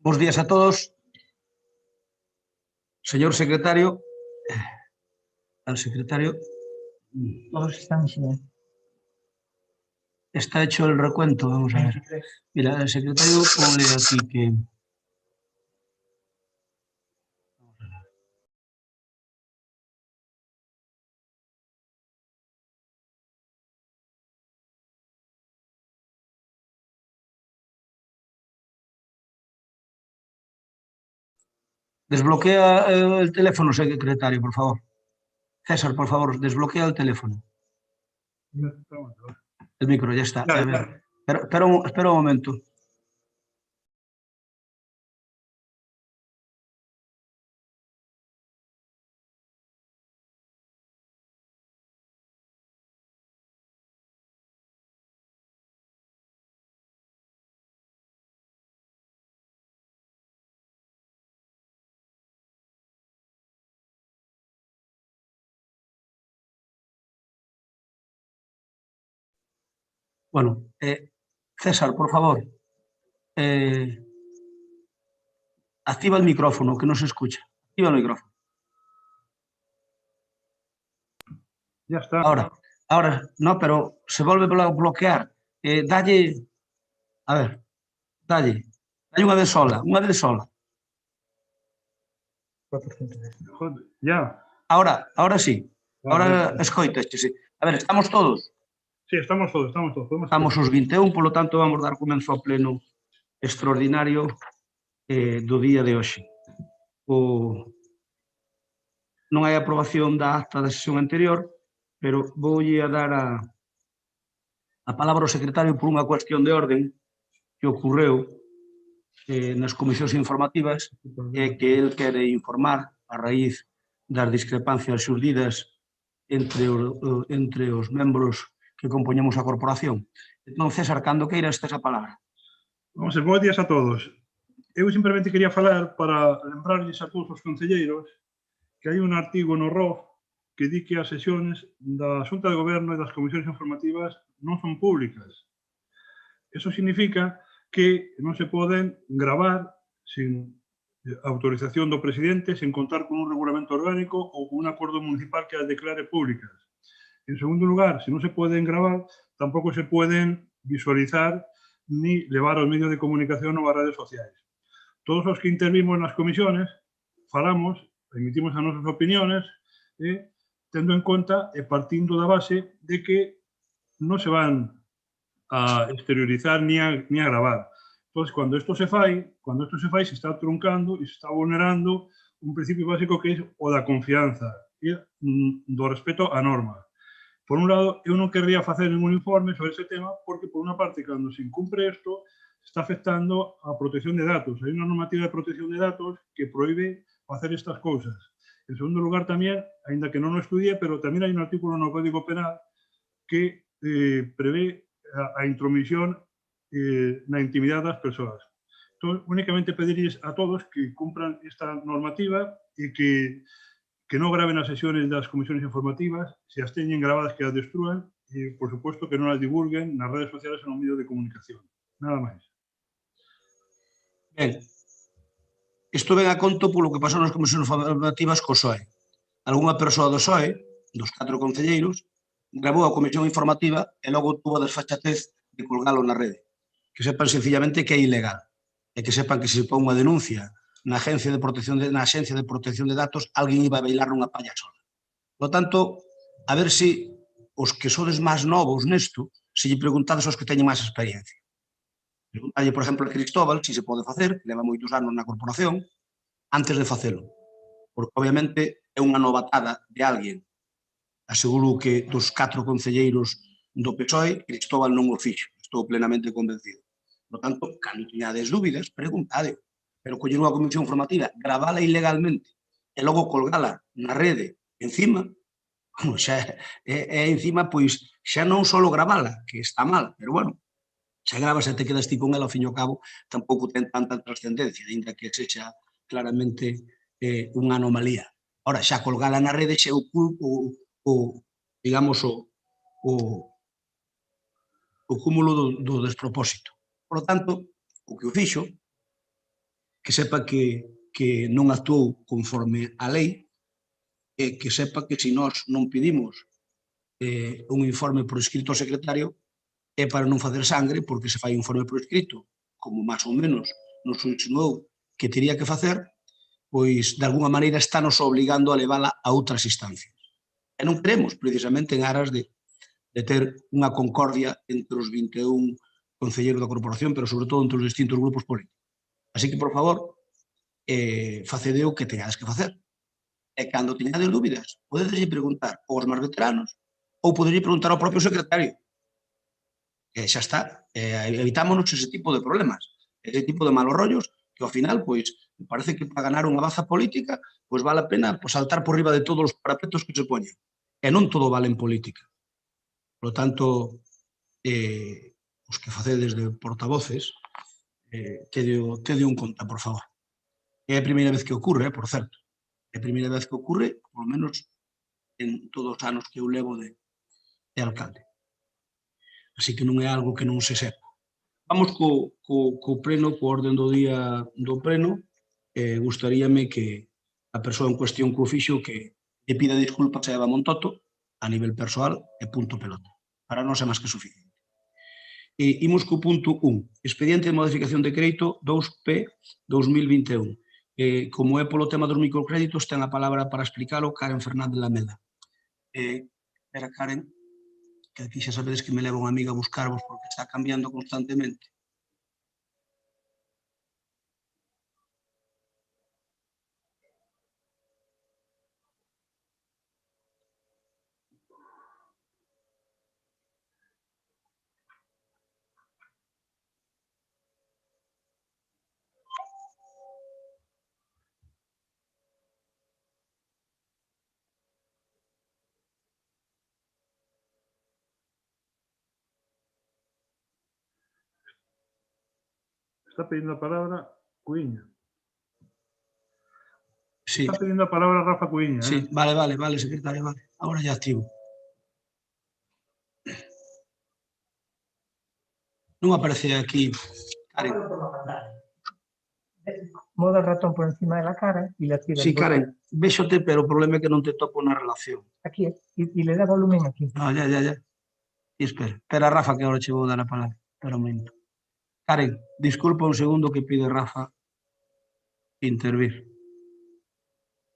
Bos días a todos. Señor secretario, al secretario, Todos están en está hecho el recuento, vamos a ver. 23. Mira, el secretario pone aquí que... Desbloquea el teléfono, secretario, por favor. César, por favor, desbloquea el teléfono. El micro, ya está. A ver, espera un momento. Bueno, César, por favor, activa el micrófono, que no se escucha. Activa el micrófono. Ya está. Ahora, no, pero se vuelve a bloquear. Dalle, a ver, dalle unha vez sola, unha vez sola. 400. Joder, ya. Ahora sí, ahora Vale. escoitaste, sí. A ver, estamos todos. Sí, estamos todos. Estamos os 21, polo tanto vamos dar comenzo ao pleno extraordinario do día de hoxe. Non hai aprobación da acta da sesión anterior, pero voulle a dar a palabra ao secretario por unha cuestión de orden que ocorreu nas comisións informativas que el quere informar a raíz das discrepancias xurdidas entre os membros que compoñemos a corporación. Entón, César, cando queiras tes a palabra. Vamos a ver, bons días a todos. Eu simplemente quería falar para lembrarlles a todos os concelleiros que hai un artigo no ROF que di que as sesións da Xunta de Goberno e das comisións informativas non son públicas. Eso significa que non se poden gravar sin autorización do presidente, sen contar con un regulamento orgánico ou con un acordo municipal que as declare públicas. En segundo lugar, se non se poden gravar, tampouco se poden visualizar ni levar aos medios de comunicación ou ás redes sociais. Todos os que intervimos nas comisiones falamos, emitimos as nosas opiniones, tendo en conta e partindo da base de que non se van a exteriorizar ni a gravar. Entón, cando isto se fai, se está truncando e se está vulnerando un principio básico que é o da confianza e do respeto á norma. Por un lado, eu non querría facer ningún informe sobre ese tema porque, por unha parte, cando se incumpre isto, está afectando a protección de datos. Hai unha normativa de protección de datos que proíbe facer estas cousas. En segundo lugar, tamén, aínda que non o estudié, pero tamén hai un artículo no Código Penal que prevé a intromisión na intimidade das persoas. Entón, únicamente pedirías a todos que cumpran esta normativa e que non graven as sesiones das comisiones informativas, se as teñen gravadas que as destrúan e, por suposto, que non as divulguen nas redes sociales ou no medio de comunicación. Nada máis. Ben, isto ven a conto polo que pasou nas comisións informativas co PSOE. Algúnha persoa do PSOE, dos 4 concelleiros, gravou a comisión informativa e logo tuvo a desfachatez de colgalo na rede. Que sepan sencillamente que é ilegal e que sepan que se pon unha denuncia na Axencia de Protección de Datos, alguén iba a bailar nunha palla sola. Por lo tanto, a ver se os que sodes máis novos nesto, se lle preguntades aos que teñen máis experiencia. Preguntalle, por exemplo, a Cristóbal se pode facer, leva moitos anos na corporación, antes de facelo. Porque, obviamente, é unha novatada de alguén. Aseguro que dos 4 concelleiros do PSOE, Cristóbal non o fixo. Estou plenamente convencido. Por tanto, cando teñades dúbidas, preguntade. Pero coller unha comisión informativa, gravala ilegalmente e logo colgala na rede encima, xa encima, pois, xa non só gravala, que está mal, pero bueno, xa gravas e te quedas ti con ela, ao fin e ao cabo, tampouco ten tanta trascendencia, ainda que sexa claramente unha anomalía. Ora, xa colgala na rede xa digamos, o cúmulo do despropósito. Por lo tanto, o que o fixo que sepa que non actuou conforme a lei, e que sepa que se nós non pedimos un informe por escrito ao secretario é para non facer sangre, porque se fai un informe por escrito, como máis ou menos nos insinuou que teria que facer, pois de alguna maneira estános obligando a levala a outras instancias. E non queremos, precisamente, en aras de ter unha concordia entre os 21 concelleiros da corporación, pero sobre todo entre os distintos grupos políticos. Así que, por favor, facede o que teñades que facer. E cando teñades dúbidas, podedeslle preguntar aos máis veteranos ou podedelle preguntar ao propio secretario. E xa está. Evitámonos ese tipo de problemas, ese tipo de malos rollos, que ao final, pois, me parece que para ganar unha baza política, pois vale a pena saltar por riba de todos os parapetos que se poñen. E non todo vale en política. Por lo tanto, os que facedes de portavoces, tede un conta, por favor. É a primeira vez que ocurre, por certo. É a primeira vez que ocurre, por lo menos en todos os anos que eu levo de alcalde. Así que non é algo que non se sepa. Vamos co pleno, co orden do día do pleno. Gustaríame que a persoa en cuestión que o fixo que lle pida disculpas a Eva Montoto a nivel persoal e punto pelota. Para nós é máis que suficiente. Imos co punto 1. Expediente de modificación de crédito 2P 2021. Como é polo tema dos microcréditos, ten a palabra para explicarlo Karen Fernández Lamela. Era Karen, que aquí xa sabedes que me leva unha amiga a buscarvos porque está cambiando constantemente. Está pidiendo a palabra Cuiña. Sí. Está pidiendo a palabra Rafa Cuiña. Sí, vale, secretario, vale. Ahora ya activo. Non aparece aquí, Karen. Mueve el ratón por encima de la cara y le activa Sí, el botón. Karen, véxote, pero o problema é que non te topo na relación. Aquí, y le da volumen aquí. Ah, ya. Y espera, Rafa, que ahora che vou dar a palabra. Espera un momento. Karen, disculpa un segundo que pide Rafa intervir.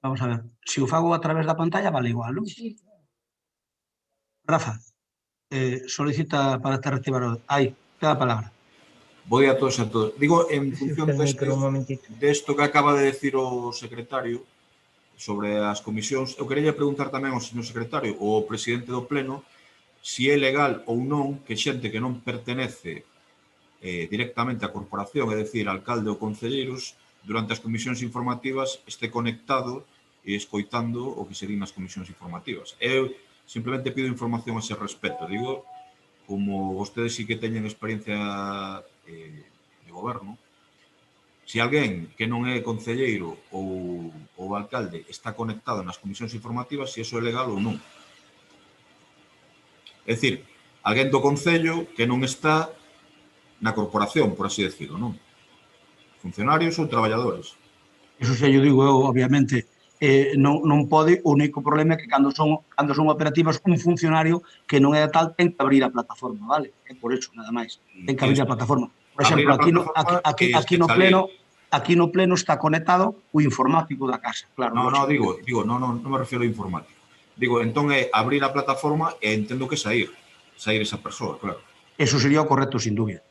Vamos a ver. Se o fago a través da pantalla, vale igual, non? Rafa, solicita para te reactivar o... Aí, te da a palabra. Bo día a todos e a todos. Digo, en función Un momentito. desto que acaba de decir o secretario sobre as comisións, eu quería preguntar tamén ao señor secretario ou ao presidente do pleno se é legal ou non que xente que non pertenece directamente á corporación, é dicir, alcalde ou concelleiros, durante as comisións informativas este conectado e escoitando o que se di nas comisións informativas. Eu simplemente pido información a ese respecto. Digo, como vostedes sí que teñen experiencia de goberno, se alguén que non é concelleiro ou alcalde está conectado nas comisións informativas, se iso é legal ou non. É dicir, alguén do concello que non está na corporación, por así decirlo, non? Funcionarios ou traballadores. Eso xa yo digo eu, obviamente, non pode, o único problema é que cando son operativas un funcionario que non é tal ten que abrir a plataforma, vale? É por eso, nada máis. Ten que abrir a plataforma. Por exemplo, aquí no pleno está conectado o informático da casa, claro. Non, non me refiero ao informático. Digo, entón é abrir a plataforma e entendo que sair esa persoa, claro. Eso sería o correcto, sin dúbida.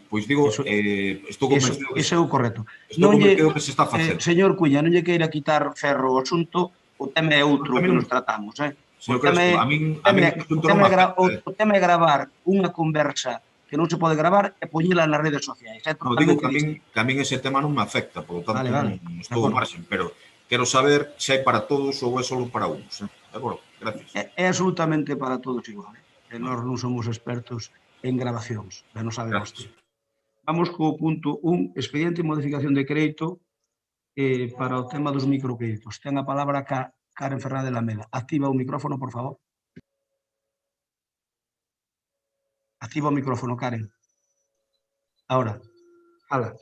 Pois digo, estou convencido que ese é o correcto. Estou convencido que se está facendo. Señor Cuña, non lle queira quitar ferro ao asunto, o tema é outro que nos tratamos, Señor Crespo, a min o tema é gravar unha conversa que non se pode gravar e poñela nas redes sociais. Non, digo que a min ese tema non me afecta, por lo tanto, non estou ao marxen, pero quero saber se hai para todos ou é só para uns. De acordo, gracias. É absolutamente para todos igual. Nós non somos expertos en grabacións, non sabemos ti. Vamos co punto 1, expediente de modificación de crédito para o tema dos microcréditos. Ten a palabra Karen Fernández Lamela. Activa o micrófono, por favor. Activa o micrófono, Karen. Ahora, fala.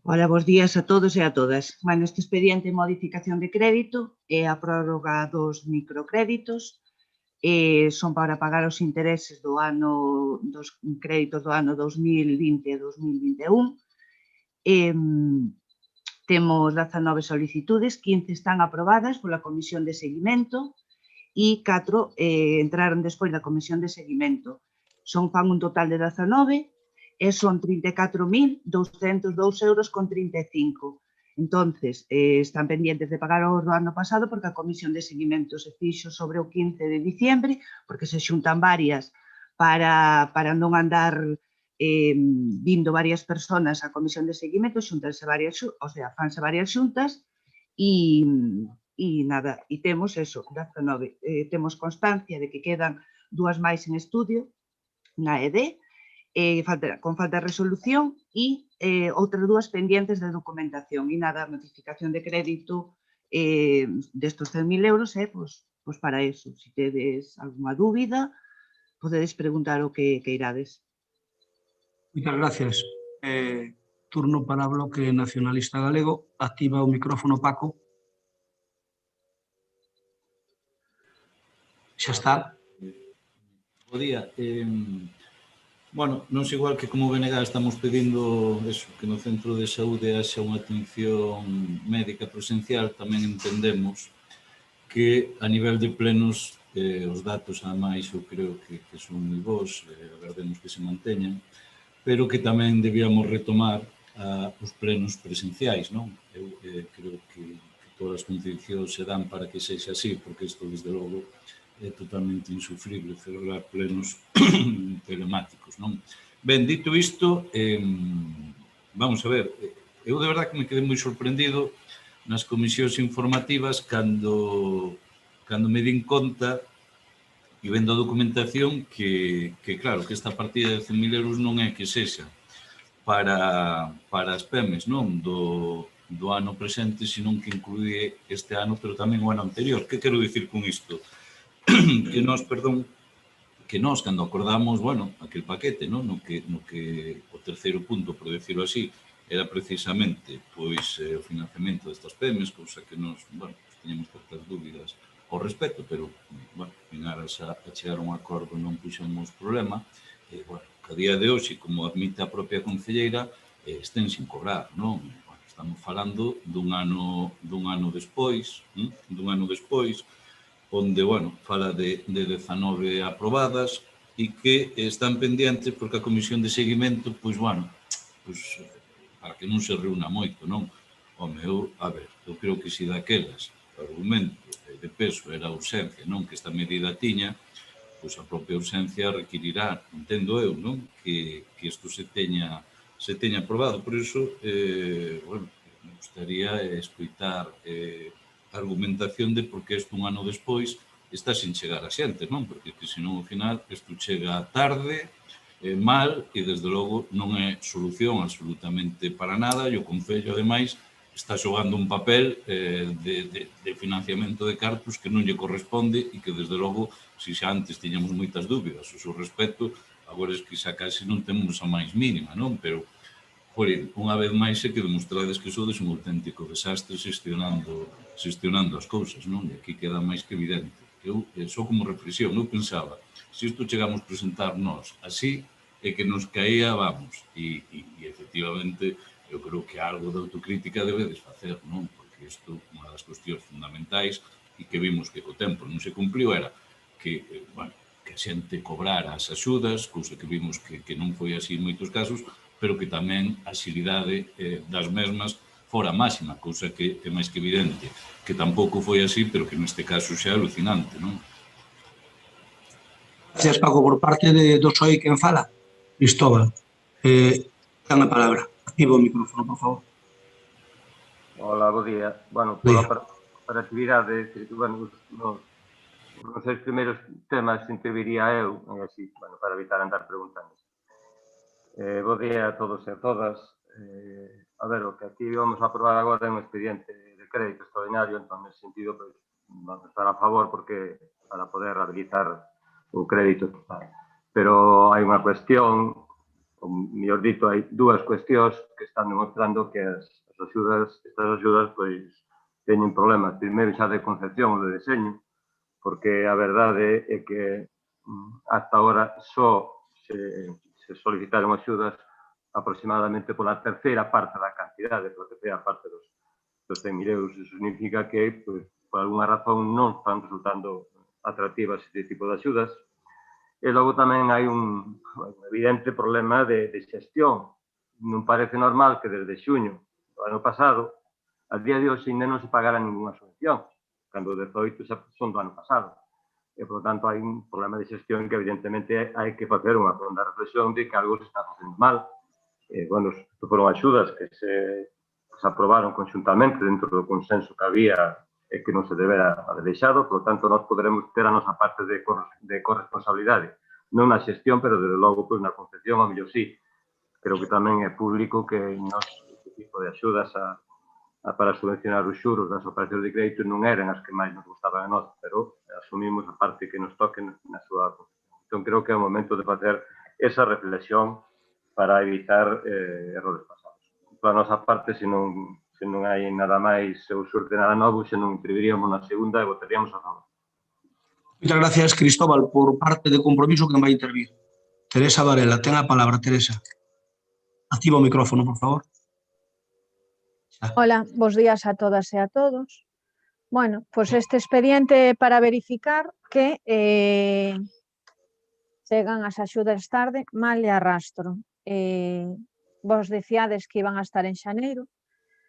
Hola, bos días a todos e a todas. Bueno, este expediente de modificación de crédito é a prórroga dos microcréditos, son para pagar os intereses dos créditos do ano 2020 e 2021. Temos 19 solicitudes, 15 están aprobadas pola Comisión de Seguimento e 4 entraron despois da Comisión de Seguimento. Fan un total de 19 e son 34.202,35 €. Entonces, están pendientes de pagar os do ano pasado porque a Comisión de Seguimento se fixo sobre o 15 de diciembre, porque se xuntan varias para non andar vindo varias personas á Comisión de Seguimento, xuntanse varias, o sea, fanse varias xuntas e nada, e temos eso, 19. Temos constancia de que quedan 2 máis en estudio na ED, con falta de resolución e outras 2 pendientes de documentación. E nada, a notificación de crédito destos 100.000 €, pois para eso. Se tedes alguna dúbida, podedes preguntar o que irades. Moitas gracias. Turno para o Bloque Nacionalista Galego. Activa o micrófono, Paco. Xa está. Bo día. Bueno, non sei igual que como BNG estamos pedindo eso, que no centro de saúde haxa unha atención médica presencial, tamén entendemos que a nivel de plenos os datos, ademais, eu creo que son moi bons, agardemos que se manteñan, pero que tamén debíamos retomar os plenos presenciais, non? Eu creo que todas as condicións se dan para que sexa así, porque isto, desde logo, é totalmente insufrible celebrar plenos telemáticos, non? Ben, dito isto, vamos a ver, eu de verdade que me quedei moi sorprendido nas comisións informativas cando me din conta e vendo a documentación que claro, que esta partida de 100.000 € non é que sexa para as PEMES, non? Do ano presente, senón que incluye este ano, pero tamén o ano anterior. Que quero dicir con isto? Que nós, cando acordamos, bueno, aquel paquete, non? No que o terceiro punto, por decirlo así, era precisamente pois o financiamento destas PEMES, cousa que nós, bueno, teñemos certas dúbidas ao respecto, pero, bueno, en aras a chegar a un acordo non puxemos problema, e, bueno, que a día de hoxe, como admite a propia concelleira, estén sin cobrar, non? Bueno, estamos falando dun ano despois, onde, bueno, fala de 19 aprobadas e que están pendientes porque a Comisión de Seguimento, pois, bueno, para que non se reúna moito, non? Home, eu creo que se daquelas o argumento de peso era a urxencia, non? Que esta medida tiña, pois a propia urxencia requirirá, entendo eu, non? Que isto se teña aprobado. Por iso, bueno, me gustaría escoitar a argumentación de por que isto un ano despois está sin chegar a xente, non? Porque senón, ao final, isto chega tarde, mal, e desde logo non é solución absolutamente para nada, e o Concello, ademais, está xogando un papel de financiamento de cartos que non lle corresponde e que, desde logo, se xa antes tiñamos moitas dúbidas ao seu respecto, agora é que xa case non temos a máis mínima, non? Pero, joder, unha vez máis é que demostrades que sodes un auténtico desastre xestionando as cousas, non? E aquí queda máis que evidente. Eu, só como reflexión, eu pensaba, se isto chegamos a presentar nós así, é que nos caía, vamos, e efectivamente, eu creo que algo de autocrítica debedes facer, non? Porque isto, unha das cuestións fundamentais, e que vimos que co tempo non se cumpliu, era que, bueno, que a xente cobrara as axudas, cousa que vimos que non foi así en moitos casos, pero que tamén a axilidade das mesmas fora máxima, cousa que é máis que evidente, que tampouco foi así, pero que neste caso xa é alucinante, non? Gracias, Paco. Por parte do SOE, quen fala? Cristóbal. Ten a palabra. Activa o micrófono, por favor. Hola, bo día. Bueno, pola operatividade, bueno, nos seus primeiros temas interviría eu, así, bueno, para evitar andar preguntando. Bo día a todos e a todas. A ver, o que aquí vamos a aprobar agora é un expediente de crédito extraordinario, entón, nesse sentido, pues, vamos a estar a favor porque para poder habilitar o crédito total. Pero hai unha cuestión ou mellor dito, hai dúas cuestións que están demostrando que estas axudas pois teñen problemas, primeiro xa de concepción ou de deseño, porque a verdade é que hasta agora só se solicitaron axudas aproximadamente pola terceira parte da cantidade, pola terceira parte dos 100.000 euros. Isso significa que, pois, por alguna razón, non están resultando atractivas este tipo de axudas. E logo tamén hai un evidente problema de xestión. Non parece normal que desde xuño do ano pasado, a día de hoxe ainda non se pagara ninguna subvención, cando 18 xa son do ano pasado. E, por tanto, hai un problema de xestión que, evidentemente, hai que facer unha profunda reflexión de que algo se está facendo mal. Bueno, isto foron axudas que se aprobaron conxuntamente dentro do consenso que había e que non se debera haber deixado, por tanto, nós poderemos ter a nosa parte de corresponsabilidade, non na xestión, pero, desde logo, pois, na concepción, ao mellor sí. Creo que tamén é público que nós, este tipo de axudas para subvencionar os xuros das operacións de crédito non eran as que máis nos gustaban a nós, pero asumimos a parte que nos toque na súa concepción. Entón, creo que é o momento de facer esa reflexión para evitar errores pasados. Pola nosa parte, se non hai nada máis ou surte nada novo, se non interviríamos na segunda e votaríamos a favor. Moitas gracias, Cristóbal. Por parte de Compromiso, quen vai intervir? Teresa Varela, ten a palabra, Teresa. Activa o micrófono, por favor. Hola, bos días a todas e a todos. Bueno, pois este expediente para verificar que chegan as axudas tarde, mal e arrastro. Vos dicíades que iban a estar en xaneiro.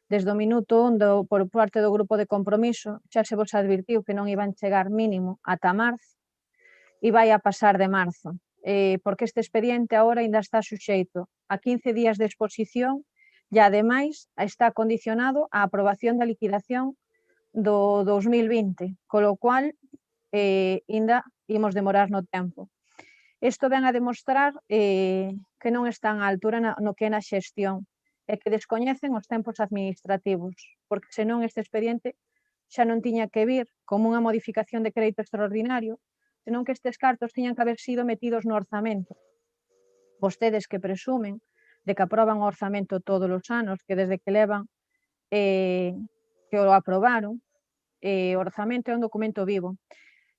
Desde o minuto 1 por parte do grupo de Compromiso xa se vos advirtiu que non iban chegar mínimo ata marzo e vai a pasar de marzo, porque este expediente agora ainda está suxeito a 15 días de exposición e, ademais, está condicionado á aprobación da liquidación do 2020, colo cual ainda imos demorar no tempo. Isto ven a demostrar que non están á altura no que é na xestión e que descoñecen os tempos administrativos, porque senón este expediente xa non tiña que vir como unha modificación de crédito extraordinario, senón que estes cartos tiñan que haber sido metidos no orzamento. Vostedes que presumen de que aproban o orzamento todos os anos, que desde que levan que o aprobaron, o orzamento é un documento vivo.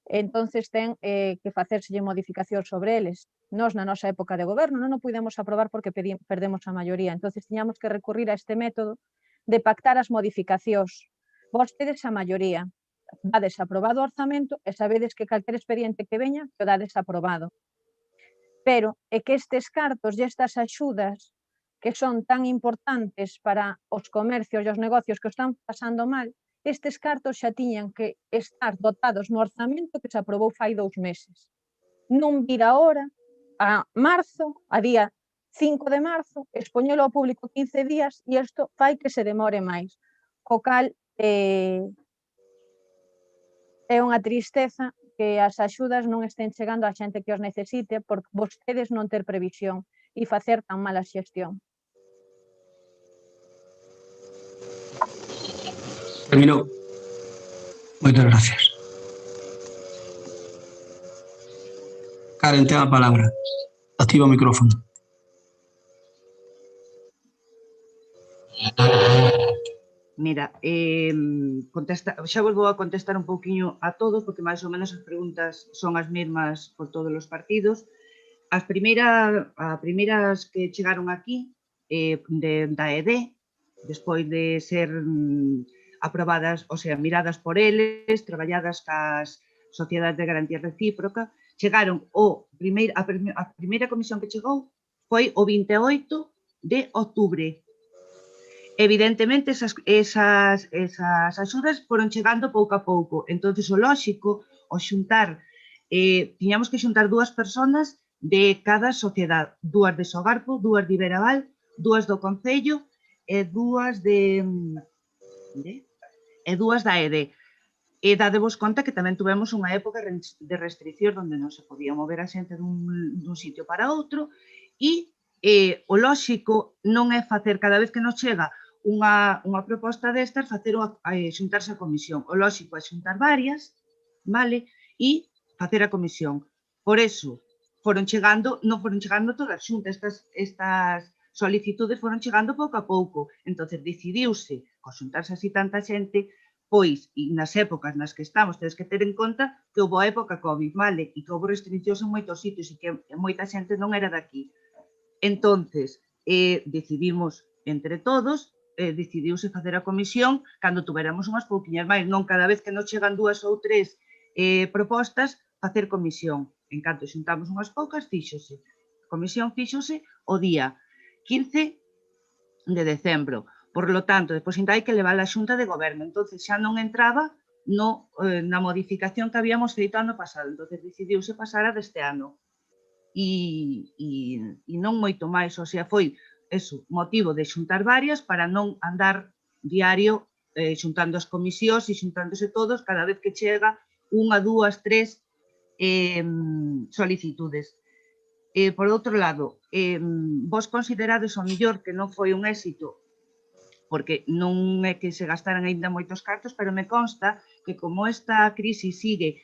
Entonces ten que facérselle modificacións sobre eles. Nós, na nosa época de goberno, non o pudemos aprobar porque perdemos a maioría. Entonces tiñamos que recurrir a este método de pactar as modificacións. Vostedes a maioría. Dades aprobado o orzamento e sabedes que calquer expediente que veña, que o dades aprobado. Pero é que estes cartos e estas axudas que son tan importantes para os comercios e os negocios que o están pasando mal, estes cartos xa tiñan que estar dotados no orzamento que se aprobou fai 2 meses. Non vir ahora, a marzo, a día 5 de marzo, expoñelo ao público 15 días e isto fai que se demore máis. Co cal é unha tristeza que as axudas non estén chegando á xente que os necesite por vostedes non ter previsión e facer tan mala xestión. Terminou. Moitas gracias. Karen, ten a palabra. Activa o micrófono. Mira, xa volvo a contestar un pouquiño a todo, porque máis ou menos as preguntas son as mesmas por todos os partidos. As primeiras que chegaron aquí da ED, despois de ser aprobadas, o sea, miradas por eles, traballadas cas sociedades de garantía recíproca, chegaron a primeira comisión que chegou foi o 28 de outubro. Evidentemente, esas axudas foron chegando pouco a pouco. Entón, o lóxico, o xuntar, tiñamos que xuntar 2 personas de cada sociedade, 2 de Sogarpo, 2 de Iberaval, 2 do Concello e 2 da EDE. E dadevos conta que tamén tuvemos unha época de restricción onde non se podía mover a xente dun sitio para outro e o lóxico non é facer cada vez que nos chega unha proposta destas, xuntarse a comisión. O lóxico é xuntar varias, vale, e facer a comisión. Por eso, foron chegando, non foron chegando todas xuntas, estas solicitudes foron chegando pouco a pouco. Entonces decidiuse, ao xuntarse así tanta xente, pois, e nas épocas nas que estamos, tedes que ter en conta que houve a época COVID, vale? E que houve restriccións en moitos sitios e que moita xente non era daqui. Entonces, decidimos entre todos, decidiuse facer a comisión cando tuveramos unhas pouquiñas máis, non cada vez que nos chegan 2 ou 3 propostas, facer comisión. En canto xuntamos unhas poucas, fíxose. A comisión fíxose o día 15 de decembro. Por lo tanto, despois ainda hai que levar a Xunta de Goberno. Entonces, xa non entraba na modificación que habíamos feito ano pasado. Entonces, decidiuse pasar a deste ano. E non moito máis. O sea, foi eso, motivo de xuntar varias para non andar diario xuntando as comisións e xuntándose todos cada vez que chega 1, 2, 3 solicitudes. Por outro lado, vos considerades o mellor que non foi un éxito porque non é que se gastaran aínda moitos cartos, pero me consta que como esta crise sigue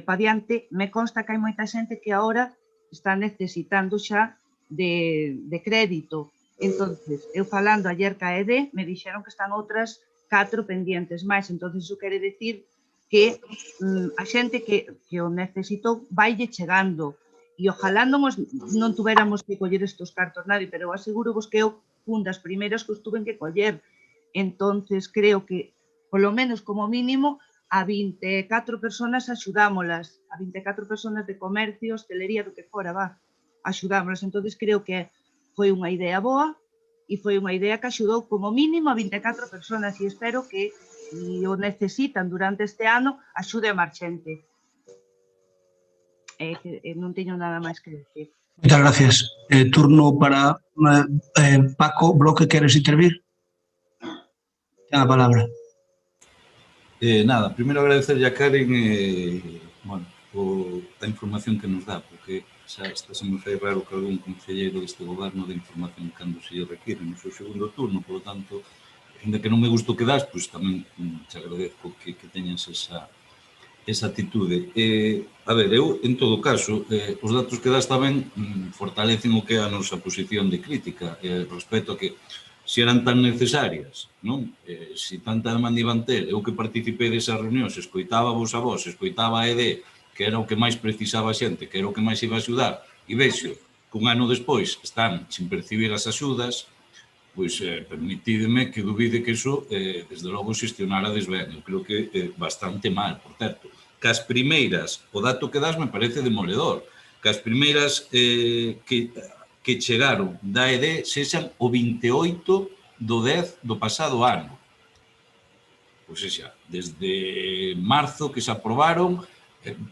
pa diante, me consta que hai moita xente que agora está necesitando xa de crédito. Entonces, eu falando ayer ca ED, me dixeron que están outras 4 pendientes máis. Entonces, iso quere decir que a xente que o necesitou vaille chegando. E ojalá non tuveramos que coller estos cartos nadie, pero aseguro vos que eu un das primeiras que os tuven que coller. Entonces, creo que, polo menos como mínimo, a 24 personas axudámolas, a 24 personas de comercio, hostelería, do que fora, axudámolas. Entonces, creo que foi unha idea boa e foi unha idea que axudou como mínimo a 24 personas e espero que, se o necesitan durante este ano, axude a máis xente. Non teño nada máis que decir. Moitas gracias. Turno para Paco Bloque, queres intervir? Ten a palabra. Nada, primeiro agradecerlle a Karen a información que nos dá, porque xa está se me fai raro que algún concelleiro deste goberno de información cando se lle require no seu segundo turno, polo tanto, ainda que non me gusto que das, pois tamén te agradezco que teñas esa atitude. A ver, eu, en todo caso, os datos que das tamén fortalecen o que é a nosa posición de crítica respecto a que se eran tan necesarias, non? Se tanta demanda iban ter, eu que participei desas reunións, escoitaba vos a vos, escoitaba a ED, que era o que máis precisaba a xente, que era o que máis iba a axudar, e vexo que un ano despois están sin percibir as axudas, pois permitídeme que dubide que iso, desde logo, xestionarades ben. Eu creo que bastante mal, por certo. Que as primeiras, o dato que das me parece demoledor, que as primeiras que chegaron da ED sexan o 28 do 10 do pasado ano. Pois xa, desde marzo que se aprobaron,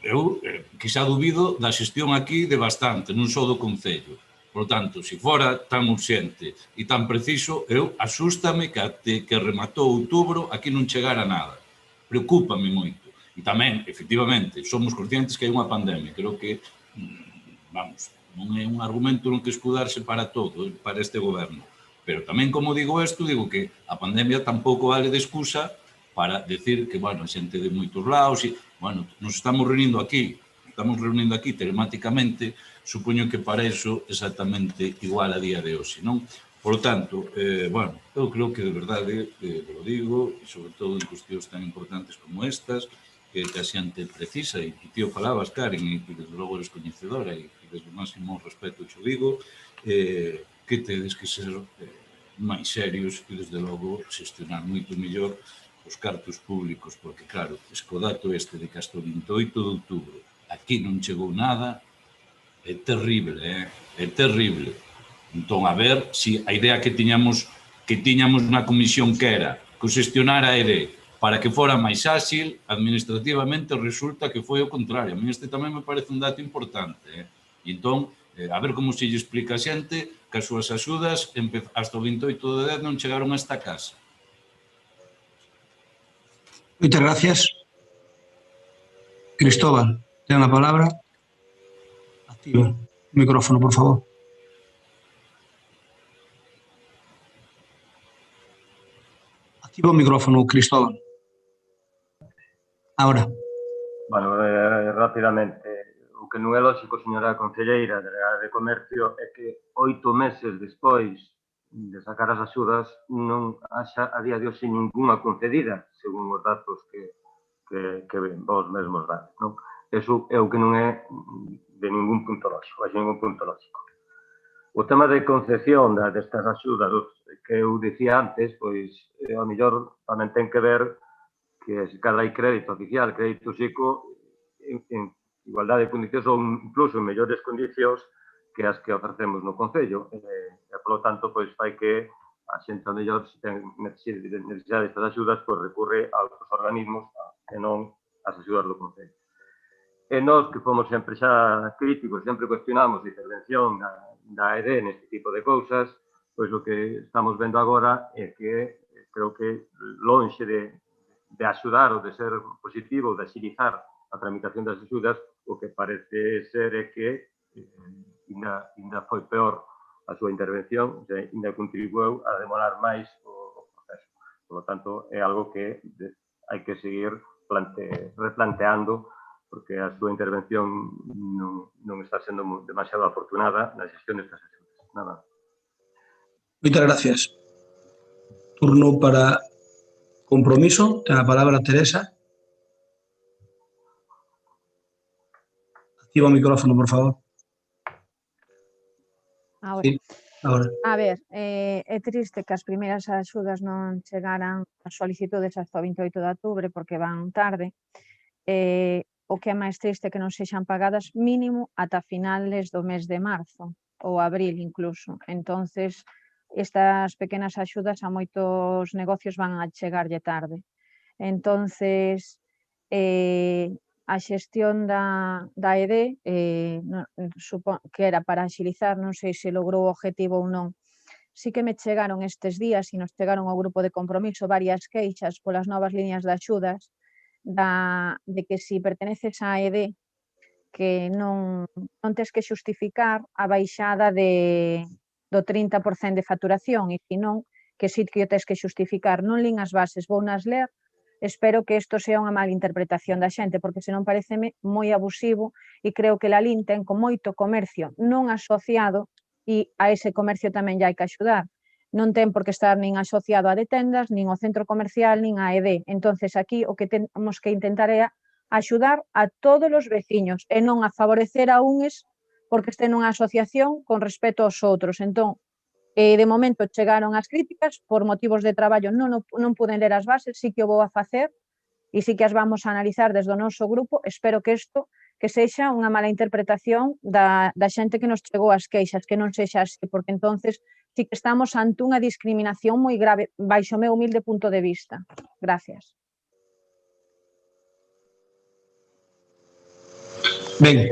eu que xa dubido da xestión aquí de bastante, non só do Concello. Por tanto, se fora tan urxente e tan preciso, eu asústame que até que rematou outubro aquí non chegara nada. Preocúpame moito. E tamén, efectivamente, somos conscientes que hai unha pandemia. Creo que, vamos, non é un argumento no que escudarse para todo, para este goberno. Pero tamén, como digo isto, digo que a pandemia tampouco vale de excusa para decir que, bueno, xente de moitos lados, e, bueno, nos estamos reunindo aquí telemáticamente, supoño que para iso exactamente igual a día de hoxe, non? Por lo tanto, bueno, eu creo que de verdade, lo digo, e sobre todo en cuestións tan importantes como estas, que a xente precisa, e ti o falabas, Karen, e desde logo eres coñecedora, e desde o máximo respeto xo digo, que tedes que ser máis serios e desde logo xestionar moito mellor os cartos públicos, porque claro, esco dato este de que hasta o 28 de outubro aquí non chegou nada, é terrible, é terrible. Entón, a ver se a idea que tiñamos na comisión que era que xestionara a ED para que fora máis áxil, administrativamente resulta que foi o contrario. A mí este tamén me parece un dato importante. E entón, a ver como se lle explica a xente que as súas axudas hasta o 28 de 10 non chegaron a esta casa. Moitas gracias. Cristóbal, ten a palabra. Activa o micrófono, por favor. Activa o micrófono, Cristóbal. Ahora. Bueno, rapidamente, o que non é lógico, señora concelleira delegada de Comercio, é que 8 meses despois de sacar as axudas non haxa a día de hoxe ninguna concedida, según os datos que vos mesmos dades, non? Eso é o que non é de ningún punto lógico, de ningún punto lógico. O tema de concesión destas axudas que eu dicía antes, pois, ao mellor tamén ten que ver que se cada hai crédito oficial, crédito xico, en igualdade de condicións ou incluso en mellores condicións que as que ofrecemos no Concello. E, polo tanto, pois, fai que a xente, ao mellor, se ten necesidade destas axudas, pois recurre a outros organismos e non as axudas do Concello. E nós, que fomos sempre xa críticos, sempre cuestionamos a intervención da AED neste tipo de cousas, pois o que estamos vendo agora é que creo que lonxe de axudar ou de ser positivo ou de agilizar a tramitación das axudas, o que parece ser é que ainda foi peor a súa intervención, ainda contribuiu a demorar máis o proceso. Por lo tanto, é algo que hai que seguir replanteando, porque a súa intervención non está sendo demasiado afortunada na xestión destas axudas. Nada. Moitas gracias. Turno para Compromiso. Ten a palabra Teresa. Activa o micrófono, por favor. Ahora. Sí, ahora. A ver, é triste que as primeiras axudas non chegaran as solicitudes hasta o 28 de outubro porque van tarde. O que é máis triste que non sexan pagadas mínimo ata finales do mes de marzo ou abril incluso. Entonces, estas pequenas axudas a moitos negocios van a chegarlle tarde. Entonces, a xestión da AED, que era para axilizar, non sei se logrou o objetivo ou non. Sí que me chegaron estes días e nos chegaron ao grupo de compromiso varias queixas polas novas líneas de axudas de que si perteneces á AED que non tes que xustificar a baixada do 30% de facturación e se non, que si que o tes que xustificar. Non lín as bases, vou nas ler. Espero que isto sea unha mala interpretación da xente, porque senón pareceme moi abusivo e creo que la LIN ten con moito comercio non asociado e a ese comercio tamén lle hai que axudar. Non ten por que estar nin asociado a de tendas, nin ao centro comercial, nin a AED. Entonces, aquí o que temos que intentar é axudar a todos os veciños e non a favorecer a uns porque estén nunha asociación con respecto aos outros. Entón, de momento chegaron as críticas, por motivos de traballo non puden ler as bases, sí que o vou a facer e sí que as vamos a analizar desde o noso grupo. Espero que isto que sexa unha mala interpretación da xente que nos chegou as queixas, que non sexa así, porque entonces sí que estamos ante unha discriminación moi grave, baixo o meu humilde punto de vista. Gracias. Ben,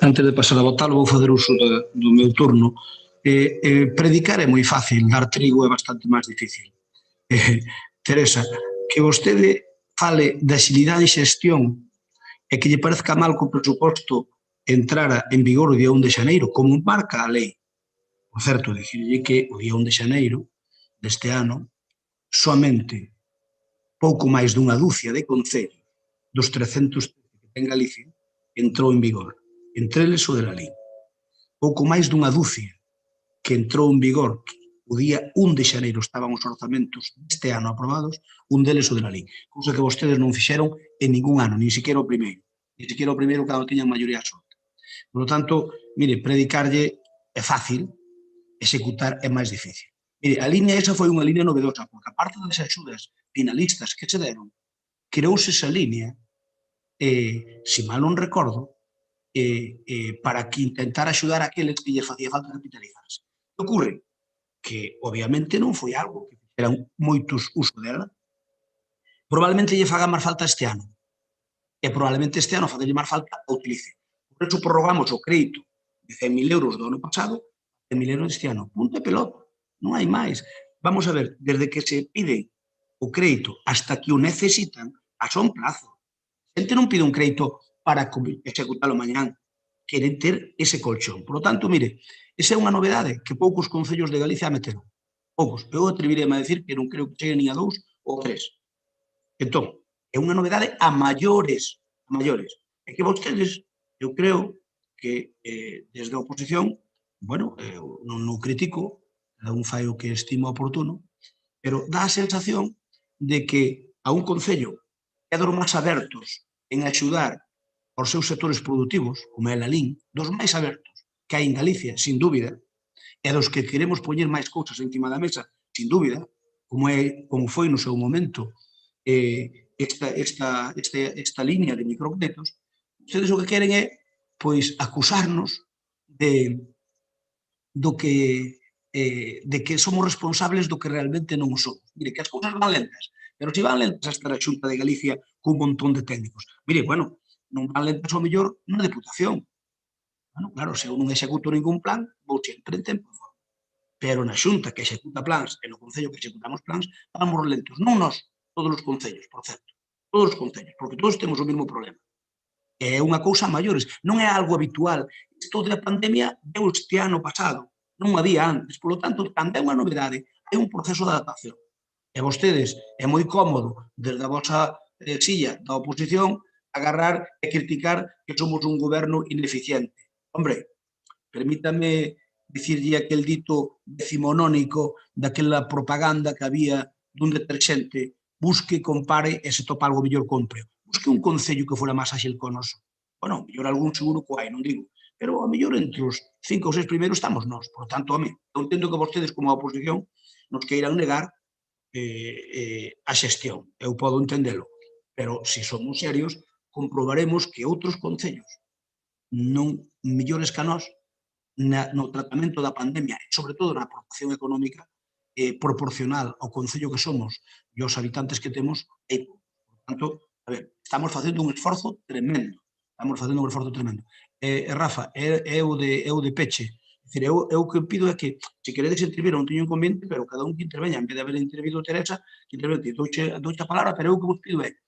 antes de pasar a votar, vou fazer uso do meu turno. Predicar é moi fácil, dar trigo é bastante máis difícil. Teresa, que vostede fale de agilidade e xestión e que lle parezca mal que o presuposto entrara en vigor o día 1 de xaneiro, como marca a lei. Por certo, dicirlle que o día 1 de xaneiro deste ano, soamente pouco máis dunha dúcia de concellos dos 300 que ten Galicia entrou en vigor. Entre eles o de la lei. Pouco máis dunha dúcia que entrou en vigor o día 1 de xaneiro estaban os orzamentos deste ano aprobados, un deles o de la lei. Cousa que vostedes non fixeron en ningún ano, nin siquiera o primeiro. Nin siquiera o primeiro cando tiñan maioría absoluta. Por lo tanto, mire, predicarlle é fácil, executar é máis difícil. Mire, a liña esa foi unha liña novedosa, porque aparte das axudas finalistas que se deron, creouse esa liña, se mal non recordo, para que intentar axudar a aqueles que lle facía falta capitalizarse. Que ocorre? Que, obviamente, non foi algo que fixeran moitos uso dela. Probablemente lle faga máis falta este ano. E probablemente este ano facerlle máis falta a utilice. Por eso prorrogamos o crédito de 100.000 euros do ano pasado a 100.000 euros este ano. Punto e pelota. Non hai máis. Vamos a ver, desde que se pide o crédito hasta que o necesitan, a son plazo. A xente non pide un crédito para executalo mañán. Queren ter ese colchón. Por lo tanto, mire, esa é unha novedade que poucos concellos de Galicia meteron. Poucos. Eu atrevireme a decir que non creo que cheguen nin a 2 ou 3. Entón, é unha novedade a maiores. É que vostedes Eu creo que desde a oposición, bueno, non o critico, cada un fai o que estima oportuno, pero dá a sensación de que a un concello que é dos máis abertos en axudar aos seus sectores productivos, como é Lalín, dos máis abertos que hai en Galicia, sin dúbida, e dos que queremos poñer máis cousas encima da mesa, sin dúbida, como foi no seu momento esta línea de microcréditos, ustedes o que queren é pois acusarnos de que somos responsables do que realmente non somos. Mire, que as cousas van lentas, pero se van lentas hasta a Xunta de Galicia cun montón de técnicos. Mire, bueno, non van lentas ao mellor na Deputación. Bueno, claro, se eu non executo ningún plan, vou sempre en tempo. Pero na Xunta que executa plans e no Concello que executamos plans, vamos lentos. Non nós, todos os concellos, por certo. Todos os concellos, porque todos temos o mesmo problema. É unha cousa a maiores, non é algo habitual. Isto da pandemia deu este ano pasado, non había antes. Por lo tanto, cando é unha novedade, hai un proceso de adaptación. E vostedes, é moi cómodo, desde a vosa silla da oposición, agarrar e criticar que somos un goberno ineficiente. Hombre, permítame dicirlle aquel dito decimonónico daquela propaganda que había dun deterxente: busque, compare e se topa algo mellor compre. Busque un concello que fora máis áxil co noso. Bueno, mellor algún seguro co hai, non digo, pero a mellor entre os 5 ou 6 primeiros estamos nós. Por tanto, home, eu entendo que vostedes como a oposición nos queiran negar a xestión. Eu podo entendelo, pero se somos serios, comprobaremos que outros concellos non mellores que a nós no tratamento da pandemia e, sobre todo, na aportación económica proporcional ao concello que somos e aos habitantes que temos. Por tanto, a ver, estamos facendo un esforzo tremendo. Rafa, é o de peche. Eu o que pido é que, se queredes intervir, non teño inconveniente, pero cada un que interveña, en vez de haber intervido Teresa, que intervente, douche a palabra, pero eu o que vos pido é que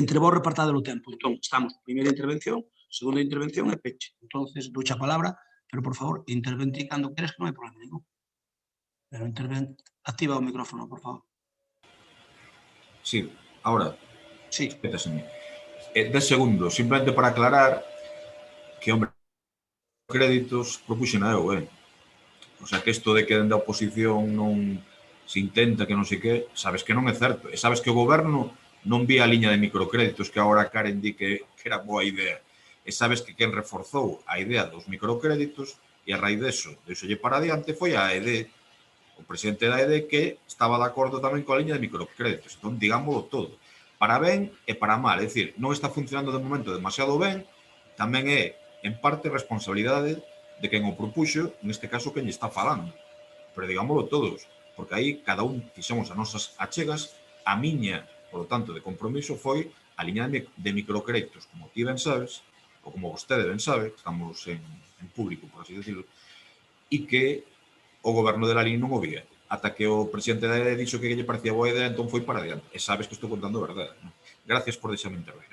entre vos repartade o tempo. Entón, estamos, primeira intervención, segunda intervención e peche. Entonces, douche a palabra, pero, por favor, intervente cando queres, que non hai problema ningún. Pero activa o micrófono, por favor. Sí, ahora, sí. Espétaseme. 10 segundos, simplemente para aclarar que, hombre, créditos propuxen a eu, O sea, que isto de que dende a oposición non se intenta que non sei que, sabes que non é certo. E sabes que o goberno non vía a liña de microcréditos que agora Karen di que era boa idea. E sabes que quen reforzou a idea dos microcréditos e a raíz deso, deixolle para adiante, foi a ED, o presidente da ED, que estaba de acordo tamén coa liña de microcréditos. Entón, digámoslo todo. Para ben e para mal. É dicir, non está funcionando de momento demasiado ben, tamén é, en parte, responsabilidade de quen o propuxo, neste caso, quen lle está falando. Pero digámoslo todos, porque aí cada un fixemos as nosas achegas. A miña, por lo tanto, de compromiso foi a liña de microcréditos, como ti ben sabes, ou como vostede ben sabe, estamos en público, por así decirlo, e que o goberno de Lalín non o vía. Ata que o presidente da EDE dixo que lle parecía boa idea, entón foi para adiante. E sabes que estou contando a verdade. Non? Gracias por deixarme intervir.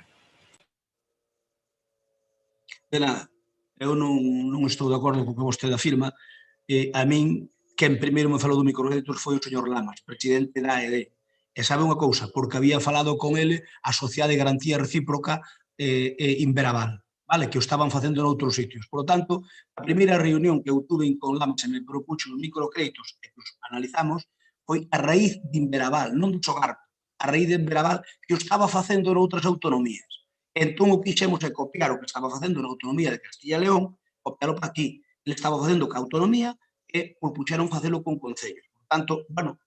De nada. Eu non estou de acordo co que vostede afirma. A min, quen primeiro me falou do microcréditos foi o señor Lamas, presidente da EDE. E sabe unha cousa? Porque había falado con ele a Sociedade de Garantía Recíproca Inveraval, vale? Que o estaban facendo en outros sitios. Por lo tanto, a primeira reunión que eu tuve con Lamas e me propuxo os microcréditos e que os analizamos foi a raíz de Inveraval, non do Chogar, a raíz de Inveraval que o estaba facendo noutras autonomías. Entón, o que fixemos é copiar o que estaba facendo na autonomía de Castilla e León, copiarlo para aquí. Ele estaba facendo ca autonomía e propuxeron facelo con concellos. Por tanto, bueno,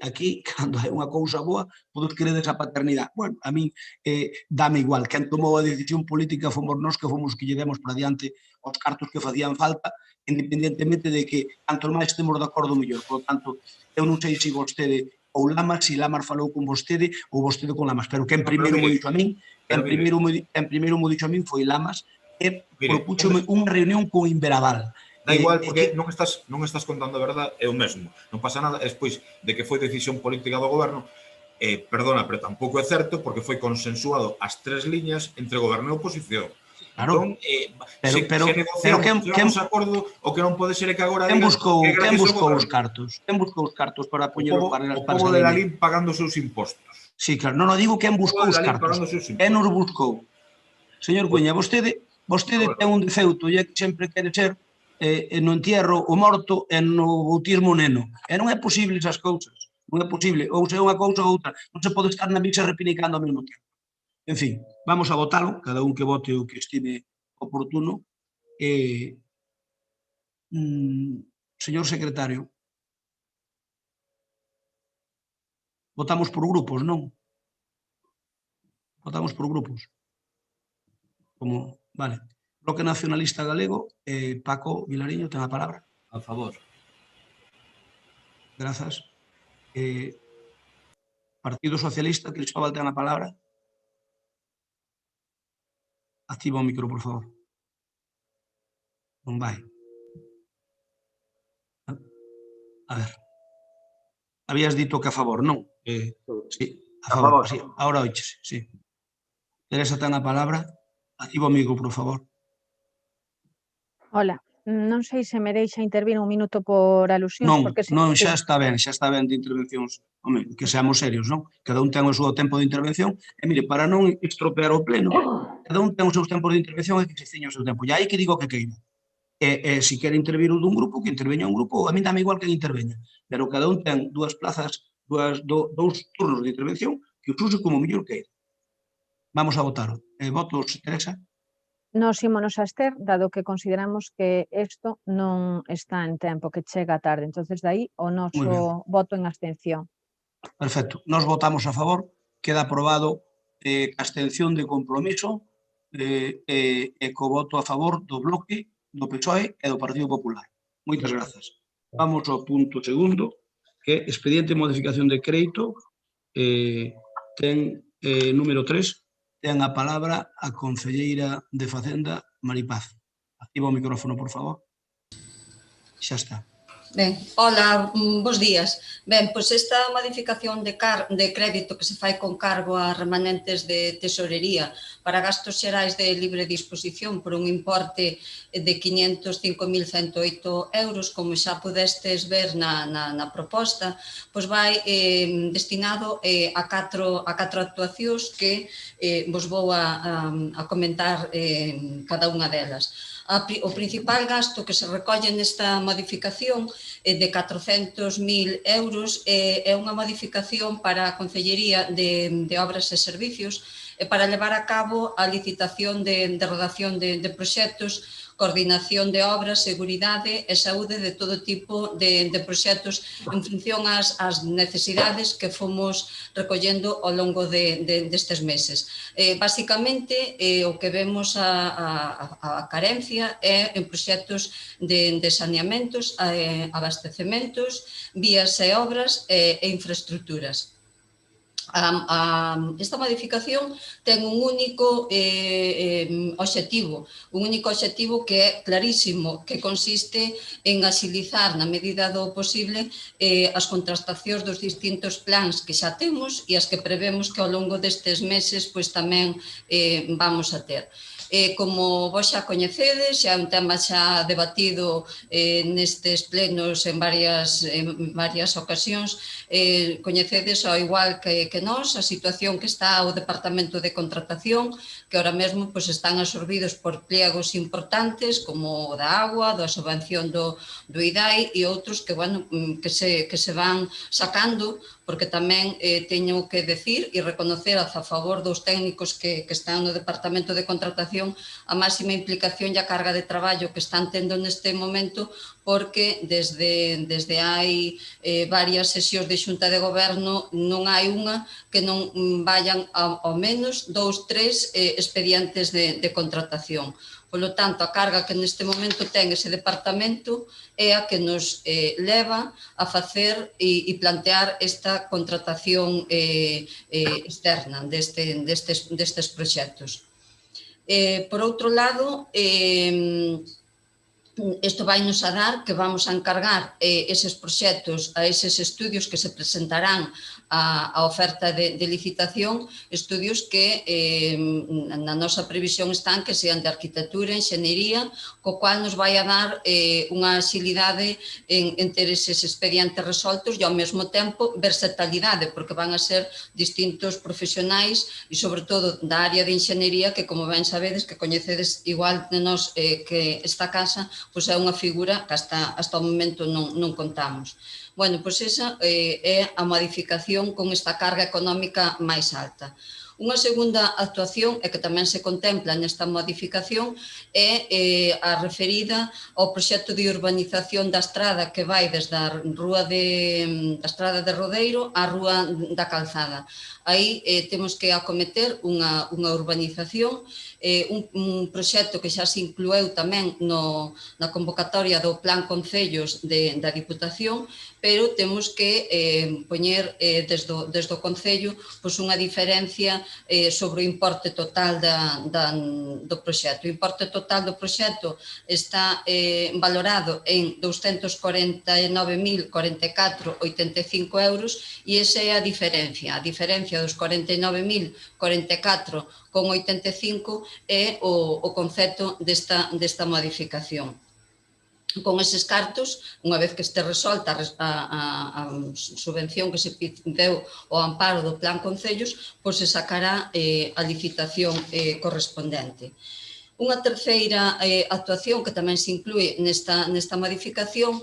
aquí, cando hai unha cousa boa, todos queredes a paternidade. Bueno, a mí dame igual. Quen tomou a decisión política fomos nós que fomos que lle demos para diante os cartos que facían falta, independentemente de que canto máis temos de acordo mellor. Por tanto, eu non sei se vostede ou Lamas, se Lamas falou con vostede ou vostede con Lamas, pero quen primeiro mo dixo a min, quen primeiro mo dixo a min foi Lamas e propúxome unha reunión con Inveraval. Da igual, porque non estás contando a verdade, é o mesmo. Non pasa nada, despois de que foi decisión política do goberno, perdona, pero tampouco é certo, porque foi consensuado as tres liñas entre goberno e oposición. Claro, entón, se negociamos acordo, o que non pode ser é que agora... Quen buscou os cartos? Quen buscou os cartos para poñelos para o povo de Lalín pagando os seus impostos. Sí, claro, non digo quen buscou os cartos. Quen nos buscou? Señor Cuña, vostede Vostede ten un defeuto, e é que sempre quere ser no entierro o morto e no bautismo o neno. E non é posible esas cousas. Non é posible. Ou se é unha cousa ou outra. Non se pode estar na misa repinicando ao mesmo tempo. En fin, vamos a votalo, cada un que vote o que estime oportuno. Señor secretario, votamos por grupos, non? Votamos por grupos. Como, vale. Bloque Nacionalista Galego, Paco Vilariño, ten a palabra. A favor. Grazas. Partido Socialista, Cristóbal, ten a palabra. Activa o micro, por favor. Non vai. A ver. Habías dito que a favor, non? Sí, a favor. Sí, ahora oiches, sí. Teresa, ten a palabra. Activa o micro, por favor. Hola, non sei se me deixa intervir un minuto por alusións, Non, porque non, xa está ben de intervencións. Home, que seamos serios, non? Cada un ten o seu tempo de intervención e, mire, para non estropear o pleno, cada un ten os seus tempos de intervención e que se ciña o seu tempo. E aí que digo que queira. E se quere intervir o dun grupo, que interveña un grupo, a mí dame igual que interveña. Pero cada un ten dúas plazas, dous turnos de intervención que os use como mellor queira. Vamos a votar. Votos, Teresa? nos ímonos a abster, dado que consideramos que isto non está en tempo, que chega tarde. Entonces, dai o noso voto en abstención. Perfecto. Nos votamos a favor. Queda aprobado abstención de Compromiso e co voto a favor do Bloque, do PSOE e do Partido Popular. Moitas grazas. Vamos ao punto segundo, que é expediente de modificación de crédito. Ten número 3. Ten a palabra a concelleira de Facenda, Maripaz. Activa o micrófono, por favor. Xa está. Ben, hola, bos días. Ben, pois esta modificación de crédito que se fai con cargo a remanentes de tesorería para gastos xerais de libre disposición por un importe de 505.108 euros, como xa podestes ver na proposta, pois vai destinado a catro actuacións que vos vou a comentar cada unha delas. O principal gasto que se recolle nesta modificación de 400.000 euros é unha modificación para a Concellería de Obras e Servicios para levar a cabo a licitación de redacción de proxectos, coordinación de obras, seguridade e saúde de todo tipo de proxectos en función ás necesidades que fomos recollendo ao longo destes meses. Basicamente, o que vemos a carencia é en proxectos de saneamentos, abastecementos, vías e obras e infraestructuras. Esta modificación ten un único obxectivo que é clarísimo, que consiste en axilizar na medida do posible as contrastacións dos distintos plans que xa temos e as que prevemos que ao longo destes meses pois tamén vamos a ter. Como vos xa coñecedes, xa é un tema xa debatido nestes plenos en varias ocasións, coñecedes ao igual que nós a situación que está o Departamento de Contratación, que ahora mesmo están absorbidos por pliegos importantes como o da agua, da subvención do IDAI e outros que se van sacando, porque tamén teño que decir e reconocer a favor dos técnicos que están no Departamento de Contratación a máxima implicación e a carga de traballo que están tendo neste momento, porque desde hai varias sesións de Xunta de Goberno non hai unha que non vayan ao menos 2, 3 expedientes de contratación. Polo tanto, a carga que neste momento ten ese departamento é a que nos leva a facer e plantear esta contratación externa destes proxectos. Por outro lado, isto vai nos a dar que vamos a encargar eses proxectos a eses estudios que se presentarán a oferta de licitación, estudios que na nosa previsión están que sean de arquitectura, enxeñería, co cual nos vai a dar unha axilidade en ter eses expedientes resoltos e ao mesmo tempo versatilidade, porque van a ser distintos profesionais e sobre todo da área de enxeñería que, como ben sabedes, que coñecedes igual de nós que esta casa, pois é unha figura que hasta o momento non contamos. Bueno, pois esa é a modificación con esta carga económica máis alta. Unha segunda actuación e que tamén se contempla nesta modificación é a referida ao proxecto de urbanización da estrada que vai desde a estrada de Rodeiro á Rúa da Calzada. Aí temos que acometer unha urbanización, un proxecto que xa se inclueu tamén na convocatoria do Plan Concellos da Diputación, pero temos que poñer desde o Concello unha diferencia sobre o importe total do proxecto. O importe total do proxecto está valorado en 249.044,85 euros e esa é a diferencia. A diferencia dos 49.044,85 é o concepto desta modificación. Con eses cartos, unha vez que este resolta a subvención que se deu ao amparo do Plan Concellos, pois se sacará a licitación correspondente. Unha terceira actuación que tamén se inclúe nesta modificación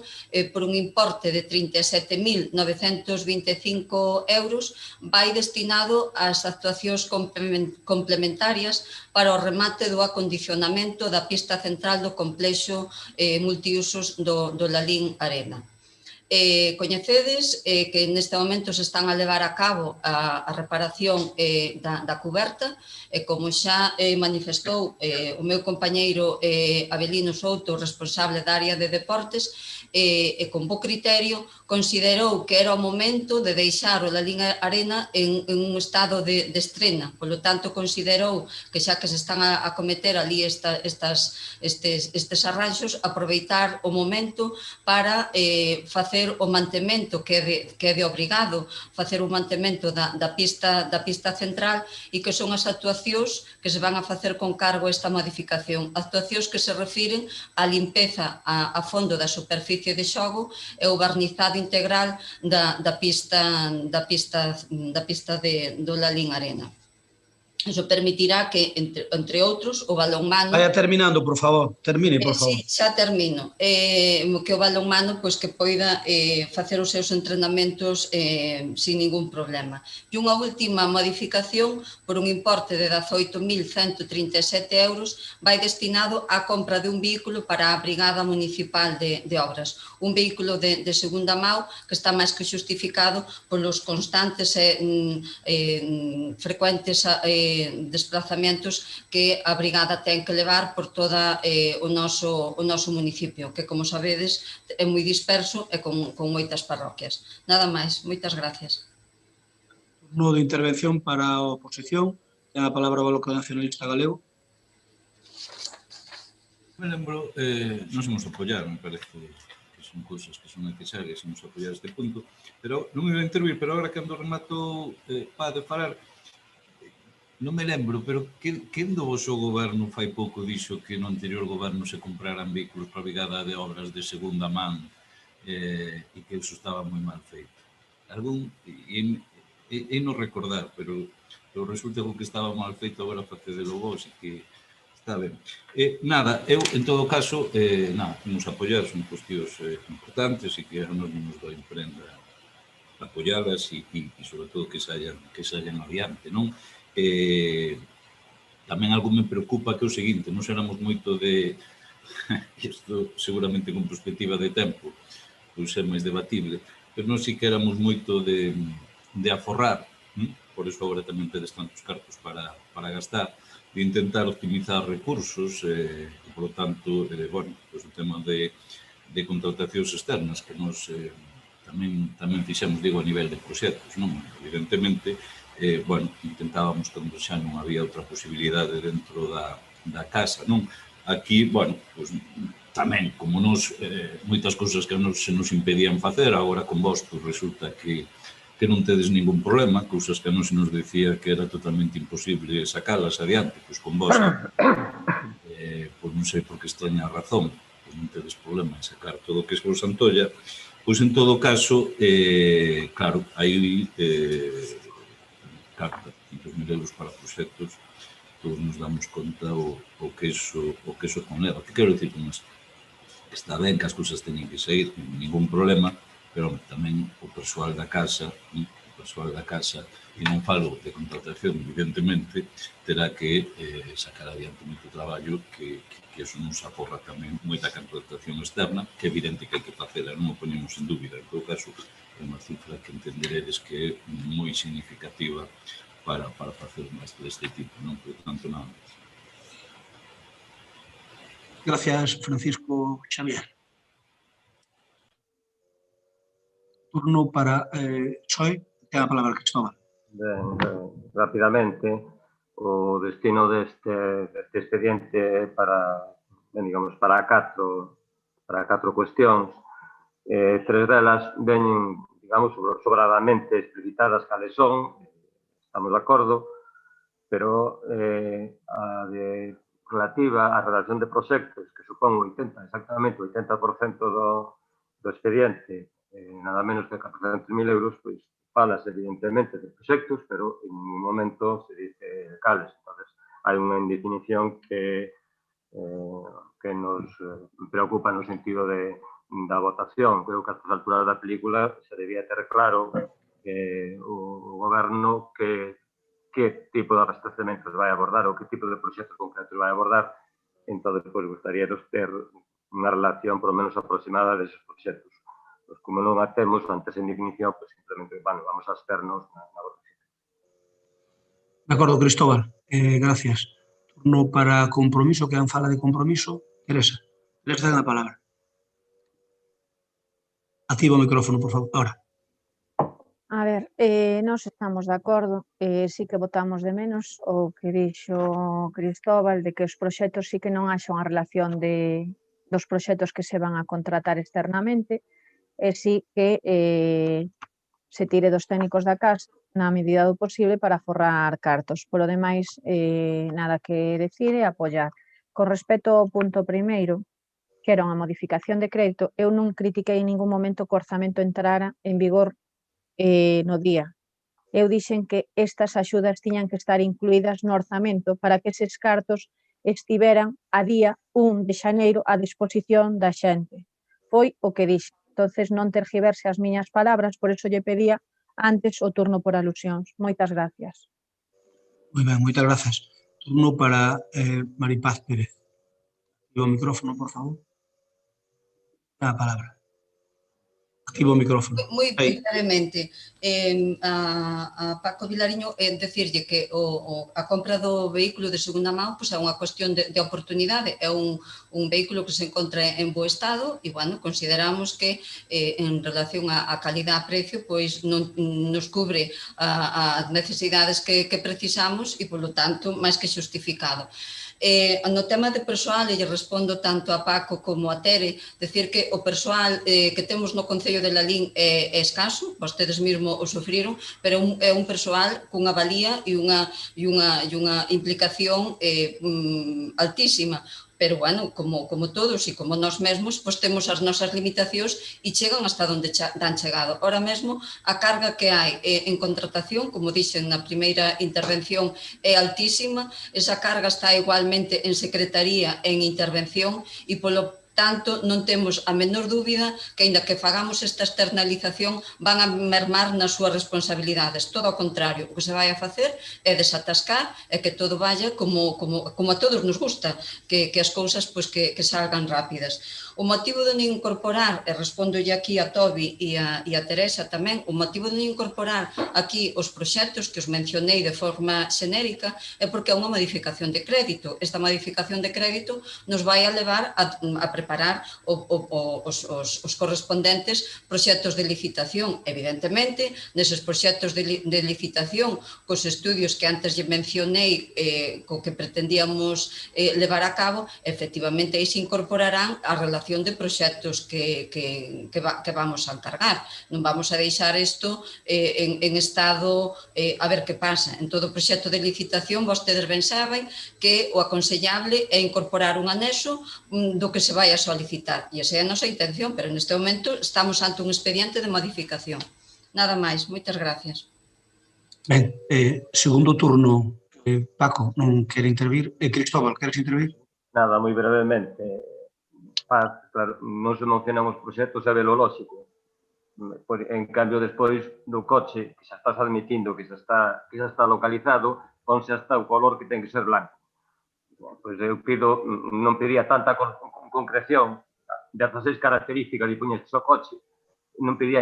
por un importe de 37.925 euros vai destinado ás actuacións complementarias para o remate do acondicionamento da pista central do complexo multiusos do Lalín Arena. Coñecedes que neste momento se están a levar a cabo a reparación da cuberta e como xa manifestou o meu compañeiro Avelino Souto, responsable da área de deportes, e con bo criterio considerou que era o momento de deixar o Lalín Arena en un estado de estrena. Por lo tanto, considerou que xa que se están a cometer ali estes arranxos, aproveitar o momento para facer o mantemento que é de obrigado, facer o mantemento da pista central e que son as actuacións que se van a facer con cargo a esta modificación. Actuacións que se refiren á limpeza a fondo da superficie de xogo e o barnizado integral da pista do Lalín Arena. Iso permitirá que, entre outros, o balonmano... Vaya terminando, por favor. Termine, por favor. Sí, xa termino. Que o balonmano que poida facer os seus entrenamentos sin ningún problema. E unha última modificación, por un importe de 18.137 euros, vai destinado á compra de un vehículo para a Brigada Municipal de Obras. Un vehículo de segunda mão que está máis que justificado polos constantes e frecuentes desplazamentos que a Brigada ten que levar por todo o noso municipio, que, como sabedes, é moi disperso e con moitas parroquias. Nada máis, moitas gracias. Turno de intervención para a oposición. Ten a palabra o Bloque Nacionalista Galego. Me lembro, nos imos apoiar, me parece que son cousas que son necesarias, imos apoiar este punto, pero non me iba a intervir, pero agora cando remato de falar, non me lembro, pero quen do vosso goberno fai pouco dixo que no anterior goberno se compraran vehículos para a Brigada de Obras de segunda man e que iso estaba moi mal feito? E non recordar, pero resulta que estaba mal feito agora facedelo vos e que está ben. Nada, eu, en todo caso, imos apoiar, son cuestións importantes e que a nos nos do emprenda apoiadas e, sobre todo, que saían adiante, non? Tamén algo me preocupa que é o seguinte, non seramos moito de, isto seguramente con perspectiva de tempo, pois é máis debatible, pero non si que éramos moito de aforrar, por iso agora tamén tedes tantos cartos para gastar, de intentar optimizar recursos, e, por lo tanto, bueno, pois o tema de contratacións externas que nos tamén fixemos, digo, a nivel de proxectos, non? Evidentemente, bueno, intentábamos cando xa non había outra posibilidade dentro da casa, non? Aquí, bueno, pois, tamén, como moitas cousas que se nos impedían facer, agora con vos resulta que non tedes ningún problema, cousas que se nos decía que era totalmente imposible sacalas adiante, pois con vos, pois non sei por que extraña razón, pois non tedes problema en sacar todo o que vos antolla, pois en todo caso, claro, hai 500.000 euros para proxectos, todos nos damos conta o que eso conleva. Que quero dicir con isto? Que está ben que as cousas teñen que sair, ningún problema, pero tamén o persoal da casa, e non falo de contratación, evidentemente, terá que sacar adiante moito traballo, que eso nos aporra tamén moita contratación externa, que é evidente que hai que facela, non o ponemos en dúbida. En todo caso, é unha cifra que entenderedes que é moi significativa para facer un gasto deste tipo, non? Por tanto, nada máis. Gracias, Francisco Xavier. Turno para Choi. Ten a palabra Cristóbal. Rapidamente, o destino deste expediente para catro cuestións. Tres delas veñen, sobradamente explicitadas cales son, estamos de acordo, pero a relativa á relación de proxectos, que supón exactamente o 80% do expediente, nada menos que 400.000 euros, pois falas evidentemente de proxectos, pero en ningún momento se dice cales. Entonces, hai unha indefinición que nos preocupa no sentido da votación. Creo que a estas alturas da película se debía ter claro que o goberno que tipo de abastecementos vai abordar ou que tipo de proxectos concretos vai abordar. Entón, gustaría ter unha relación, por lo menos aproximada, deses proxectos. Pues, como non a temos ante esa indefinición, pues simplemente vamos a espernos na votación. De acordo, Cristóbal. Gracias. Turno para compromiso, que fala de compromiso. Teresa, les ten a palabra. Activa o micrófono, por favor. Ahora. A ver, nós estamos de acordo, sí que votamos de menos o que dixo Cristóbal, de que os proxectos sí que non haxa unha relación dos proxectos que se van a contratar externamente, e sí que se tire dos técnicos da casa na medida do posible para forrar cartos. Por o demais, nada que decir e apoiar. Con respecto ao punto primeiro, que era unha modificación de crédito, eu non critiquei en ningún momento que o orzamento entrara en vigor no día. Eu dixen que estas axudas tiñan que estar incluídas no orzamento para que eses cartos estiveran a día 1 de xaneiro a disposición da xente. Foi o que dixen. Entonces, non tergiverse as miñas palabras, por eso lle pedía antes o turno por alusións. Moitas gracias. Moi ben, moitas grazas. Turno para Maripaz Pérez. Activa o micrófono, por favor. A palabra. Activa o micrófono. Moi brevemente, a Paco Vilariño, decirlle que a compra do vehículo de segunda mão é unha cuestión de oportunidade, é un vehículo que se encontra en bo estado e, bueno, consideramos que en relación a calidad-precio non nos cubre as necesidades que precisamos e, polo tanto, máis que xustificado. No tema de persoal, e lle respondo tanto a Paco como a Tere, decir que o persoal que temos no Concello de Lalín é escaso, vostedes mesmo o sufriron, pero é un persoal cunha valía e unha implicación altísima. Pero, bueno, como todos e como nós mesmos, pois temos as nosas limitacións e chegan hasta onde dan chegado. Ahora mesmo, a carga que hai en contratación, como dixen na primeira intervención, é altísima. Esa carga está igualmente en secretaría, en intervención, e polo tanto, non temos a menor dúbida que, aínda que fagamos esta externalización, van a mermar nas súas responsabilidades. Todo ao contrario, o que se vai a facer é desatascar e que todo vaya como a todos nos gusta, que as cousas que salgan rápidas. O motivo de non incorporar, e respondolle aquí a Tobi e a Teresa tamén, o motivo de non incorporar aquí os proxectos que os mencionei de forma xenérica é porque é unha modificación de crédito. Esta modificación de crédito nos vai a levar a preparar preparar os correspondentes proxectos de licitación. Evidentemente, neses proxectos de licitación, cos estudios que antes lle mencionei, co que pretendíamos levar a cabo, efectivamente, aí se incorporarán a relación de proxectos que vamos a encargar. Non vamos a deixar isto en estado a ver que pasa. En todo o proxecto de licitación, vostedes ben saben que o aconsellable é incorporar un anexo do que se vai a solicitar. E esa é a nosa intención, pero neste momento estamos ante un expediente de modificación. Nada máis. Moitas gracias. Ben, segundo turno, Paco, non quere intervir. Cristóbal, queres intervir? Nada, moi brevemente. Claro, non se mencionan os proxectos, é velo lógico. En cambio, despois do coche, que xa estás admitindo que xa está localizado, onde xa está o color que ten que ser blanco. Pois eu pido, non pedía tanta concreción, de 16 características e puñestes ao coche, non pedía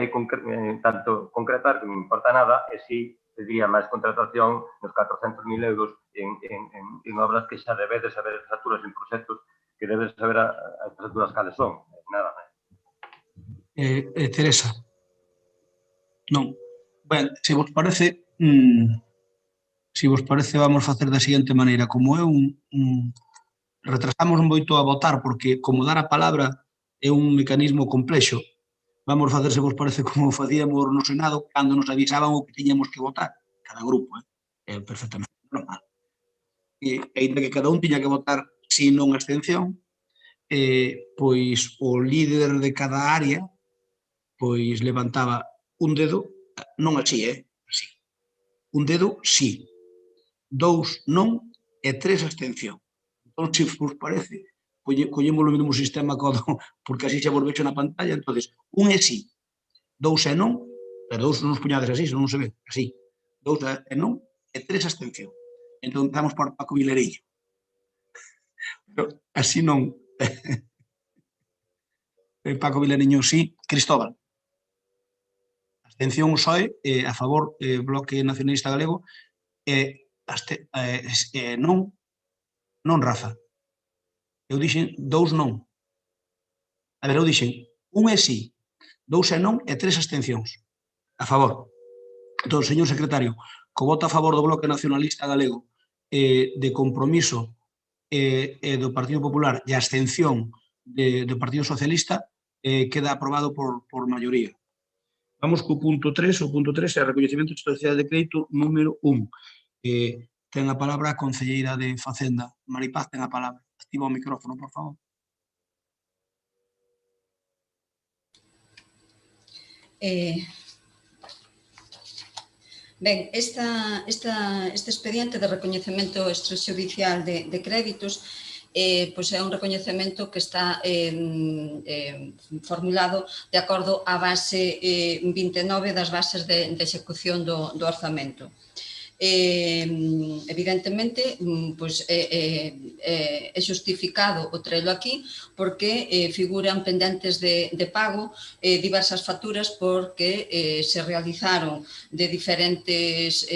tanto concretar, que non importa nada, e si pediría máis contratación nos 400.000 euros en obras que xa debedes saber as facturas en proxectos que debedes saber as facturas cales son. Nada máis. Teresa. Non. Ben, se vos parece, vamos facer da seguinte maneira. Como é retrasamos moito a votar, porque como dar a palabra é un mecanismo complexo, vamos facer, se vos parece, como facíamos no Senado, cando nos avisaban o que tiñamos que votar, cada grupo, é perfectamente normal. E ainda que cada un tiña que votar si non abstención, pois o líder de cada área pois levantaba un dedo, non así, así. Un dedo, sí. 2, non, e 3, abstención. Entón, se vos parece, collemos o mesmo sistema porque así xa vos vexo na pantalla, entonces, 1 é sí, 2 é non, pero 2 non os puñades así, senón non se ve, así. 2 é non, e 3 abstención. Entón, estamos por Paco Vilareño. Pero así non. Paco Vilareño, sí. Cristóbal. Abstención soe, a favor, Bloque Nacionalista Galego, non, Rafa. Eu dixen 2 non. A ver, eu dixen 1 é sí, 2 é non e 3 abstencións. A favor. Entón, señor secretario, co voto a favor do Bloque Nacionalista Galego, de Compromiso e do Partido Popular e a abstención do Partido Socialista, queda aprobado por maioría. Vamos co punto 3. O punto 3 é o recoñecemento de historicidade de crédito número 1. Ten a palabra a concelleira de Facenda. Maripaz, ten a palabra. Activa o micrófono, por favor. Ben, este expediente de recoñecemento extrajudicial de créditos pois é un recoñecemento que está formulado de acordo á base 29 das bases de execución do orzamento. Evidentemente, pois é justificado o trelo aquí porque figuran pendentes de pago diversas facturas porque se realizaron de diferentes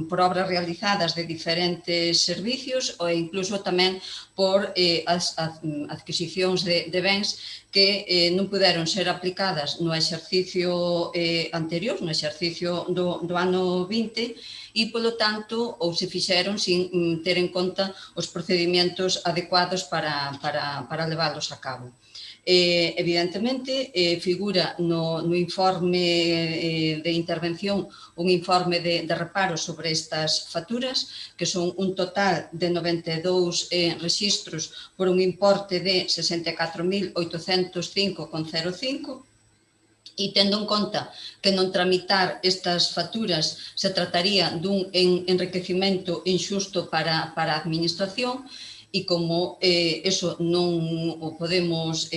por obras realizadas de diferentes servicios ou incluso tamén por as adquisicións de bens que non puderon ser aplicadas no exercicio anterior, no exercicio do ano 20, e, polo tanto, ou se fixeron sin ter en conta os procedimentos adecuados para leválos a cabo. Evidentemente, figura no informe de intervención un informe de reparo sobre estas facturas, que son un total de 92 rexistros por un importe de 64.805,05, e tendo en conta que non tramitar estas facturas se trataría dun enriquecimento inxusto para a administración, e como eso non o podemos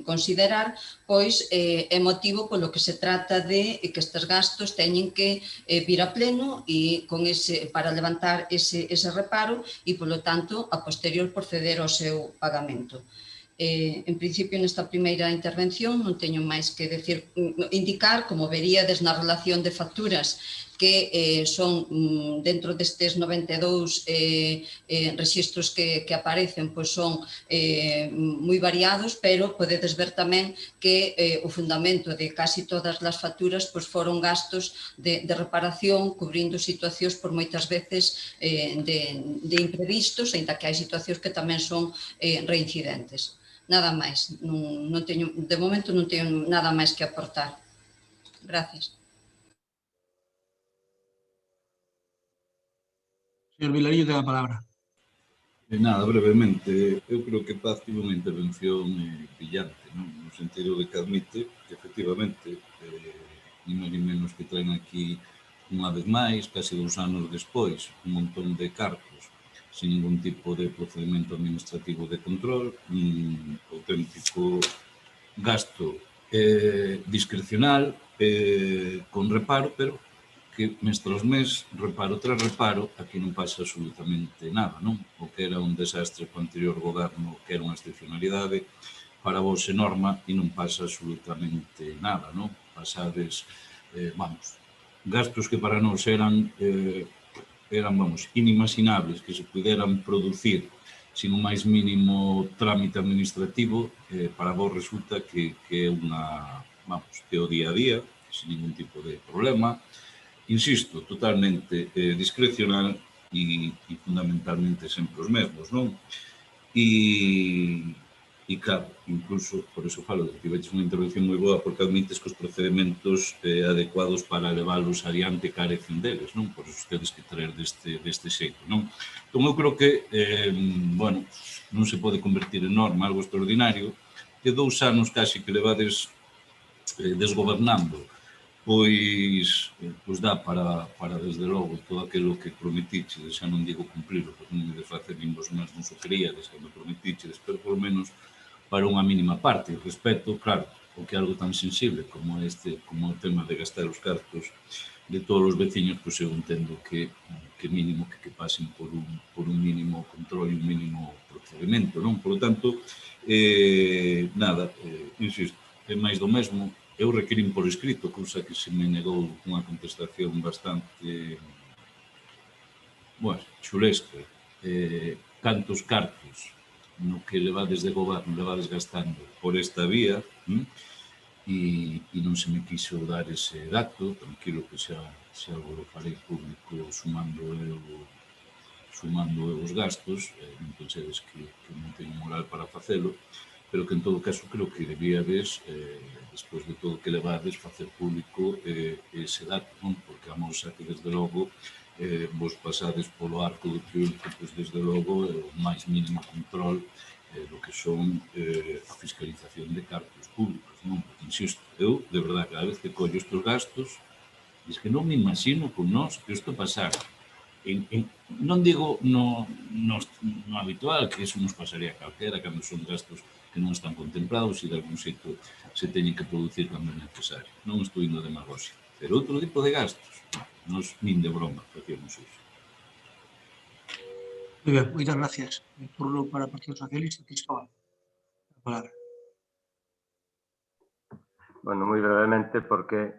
considerar, pois é motivo polo que se trata de que estes gastos teñen que vir a pleno e para levantar ese reparo e, polo tanto, a posterior proceder ao seu pagamento. En principio, nesta primeira intervención non teño máis que indicar, como veríades na relación de facturas que son dentro destes 92 rexistros que aparecen, pois son moi variados, pero podedes ver tamén que o fundamento de casi todas as facturas pois foron gastos de reparación, cubrindo situacións por moitas veces de imprevistos, ainda que hai situacións que tamén son reincidentes. Nada máis, de momento non teño nada máis que aportar. Gracias. Señor Vilarillo, ten a palabra. Nada, brevemente, eu creo que Paz tivo unha intervención brillante, non? No sentido de que admite que, efectivamente, ni máis ni menos que traen aquí unha vez máis, casi 2 anos despois, un montón de cartos sin ningún tipo de procedimento administrativo de control, un auténtico gasto discrecional, con reparo, pero que mes tras mes, reparo tras reparo, aquí non pasa absolutamente nada, non? O que era un desastre co anterior goberno, que era unha excepcionalidade, para vos é norma e non pasa absolutamente nada, non? Pasades, gastos que para nós eran, inimaginables que se puderan producir sin o máis mínimo trámite administrativo, para vos resulta que é unha, que o día a día, sin ningún tipo de problema, insisto, totalmente discrecional e fundamentalmente sempre os mesmos, non? E claro, incluso, por eso falo, que tiveches unha intervención moi boa porque admites que os procedimentos adecuados para leválos adiante carecen deles, non? Por eso tedes que traer deste xeito, non? Entón, eu creo que, non se pode convertir en norma algo extraordinario que 2 anos casi que levades desgobernando, pois dá para, desde logo, todo aquilo que prometiches, xa non digo cumplirlo, porque non me de facer nin vos mesmos o queríades, que me prometiches, pero por menos para unha mínima parte. Respecto, claro, o que é algo tan sensible como o tema de gastar os cartos de todos os veciños, pois eu entendo que mínimo que pasen por un mínimo control e un mínimo procedimento, non? Por lo tanto, nada, insisto, é máis do mesmo. Eu requirín por escrito, cousa que se me negou unha contestación bastante, chulesca. Cantos cartos no que levades de goberno, levades gastando por esta vía, e non se me quiso dar ese dato, tranquilo que xa algo lo farei público sumando os gastos, non pensedes que non teño moral para facelo, pero que en todo caso creo que debíades, despois de todo que levades, facer público ese dato, non? Porque a mousa que desde logo vos pasades polo arco do triunfo, pois desde logo o máis mínimo control do que son a fiscalización de cartos públicos, non? Porque, insisto, eu, de verdade, cada vez que collo estes gastos, es que non me imagino con nós que isto pasara. Non digo no habitual, que eso nos pasaría a calquera, cando son gastos que non están contemplados e de algún xeito se teñen que producir cando é necesario. Non estou indo de demagoxia. Pero outro tipo de gastos, nos nin de broma facíamos iso. Moi ben, moitas gracias. O turno para o Partido Socialista, Cristóbal. A palabra. Bueno, moi brevemente, porque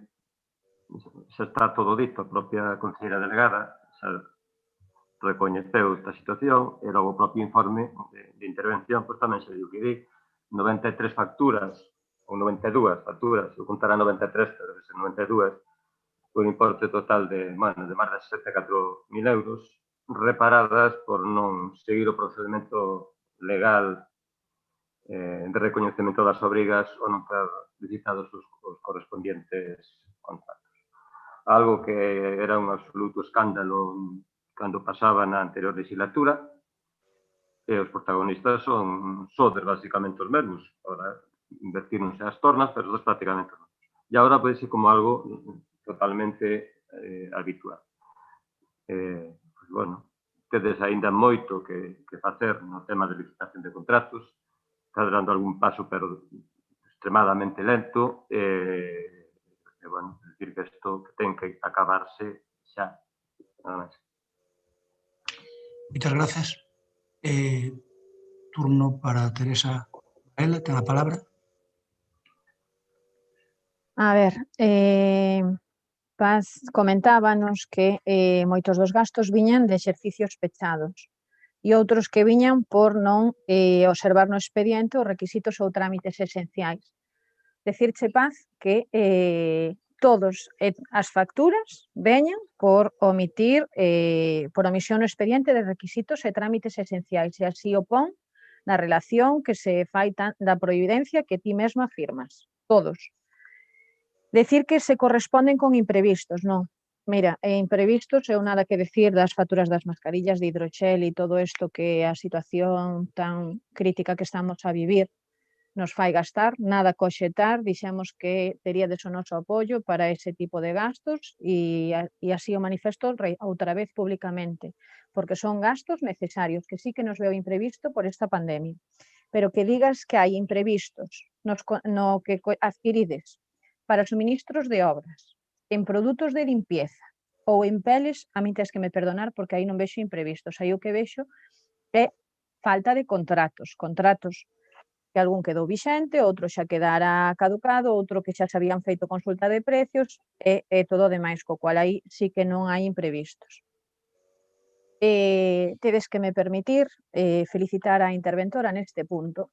xa está todo dito. A propia conselleira delegada xa recoñeceu esta situación, e logo o propio informe de intervención, pois tamén se diu que di 93 facturas, ou 92 facturas, eu contará 93, pero que se 92, un importe total de máis de 74.000 euros, reparadas por non seguir o procedimento legal de recoñecemento das obrigas ou non ter licitados os correspondientes contratos. Algo que era un absoluto escándalo cando pasaba na anterior legislatura, e os protagonistas son basicamente os mesmos. Ahora invertíronse as tornas, pero dos prácticamente non. E agora pode ser como algo totalmente habitual. Pois, bueno, tedes aínda moito que facer no tema de licitación de contratos, está dando algún paso, pero extremadamente lento, e, bueno, decir que isto ten que acabarse xa. Nada máis. Moitas grazas. Turno para Teresa Varela, ten a palabra. A ver, Paz comentábanos que moitos dos gastos viñan de exercicios pechados e outros que viñan por non observar no expediente os requisitos ou trámites esenciais. Decirche, Paz, que todos as facturas veñan por omitir, por omisión no expediente de requisitos e trámites esenciais, e así o pon na relación que se fai da providencia que ti mesma firmas, todos. Decir que se corresponden con imprevistos, non. Mira, imprevistos, eu nada que decir das facturas das mascarillas de hidroxel e todo isto que a situación tan crítica que estamos a vivir nos fai gastar, nada que obxectar, dixemos que teríades o noso apoio para ese tipo de gastos e así o manifesto outra vez públicamente, porque son gastos necesarios, que sí que nos veo imprevisto por esta pandemia, pero que digas que hai imprevistos no que adquirides para suministros de obras, en produtos de limpieza ou en peles, a mí tens que me perdonar porque aí non vexo imprevistos, aí o que vexo é falta de contratos que algún quedou vixente, outro xa quedara caducado, outro que xa se habían feito consulta de precios e todo o demais, co cual aí sí que non hai imprevistos. Tedes que me permitir felicitar a interventora neste punto,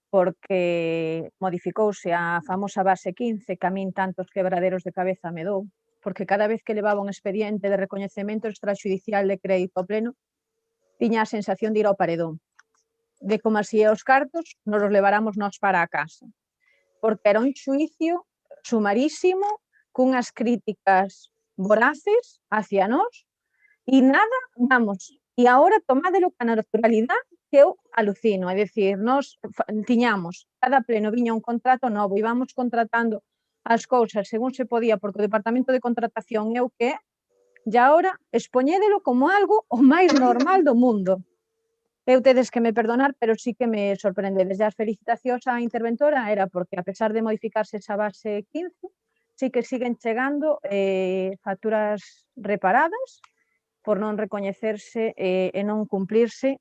porque modificouse a famosa base 15, que a min tantos quebraderos de cabeza me dou, porque cada vez que levaba un expediente de recoñecemento extrajudicial de crédito pleno, tiña a sensación de ir ao paredón, de como así os cartos nos os leváramos nós para a casa, porque era un xuicio sumarísimo, cunhas críticas voraces hacia nós, e nada, vamos, e agora tomádelo ca naturalidade que eu alucino, é dicir, nós tiñamos, cada pleno viña un contrato novo, íbamos contratando as cousas según se podía, porque o Departamento de Contratación é o que é, e agora expoñédelo como algo o máis normal do mundo. Eu tedes que me perdonar, pero sí que me sorprendedes. E as felicitacións á interventora era porque, a pesar de modificarse esa base 15, sí que siguen chegando facturas reparadas por non recoñecerse e non cumplirse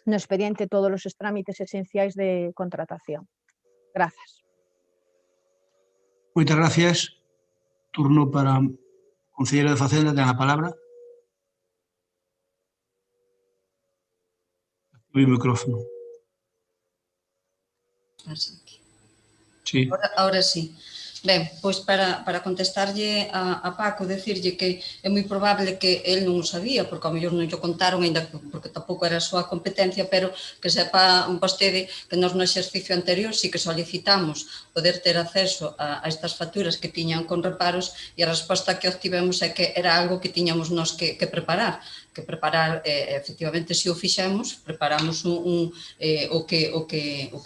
no expediente todos os trámites esenciais de contratación. Grazas. Moitas gracias. Turno para o conselleiro de Facenda, ten a palabra. O micrófono. Sí. Ahora sí. Ben, pois para contestarlle a Paco, decirlle que é moi probable que el non o sabía, porque ao mellor non lle contaron, ainda porque tampouco era a súa competencia, pero que sepa vostede que nós no exercicio anterior sí que solicitamos poder ter acceso a estas facturas que tiñan con reparos e a resposta que obtivemos é que era algo que tiñamos nós que preparar, efectivamente, se o fixemos, preparamos o que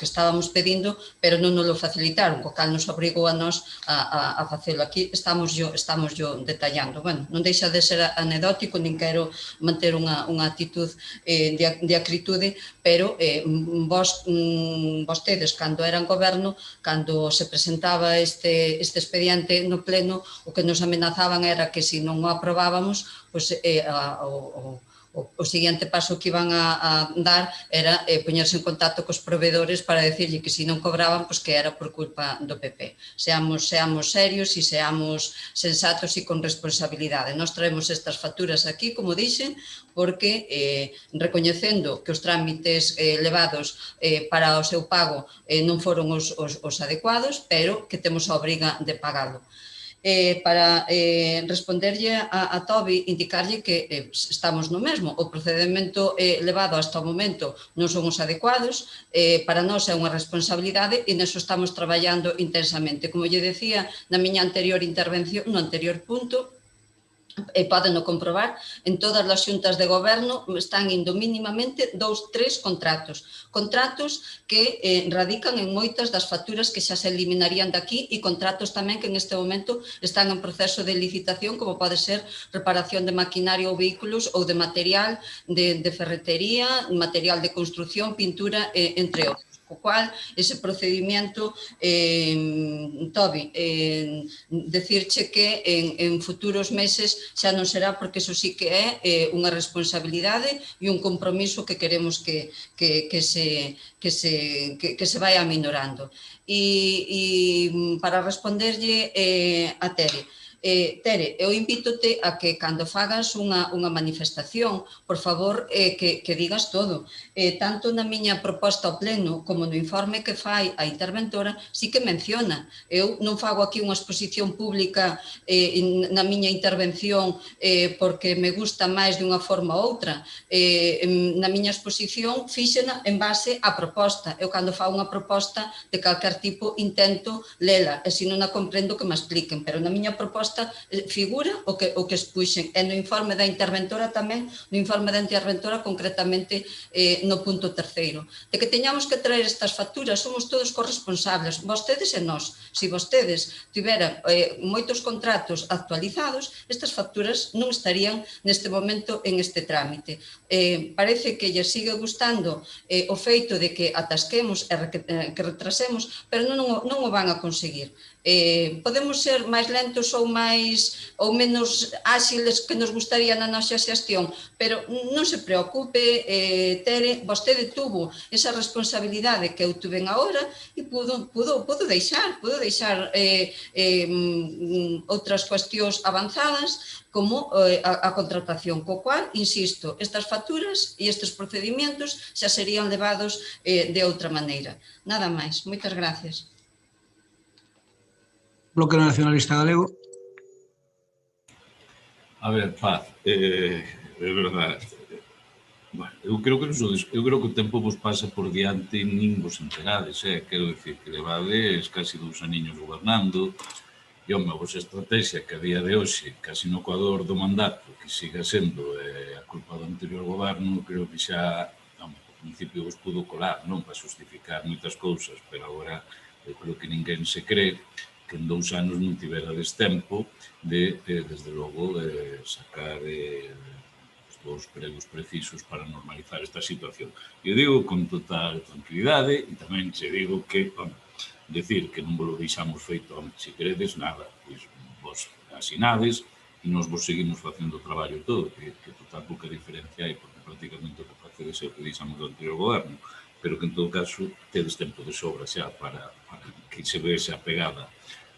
estábamos pedindo, pero non nos lo facilitaron, o cal nos obrigou a nós a facelo. Aquí estamos yo detallando. Bueno, non deixa de ser anecdótico, nin quero manter unha actitud de acritude, pero vostedes, cando eran goberno, cando se presentaba este expediente no pleno, o que nos amenazaban era que se non o aprobábamos, pois o seguinte paso que iban a dar era poñerse en contacto cos proveedores para decirlle que se non cobraban, pois que era por culpa do PP. Seamos serios e seamos sensatos e con responsabilidade. Nos traemos estas facturas aquí, como dixen, porque recoñecendo que os trámites levados para o seu pago non foron os adecuados, pero que temos a obriga de pagalo. Para responderlle a Tobi, indicarlle que estamos no mesmo. O procedimento levado hasta o momento non son os adecuados, para nós é unha responsabilidade e neso estamos traballando intensamente. Como lle decía na miña anterior intervención, no anterior punto, e pódeno comprobar, en todas as xuntas de goberno están indo mínimamente 2-3 contratos que radican en moitas das facturas que xa se eliminarían daqui e contratos tamén que neste momento están en proceso de licitación, como pode ser reparación de maquinaria ou vehículos ou de material de ferretería, material de construcción, pintura, entre outros. Co cual, ese procedimento, Tobi, decirche que en futuros meses xa non será, porque eso sí que é unha responsabilidade e un compromiso que queremos que se vaya aminorando. E para responderlle a Tere, Tere, eu invítote a que cando fagas unha manifestación, por favor, que digas todo. Tanto na miña proposta ao pleno como no informe que fai a interventora, sí que menciona. Eu non fago aquí unha exposición pública na miña intervención porque me gusta máis de unha forma ou outra. Na miña exposición fíxena en base á proposta. Eu cando fago unha proposta de calquer tipo intento lela, e se non a comprendo que me expliquen, pero na miña proposta figura o que expuxen, e no informe da interventora tamén, no informe da interventora concretamente no punto terceiro, de que teñamos que traer estas facturas, somos todos corresponsables, vostedes e nós. Se vostedes tiveran moitos contratos actualizados, estas facturas non estarían neste momento en este trámite. Parece que lle sigue gustando o feito de que atasquemos e que retrasemos, pero non o van a conseguir. Podemos ser máis lentos ou menos áxiles que nos gustaría na nosa xestión, pero non se preocupe, Tere, vostede tuvo esa responsabilidade que eu tuven agora e pudo deixar outras cuestións avanzadas como a contratación, co cual, insisto, estas facturas e estes procedimentos xa serían levados de outra maneira. Nada máis. Moitas gracias. Bloque Nacionalista Galego. A ver, Paz, é verdade. Bueno, eu creo que o tempo vos pasa por diante e nin vos enterades, quero dicir que levades casi 2 aniños gobernando e, home, a vosa estrategia que a día de hoxe, casi no ecuador do mandato, que siga sendo a culpa do anterior goberno, creo que xa, ao principio vos pudo colar, non para justificar moitas cousas, pero agora eu creo que ninguén se cree que en 2 anos non tiverades tempo de, desde logo, sacar os pregos precisos para normalizar esta situación. Eu digo con total tranquilidade e tamén che digo que, decir que non vos lo deixamos feito, se queredes nada, pois vos asinades e nos vos seguimos facendo o traballo todo, que total pouca diferencia hai, porque prácticamente o que facedes é o que deixamos do anterior goberno, pero que en todo caso tedes tempo de sobra xa para que se vexa a pegada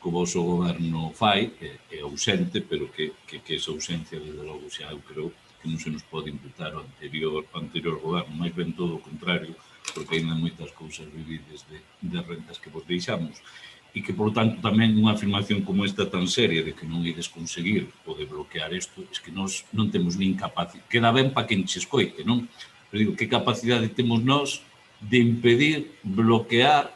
que o vosso goberno fai, é ausente, pero que esa ausencia, desde logo, xa eu creo que non se nos pode imputar ao anterior goberno, máis ben todo o contrario, porque ainda moitas cousas vivides de rentas que vos deixamos, e que, por tanto, tamén unha afirmación como esta tan seria de que non ides conseguir o de bloquear isto, es que nós non temos nin capacidade, queda ben para quen che escoite, non? Pero digo, que capacidade temos nós de impedir, bloquear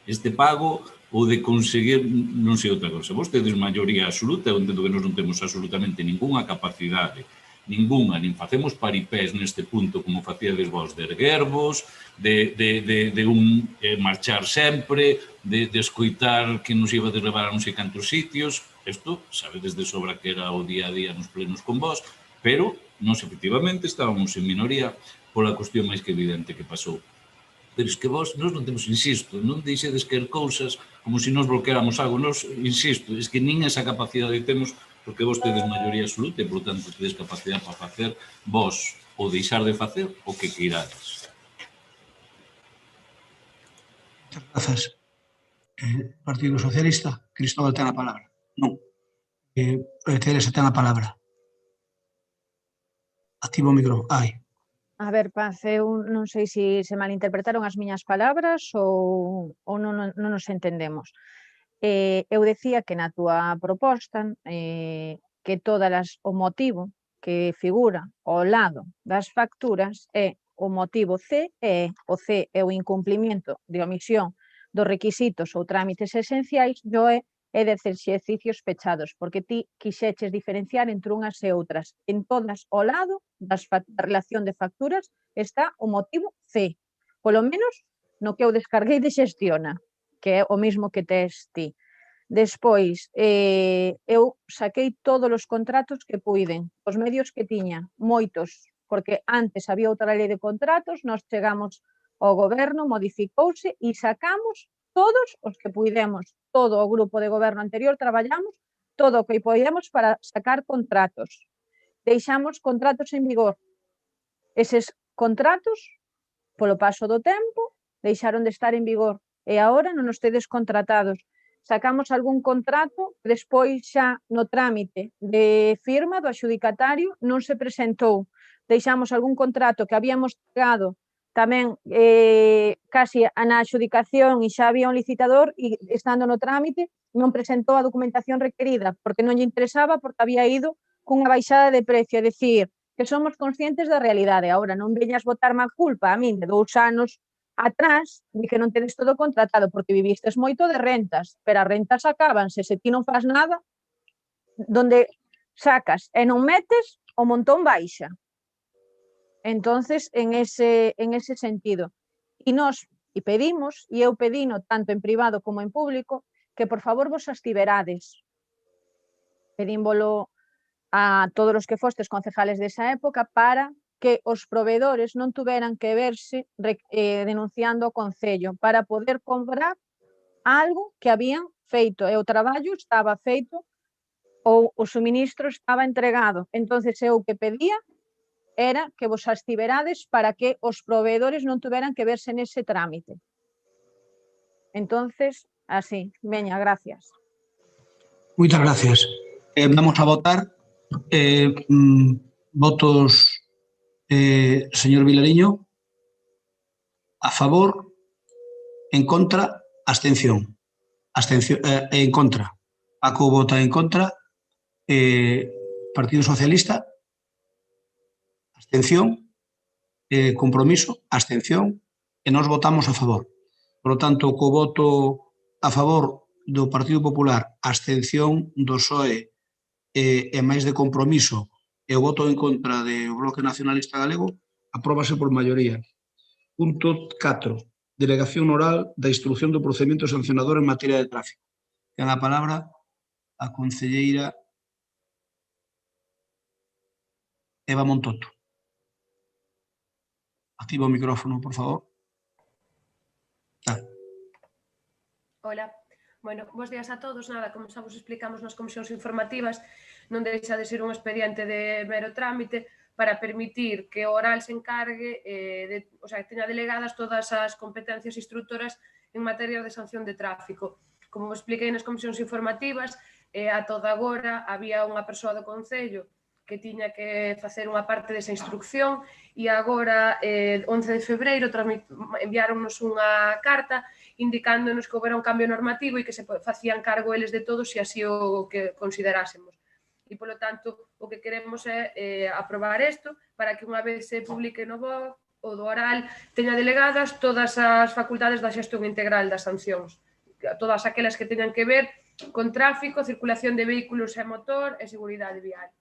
este pago ou de conseguir, non sei outra cosa. Vostedes maioría absoluta, eu entendo que nós non temos absolutamente ninguna capacidade, ninguna, nin facemos paripés neste punto como facíades vos, de erguervos, de marchar sempre, de escoitar que nos iba a levar a non sei cantos sitios. Isto, sabedes de sobra que era o día a día nos plenos con vos, pero nós efectivamente estábamos en minoría pola cuestión máis que evidente que pasou. Pero es que vos, nós non temos, insisto, non deixedes querer cousas como se nos bloqueáramos algo. Nós, insisto, es que nin esa capacidade temos, porque vos tedes maioría absoluta e, por tanto, tedes capacidade para facer vos ou deixar de facer o que queirades. Muchas grazas. Partido Socialista, Cristóbal ten a palabra. Non. Teresa ten a palabra. Activa o micro. A ver, Paz, eu non sei se malinterpretaron as miñas palabras ou non nos entendemos. Eu decía que na túa proposta que o motivo que figura ao lado das facturas é o motivo C, e o C é o incumplimento de omisión dos requisitos ou trámites esenciais, e o E é de exercicios pechados, porque ti quixeches diferenciar entre unhas e outras. En todas ao lado da relación de facturas está o motivo C, polo menos no que eu descarguei de Xestiona, que é o mismo que tes ti. Despois, eu saquei todos os contratos que puiden, os medios que tiña, moitos, porque antes había outra lei de contratos, nós chegamos o goberno modificouse e sacamos todos os que puidemos, todo o grupo de goberno anterior traballamos todo o que podemos para sacar contratos. Deixamos contratos en vigor. Eses contratos, polo paso do tempo, deixaron de estar en vigor e agora non os tedes contratados. Sacamos algún contrato que despois xa no trámite de firma do adxudicatario non se presentou. Deixamos algún contrato que habíamos pagado tamén casi na adxudicación e xa había un licitador e estando no trámite non presentou a documentación requerida porque non lle interesaba porque había ido cunha baixada de precio, é dicir, que somos conscientes da realidade. Agora non veñas botarme a culpa a min de 2 anos atrás de que non tedes todo contratado porque vivistes moito de rentas, pero as rentas acábanse, se ti non fas nada, donde sacas e non metes, o montón baixa. Entonces, en ese sentido. E nós pedimos, e eu pedino tanto en privado como en público, que por favor vos abstiverades. Pedímolo a todos os que fostes concejales desa época para que os proveedores non tuveran que verse denunciando o Concello para poder cobrar algo que habían feito e o traballo estaba feito ou o suministro estaba entregado. Entonces, eu que pedía era que vos abstiverades para que os proveedores non tuveran que verse nese trámite. Entonces, así, veña, gracias. Moitas gracias. Vamos a votar. Votos, señor Vilariño, a favor, en contra, abstención. En contra. Paco vota en contra. Partido Socialista, abstención. Compromiso, abstención. E nós votamos a favor. Por lo tanto, co voto a favor do Partido Popular, abstención do PSOE e máis de Compromiso e o voto en contra do Bloque Nacionalista Galego, apróbase por maioría. Punto 4. Delegación oral da instrucción do procedimento sancionador en materia de tráfico. Ten a palabra a concelleira Eva Montoto. Activa o micrófono, por favor. Hola. Bueno, bons días a todos. Nada, como xa vos explicamos nas comisións informativas, non deixa de ser un expediente de mero trámite para permitir que o oral se encargue, o sea, que teña delegadas todas as competencias instructoras en materia de sanción de tráfico. Como vos expliquei nas comisións informativas, a toda agora había unha persoa do Concello que tiña que facer unha parte desa instrucción e agora, 11 de febreiro, enviáronnos unha carta indicándonos que houbera un cambio normativo e que se facían cargo eles de todo se así o que considerásemos. E, polo tanto, o que queremos é aprobar isto para que unha vez se publique no BOC, o do oral teña delegadas todas as facultades da xestión integral das sancións, todas aquelas que teñan que ver con tráfico, circulación de vehículos e motor e seguridade vial.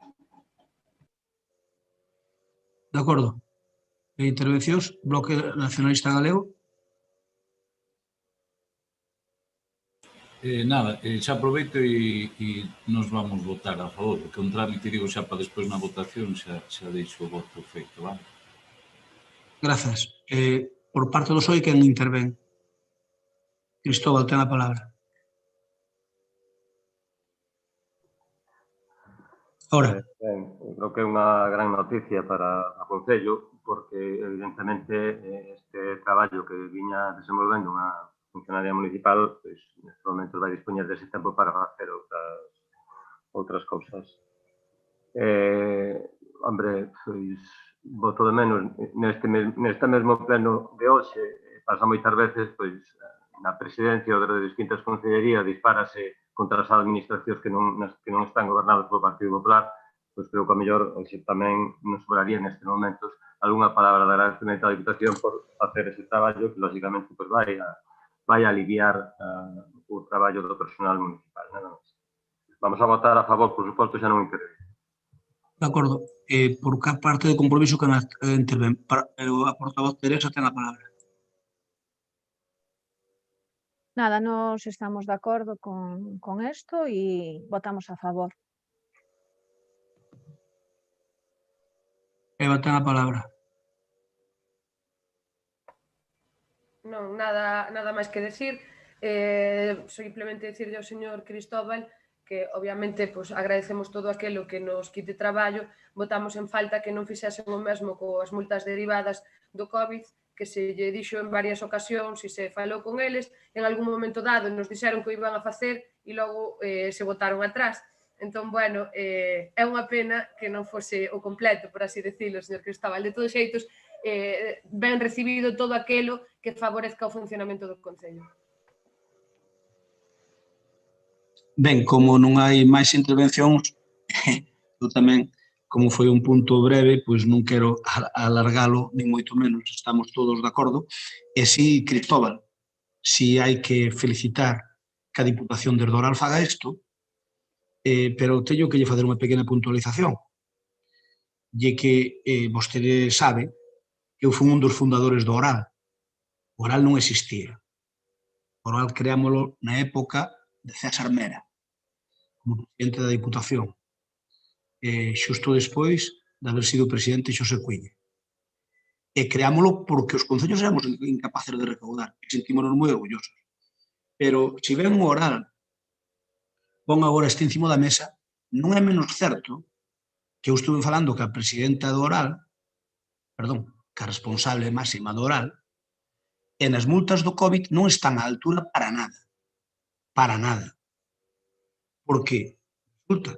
De acordo. Intervencións, Bloque Nacionalista Galego. Nada, xa aproveito e nos vamos votar a favor, porque un trámite, digo, xa para despois na votación xa deixo o voto feito, vale? Grazas. Por parte do PSOE, quen intervén? Cristóbal, ten a palabra. Ahora. Creo que é unha gran noticia para o Concello, porque evidentemente este traballo que viña desenvolvendo unha funcionaria municipal, pois neste momento vai dispoñer dese tempo para facer outras cousas. Hombre, pois voto de menos neste mesmo pleno de hoxe, pasa moitas veces, pois na presidencia ou de distintas concellerías dispárase contra as administracións que non están gobernadas polo Partido Popular, pois creo que a mellor tamén nos sobraría nestes momentos algunha palabra de agradecemento á Diputación por facer ese traballo que, lógicamente, vai aliviar o traballo do personal municipal. Vamos a votar a favor, por suposto, xa non intervén. De acordo. Por parte do Compromiso que intervén. A portavoz Teresa ten a palabra. Nada, nos estamos de acordo con esto e votamos a favor. Eva ten a palabra. Non, nada máis que decir. Simplemente decirle ao señor Cristóbal que, obviamente, agradecemos todo aquilo que nos quite traballo. Votamos en falta que non fixesen o mesmo coas multas derivadas do COVID, que se lle dixo en varias ocasións e se falou con eles, en algún momento dado nos dixeron que o iban a facer e logo se botaron atrás. Entón, bueno, é unha pena que non fose o completo, por así decirlo, señor Cristóbal. De todos xeitos, ben recibido todo aquilo que favorezca o funcionamento do Concello. Ben, como non hai máis intervencións, eu tamén, como foi un punto breve, pois non quero alargalo, nin moito menos, estamos todos de acordo. E si, Cristóbal, si hai que felicitar que a Diputación de Oral faga isto, pero teño que lle facer unha pequena puntualización. E que vostede sabe que eu fui un dos fundadores do Oral. O Oral non existía. O Oral creámoslo na época de César Mera, como presidente da Diputación, xusto despois de haber sido presidente Xosé Cuíña. E creámoslo porque os concellos éramos incapaces de recaudar, e sentímonos moi orgullosos. Pero, se ven o Oral, pon agora este encima da mesa, non é menos certo que eu estuve falando que a presidenta do Oral, perdón, que a responsable máxima do Oral, e nas multas do COVID non están á altura para nada. Para nada. Porque resulta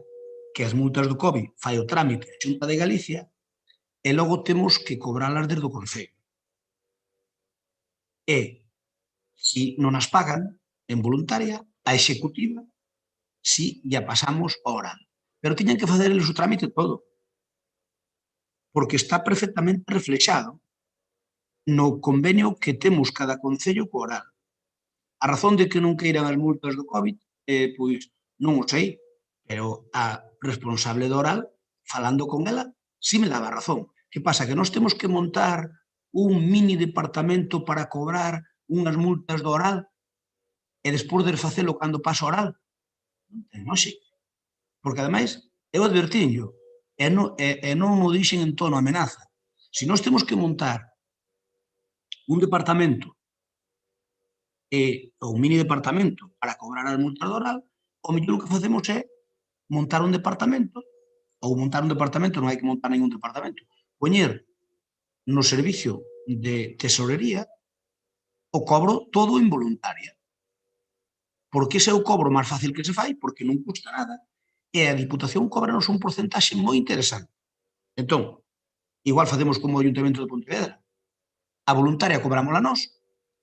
que as multas do COVID fai o trámite a Xunta de Galicia e logo temos que cobralas desde o Concello. E, se non as pagan en voluntaria, a executiva, si ya pasamos ao Oral. Pero tiñan que facer eles o trámite todo. Porque está perfectamente reflexado no convenio que temos cada Concello co Oral. A razón de que non queiran as multas do COVID, pois non o sei, pero a responsable do Oral, falando con ela, si me daba razón. Que pasa? Que nós temos que montar un mini departamento para cobrar unhas multas do Oral e despois de facelo cando pasa o Oral? Non ten lógica. Porque, ademais, eu advertinho, e non o dixen en tono amenaza. Se nós temos que montar un departamento ou un mini departamento para cobrar as multas do Oral, o mellor que facemos é montar un departamento, ou montar un departamento, non hai que montar ningún departamento, poñer no servicio de tesorería o cobro todo en voluntaria. Porque ese é o cobro máis fácil que se fai, porque non custa nada, e a Diputación cobranos un porcentaxe moi interesante. Entón, igual facemos como o Ayuntamiento de Pontevedra. A voluntaria cobrámola nós,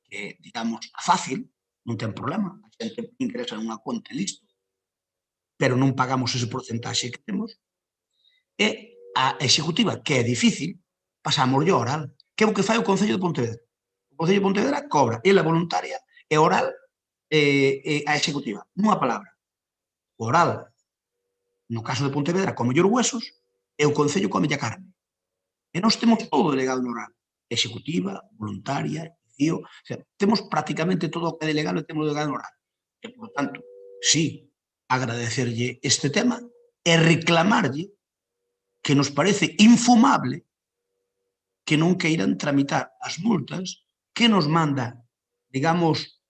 que, digamos, a fácil, non ten problema, a xente ingresa nunha conta e listo, pero non pagamos ese porcentaxe que temos, e a executiva, que é difícil, pasamos ao Oral, que é o que fai o Concello de Pontevedra. O Concello de Pontevedra cobra, e a voluntaria, e Oral, a executiva. Nunha palabra. O Oral, no caso de Pontevedra, come os huesos, e o Concello come a carne. E nós temos todo delegado no Oral. Executiva, voluntaria, o sea, temos prácticamente todo o que é delegado e temos delegado no Oral. E, por tanto, sí, agradecerlle este tema e reclamarlle que nos parece infumable que non queiran tramitar as multas que nos manda, digamos,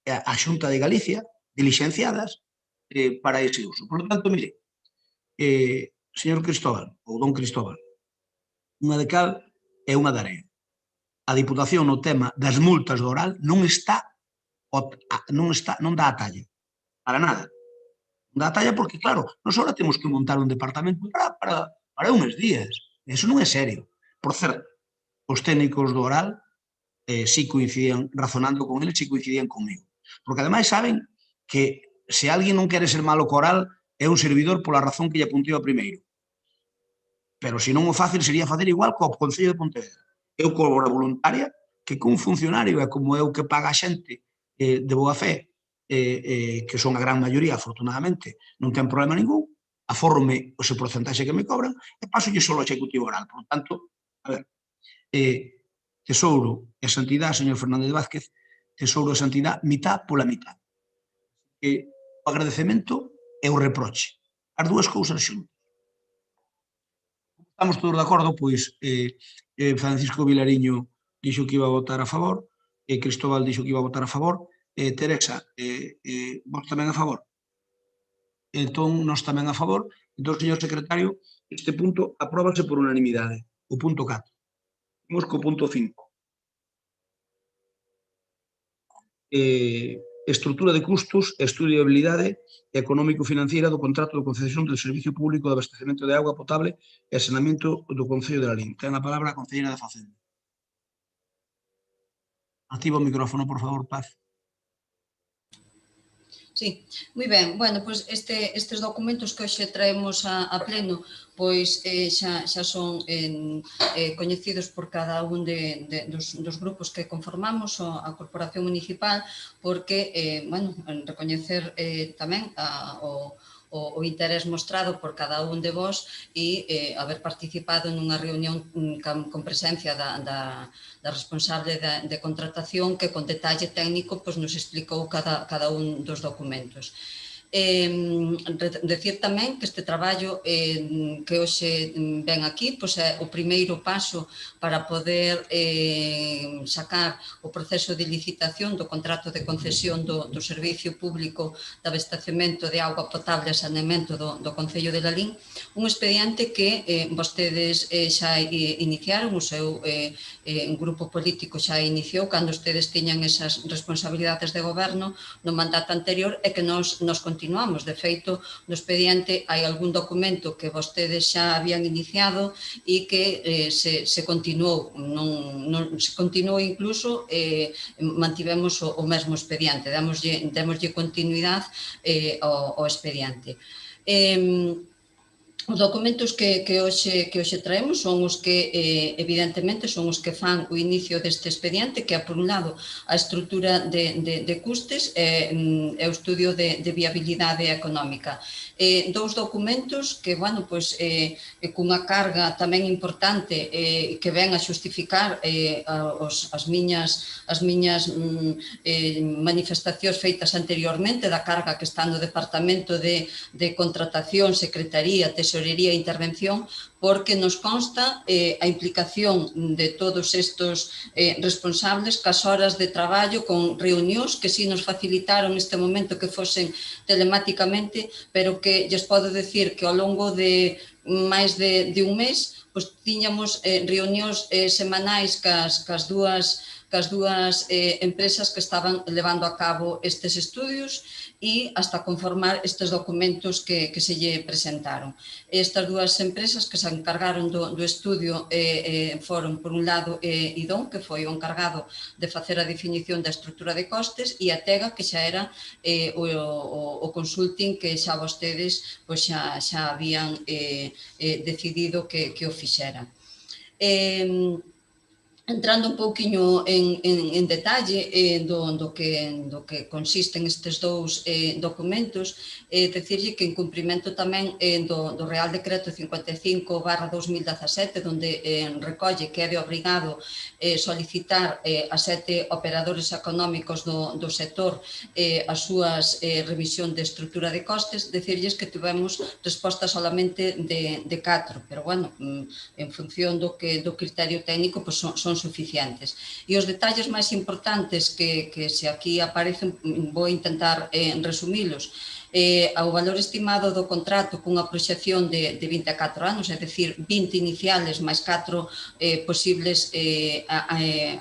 a Xunta de Galicia, diligenciadas, para ese uso. Por lo tanto, mire, señor Cristóbal, ou don Cristóbal, unha de cal e unha de area. A Diputación no tema das multas do Oral non dá a talla, para nada. Non dá a talla porque, claro, nós agora temos que montar un departamento para uns días. Eso non é serio. Por certo, os técnicos do Oral si coincidían, razonando con eles, si coincidían comigo. Porque, ademais, saben que se alguén non quere ser malo co Oral é un servidor pola razón que lle apuntei ao primeiro. Pero, se non o fácil, sería facer igual co Concello de Pontevedra. Eu cobro a voluntaria, que con un funcionario é como eu que paga a xente de boa fe, que son a gran maioría, afortunadamente, non ten problema ningún, aforme ese porcentaxe que me cobran e paso só ao Executivo Oral. Por tanto, a ver, Tesouro e Santidade, señor Fernández Vázquez, Tesouro e Santidade, mitad pola mitad. O agradecemento e o reproche. As dúas cousas xuntas. Estamos todos de acordo, pois Francisco Vilariño dixo que iba a votar a favor, Cristóbal dixo que iba a votar a favor. Teresa, vos tamén a favor? Entón, nós tamén a favor. Entón, señor secretario, este punto apróbase por unanimidade. O punto 4. Imos co punto 5. Estrutura de custos, estudio de habilidade económico-financiera do contrato de concesión do Servicio Público de Abastecemento de Auga Potable e Saneamento do Concello de Lalín. Ten a palabra a concelleira de Facenda. Activa o micrófono, por favor, Paz. Sí, moi ben. Bueno, pois estes documentos que hoxe traemos a pleno pois xa son coñecidos por cada un dos grupos que conformamos a Corporación Municipal, porque, bueno, recoñecer tamén o interés mostrado por cada un de vós e haber participado nunha reunión con presencia da responsable de contratación que con detalle técnico nos explicou cada un dos documentos. Decir tamén que este traballo que hoxe ven aquí é o primeiro paso para poder sacar o proceso de licitación do contrato de concesión do Servicio Público de Abastecemento de Auga Potable e Saneamento do Concello de Lalín, un expediente que vostedes xa iniciaron, o seu grupo político xa iniciou cando ustedes tiñan esas responsabilidades de goberno no mandato anterior e que nos continuamos. De feito, no expediente hai algún documento que vostedes xa habían iniciado e que se continuou, se continuou incluso, mantivemos o mesmo expediente, demoslle continuidade ao expediente. Os documentos que hoxe traemos son os que, evidentemente, son os que fan o inicio deste expediente, que é, por un lado, a estrutura de custes e o estudio de viabilidade económica. Dous documentos que, bueno, pois, cunha carga tamén importante que ven a xustificar as miñas manifestacións feitas anteriormente da carga que está no Departamento de Contratación, Secretaría, Tesorería e Intervención, porque nos consta a implicación de todos estes responsables cas horas de traballo con reunións que si nos facilitaron neste momento que fosen telemáticamente, pero que lles podo decir que ao longo de máis de un mes tiñamos reunións semanais cas dúas empresas que estaban levando a cabo estes estudios e hasta conformar estes documentos que se lle presentaron. Estas dúas empresas que se encargaron do estudio foron, por un lado, IDON, que foi o encargado de facer a definición da estrutura de costes, e a TEGA, que xa era o consulting que xa vostedes xa habían decidido que o fixeran. Entrando un pouquiño en detalle do que consisten estes dous documentos, decirlle que en cumprimento tamén do Real Decreto 55/2017, onde recolle que é de obrigado solicitar a 7 operadores económicos do sector as súas revisión de estrutura de costes, decirlles que tivemos resposta solamente de 4, pero, bueno, en función do criterio técnico, son suficientes. E os detalles máis importantes que se aquí aparecen, vou intentar resumilos. O valor estimado do contrato cunha proxección de 24 anos, é dicir, 20 iniciales máis 4 posibles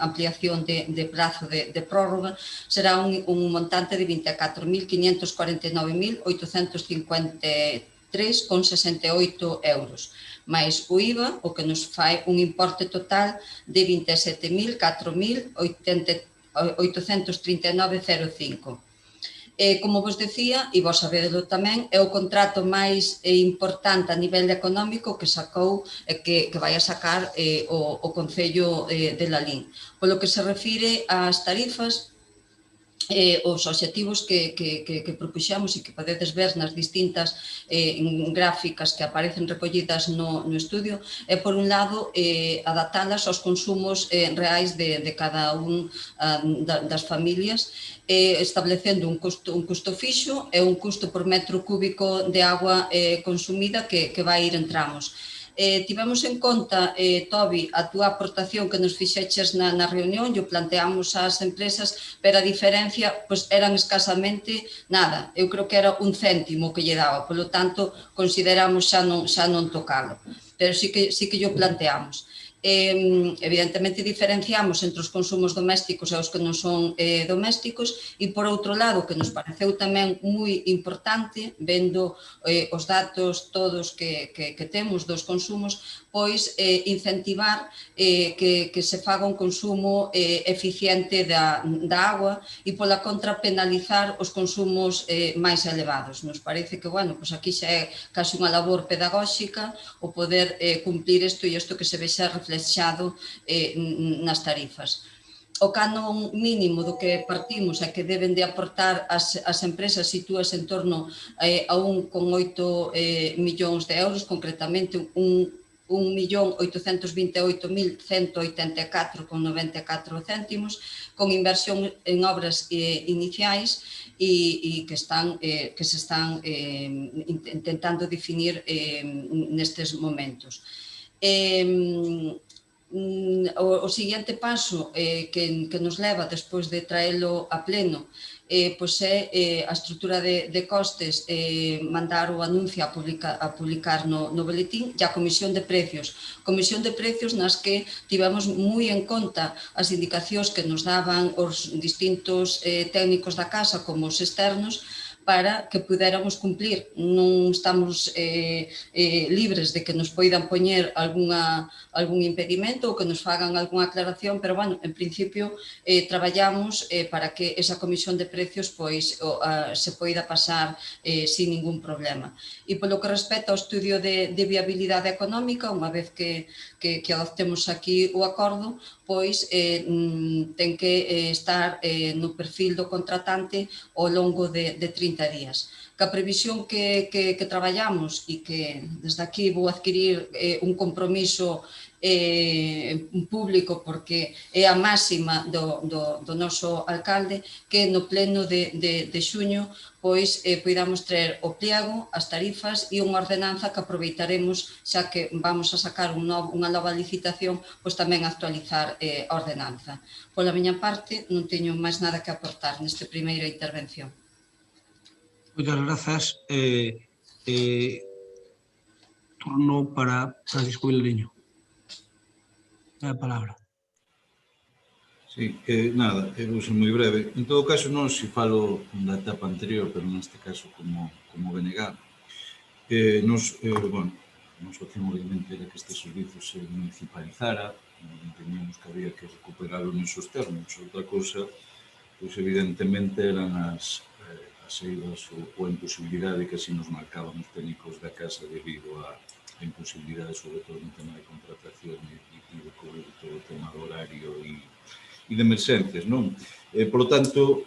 ampliación de prazo de prórroga, será un montante de 24.549.853,68 euros. Mais o IVA, o que nos fai un importe total de 27.004.839,05. Como vos decía, e vos sabedelo tamén, é o contrato máis importante a nivel económico que sacou e que vai a sacar o Concello de Lalín. Polo que se refire ás tarifas, os obxectivos que propuxemos e que podedes ver nas distintas gráficas que aparecen recollidas no estudio é, por un lado, adaptalas aos consumos reais de cada un das familias, establecendo un custo fixo e un custo por metro cúbico de agua consumida que vai ir en tramos. Tivemos en conta, Tobi, a túa aportación que nos fixeches na reunión, e o planteamos ás empresas, pero a diferencia eran escasamente nada. Eu creo que era 1 céntimo que lle daba, polo tanto, consideramos xa non tocalo. Pero sí que lle planteamos. Evidentemente diferenciamos entre os consumos domésticos e os que non son domésticos e, por outro lado, que nos pareceu tamén moi importante, vendo os datos todos que temos dos consumos, pois incentivar que se faga un consumo eficiente da agua e, pola contra, penalizar os consumos máis elevados. Nos parece que, bueno, aquí xa é casi unha labor pedagóxica o poder cumplir isto e isto que se vexa reflexionado nas tarifas. O canon mínimo do que partimos é que deben de aportar as empresas sitúas en torno a 1,8 millóns de euros, concretamente 1.828.184,94 céntimos, con inversión en obras iniciais e que se están intentando definir nestes momentos. O seguinte paso que nos leva despois de traelo a pleno é a estrutura de costes, mandar o anuncio a publicar no boletín e a comisión de precios. Comisión de precios nas que tivemos moi en conta as indicacións que nos daban os distintos técnicos da casa como os externos, para que pudéramos cumplir. Non estamos libres de que nos poidan poñer algún impedimento ou que nos fagan algunha aclaración, pero, bueno, en principio traballamos para que esa comisión de precios se poida pasar sin ningún problema. E polo que respecta ao estudio de viabilidade económica, unha vez que adoptemos aquí o acordo, pois ten que estar no perfil do contratante ao longo de 30 días. Que a previsión que traballamos e que desde aquí vou adquirir un compromiso público porque é a máxima do noso alcalde, que no pleno de xuño pois poidamos traer o pliego, as tarifas e unha ordenanza que aproveitaremos, xa que vamos a sacar unha nova licitación, pois tamén actualizar a ordenanza. Pola miña parte, non teño máis nada que aportar nesta primeira intervención. Moitas grazas. Turno para Francisco Vilariño. A palabra. Sí, nada, vou ser moi breve. En todo caso, non se falo da etapa anterior, pero neste caso como BNG. Nos opción obviamente era que este servizo se municipalizara, entendíamos que había que recuperarlo nesos termos. Outra cousa, pois evidentemente eran as eidas ou a imposibilidade que así nos marcaban os técnicos da casa debido a imposibilidade, sobre todo no tema de contratación e de cubrir todo o tema do horario e de emerxencias, non? Por lo tanto,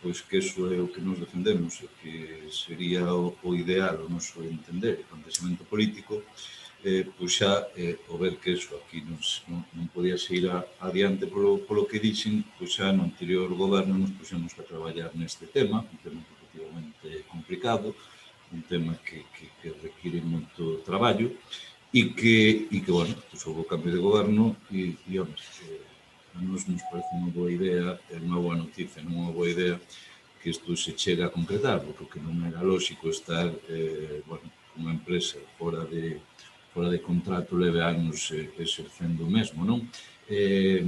pois que eso é o que nos defendemos, e que sería o ideal, o noso entender, o planteamento político, pois xa o ver que eso aquí non podía seguir adiante polo que dixen, pois xa no anterior goberno nos puxemos a traballar neste tema, un tema efectivamente complicado, un tema que require moito traballo e que bueno, pois houve o cambio de goberno e a nos parece unha boa idea, é unha boa noticia, non unha boa idea que isto se chega a concretar, porque non era lógico estar unha empresa fora de contrato leve anos exercendo o mesmo, non? E,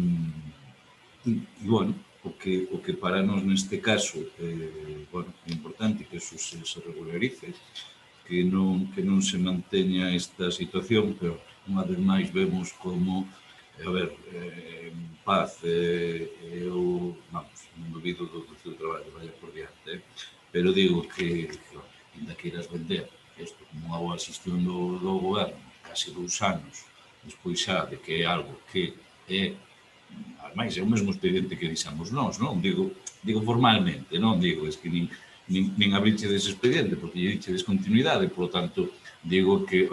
bueno, o que para nós neste caso é importante que eso se regularice, que non se manteña esta situación, pero unha vez máis vemos como, Paz, eu, non dubido do seu traballo, vaya por diante, pero digo que, ainda que irás vender isto como unha boa xestión do goberno, casi 2 anos, despois xa de que é algo que é, ademais, é o mesmo expediente que dixamos nós, non? Digo formalmente, non digo, es que nin abriche dese expediente, porque lle diche descontinuidade, por lo tanto, digo que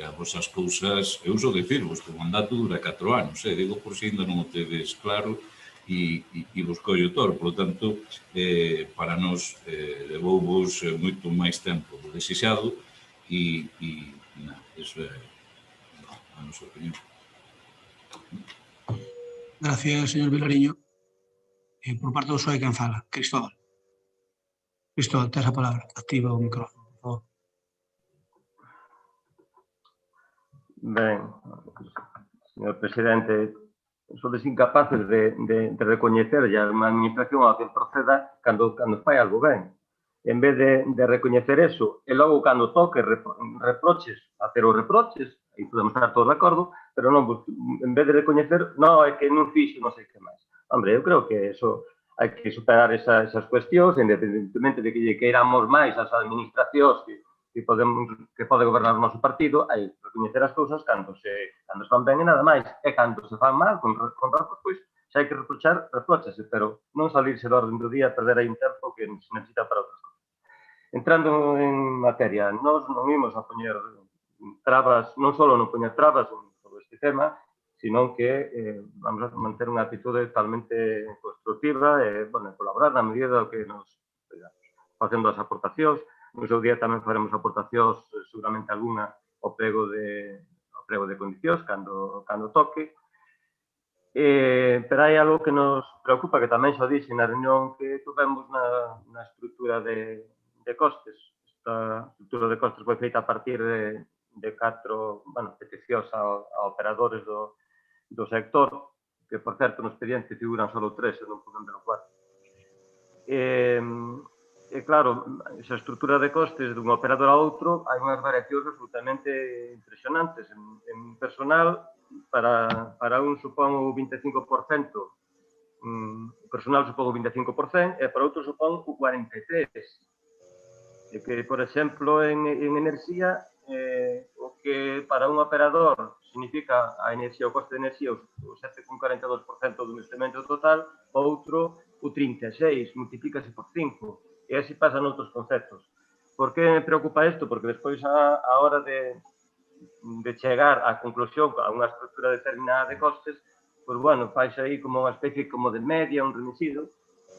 a vosas cousas, eu só dicirvos que o mandato dura 4 anos, digo por se ainda non o tedes claro e vos collo todo, por lo tanto, para nós levou vos moito máis tempo do desexado e iso é a nosa opinión. Gracias, señor Vilariño. Por parte do PSOE, quen fala? Cristóbal. Cristóbal, tes a palabra. Activa o micrófono, por favor. Ben, señor presidente, sodes incapaces de recoñecer a unha administración a que proceda cando fai algo ben. En vez de recoñecer eso, e logo cando toque reproches, hacer os reproches, aí podemos estar todos de acordo, pero non, en vez de recoñecer, non, é que non fixo, non sei que máis. Hombre, eu creo que eso hai que superar esas cuestións, independentemente de que lle queiramos máis as administracións que pode gobernar o noso partido, hai que recoñecer as cousas cando se fan ben e nada máis. E cando se fan mal, con razón, pois, xa hai que reprochase, pero non salirse do orden do día, perder aí un tempo que se necesita para outras cousas. Entrando en materia, nós non imos a poñer trabas, non só non poñer trabas sobre este tema, sino que vamos a manter unha actitude totalmente constructiva e, bueno, colaborar na medida do que nos facendo as aportacións. No seu día tamén faremos aportacións, seguramente alguna, ao prego de condicións, cando toque. Pero hai algo que nos preocupa, que tamén xa dixen na reunión que tuvemos na estrutura de costes. Esta estrutura de costes foi feita a partir de 4 peticións a operadores do sector, que, por certo, no expediente figuran só 3, e non poden ver o 4. E, claro, esa estrutura de costes dun operador a outro hai unhas variacións absolutamente impresionantes. En personal, para un supón o 25%, o personal supón o 25%, e para outro supón o 43%. E que, por exemplo, en enerxía, o que para un operador significa a enerxía, o coste de enerxía, o 7,42% do investimento total, outro o 36%, multiplícase por 5%. E así pasa noutros conceptos. Por que me preocupa isto? Porque despois, a hora de chegar á conclusión a unha estrutura determinada de costes, pois, bueno, faixe aí como unha especie como de media, un remexido,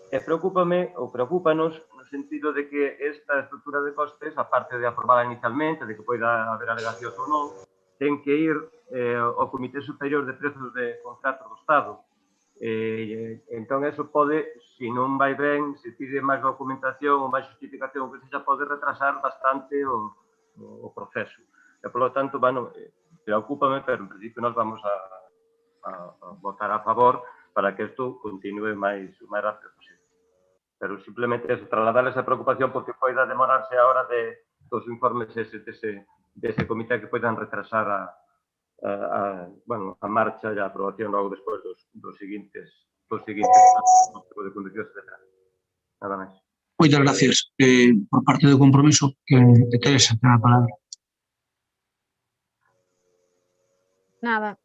e preocúpanos no sentido de que esta estrutura de costes, aparte de aprobarla inicialmente, de que poida haber alegacións ou non, ten que ir ao Comité Superior de Prezos de Contratos do Estado. Entón, eso pode, se non vai ben, se pide máis documentación ou máis justificación, que se xa pode retrasar bastante o proceso. E, polo tanto, bueno, preocúpame, pero en principio nos vamos a votar a favor para que isto continue o máis rápido posible. Pero simplemente eso, trasladar esa preocupación porque poida demorarse a hora dos informes dese comité que poidan retrasar a marcha e a aprobación logo despois dos seguintes de condicións, etc. Nada máis. Moitas gracias. Por parte do compromiso, Teresa, ten a palabra. Nada,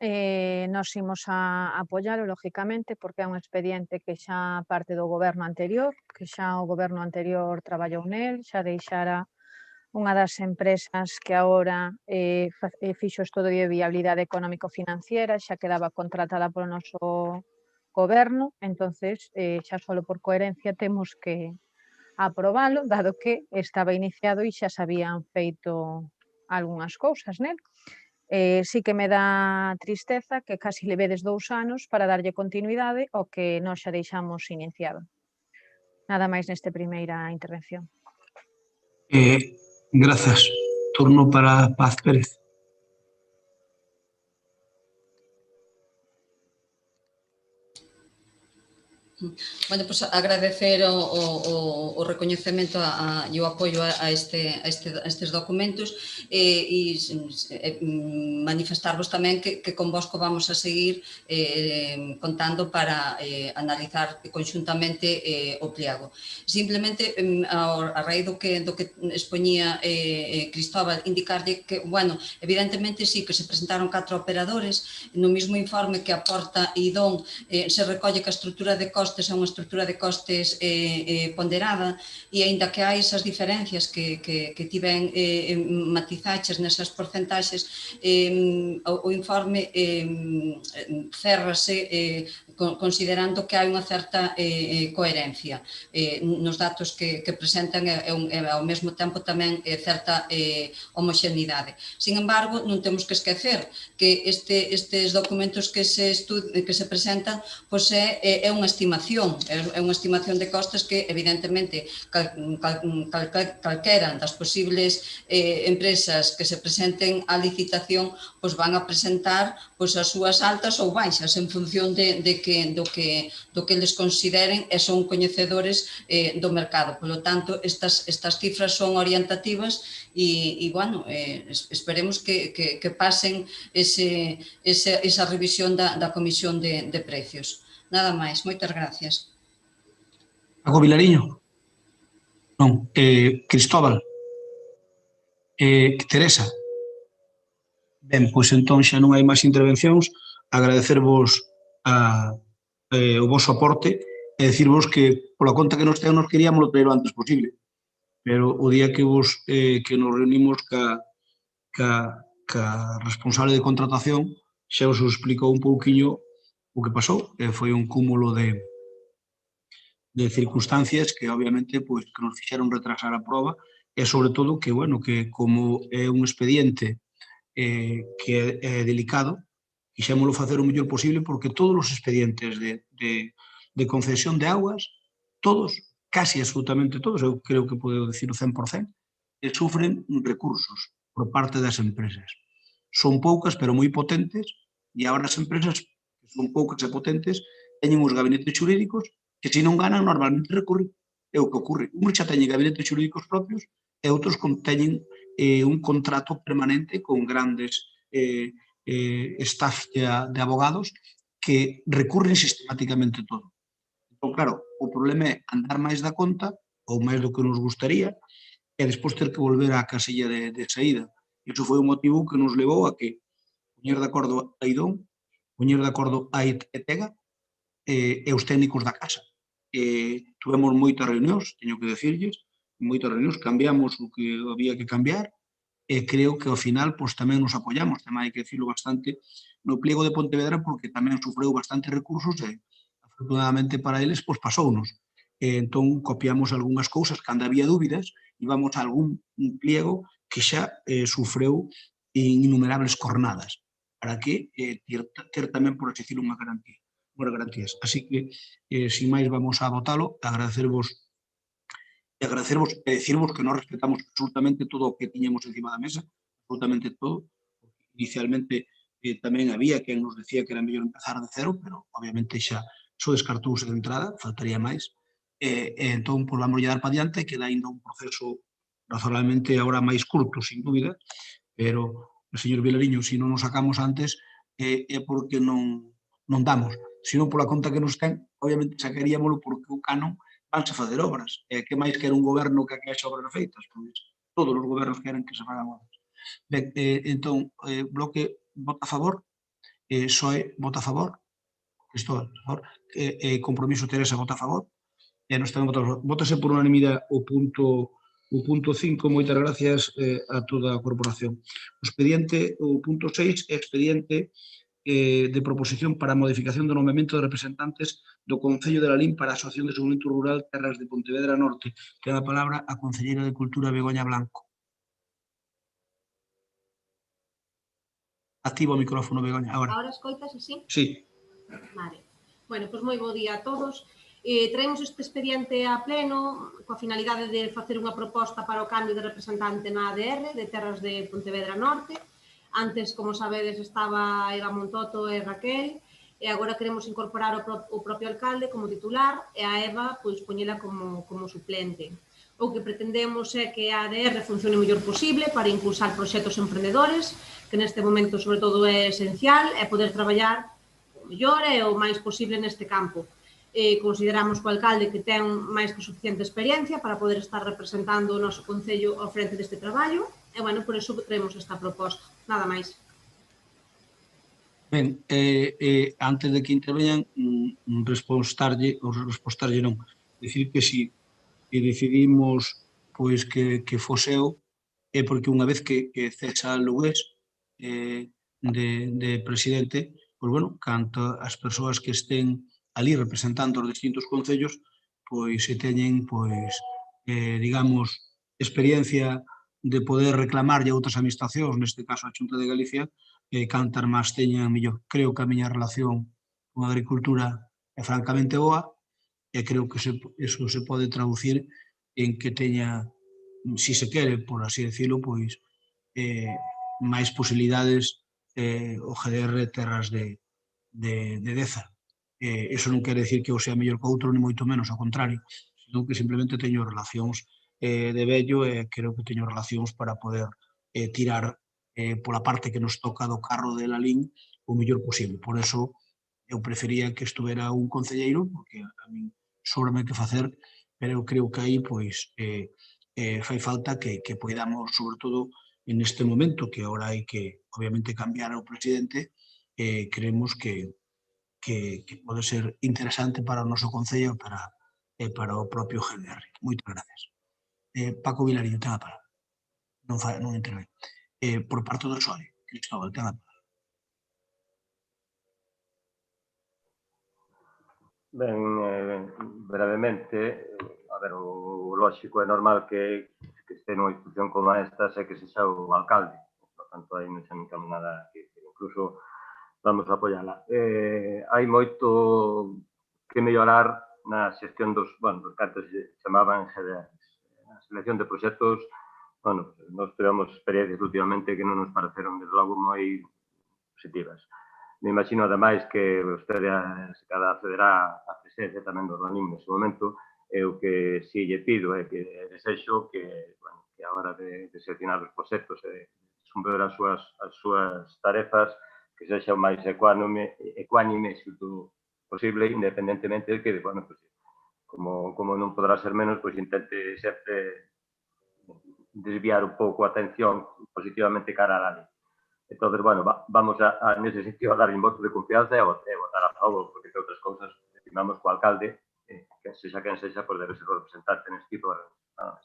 nos imos a apoiar, lógicamente, porque é un expediente que xa parte do goberno anterior, que xa o goberno anterior traballou nel, xa deixara unha das empresas que agora fixo estudo de viabilidade económico-financiera, xa quedaba contratada polo noso goberno, entonces xa só por coherencia temos que aprobalo, dado que estaba iniciado e xa se habían feito algunhas cousas nel. Sí que me dá tristeza que casi levedes 2 anos para darlle continuidade ao que nós xa deixamos iniciado. Nada máis nesta primeira intervención. Grazas. Turno para Paz Pérez. Bueno, pues agradecer o recoñecemento e o apoio a estes documentos e manifestarvos tamén que convosco vamos a seguir contando para analizar conxuntamente o pliego. Simplemente, a raíz do que expoñía Cristóbal, indicarlle que, bueno, evidentemente sí que se presentaron 4 operadores, no mismo informe que aporta IDON se recolle que a estrutura de costes é unha estrutura de costes ponderada e, aínda que hai esas diferencias que ti ben matizaches nesas porcentaxes, o informe cerrase considerando que hai unha certa coherencia nos datos que presentan e ao mesmo tempo tamén certa homoxeneidade. Sin embargo, non temos que esquecer que estes documentos que se presentan pois é unha estimación de costes que evidentemente calquera das posibles empresas que se presenten á licitación pois van a presentar pois as súas altas ou baixas en función do que eles consideren e son coñecedores do mercado. Por lo tanto, estas cifras son orientativas e bueno, esperemos que pasen esa revisión da Comisión de Precios. Nada máis, moitas gracias. Paco Vilariño? Non. Cristóbal? Teresa? Ben, pois entón xa non hai máis intervencións. Agradecervos o vosso aporte e dicirvos que pola conta que nos queríamos o traer o antes posible. Pero o día que nos reunimos ca responsable de contratación xa os explicou un pouquiño o que pasou. Foi un cúmulo de circunstancias que obviamente pois que nos fixeron retrasar a proba e sobre todo que, bueno, que como é un expediente que é delicado, quixémolo facer o mellor posible porque todos os expedientes de concesión de augas, todos, casi absolutamente todos, eu creo que podo dicir o 100%, sufren recursos por parte das empresas. Son poucas, pero moi potentes, e agora as empresas, que son poucas e potentes, teñen os gabinetes xurídicos que se non ganan normalmente recurren. É o que ocorre. Uns xa teñen gabinetes xurídicos propios e outros teñen un contrato permanente con grandes staff de abogados que recurren sistemáticamente todo. Entón, claro, o problema é andar máis da conta, ou máis do que nos gustaría, e despois ter que volver á casilla de saída. Iso foi o motivo que nos levou a que poñer de acordo a IDON, poñer de acordo a ETEGA e os técnicos da casa. Tuvemos moitas reunións, teño que decirlles, moitas reunións, cambiamos o que había que cambiar e creo que ao final pois, tamén nos apoyamos, tamén hai que decirlo bastante, no pliego de Pontevedra porque tamén sufreu bastantes recursos e afortunadamente para eles pois, pasounos. Entón copiamos algunhas cousas cando había dúbidas, íbamos a algún pliego que xa sufreu innumerables cornadas para que ter tamén, por así decirlo, unha garantía. Buenas garantías. Así que, sin máis, vamos a votalo, agradecervos e decirvos que nós respetamos absolutamente todo o que tiñemos encima da mesa, absolutamente todo. Inicialmente tamén había quen nos decía que era mellor empezar de cero, pero obviamente xa descartouse de entrada, faltaría máis. Entón, pois, vamos a dar para diante, queda ainda un proceso razonablemente agora máis curto, sin dúbida, pero, señor Vilariño, se non nos sacamos antes é porque non damos. Se non pola conta que nos ten, obviamente sacaríamoslo porque o canon vanse facer obras. Que máis quer un goberno que haxa obras feitas? Pois todos os gobernos queren que se fagan obras. Ben, entón, Bloque vota a favor, PSOE vota a favor, Cristóbal, a favor, Compromiso Teresa vota a favor, e nos tamén votamos a favor. Vótase por unanimidade o punto 5, moitas gracias a toda a corporación. O punto 6 é expediente de proposición para a modificación do nomamento de representantes do Concello de Lalín para a Asociación de Desenvolvemento Rural Terras de Pontevedra Norte. Ten a palabra a concelleira de Cultura, Begoña Blanco. Activa o micrófono, Begoña, agora. Ahora escoitas así? Sí. Vale. Bueno, pois moi bo día a todos. Traemos este expediente a pleno coa finalidade de facer unha proposta para o cambio de representante na ADR de Terras de Pontevedra Norte. Antes, como sabedes, estaba Eva Montoto e Raquel, e agora queremos incorporar o propio alcalde como titular e a Eva pois poñela como suplente. O que pretendemos é que a ADR funcione o mellor posible para impulsar proxectos emprendedores, que neste momento, sobre todo, é esencial, é poder traballar o mellor e o máis posible neste campo. Consideramos que o alcalde que ten máis que suficiente experiencia para poder estar representando o noso concello ao frente deste traballo, e, bueno, por iso traemos esta proposta. Nada máis. Ben, antes de que interveñan, respostarlle non, dicir que si decidimos pois que fose eu, é porque unha vez que cesa Lugués de presidente, pois, bueno, canto as persoas que estén ali representando os distintos concellos, pois se teñen, pois, digamos, experiencia de poder reclamarlle a outras administracións, neste caso a Xunta de Galicia, cantar máis teñan mellor. Creo que a miña relación con a agricultura é francamente boa e creo que eso se pode traducir en que teña, si se quere, por así decirlo, pois, máis posibilidades o GDR terras de Deza. Eso non quere decir que eu sea mellor que outro, ni moito menos, ao contrario, senón que simplemente teño relacións de vello e creo que teño relacións para poder tirar pola parte que nos toca do carro de Lalín o mellor posible. Por eso eu prefería que estuvera un concelleiro, porque a min sobrame que facer, pero eu creo que aí pois fai falta que poidamos, sobre todo en este momento, que agora hai que, obviamente, cambiar ao presidente, creemos que pode ser interesante para o noso concello e para o propio GDR. Moitas gracias. Paco Vilarillo, ten a palabra. Non intervé. Por parte do PSOE, Cristóbal, ten a palabra. Ben, brevemente, a ver, o lógico é normal que este nunha institución como esta sei que sexa o alcalde, por tanto, aí non sei nada que incluso vamos a apoiala. Hai moito que mellorar na xestión dos que antes chamaban GDRs. A selección de proxectos, nós tivemos experiencias últimamente que non nos pareceron, desde logo, moi positivas. Me imagino, ademais, que vostede se cada accederá a presencia tamén do organismo nesse momento, e o que si lle pido é que desexo que a hora de seleccionar os proxectos e desenvolver as súas tarefas, que sexa o máis ecuánime xunto posible, independentemente de que, como non podrá ser menos, pois intente sempre desviar un pouco a atención positivamente cara a lei. Entón, vamos nese sentido a dar un voto de confianza e votar a favor, porque, entre outras cousas, estimamos que o alcalde, que sexa quen sexa, pois debe ser o representante neste tipo de reunións.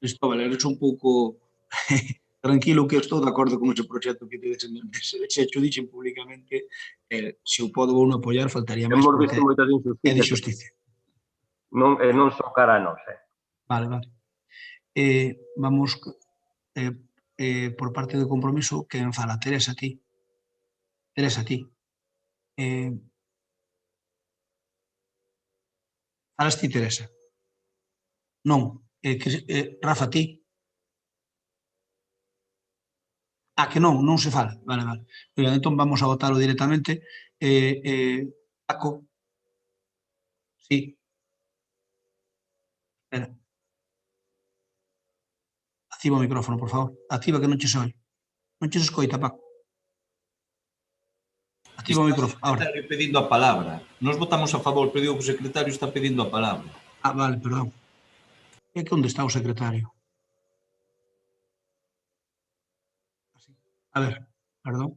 Cristóbal, eres un pouco tranquilo, que eu estou de acordo con ese proxecto que tedes en mente. Se xo dixen públicamente, se o podo ou non apoiar, faltaría máis, porque é de xusticia. Non só cara a nós, Vale. Vamos, por parte do compromiso, quen fala? Teresa, ti. Teresa, ti. Falas ti, Teresa? Non. Rafa, ti? Que non se fala. Vale. Entón vamos a votalo directamente. Paco? Sí. Espera. Activa o micrófono, por favor. Activa, que non che soe. Non che se escoita, Paco. Activa o micrófono. Ahora. Está pedindo a palabra. Nos votamos a favor, pero digo que o secretario está pedindo a palabra. Vale, perdón. É que onde está o secretario? A ver, perdón.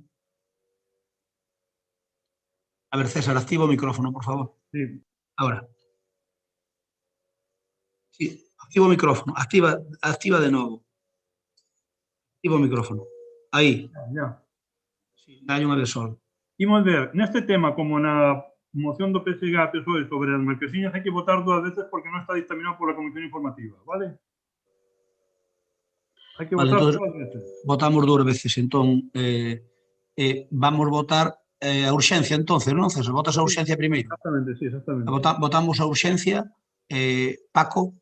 A ver, César, activa o micrófono, por favor. Sí. Ahora. Sí, activa o micrófono. Activa de novo. Activa o micrófono. Aí. Sí, dai unha vez só. Imos ver, neste tema, como na moción do PSG a PSOE sobre as marquesiñas, hai que votar 2 veces porque non está dictaminado pola Comisión Informativa, vale? Hai que votar 2 veces. Votamos 2 veces, entón, vamos votar a urxencia, entonces, non, César? Votas a urxencia primeiro. Exactamente, sí, exactamente. Votamos a urxencia, Paco,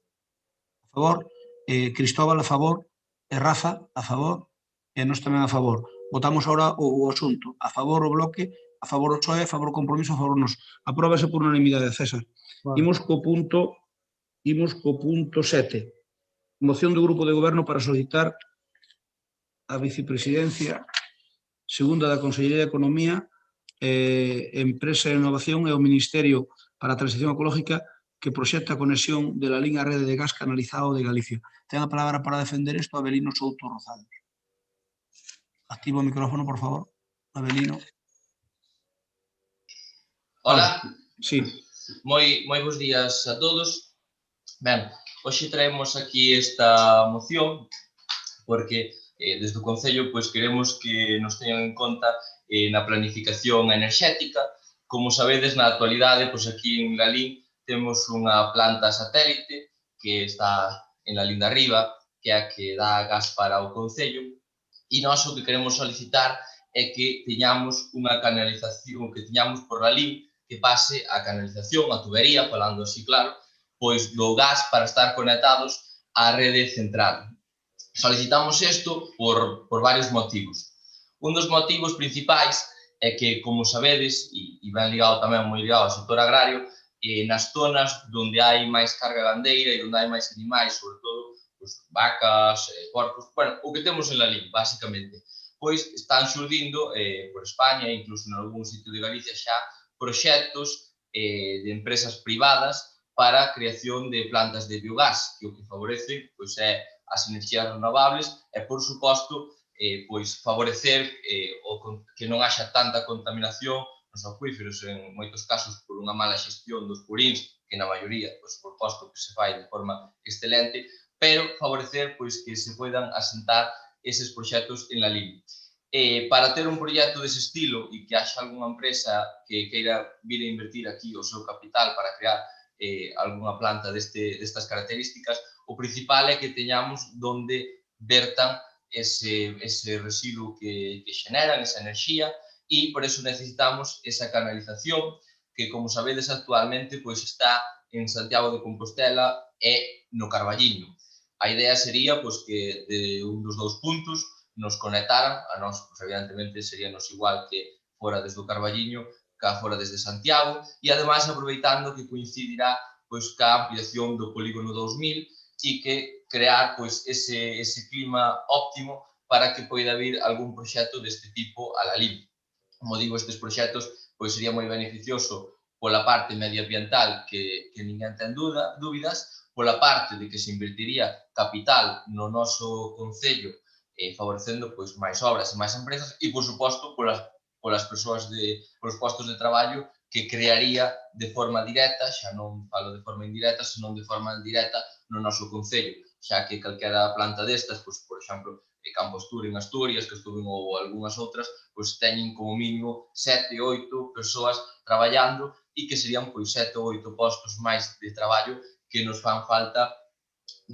a favor, Cristóbal, a favor, Rafa, a favor, e nós tamén a favor. Votamos agora o asunto. A favor o bloque, a favor o PSOE, a favor o compromiso, a favor nos. Apróbase por unanimidade, César. Vale. Imos co punto 7. Moción do Grupo de Goberno para solicitar a vicepresidencia segunda da Consellería de Economía, Empresa e Innovación e o Ministerio para a Transición Ecológica que proxecta a conexión de la línea rede de gas canalizado de Galicia. Ten a palabra para defender isto Abelino Souto Rozados. Activa o micrófono, por favor. Abelino. Hola. Sí. Moi bons días a todos. Ben, hoxe traemos aquí esta moción porque Desde o Concello, pois, queremos que nos teñan en conta na planificación enerxética. Como sabedes, na actualidade, pois aquí en Lalín temos unha planta satélite que está en Lalín de Arriba, que é a que dá gas para o Concello, e nós o que queremos solicitar é que teñamos unha canalización, que teñamos por Lalín, que pase a canalización, a tubería, falando así claro, pois do gas para estar conectados á rede central. Solicitamos isto por varios motivos. Un dos motivos principais é que, como sabedes, e ben ligado tamén, moi ligado ao sector agrario, nas zonas onde hai máis carga gandeira e onde hai máis animais, sobre todo vacas, porcos, bueno, o que temos en Lalín, basicamente, pois están xurdindo por España e incluso en algún sitio de Galicia xa proxectos de empresas privadas para a creación de plantas de biogás, que o que favorece pois é as enerxías renovables e, por suposto, pois favorecer que non haxa tanta contaminación nos acuíferos, en moitos casos por unha mala xestión dos puríns, que na maioría, por suposto, que se fai de forma excelente, pero favorecer pois que se poidan asentar eses proxectos en Lalín. Para ter un proxecto dese estilo e que haxa algunha empresa que queira vir a invertir aquí o seu capital para crear algunha planta destas características, o principal é que teñamos donde vertan ese residuo que xeneran, esa enerxía, e por eso necesitamos esa canalización que, como sabedes, actualmente pois está en Santiago de Compostela e no Carballiño. A idea sería pois que de un dos dous puntos nos conectaran, a nós, pois, evidentemente, seríanos igual que fora desde o Carballiño, que fora desde Santiago, e ademais aproveitando que coincidirá pois ca ampliación do polígono 2000 e que crear pois ese clima óptimo para que poida vir algún proxecto deste tipo a Lalín. Como digo, estes proxectos pois sería moi beneficioso pola parte medioambiental que ninguén ten dúbidas, pola parte de que se invertiría capital no noso Concello favorecendo pois máis obras e máis empresas e, por suposto, polas persoas polos postos de traballo que crearía de forma directa, xa non falo de forma indirecta, senón de forma directa no noso Concello, xa que calquera planta destas, pois, por exemplo, Campostur en Asturias, que estuven ou algunhas outras, pois teñen como mínimo 7, 8 persoas traballando e que serían pois 7 ou 8 postos máis de traballo que nos fan falta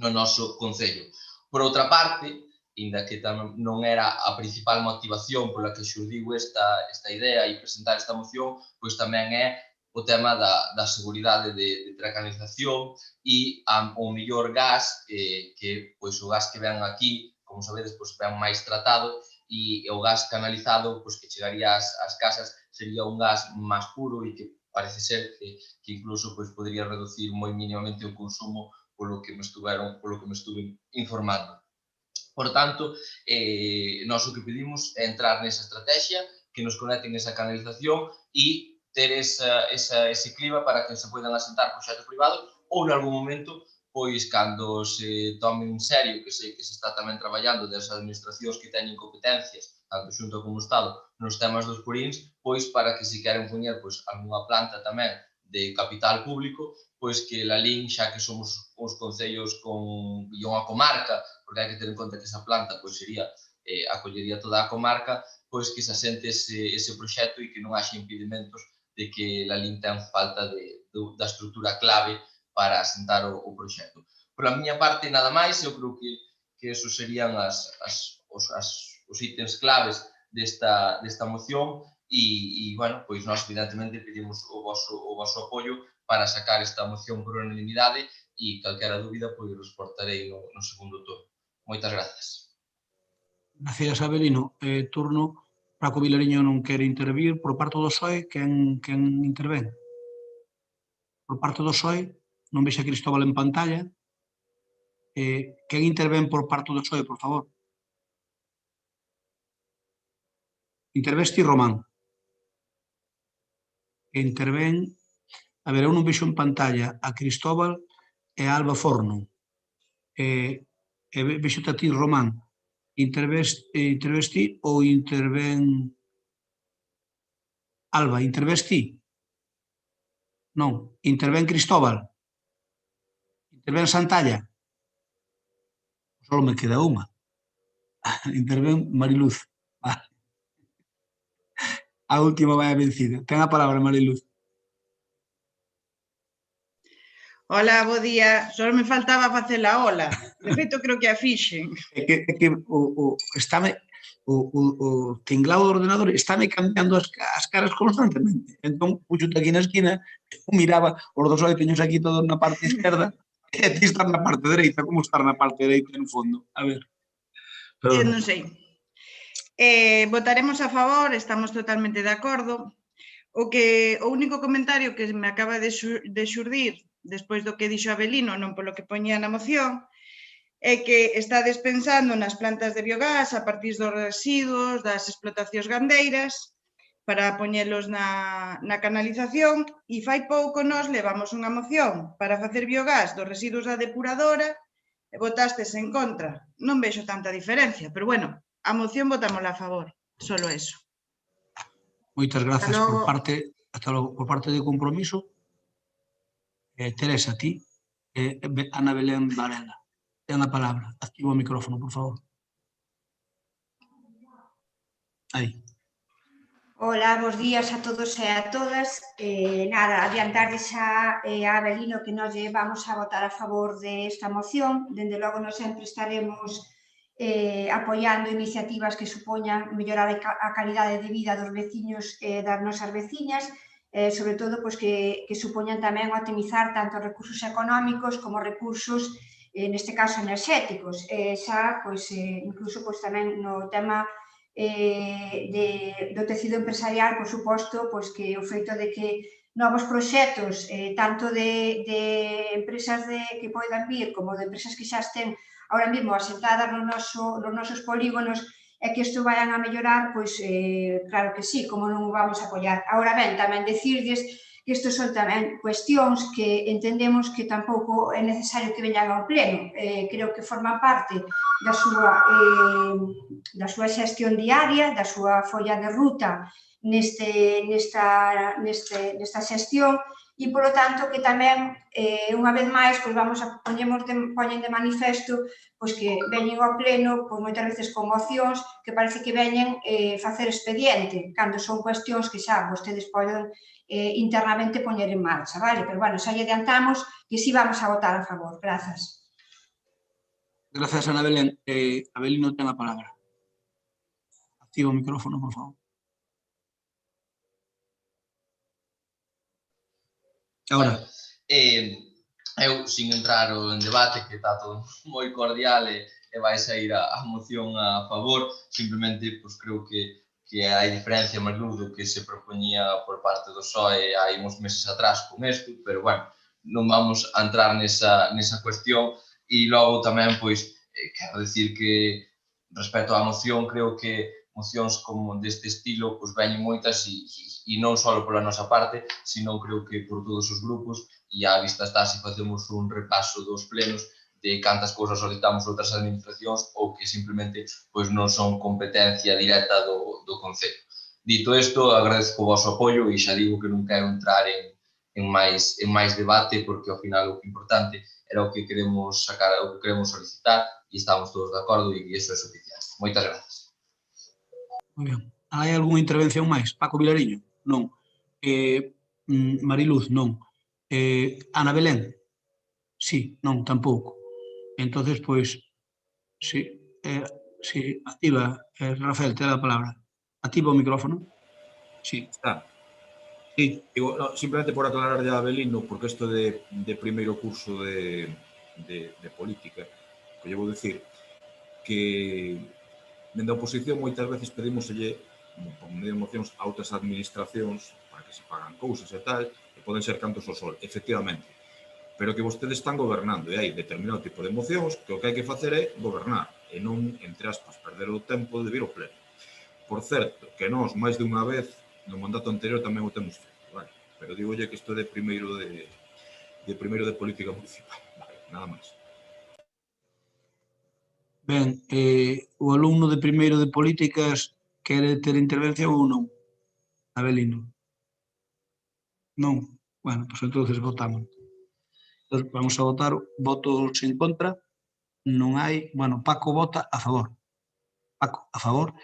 no noso Concello. Por outra parte, inda que non era a principal motivación pola que xurdiu esta idea e presentar esta moción, pois tamén é o tema da seguridade de canalización e o mellor gas, que pois o gas que ven aquí, como sabedes, pois ven máis tratado e o gas canalizado pois que chegaría ás casas sería un gas máis puro e que parece ser que incluso pois podría reducir moi mínimamente o consumo polo que me estuve informando. Por tanto, nós o que pedimos é entrar nesa estrategia, que nos conecten esa canalización e ter ese clima para que se poidan asentar proxectos privados ou, en algún momento, pois, cando se tome en serio, que sei que se está tamén traballando das administracións que teñen competencias, tanto Xunta como Estado, nos temas dos puríns, pois, para que se queren poñer pois algunha planta tamén de capital público, pois que Lalín, xa que somos uns concellos con unha comarca, porque hai que ter en conta que esa planta pois acollería toda a comarca, pois que se asente ese proxecto e que non haxe impedimentos de que Lalín ten falta da estrutura clave para asentar o proxecto. Pola miña parte, nada máis, eu creo que esos serían os ítems claves desta moción e, bueno, pois nós evidentemente pedimos o voso apoio para sacar esta moción por unanimidade e calquera dúbida pois reportarei no segundo turno. Moitas grazas. Gracias, Abelino. Turno para que o Vilariño non quere intervir. Por parte do PSOE, quen intervén? Por parte do PSOE, non vexe a Cristóbal en pantalla. Quen intervén por parte do PSOE, por favor? Interveste Román. Intervén... A ver, eu non vexo en pantalla a Cristóbal e a Alba Forno. Vexo a ti, Román. Intervesti ou intervén... Alba, intervesti? Non. Intervén Cristóbal? Intervén Santalla? Só me queda unha. Intervén Mariluz. A última vai a vencida. Ten a palabra, Mariluz. Ola, bo día. Só me faltaba facer a ola. De feito, creo que a fixen. É que o tinglado do ordenador estáme cambiando as caras constantemente. Entón, puxote aquí na esquina, eu miraba os dos oiteños aquí todos na parte esquerda, e ti estás na parte dereita, como estar na parte dereita no fondo. A ver. Non sei. Votaremos a favor, estamos totalmente de acordo. O único comentario que me acaba de xurdir despois do que dixo Avelino, non polo que poñía na moción, é que estades pensando nas plantas de biogás a partir dos residuos das explotacións gandeiras para poñelos na canalización e fai pouco nós levamos unha moción para facer biogás dos residuos da depuradora e votastes en contra. Non vexo tanta diferencia, pero bueno, a moción votámosla a favor, solo eso. Moitas grazas por parte de Compromiso. Teresa, ti, Ana Belén Varela. Ten a palabra. Activa o micrófono, por favor. Aí. Hola, bons días a todos e a todas. Nada, adiantarles a Avelino que nós vamos a votar a favor desta moción. Dende logo, nós sempre estaremos apoiando iniciativas que supoñan mellorar a calidade de vida dos veciños e das nosas veciñas, sobre todo que supoñan tamén optimizar tanto recursos económicos como recursos, neste caso, enerxéticos. Xa, incluso tamén no tema do tecido empresarial, por suposto, que o feito de que novos proxectos, tanto de empresas que poidan vir como de empresas que xa estén ahora mesmo asentadas nos nosos polígonos, e que isto vayan a mellorar, claro que sí, como non o vamos a apoiar. Ahora ben, tamén dicirlles que isto son tamén cuestións que entendemos que tampouco é necesario que veñan ao pleno. Creo que forman parte da súa xestión diaria, da súa folla de ruta nesta xestión, e, polo tanto, que tamén, unha vez máis, poñen de manifesto que veñen ao pleno, moitas veces con mocións, que parece que veñen facer expediente, cando son cuestións que xa vostedes poden internamente poñer en marcha, vale? Pero, bueno, xa lle adiantamos que sí vamos a votar a favor. Grazas. Grazas, Ana Belén. Avelino ten a palabra. Activa o micrófono, por favor. Agora. Eu, sin entrar en debate, que está todo moi cordial e vai sair a moción a favor, simplemente creo que hai diferencia máis do que se propoñía por parte do PSOE hai uns meses atrás con isto, pero, bueno, non vamos a entrar nesa cuestión. E logo tamén, quero dicir que, respecto á moción, creo que mocións como deste estilo veñen moitas e non só pola nosa parte, sino creo que por todos os grupos, e á vista está se facemos un repaso dos plenos de cantas cousas solicitamos outras administracións ou que simplemente non son competencia directa do Concello. Dito isto, agradezco o vosso apoio e xa digo que non quero entrar en máis debate, porque ao final o que importante era o que queremos sacar, o que queremos solicitar, e estamos todos de acordo e iso é suficiente. Moitas grazas. Moi ben. Hai algunha intervención máis? Paco Vilariño? Non. Mariluz? Non. Ana Belén? Sí, non, tampouco. Entonces, sí, activa, Rafael, te dá a palabra. Activa o micrófono. Sí. Está. Sí, simplemente por aclarar a Avelino, porque isto de primeiro curso de política, que lle vou dicir que dende a oposición moitas veces pedimoselle, por medio de mocións, a outras administracións para que se pagan cousas e tal, e poden ser cantos o sol, efectivamente. Pero que vostedes están gobernando e hai determinado tipo de mocións que o que hai que facer é gobernar e non, entre aspas, perder o tempo de vir ao pleno. Por certo, que nós, máis de unha vez, no mandato anterior tamén o temos feito, vale? Pero digolle que isto é de primeiro de política municipal, vale, nada máis. Ben, o alumno de primeiro de políticas quere ter intervención ou non? Avelino? Non? Bueno, pois entonces votamos. Entonces vamos a votar votos en contra. Non hai... Bueno, Paco vota a favor. Paco, a favor.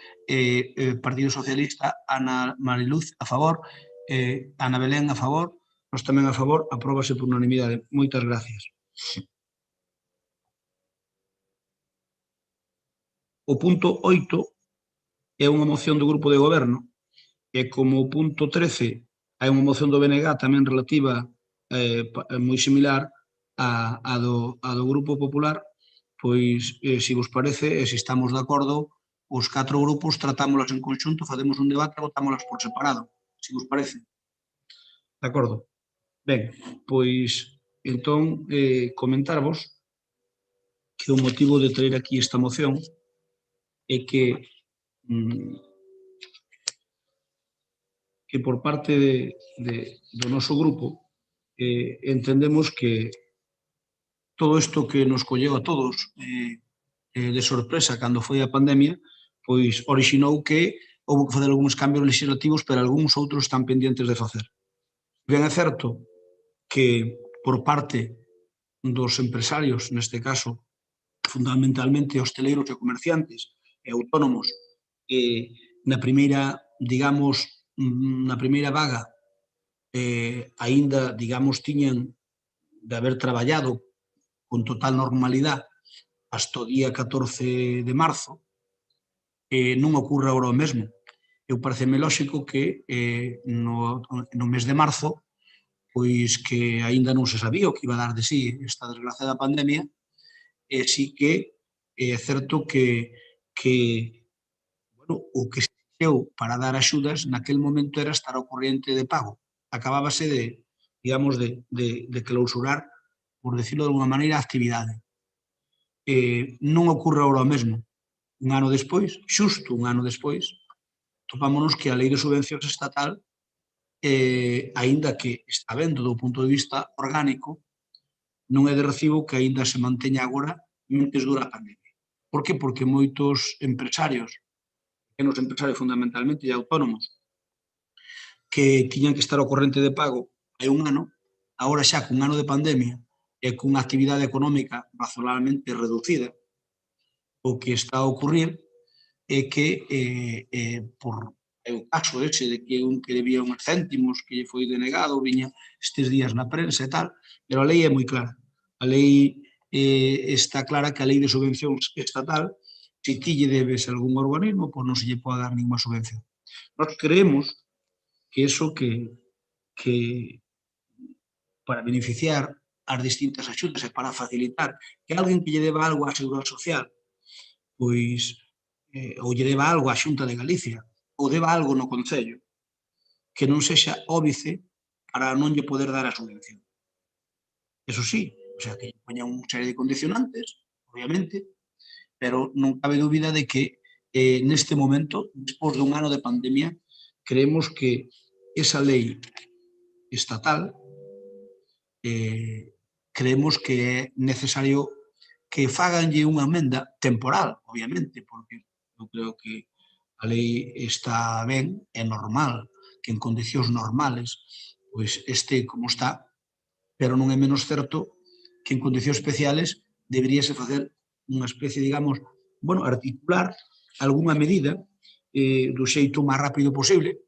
Partido Socialista, Ana Mariluz, a favor. Ana Belén, a favor. Nós tamén a favor. Apróbase por unanimidade. Moitas gracias. O punto 8 é unha moción do Grupo de Goberno e como o punto 13 hai unha moción do BNG tamén relativa moi similar a do Grupo Popular, pois, se vos parece, e se estamos de acordo, os 4 grupos tratámolas en conxunto, facemos un debate e votámolas por separado, se vos parece. De acordo? Ben, pois, entón, comentarvos que o motivo de traer aquí esta moción é que por parte do noso grupo entendemos que todo isto que nos colleu a todos de sorpresa cando foi a pandemia, pois orixinou que houve que fazer algúns cambios legislativos, pero algúns outros están pendientes de facer. Ben é certo que por parte dos empresarios, neste caso, fundamentalmente hosteleiros e comerciantes e autónomos, na primeira, digamos, na primeira vaga, aínda, digamos, tiñan de haber traballado con total normalidade hasta o día 14 de marzo, non ocorre agora o mesmo. Eu pareceme lóxico que no mes de marzo, pois que aínda non se sabía o que iba a dar de sí esta desgraciada pandemia, e sí que é certo que o que se deu para dar axudas naquel momento era estar ao corriente de pago. Acabábase de, digamos, de clausurar, por decirlo de alguna maneira, a actividade. Non ocorre agora o mesmo. Un ano despois, xusto un ano despois, topámonos que a Lei de Subvencións Estatal, aínda que está vendo do punto de vista orgánico, non é de recibo que aínda se manteña agora mentres dura a pandemia. Por que? Porque moitos empresarios, pequenos empresarios fundamentalmente e autónomos, que tiñan que estar ao corrente de pago hai un ano, agora xa cun ano de pandemia e cunha actividade económica razonablemente reducida, o que está a ocurrir é que por o caso ese de que un que debía uns céntimos que lle foi denegado, viña estes días na prensa e tal, pero a lei é moi clara. A lei está clara que a Lei de Subvencións Estatal, se ti lle debes a algún organismo, pois non se lle pode dar ninguna subvención. Nós creemos que eso que para beneficiar as distintas axudas e para facilitar que alguén que lle deba algo á Seguridade Social, pois, ou lle deba algo á Xunta de Galicia, ou deba algo no Concello, que non sexa óbice para non lle poder dar a subvención. Eso sí, o sea, que lle poña unha serie de condicionantes, obviamente, pero non cabe dúbida de que neste momento, despois dun ano de pandemia, creemos que esa lei estatal creemos que é necesario que faganlle unha emenda temporal, obviamente, porque eu creo que a lei está ben, é normal, que en condicións normales pois este como está, pero non é menos certo que en condicións especiales deberíase facer unha especie, digamos, articular algunha medida do xeito máis rápido posible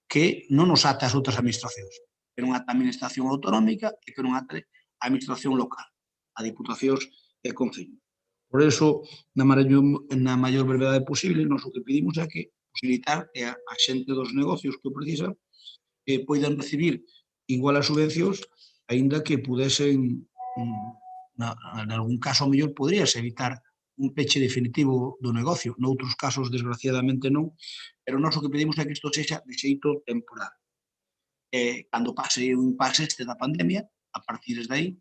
que non nos ate as outras administracións, que non ate a administración autonómica e que non ate a administración local, a diputacións e concello. Por eso, na maior brevedade posible, nós o que pedimos é que posibilitar que a xente dos negocios que o precisan poidan recibir igual as subvencións, aínda que pudesen, en algún caso mellor, podríase evitar un peche definitivo do negocio. Noutros casos, desgraciadamente, non, pero nós o que pedimos é que isto sexa de xeito temporal. Cando pase o impasse este da pandemia, a partir de aí,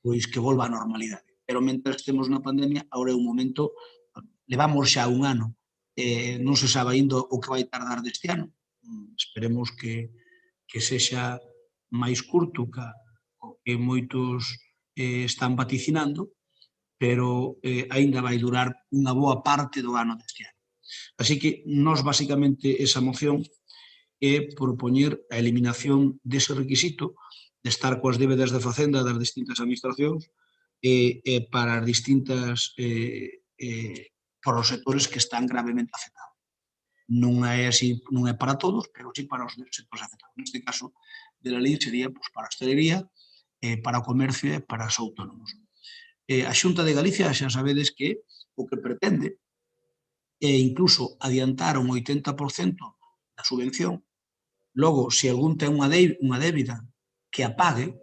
pois que volva á normalidade. Pero mentre estemos na pandemia, agora é un momento, levamos xa un ano, non se sabe ainda o que vai tardar deste ano. Esperemos que sexa máis curto que moitos están vaticinando, pero aínda vai durar unha boa parte do ano deste ano. Así que nós, basicamente, esa moción é propoñer a eliminación dese requisito de estar coas débedas de Facenda das distintas administracións para as distintas para os sectores que están gravemente afectados. Non é para todos, pero sí para os sectores afectados. Neste caso, de la lei sería para a hostelería, para o comercio e para os autónomos. A Xunta de Galicia xa sabedes que o que pretende é incluso adiantar un 80% da subvención. Logo, se algún ten unha débida que a pague,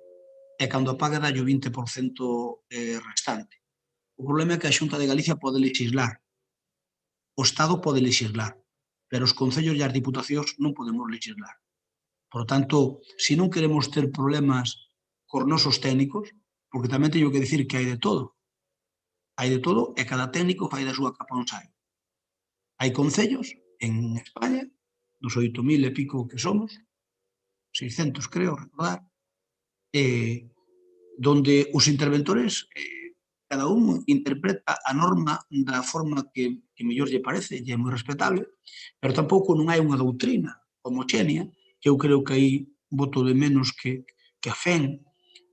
e cando a pague dalle o 20% restante. O problema é que a Xunta de Galicia pode legislar, o Estado pode legislar, pero os concellos e as diputacións non podemos legislar. Por tanto, se non queremos ter problemas cos nosos técnicos, porque tamén teño que dicir que hai de todo. Hai de todo e cada técnico fai da súa capa un sai. Hai concellos en España, dos 8.000 e pico que somos, 600 creo recordar, donde os interventores, cada un interpreta a norma da forma que mellor lle parece, e é moi respetable, pero tampouco non hai unha doutrina homoxénea, que eu creo que aí voto de menos que a FEN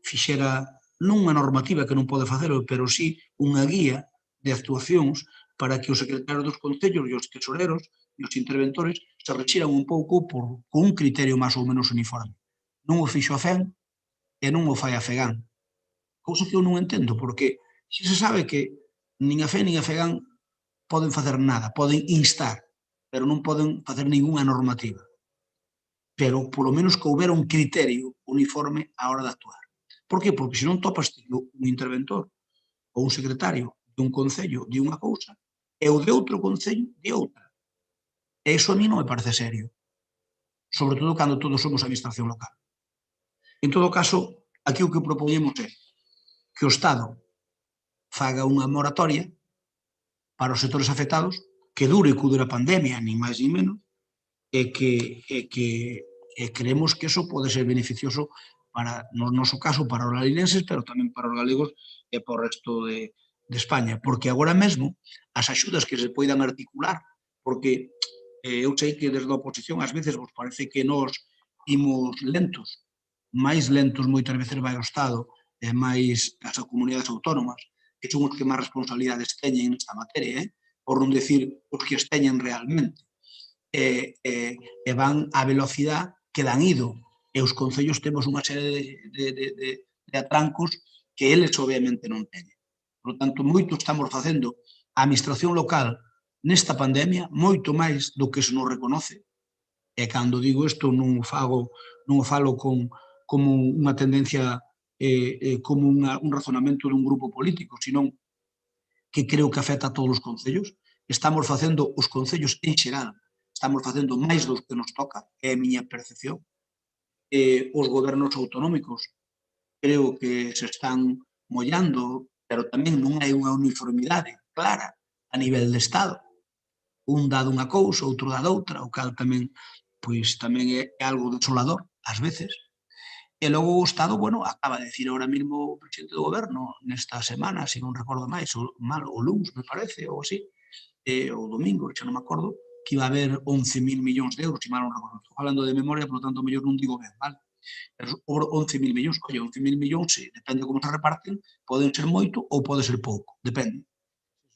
fixera non unha normativa que non pode facelo, pero sí unha guía de actuacións para que os secretarios dos concellos e os tesoreros e os interventores se rexiran un pouco con un criterio máis ou menos uniforme. Non o fixo a FEN e non o fai a FEGAN. Cousa que eu non entendo, porque se se sabe que nin a FEN nin a FEGAN poden facer nada, poden instar, pero non poden facer ninguna normativa. Pero, polo menos, que houbera un criterio uniforme á hora de actuar. Por que? Porque se non topas un interventor ou un secretario dun concello de unha cousa e o de outro concello de outra. E iso a mí non me parece serio. Sobre todo cando todos somos administración local. En todo caso, aquí o que propoñemos é que o Estado faga unha moratoria para os sectores afectados, que dure que dure a pandemia, nin máis nin menos, e creemos que eso pode ser beneficioso para, no noso caso, para os lalinenses, pero tamén para os galegos e para o resto de España. Porque agora mesmo, as axudas que se poidan articular, porque eu sei que desde a oposición ás veces vos parece que nós imos lentos, máis lentos moitas veces vai o Estado e máis as comunidades autónomas, que son os que máis responsabilidades teñen nesta materia, por non decir os que as teñen realmente. E van á velocidade que dan ido. E os concellos temos unha serie de atrancos que eles obviamente non teñen. Por tanto, moito estamos facendo a administración local nesta pandemia, moito máis do que se nos reconoce. E cando digo isto non o falo como unha tendencia, como un razonamento dun grupo político, senón que creo que afecta a todos os concellos. Estamos facendo os concellos en xeral, estamos facendo máis do que nos toca, é a miña percepción. Os gobernos autonómicos creo que se están mollando, pero tamén non hai unha uniformidade clara a nivel de Estado. Un dá dunha cousa, outro dá doutra, o cal tamén é algo desolador, ás veces. E logo o Estado, acaba de decir ahora mesmo o presidente do goberno, nesta semana, se non recordo máis, o luns, me parece, ou así, o domingo, xa non me acordo, que iba a haber 11.000 millóns de euros, se mal non recordo. Estou falando de memoria, por lo tanto, mellor non digo ben, vale? Pero 11.000 millóns, 11.000 millóns, depende como se reparten, poden ser moito ou pode ser pouco, depende.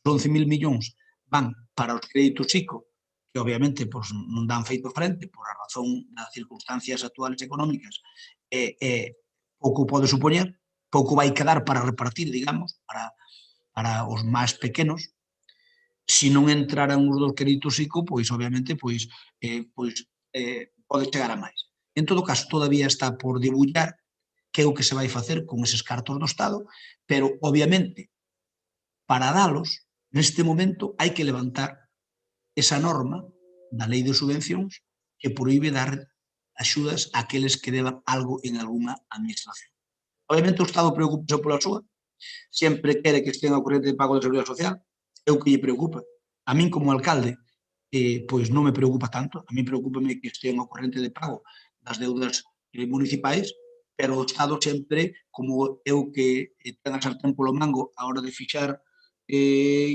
Os 11.000 millóns van para os créditos ICO, que obviamente non dan feito frente por a razón das circunstancias actuales económicas, pouco pode supoñer, pouco vai quedar para repartir, digamos, para os máis pequenos. Se non entraran os dos créditos ICO, pois obviamente pode chegar a máis. En todo caso, todavía está por debullar que é o que se vai facer con eses cartos do Estado, pero obviamente, para dalos, neste momento, hai que levantar esa norma da lei de subvencións que proíbe dar axudas àqueles que deban algo en algunha administración. Obviamente o Estado preocupa pola súa, sempre quere que estén ao corrente de pago da Seguridade Social, é o que lle preocupa. A min como alcalde, pois non me preocupa tanto, a min preocúpame que estén ao corrente de pago das deudas municipais, pero o Estado sempre, como eu que ten a sartén polo mango a hora de fixar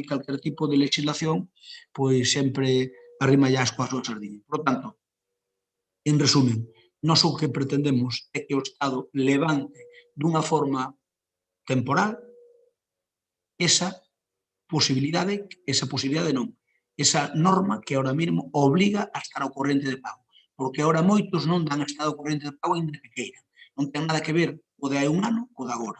calquer tipo de legislación, pois sempre arrima as coas súas sardiñas. Por tanto, en resumen, nós o que pretendemos é que o Estado levante dunha forma temporal esa posibilidade, esa norma que ahora mesmo obliga a estar ao corrente de pago. Porque ahora moitos non dan estado ao corrente de pago ainda que queiran. Non ten nada que ver o de hai un ano co de agora.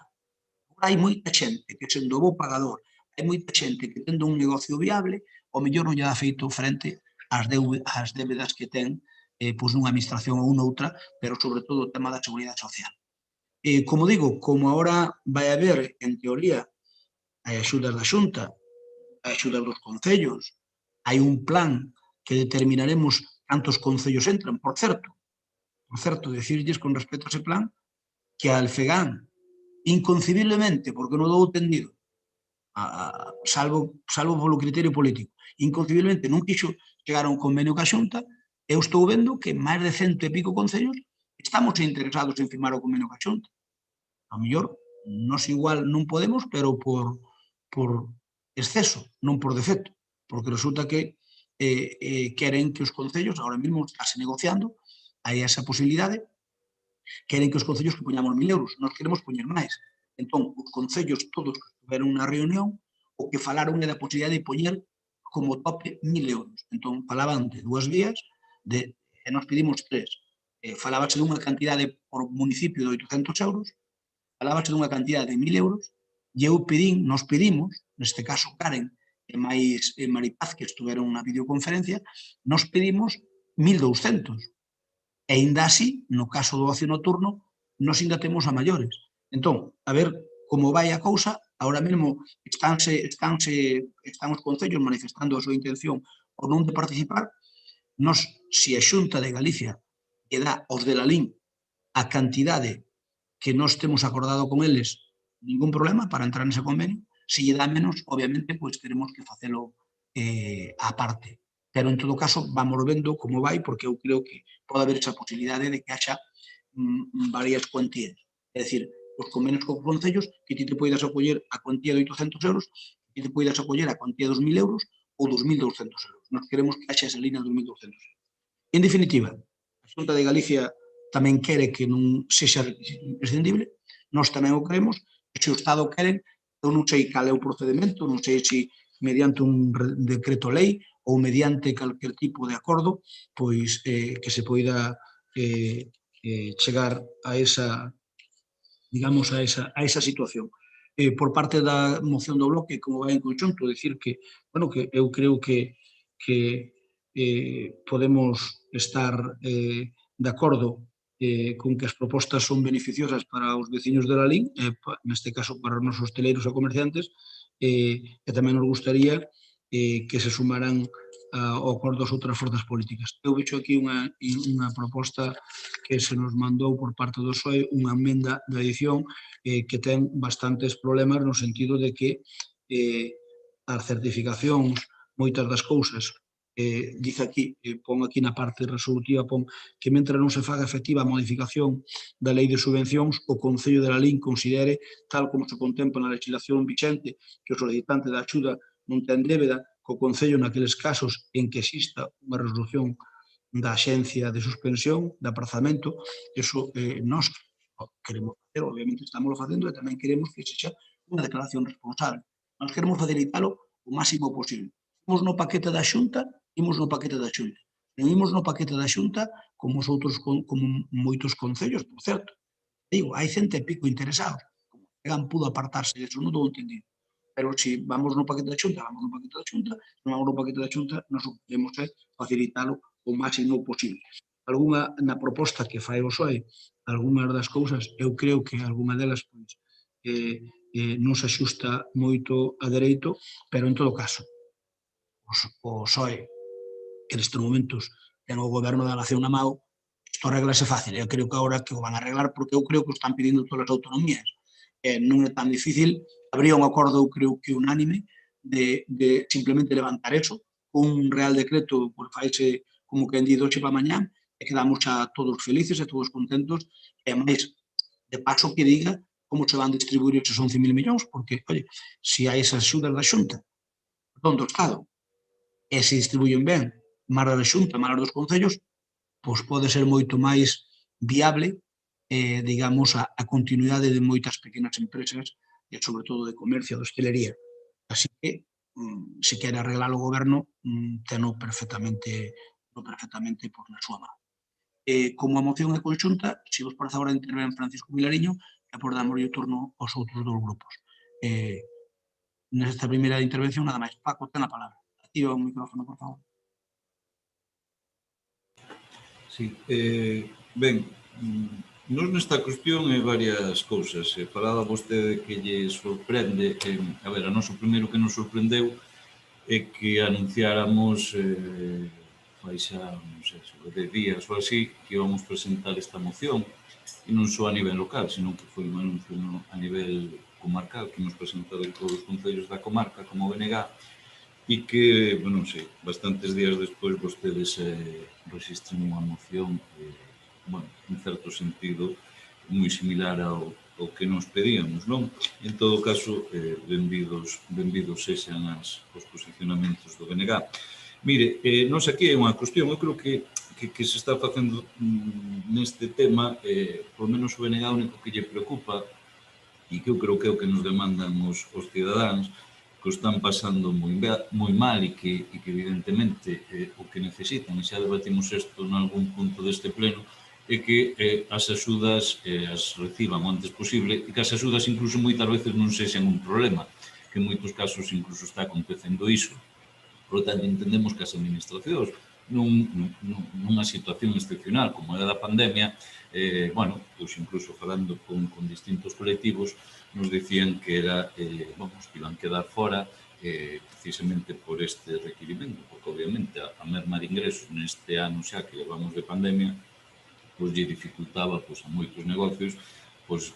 Agora hai moita xente que sendo bo pagador, hai moita xente que tendo un negocio viable, o mellor non lle dá feito frente ás débedas que ten nunha administración ou noutra, pero sobre todo o tema da seguridade social. Como digo, como agora vai haber, en teoría, hai axudas da Xunta, hai axudas dos concellos, hai un plan que determinaremos cantos concellos entran. Por certo, decirlles con respecto a ese plan que a Alfegán, inconcibiblemente, porque non dou entendido, salvo polo criterio político, inconcibiblemente non quixo chegar a un convenio ca Xunta. Eu estou vendo que máis de 100 e pico concellos estamos interesados en firmar o convenio ca Xunta. A mellor, nos igual non podemos, pero por exceso, non por defecto, porque resulta que queren que os concellos, agora mesmo estáse negociando, hai esa posibilidade, queren que os concellos que poñamos 1.000 euros, nós queremos poñer máis. Entón, os concellos todos que estiveron na reunión, o que falaron é da posibilidade de poñer como tope 1.000 euros. Entón, falaban de 2 vías, e nos pedimos 3. Falábase dunha cantidade por municipio de 800 euros, falábase dunha cantidade de 1.000 euros, e nos pedimos, neste caso Karen e máis Maripaz, que estuveron na videoconferencia, nos pedimos 1.200. E ainda así, no caso do ocio nocturno, nos ainda temos a maiores. Entón, a ver como vai a cousa, agora mesmo están os concellos manifestando a súa intención ou non de participar. Nos, se a Xunta de Galicia lle dá aos de Lalín a cantidade que nos temos acordado con eles, ningún problema para entrar nese convenio. Se lle dá menos, obviamente, pois teremos que facelo á parte. Pero, en todo caso, vamos vendo como vai, porque eu creo que pode haber esa posibilidade de que haxa varias cuantías. É dicir, os convenios con concellos, que ti te poidas acoller a cuantía de 800 euros, que ti te poidas acoller a cuantía de 2.000 euros ou 2.200 euros. Nos queremos que haxa esa línea de 2.200 euros. En definitiva, a Xunta de Galicia tamén quere que non sexa imprescindible, nós tamén o queremos, e se o Estado queren, eu non sei cal é o procedimento, non sei se mediante un decreto lei ou mediante calquer tipo de acordo, pois que se poida chegar a esa, digamos, a esa situación. Por parte da moción do bloque, como vai en conxunto, decir que, bueno, que eu creo que podemos estar de acordo con que as propostas son beneficiosas para os veciños de Lalín, neste caso para os nosos hosteleiros e comerciantes, e tamén nos gustaría que se sumaran ao acordo as outras forzas políticas. Eu vexo aquí unha proposta que se nos mandou por parte do PSOE, unha emenda de adición que ten bastantes problemas no sentido de que as certificacións, moitas das cousas, dice aquí, pon aquí na parte resolutiva, pon que mentre non se faga efectiva a modificación da lei de subvencións, o Concello de Lalín considere, tal como se contempla na legislación vixente, que o solicitante da axuda non ten débeda co Concello naqueles casos en que exista unha resolución da Axencia de Suspensión, de aprazamento. Eso nós queremos facer, obviamente estamos facendo, e tamén queremos que sexa unha declaración responsable. Nós queremos facilitalo o máximo posible. Imos no paquete da Xunta, imos no paquete da Xunta. Non imos no paquete da Xunta como moitos concellos, por certo. Digo, hai 100 e pico interesados. Como Egan pudo apartarse disso, non dou entendido. Pero se vamos no paquete da Xunta, vamos no paquete da Xunta, non vamos no paquete da Xunta, nos o que queremos é facilitalo o máximo posible. Algúna, na proposta que fai o PSOE, algunhas das cousas, eu creo que algunha delas non se axusta moito a dereito, pero en todo caso, o PSOE, que nestes momentos ten o goberno da nación na mão, isto arreglase fácil. Eu creo que agora que o van a arreglar, porque eu creo que o están pedindo todas as autonomías. Non é tan difícil, habría un acordo, eu creo que unánime, de simplemente levantar eso, un real decreto, por faise como que en di doxe para mañá, e quedamos a todos felices e todos contentos, e máis, de paso que diga como se van distribuir esos 11.000 millóns, porque, oye, se hai esas axudas da Xunta, do Estado, e se distribuyen ben, máis da Xunta, máis dos concellos, pois pode ser moito máis viable, digamos, a continuidade de moitas pequenas empresas, e sobre todo de comercio, de hostelería. Así que se quere arreglar o goberno, teno perfectamente na súa mão. Como a moción é conxunta, se vos parece agora interven Francisco Vilariño, e por damoslle o turno aos outros dos grupos. Nesta primeira intervención, nada máis. Paco, ten a palabra. Activa o micrófono, por favor. Sí, ben, nos nesta cuestión hai varias cousas. Falaba vostede que lle sorprende, a ver, a noso primeiro que nos sorprendeu é que anunciáramos fai xa, non sei, sobre 10 días ou así, que íbamos presentar esta moción, e non só a nivel local, senón que foi un anuncio a nivel comarcal, que nos presentaron todos os concellos da comarca, como BNG, e que, non sei, bastantes días despois vostedes registren unha moción, bueno, en certo sentido, moi similar ao que nos pedíamos, non? En todo caso, benvidos sexan os posicionamentos do BNG. Mire, nos aquí é unha cuestión, eu creo que se está facendo neste tema, por menos o BNG, o único que lle preocupa, e que eu creo que é o que nos demandan os cidadáns, que o están pasando moi mal e que evidentemente o que necesitan, e xa debatimos isto en algún punto deste pleno, é que as axudas as reciban o antes posible e que as axudas incluso moitas veces non sexan un problema, que en moitos casos incluso está acontecendo iso. Por lo tanto, entendemos que as administracións nunha situación excepcional como é a da pandemia, bueno, pois incluso falando con distintos colectivos, nos dicían que era, vamos, que iban quedar fora precisamente por este requirimento, porque obviamente a merma de ingresos neste ano xa que levamos de pandemia, pois lle dificultaba a moitos negocios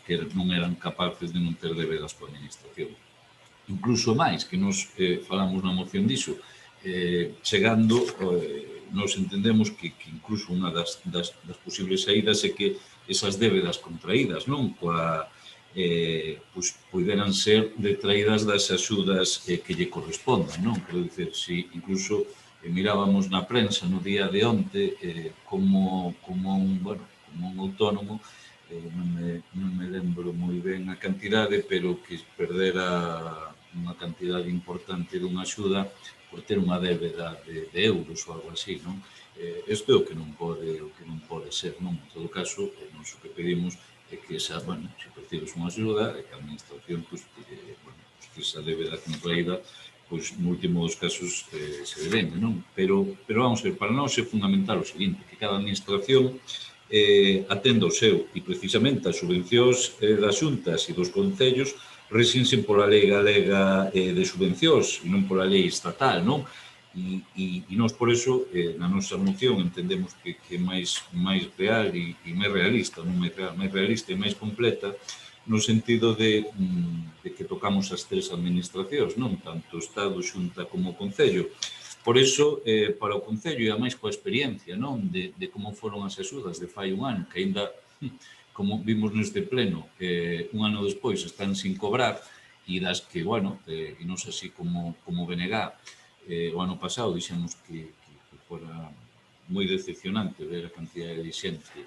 que non eran capaces de non ter debedas coa administración. Incluso máis, que nos falamos na moción diso, chegando, nos entendemos que incluso unha das posibles saídas é que esas débedas contraídas, non? Poderan ser detraídas das axudas que lle correspondan, non? Quero dicir, se incluso mirábamos na prensa no día de onte como un autónomo, non me lembro moi ben a cantidade, pero que perdera unha cantidade importante dunha axuda por ter unha débeda de euros ou algo así, non? Isto é o que non pode ser, non? En todo caso, nós o que pedimos é que se percibes unha axuda, que a administración, que esa débeda contraída, no último dos casos se devende, non? Pero vamos ver, para nós é fundamental o seguinte, que cada administración atenda o seu, e precisamente as subvencións das xuntas e dos concellos rexense pola lei galega de subvencións e non pola lei estatal, non? E nós, por iso, na nosa moción entendemos que é máis real e máis realista, non máis real, máis realista e máis completa, no sentido de que tocamos as tres administracións, non? Tanto o Estado, Xunta como o Concello. Por iso, para o Concello, e a máis coa experiencia, non? De como foron as axudas de fai un ano, que aínda, como vimos neste pleno, un ano despois están sin cobrar, e das que, bueno, e non sei así como BNG, o ano pasado dixemos que fora moi decepcionante ver a cantidade de xente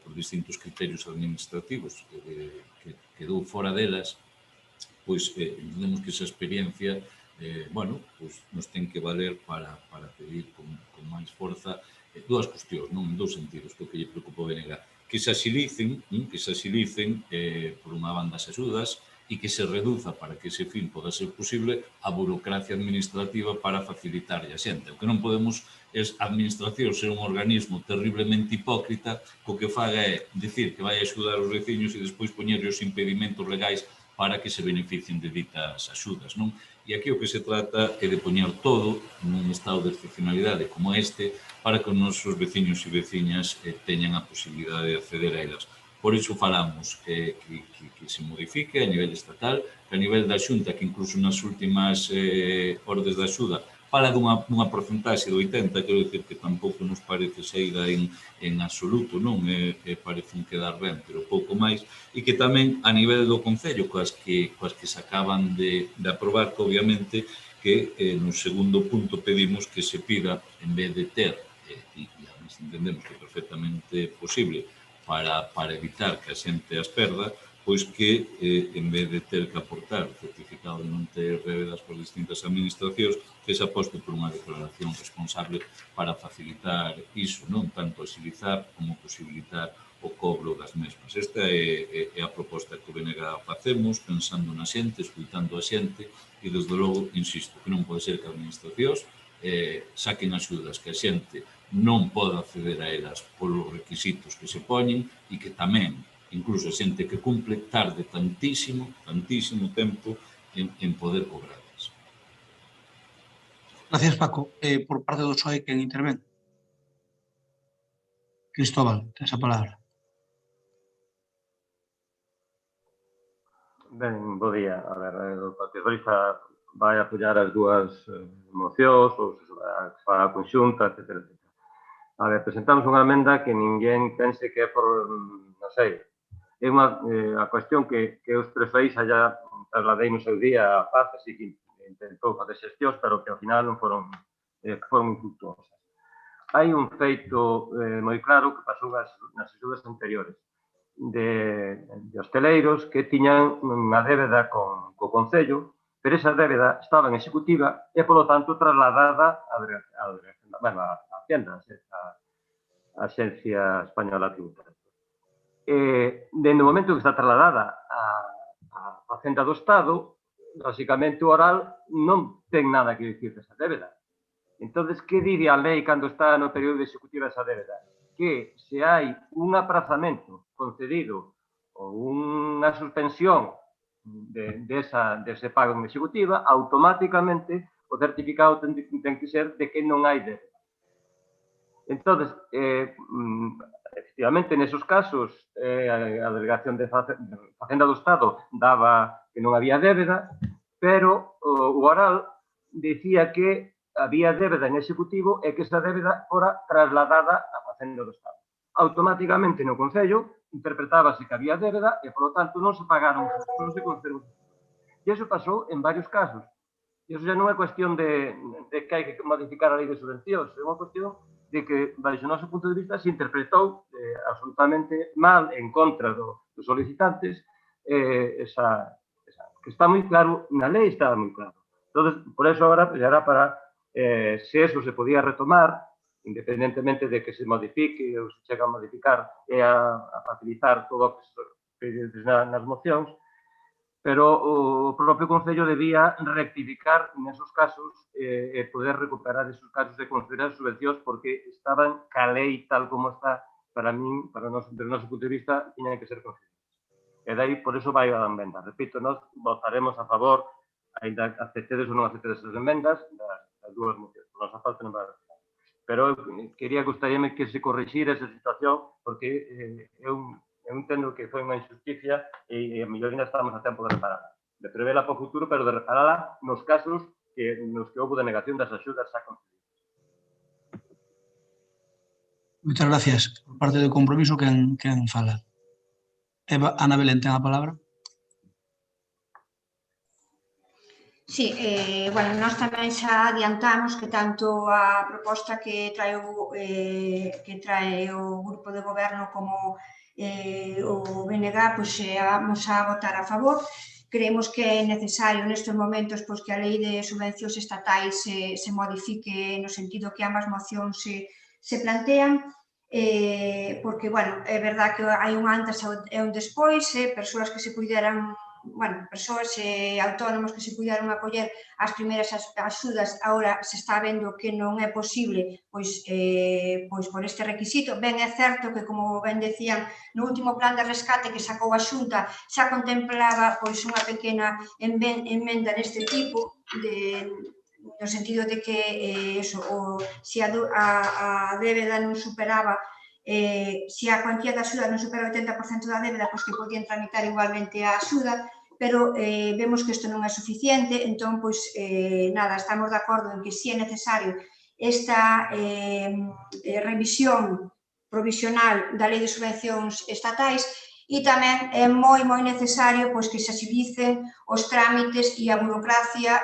por distintos criterios administrativos que quedou fora delas, pois entendemos que esa experiencia nos ten que valer para pedir con máis forza dúas cuestións, non? En dous sentidos, que o que lle preocupa a BNG, que se axilicen por unha banda as axudas e que se reduza para que ese fin poda ser posible a burocracia administrativa para facilitar a xente. O que non podemos é a administración ser un organismo terriblemente hipócrita co que faga é dicir que vai axudar os veciños e despois poñerle os impedimentos legais para que se beneficien de ditas axudas, non? E aquí o que se trata é de poñer todo nun estado de excepcionalidade como este para que os nosos veciños e veciñas teñan a posibilidade de acceder a elas. Por iso falamos que se modifique a nivel estatal, que a nivel da Xunta, que incluso nas últimas ordes de axuda fala dunha porcentaxe de 80, quero dicir que tampouco nos parece saída en absoluto, non? Parece un quedar ben, pero pouco máis, e que tamén a nivel do Concello, coas que se acaban de aprobar, que obviamente que no segundo punto pedimos que se pida, en vez de ter, e entendemos que é perfectamente posible, para evitar que a xente as perda, pois que, en vez de ter que aportar o certificado de non ter débedas por distintas administracións, que se aposte por unha declaración responsable para facilitar iso, non tanto agilizar como posibilitar o cobro das mesmas. Esta é a proposta que o BNG facemos, pensando na xente, escuitando a xente, e, desde logo, insisto, que non pode ser que as administracións saquen axudas que a xente non poda acceder a elas polos requisitos que se poñen e que tamén, incluso a xente que cumple, tarde tantísimo tempo en poder cobrarlas. Gracias, Paco. Por parte do PSOE, quen intervén? Cristóbal, tens a palabra. Ben, bo día. A ver, o Partido Socialista vai apoiar as dúas mocións, ou se fa a conxunta, etc. A ver, presentamos unha emenda que ninguén pense que é por, non sei, é a cuestión que eu expresei xa ya trasladei no seu día a Paz, así que intentou fazer xestións, pero que ao final non foron infructuosas. Hai un feito moi claro que pasou nas axudas anteriores de hosteleiros que tiñan unha débeda co Concello, pero esa débeda estaba en executiva e, polo tanto, trasladada a Hacienda, a Axencia Española Tributaria. Dende o momento que está trasladada a Facenda do Estado, lógicamente o oral non ten nada que dicir desa débeda. Entón, que diría a lei cando está no período de executiva esa débeda? Que se hai un aprazamento concedido ou unha suspensión dese pago en executiva, automáticamente o certificado ten que ser de que non hai débeda. Entón, efectivamente, nesos casos, a delegación de Facenda do Estado daba que non había débeda, pero o oral dicía que había débeda en executivo e que esa débeda fora trasladada a Facenda do Estado. Automáticamente no Concello interpretábase que había débeda e, polo tanto, non se pagaron, non se concederon. E iso pasou en varios casos. E iso xa non é cuestión de que hai que modificar a lei de subvencións, é unha cuestión de que, baixo o noso punto de vista, se interpretou absolutamente mal en contra dos solicitantes, que está moi claro, na lei está moi claro. Entón, por eso, agora, era para, se eso se podía retomar, independentemente de que se modifique ou se chega a modificar e a facilitar todo o que nas mocións, pero o propio Concello debía rectificar nesos casos e poder recuperar esos casos de considerar subvencións porque estaban ca lei tal como está, para min, desde o noso punto de vista, tiñan que ser considerados. E dai, por eso vai a emenda. Repito, nós votaremos a favor, ainda aceptedes ou non aceptedes as emendas, das dúas mocións. Por nosa parte non vai a pero gustaríame que se corrixira esa situación porque eu entendo que foi unha injusticia e a mellor ainda estamos a tempo de reparala. De prevela para o futuro, pero de reparala nos casos nos que houve denegación das axudas xa concedidas. Moitas gracias. Por parte do compromiso, quen fala? Ana Belén, ten a palabra. Sí, bueno, nós tamén xa adiantamos que tanto a proposta que trae o Grupo de Goberno como o BNG, pois vamos a votar a favor. Creemos que é necesario nestes momentos que a Lei de Subvencións Estatais se modifique no sentido que ambas mocións se plantean, porque, bueno, é verdad que hai un antes e un despois, persoas que se puderan persoas autónomos que se puderon acoller as primeiras axudas, agora se está vendo que non é posible pois por este requisito. Ben é certo que, como ben decían, no último plan de rescate que sacou a Xunta xa contemplaba pois unha pequena emenda deste tipo, no sentido de que se a débeda non superaba, se a cuantía da axuda non supera o 80% da débeda, pois que podían tramitar igualmente a axuda, pero vemos que isto non é suficiente, entón, pois, nada, estamos de acordo en que si é necesario esta revisión provisional da Lei de Subvencións Estatais e tamén é moi necesario pois que se axilicen os trámites e a burocracia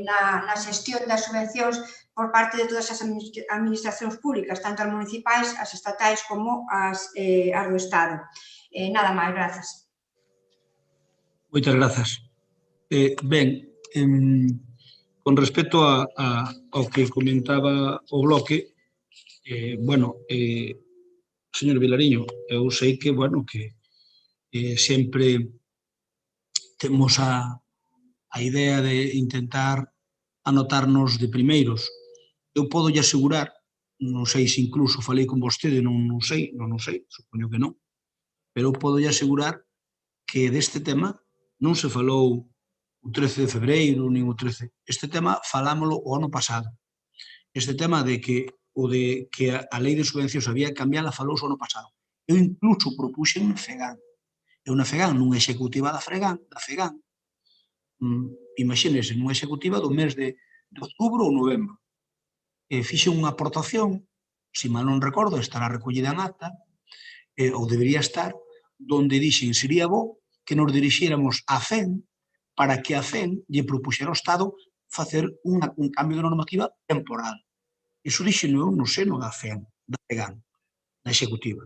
na xestión das subvencións por parte de todas as administracións públicas, tanto as municipais, as estatais como as do Estado. Nada máis, grazas. Moitas grazas. Ben, con respecto ao que comentaba o bloque, señor Vilariño, eu sei que, sempre temos a idea de intentar anotarnos de primeiros. Eu podo lle asegurar, non sei se incluso falei con vostede, non sei, supoño que non, pero eu podo lle asegurar que deste tema non se falou o 13 de febreiro, nin o 13. Este tema falámolo o ano pasado. Este tema de que a lei de subvencións había que cambiarla falouse o ano pasado. Eu incluso propuxen na FEGAN. Eu na FEGAN, nunha executiva da FEGAN, imagínense, nunha executiva do mes de outubro ou novembro. Fixe unha aportación, se mal non recordo, estará recollida en acta, ou debería estar, donde dixen sería bo que nos dirixíramos a FEN para que a FEN lle propuxera ao Estado facer un cambio de normativa temporal. Iso dixen eu no seno da FEN, da FEGAN, da executiva.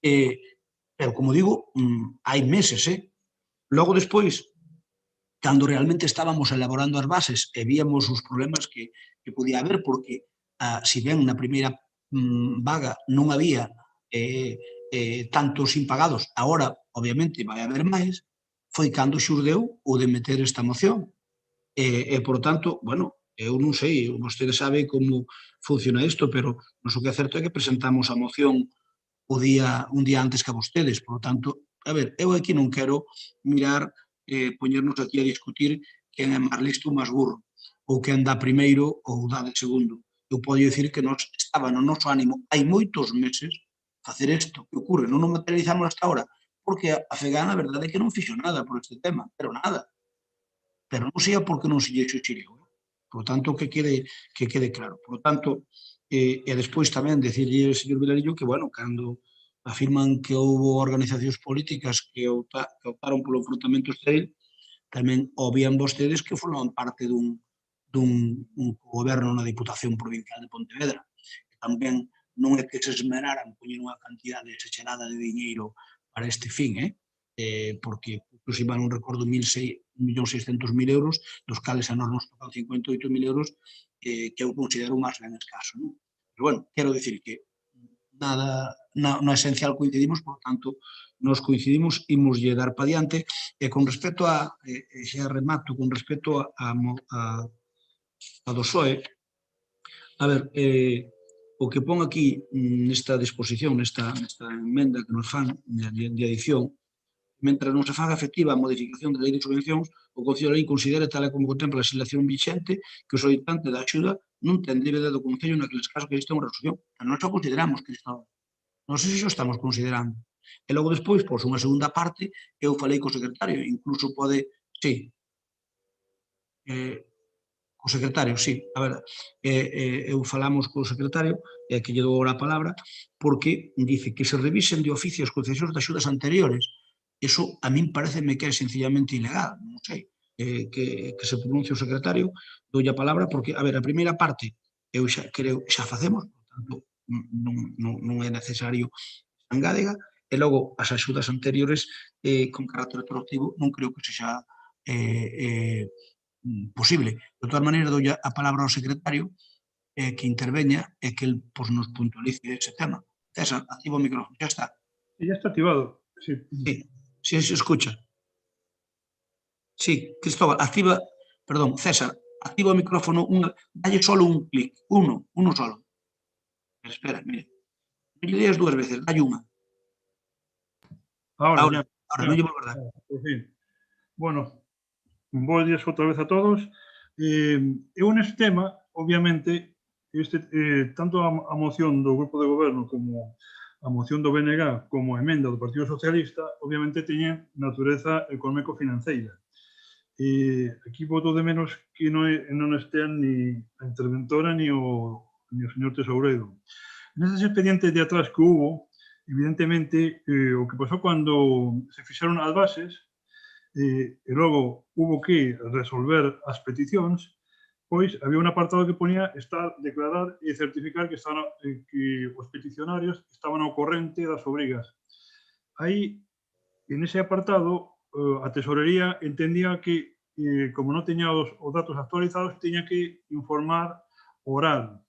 Pero, como digo, hai meses, Logo, despois, cando realmente estábamos elaborando as bases e víamos os problemas que podía haber, porque, si ben na primeira vaga non había tantos impagados, agora, obviamente, vai haber máis, foi cando xurdeu o de meter esta moción. Por tanto, eu non sei, vostede sabe como funciona isto, pero non o que é certo é que presentamos a moción un día antes que a vostedes. Por tanto, eu aquí non quero mirar, poñernos aquí a discutir quen é máis listo ou máis burro, ou quen dá primeiro ou dá de segundo. Eu podo dicir que nos estaba no noso ánimo hai moitos meses facer isto. Que ocurre? Non nos materializamos hasta ahora, porque a FEGAN a verdade é que non fixo nada por este tema, pero nada. Pero non sei porque non se lle xuxireu. Por tanto, que quede claro. Por tanto, e despois tamén decirlle, señor Vilariño, que, cando afirman que houve organizacións políticas que optaron polo enfrontamento estéril, tamén obvian vostedes que forman parte dun goberno na Diputación Provincial de Pontevedra. Tamén non é que se esmeraran poñer unha cantidade exagerada de diñeiro para este fin, porque, se non recordo, 1.600.000 euros, dos cales a nos tocado 58.000 euros, que eu considero máis ben escaso. Pero, quero dicir que nada, na esencial coincidimos, por tanto, nos coincidimos, imoslle dar pa diante, e con respecto a, xa remato, con respecto a do PSOE, a ver, o que pon aquí nesta disposición, nesta emenda que nos fan de adición, mentre non se faga efectiva a modificación da lei de subvencións, o Concello de Lalín considera, tal e como contempla a legislación vixente, que o solicitante da axuda non ten débeda do Concello naqueles casos que existe unha resolución. Nós xa consideramos que está. Non sei se xo estamos considerando. E logo despois, pois, unha segunda parte, eu falei co secretario, incluso pode, sí, co secretario, sí, a ver, eu falamos co secretario, e que lle dou agora a palabra, porque dice que se revisen de oficio as concesións de axudas anteriores. Eso a min pareceme que é sencillamente ilegal, non sei, que se pronuncie o secretario, doulle a palabra, porque, a ver, a primeira parte, eu xa facemos, por tanto, non é necesario engádega, e logo as axudas anteriores con carácter retroactivo non creo que sexa posible. De todas maneiras, doulle a palabra ao secretario que interveña e que el nos puntualice ese tema. César, activa o micrófono, xa está. Ya está activado, sí. Sí, se escucha. Sí, Cristóbal, César, activa o micrófono, dalle solo un clic, uno solo. Espera, mire, non lle días dúas veces, dalle unha. Ahora, non lle volvo a dar. Bueno, bons días outra vez a todos. Eu neste tema, obviamente, tanto a moción do Grupo de Goberno como a moción do BNG como a emenda do Partido Socialista, obviamente, teñen natureza económico-financeira. Aquí voto de menos que non estean ni a interventora ni o señor tesoureiro. Nestes expedientes de atrás que hubo, evidentemente, o que pasou cando se fixaron as bases e logo hubo que resolver as peticións, pois había un apartado que ponía declarar e certificar que os peticionarios estaban ao corrente das obrigas. Aí, en ese apartado, a Tesorería entendía que, como non teña os datos actualizados, teña que informar oral.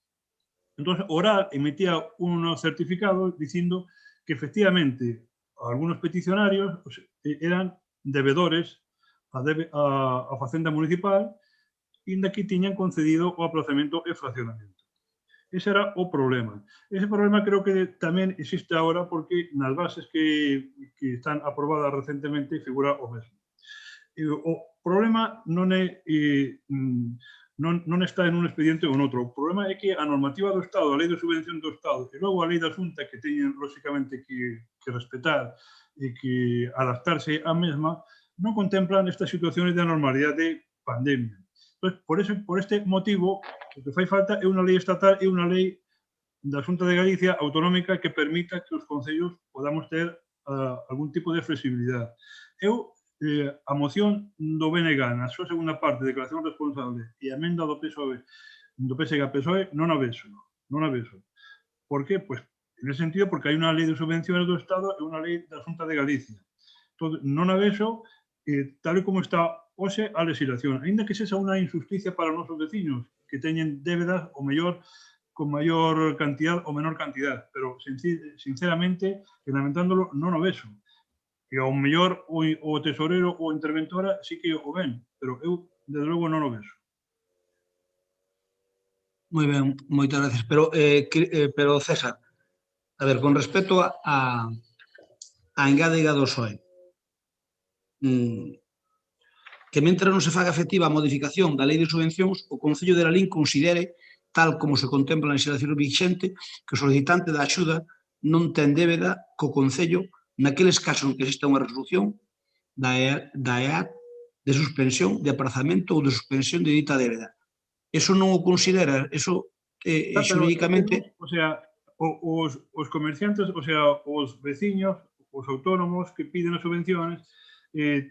Entón, oral emitía un certificado dicindo que, efectivamente, algunos peticionarios eran devedores a Facenda Municipal, inda que tiñan concedido o aplazamento e fraccionamento. Ese era o problema. Ese problema creo que tamén existe agora porque nas bases que están aprobadas recentemente figura o mesmo. O problema non está en un expediente ou noutro. O problema é que a normativa do Estado, a lei de subvención do Estado e logo a lei da Xunta que teñen, lóxicamente, que respetar e que adaptarse á mesma, non contemplan estas situaciones de anormalidade de pandemia. Entón, por este motivo, o que fai falta é unha lei estatal e unha lei da Xunta de Galicia autonómica que permita que os concellos podamos ter algún tipo de flexibilidade. Eu, a moción do BNG na súa segunda parte, declaración responsable, e a emenda do PSOE, do PSG a PSOE, non a vexo. Non a vexo. Por que? Pois, en ese sentido, porque hai unha lei de subvenciones do Estado e unha lei da Xunta de Galicia. Entón, non a vexo tal e como está hoxe a legislación, aínda que sexa unha injusticia para os nosos veciños, que teñen débedas o mellor con maior cantidad ou menor cantidad, pero sinceramente, lamentándolo, non o vexo. E ao mellor o tesorero ou a interventora sí que o ven, pero eu, desde logo, non o vexo. Moi ben, moitas gracias. Pero César, a ver, con respecto a engádega do PSOE, que mentre non se faga efectiva a modificación da lei de subvencións, o Concello de Lalín considere, tal como se contempla na legislación vixente, que o solicitante da axuda non ten débeda co Concello naqueles casos en que exista unha resolución da EAT de suspensión, de aprazamento ou de suspensión de dita débeda. Eso non o considera, eso xurídicamente... O sea, os comerciantes, o sea, os veciños, os autónomos que piden as subvenciones,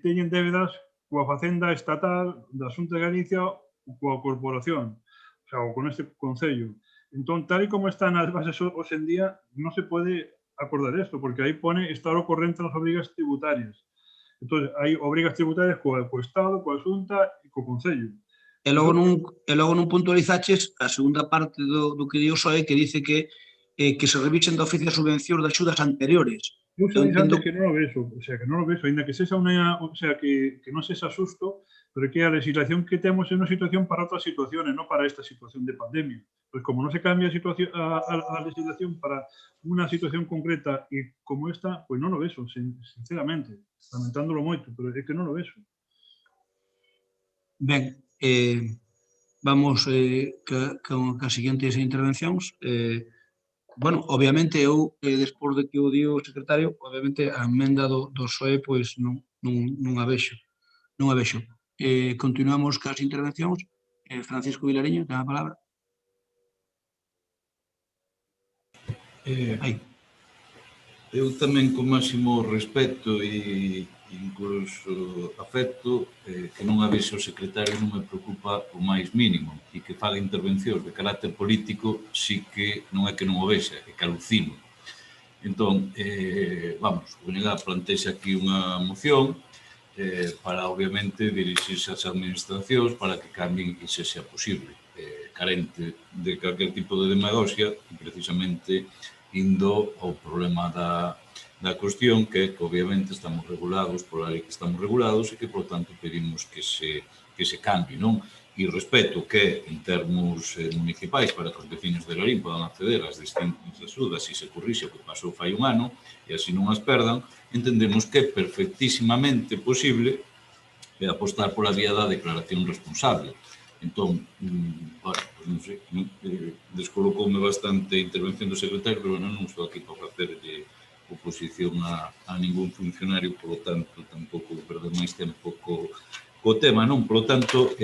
teñen débedas coa Facenda Estatal da Xunta de Galicia ou coa Corporación, o sea, ou con este Concello. Entón, tal e como están as bases hoxe en día, non se pode acordar isto, porque aí pone estar ao corrente nas obrigas tributarias. Entón, hai obrigas tributarias co Estado, coa Xunta e co Concello. E logo non puntualizaches a segunda parte do que di o PSOE, que dice que se revisen de oficio as subvencións de axudas anteriores. Eu xa dixo que non o vexo, o sea, que non o vexo, ainda que sexa unha, o sea, que non sexa susto, pero que a legislación que temos é unha situación para outras situaciones, non para esta situación de pandemia. Pois como non se cambia a legislación para unha situación concreta e como esta, pois non o vexo, sinceramente, lamentándolo moito, pero é que non o vexo. Ben, vamos con as seguintes intervencións. Bueno, obviamente, eu, despois de que o dio o secretario, obviamente, a emenda do PSOE, pois, non a vexo. Non a vexo. Continuamos cas intervencións. Francisco Vilariño, ten a palabra. Eu tamén, con máximo respeto e incluso afecto, que non a vexe o secretario non me preocupa o máis mínimo, e que faga intervencións de carácter político sí que non é que non o vexa, é que alucino. Entón, vamos, o BNG plantexa aquí unha moción para, obviamente, dirixirse ás administracións para que cambien e se sea posible, carente de calquer tipo de demagogia, e precisamente indo ao problema da cuestión, que obviamente estamos regulados pola lei que estamos regulados e que, por tanto, pedimos que se cambie, non? E respeto que, en termos municipais, para que os veciños de Lalín podan acceder ás distintas axudas e se corrixe o que pasou fai un ano e así non as perdan, entendemos que é perfectísimamente posible apostar pola vía da declaración responsable. Entón, bueno, non sei, descolocoume bastante a intervención do secretario, pero non estou aquí para facerlle oposición a ningún funcionario, polo tanto, tampouco perder máis tempo co tema, non? Polo tanto,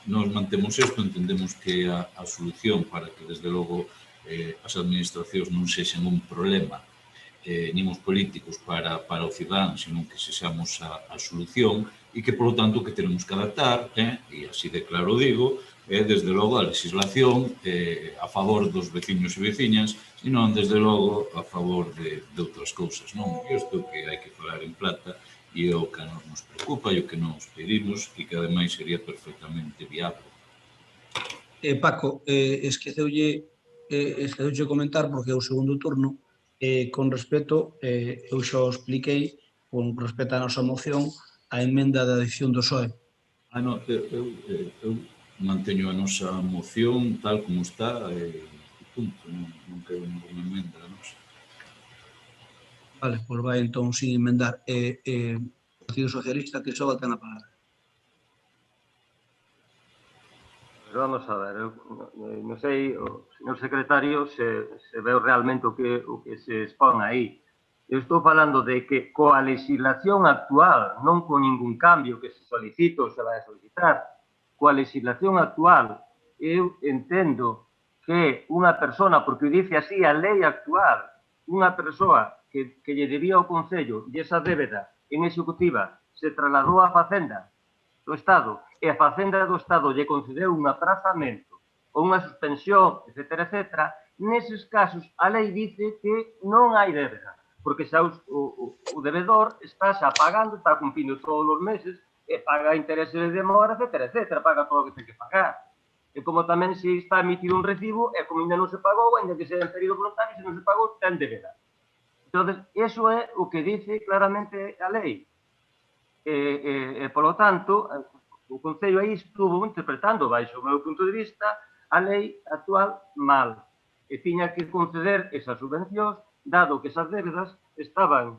nos mantemos isto, entendemos que a solución para que, desde logo, as administracións non sexan un problema, nin os políticos para o cidadán, senón que sexamos a solución e que, polo tanto, que tenemos que adaptar, e así de claro digo, desde logo a legislación a favor dos veciños e veciñas e non, desde logo, a favor de outras cousas, non? Isto que hai que falar en plata E é o que nos preocupa e o que nos pedimos e que ademais sería perfectamente viable. Paco, esqueceulle comentar, porque é o segundo turno, con respecto, eu xa o expliquei, con respecto á nosa moción, a emenda da adición do PSOE. Non, eu manteño a nosa moción tal como está e punto, non quero ninguna emenda a nosa. Vale, pois vai entón sin emendar. O Partido Socialista, que só ten a palabra. Pero vamos a ver, non sei, o señor secretario, se veu realmente o que se expón aí. Eu estou falando de que coa legislación actual, non con ningún cambio que se solicite ou se vai a solicitar, coa legislación actual, eu entendo que unha persona, porque o dice así a lei actual, unha persoa que lle debía ao Concello e esa débeda en executiva se trasladou á Facenda do Estado e a Facenda do Estado lle concedeu un aprazamento ou unha suspensión, etc., etc., neses casos a lei dice que non hai débeda, porque xa o debedor está xa pagando, está cumplindo todos os meses e paga intereses de demora, etc., etc., paga todo o que ten que pagar. E como tamén se está emitido un recibo e como ainda non se pagou, ainda que sea en período voluntario, se non se pagou, ten débeda. Entón, eso é o que dice claramente a lei. E, polo tanto, o Concello aí estuvo interpretando, baixo o meu punto de vista, a lei actual mal. E tiña que conceder esas subvencións, dado que esas débedas estaban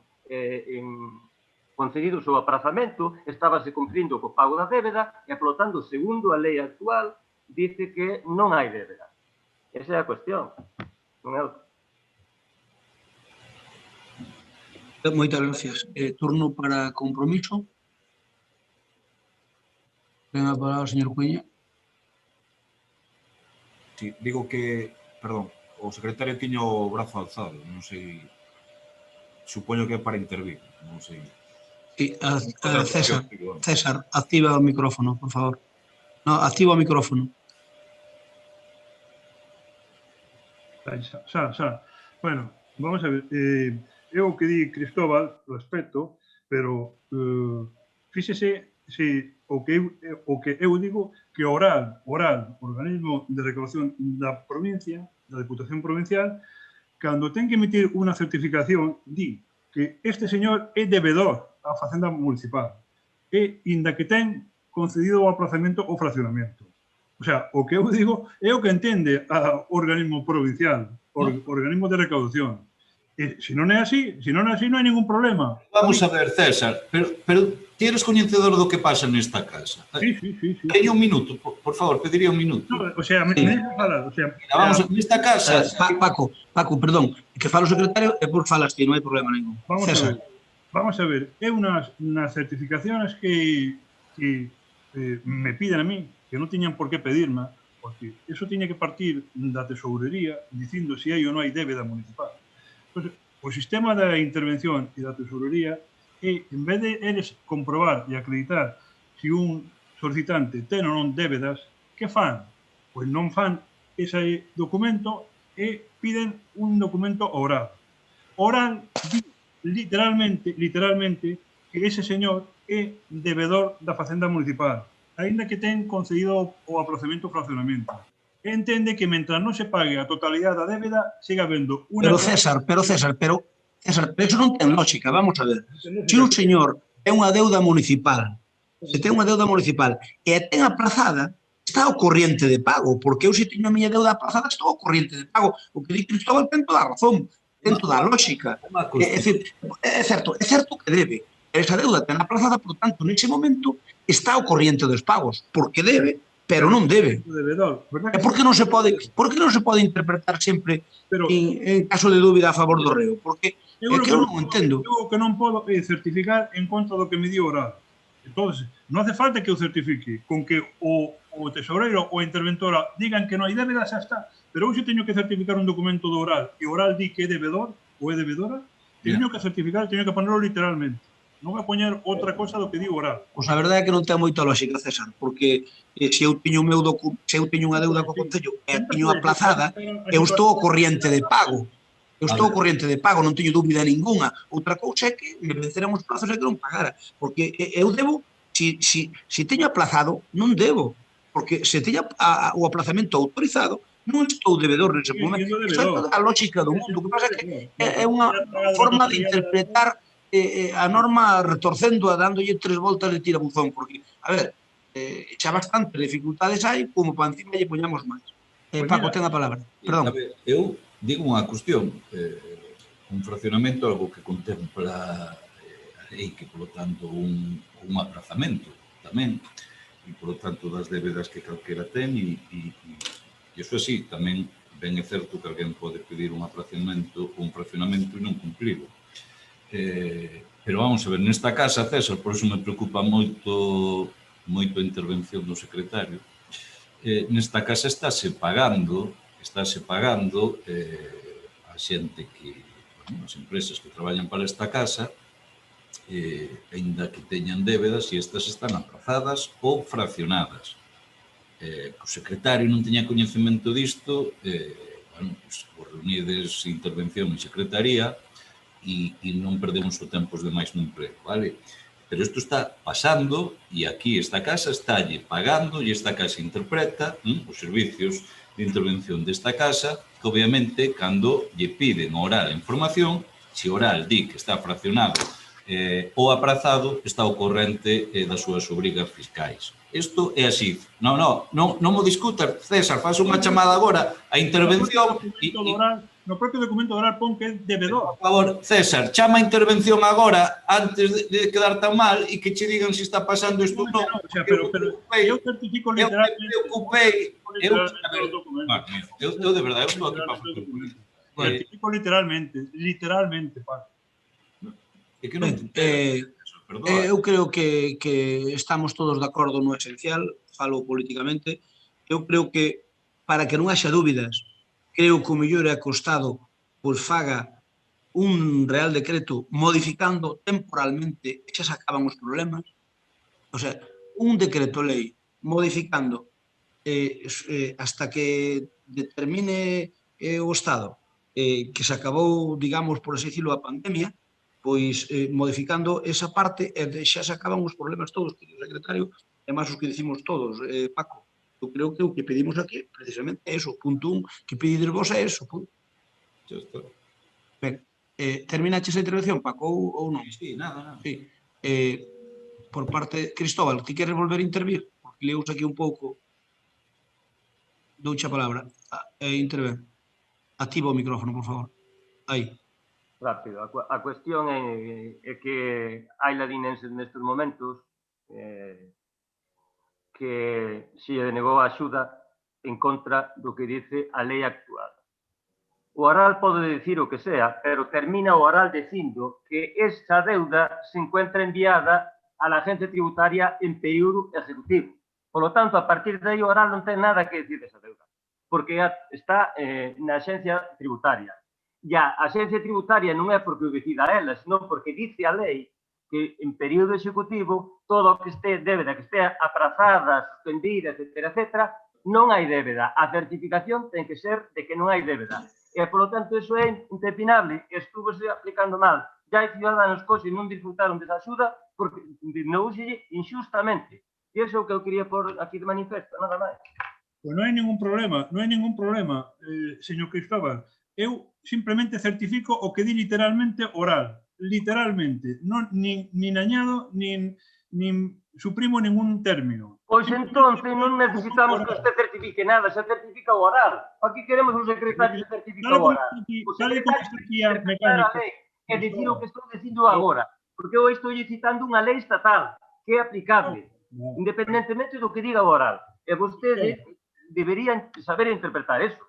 concedidos o aprazamento, estábase cumplindo co pago da débeda, e, polo tanto, segundo a lei actual, dice que non hai débeda. Esa é a cuestión. Non é outra. Moitas gracias. Turno para Compromiso. Ten a palabra o señor Cuña. Sí, digo que, perdón, o secretario tiña o brazo alzado, non sei, supoño que é para intervir, non sei. Sí, César, activa o micrófono, por favor. No, activa o micrófono. Xa. Bueno, vamos a ver, é o que di Cristóbal, respeto, pero fíxese se o que eu digo que oral, organismo de recaudación da provincia, da Deputación Provincial, cando ten que emitir unha certificación, di que este señor é debedor á Facenda Municipal e inda que ten concedido o aplazamento ou fraccionamento. O sea, o que eu digo é o que entende o organismo provincial, o organismo de recaudación. E se non é así, non hai ningún problema. Vamos a ver, César, pero ti eres coñecedor do que pasa nesta casa. Sí. Teño un minuto, por favor, pediría un minuto. O sea, me deixa falar. Vamos, nesta casa... Paco, perdón, que fala o secretario e por falas ti, non hai problema ningún. Vamos a ver, é unhas certificaciones que me piden a mí, que non tiñan por que pedirme, porque eso tiña que partir da tesourería dicindo se hai ou non hai débeda municipal. Entón, o sistema da intervención e da tesourería é, en vez de eles comprobar e acreditar se un solicitante ten ou non débedas, que fan? Pois non fan ese documento e piden un documento oral. Oral, literalmente, que ese señor é debedor da Facenda Municipal, aínda que ten concedido o aplazamento ou fraccionamento. Entende que mentre non se pague a totalidade da débeda, siga habendo unha... Pero César, eso non ten lógica, vamos a ver. Se un señor ten unha deuda municipal, e ten aplazada, está ao corriente de pago, porque eu se teño a miña deuda aplazada, estou ao corriente de pago. O que di Cristóbal ten toda a razón, ten toda a lógica. É certo que debe. Esa deuda ten aplazada, por tanto, nese momento, está ao corriente dos pagos, porque debe, pero non debe. E por que non se pode interpretar sempre en caso de dúbida a favor do reo? Porque é que eu non entendo. Eu que non podo certificar en contra do que me di oral. Entón, non hace falta que eu certifique. Con que o tesoureiro ou a interventora digan que non hai débeda, xa está. Pero eu se teño que certificar un documento do oral e o oral di que é debedor ou é debedora, teño que certificar, teño que ponerlo literalmente. Non vai poñer outra cosa do que digo oral. Pois a verdade é que non ten moita lógica, César, porque se eu teño unha deuda co Concello e a teño aplazada, eu estou ao corriente de pago. Eu estou corriente de pago, non teño dúbida ninguna. Outra cousa é que me vencerán os plazos e que non pagara. Porque eu debo, se teño aplazado, non debo. Porque se teño o aplazamento autorizado, non estou devedor nese momento. Isto é toda a lógica do mundo. O que pasa é que é unha forma de interpretar a norma retorcendo, dándolle 3 voltas de tirabuzón. Porque, a ver, xa bastante dificultades hai, como para encima lle poñamos máis. Paco, ten a palabra. Perdón. A ver, eu digo unha cuestión. Un fraccionamento é algo que contempla a lei, que, polo tanto, un aprazamento tamén, e, polo tanto, das débedas que calquera ten, e iso así, tamén ben é certo que alguén pode pedir un fraccionamento e non cumplilo. Pero vamos a ver, nesta casa, César, por iso me preocupa moito a intervención do secretario, nesta casa estáse pagando a xente que, as empresas que traballan para esta casa, aínda que teñan débedas, e estas están aprazadas ou fraccionadas. O secretario non teña coñecemento disto, os reunides intervención en secretaría e non perdemos o tempo de máis no emprego, vale? Pero isto está pasando e aquí esta casa estálle pagando e esta casa interpreta os servicios de intervención desta casa, que obviamente cando lle piden oral a información, se oral di que está fraccionado ou aprazado, está ao corrente das súas obrigas fiscais. Isto é así. Non mo discutas, César, faz unha chamada agora a intervención. No propio documento oral pon que é devedor. Por favor, César, chama a intervención agora antes de quedar tan mal e que che digan se está pasando isto ou non. Pero eu certifico literalmente. Eu de verdade, eu estou aquí para facer. Certifico literalmente, Paco. Eu creo que estamos todos de acordo no esencial, falo políticamente. Eu creo que, para que non haxa dúbidas, creo que o mellor é que o Estado faga un real decreto modificando temporalmente, e xa se acaban os problemas. O sea, un decreto lei modificando hasta que determine o Estado que se acabou, digamos, por así decirlo, a pandemia, pois modificando esa parte xa se acaban os problemas todos, que o secretario, e máis os que decimos todos, Paco. Eu creo que o que pedimos aquí precisamente é eso, punto 1, que pedides vos é eso, punto. Xa está. Ben, terminaches a intervención, Paco, ou non? Sí, nada. Sí. Por parte, Cristóbal, ti queres volver a intervir? Porque leus aquí un pouco. Douche a palabra. Interven. Activa o micrófono, por favor. Aí. Rápido. A cuestión é que hai ladinenses nestes momentos que se denegou a axuda en contra do que dice a lei actual. O oral pode decir o que sea, pero termina o oral dicindo que esa deuda se encuentra enviada a la agencia tributaria en período ejecutivo. Por lo tanto, a partir de aí o oral non ten nada que decir desa deuda, porque está na agencia tributaria. Ya, a agencia tributaria non é porque o decida ela, senón porque dice a lei que en período executivo todo o que este débeda, que estea aprazada, suspendida, etc., non hai débeda. A certificación ten que ser de que non hai débeda. E, polo tanto, iso é impepinable e estúvose aplicando mal. Ya hai ciudadanos que non disfrutaron desa axuda porque denouselle injustamente. E iso é o que eu quería pôr aquí de manifesto, nada máis. Pois non hai ningún problema, señor Cristóbal. Eu simplemente certifico o que di literalmente oral. Literalmente. Nin añado, nin suprimo ningún término. Pois entón, non necesitamos que usted certifique nada, se certifica o oral. Aquí queremos un secretario que certifica o oral. O secretario que certificar a lei e dicir o que estou dicindo agora. Porque eu estou citando unha lei estatal que é aplicable, independentemente do que diga o oral. E vostede deberían saber interpretar eso.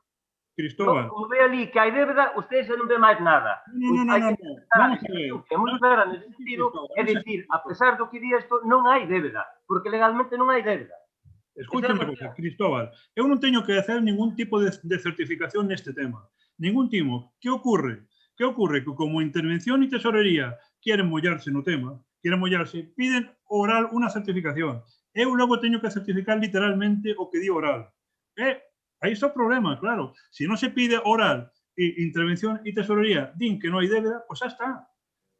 Cristóbal. Como ve ali que hai débeda, usted xa non ve máis nada. Non. Vamos a ver. É moi clara nesse sentido, é dicir, a pesar do que di isto, non hai débeda, porque legalmente non hai débeda. Escúchame, Cristóbal, eu non teño que hacer ningún tipo de certificación neste tema. Ningún tipo. Que ocorre? Que como Intervención e Tesorería queren mollarse no tema, piden oral unha certificación. Eu logo teño que certificar literalmente o que di oral. Aí está o problema, claro. Se non se pide oral intervención e tesorería din que non hai débeda, pois xa está.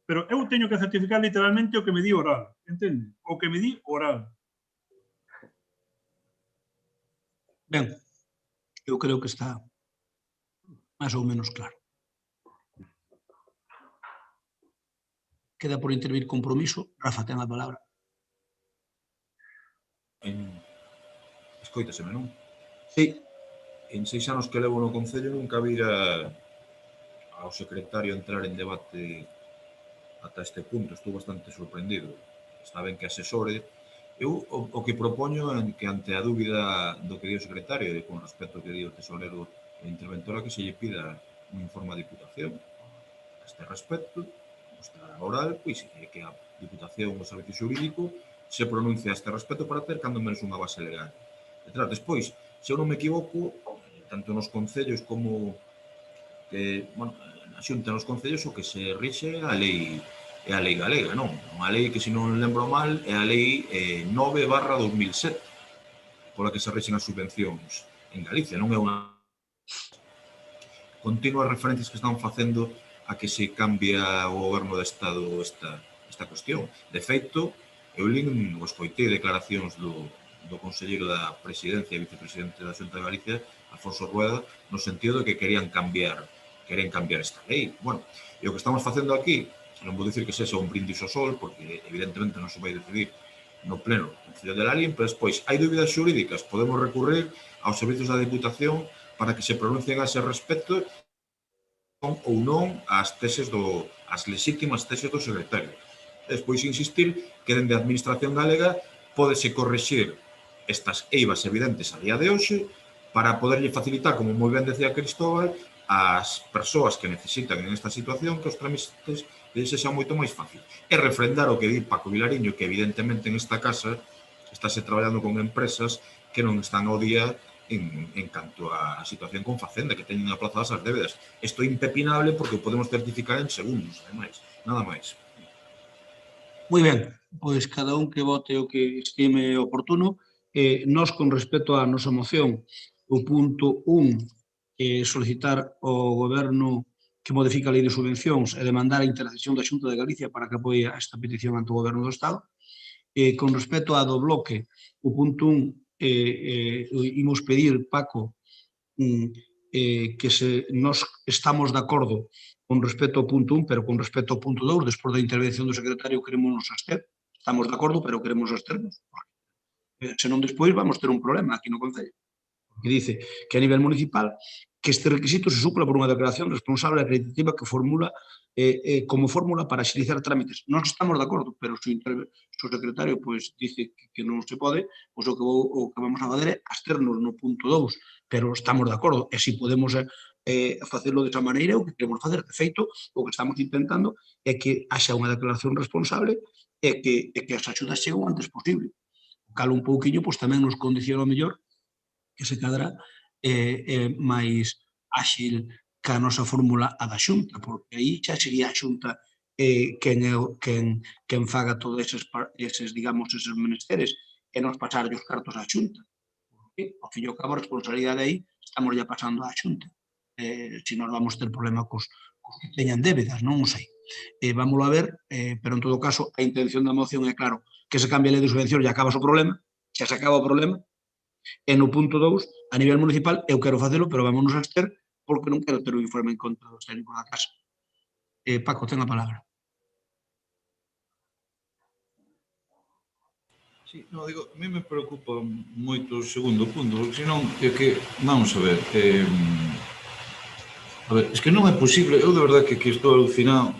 Pero eu teño que certificar literalmente o que me di oral, entende? O que me di oral. Ben, eu creo que está máis ou menos claro. Queda por intervir compromiso. Rafa, ten a palabra. Escóitaseme, non? Sí. En 6 anos que levo no Concello nunca vira ao secretario entrar en debate ata este punto. Estou bastante sorprendido. Está ben que asesore. Eu o que propoño é que ante a dúbida do que di o secretario e con respecto ao que di o tesorero e interventora que se lle pida un informe a Diputación. A este respecto, está oral, pois que a Diputación o Servicio Xurídico se pronuncia a este respecto para ter cando menos unha base legal. Detrás, despois, se eu non me equivoco, tanto nos concellos como na xunta nos concellos o que se rixe é a lei galega, non? Unha lei que, se non lembro mal, é a lei 9/2007, pola que se rixen as subvencións en Galicia. Non é unha continuas referencias que están facendo a que se cambia o goberno de Estado esta cuestión. De feito, eu lín o escoitei declaracións do conselleiro da Presidencia e vicepresidente da Xunta de Galicia, Alfonso Rueda, no sentido de que querían cambiar esta lei. Bueno, e o que estamos facendo aquí, non vou dicir que sexa un brindis ao sol, porque evidentemente non se vai decidir no pleno do Concello de Lalín, pero despois hai dúbidas xurídicas, podemos recurrir aos servizos da Diputación para que se pronuncien a ese respecto ou non as lexítimas teses do secretario. Despois insistir que dende a Administración galega pódese corrixir estas eivas evidentes a día de hoxe para poderlle facilitar, como moi ben decía Cristóbal, as persoas que necesitan en esta situación que os trámites lles sexa moito máis fácil. E refrendar o que di Paco Vilariño, que evidentemente en esta casa estáse traballando con empresas que non están ao día en canto a situación con Facenda, que teñen aplazadas as débedas. Isto é impepinable porque o podemos certificar en segundos, ademais. Nada máis. Moi ben, pois cada un que vote o que estime oportuno. Nós, con respecto á nosa moción, o punto 1, solicitar ao Goberno que modifique a lei de subvencións e demandar a intercesión da Xunta de Galicia para que apoie esta petición ante o Goberno do Estado. Con respecto á do bloque, o punto 1, imos pedir, Paco, que nós estamos de acordo con respecto ao punto 1, pero con respecto ao punto 2, despois da intervención do secretario, queremos nos abster. Estamos de acordo, pero queremos absternos. Senón despois vamos ter un problema aquí no Concello. Que dice que a nivel municipal que este requisito se supla por unha declaración responsable acreditativa que formula como fórmula para axilizar trámites. Nós estamos de acordo, pero se o secretario dice que non se pode, pois o que vamos a fazer é absternos no punto 2, pero estamos de acordo, e se podemos facelo desa maneira, o que queremos facer. De feito, o que estamos intentando é que haxa unha declaración responsable e que as axudas cheguen o antes posible. O cal un pouquiño tamén nos condiciona o mellor que se cadra máis áxil que a nosa fórmula a da Xunta, porque aí xa sería a Xunta quen faga todos eses menesteres e nos pasar os cartos á Xunta. Porque, ao fin e ao cabo, a responsabilidade aí estamos ya pasando á Xunta. Se nós vamos ter problema cos que teñan débedas, non o sei. Vámoslo a ver, pero en todo caso, a intención da moción é claro que se cambie a lei de subvencións e acabas o problema, xa se acaba o problema. E no punto 2, a nivel municipal, eu quero facelo, pero vámonos a abster porque non quero ter o informe en contra dos técnicos da casa. Paco, ten a palabra. Sí, no, digo, a mí me preocupa moito o segundo punto, porque senón é que, vamos a ver, es que non é posible, eu de verdade que estou alucinado,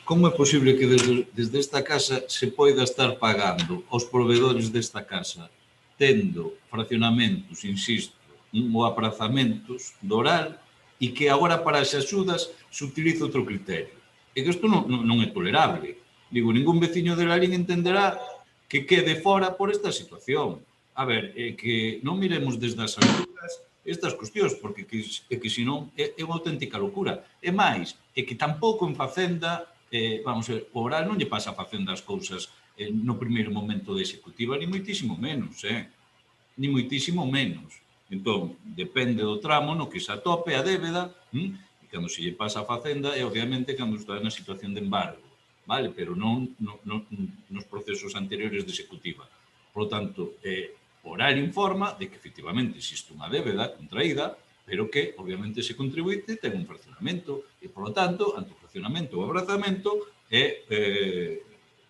como é posible que desde esta casa se poida estar pagando aos proveedores desta casa tendo fraccionamentos, insisto, ou aprazamentos do oral e que agora para as axudas se utiliza outro criterio. E que isto non é tolerable. Digo, ningún veciño de Lalín entenderá que quede fora por esta situación. A ver, que non miremos desde as axudas estas cuestións, porque que senón é unha auténtica locura. E máis, é que tampouco en Facenda, vamos a ver, o oral non lle pasa a Facenda as cousas no primeiro momento da executiva, ni moitísimo menos, ni moitísimo menos. Entón, depende do tramo no que se atope a débeda, e que cando se lle pasa a Facenda é obviamente cando está na situación de embargo, vale? Pero non nos procesos anteriores de executiva. Por lo tanto, o horario informa de que efectivamente existe unha débeda contraída, pero que, obviamente, ese contribuinte ten un fraccionamento e, por lo tanto, ante o fraccionamento ou abrazamento é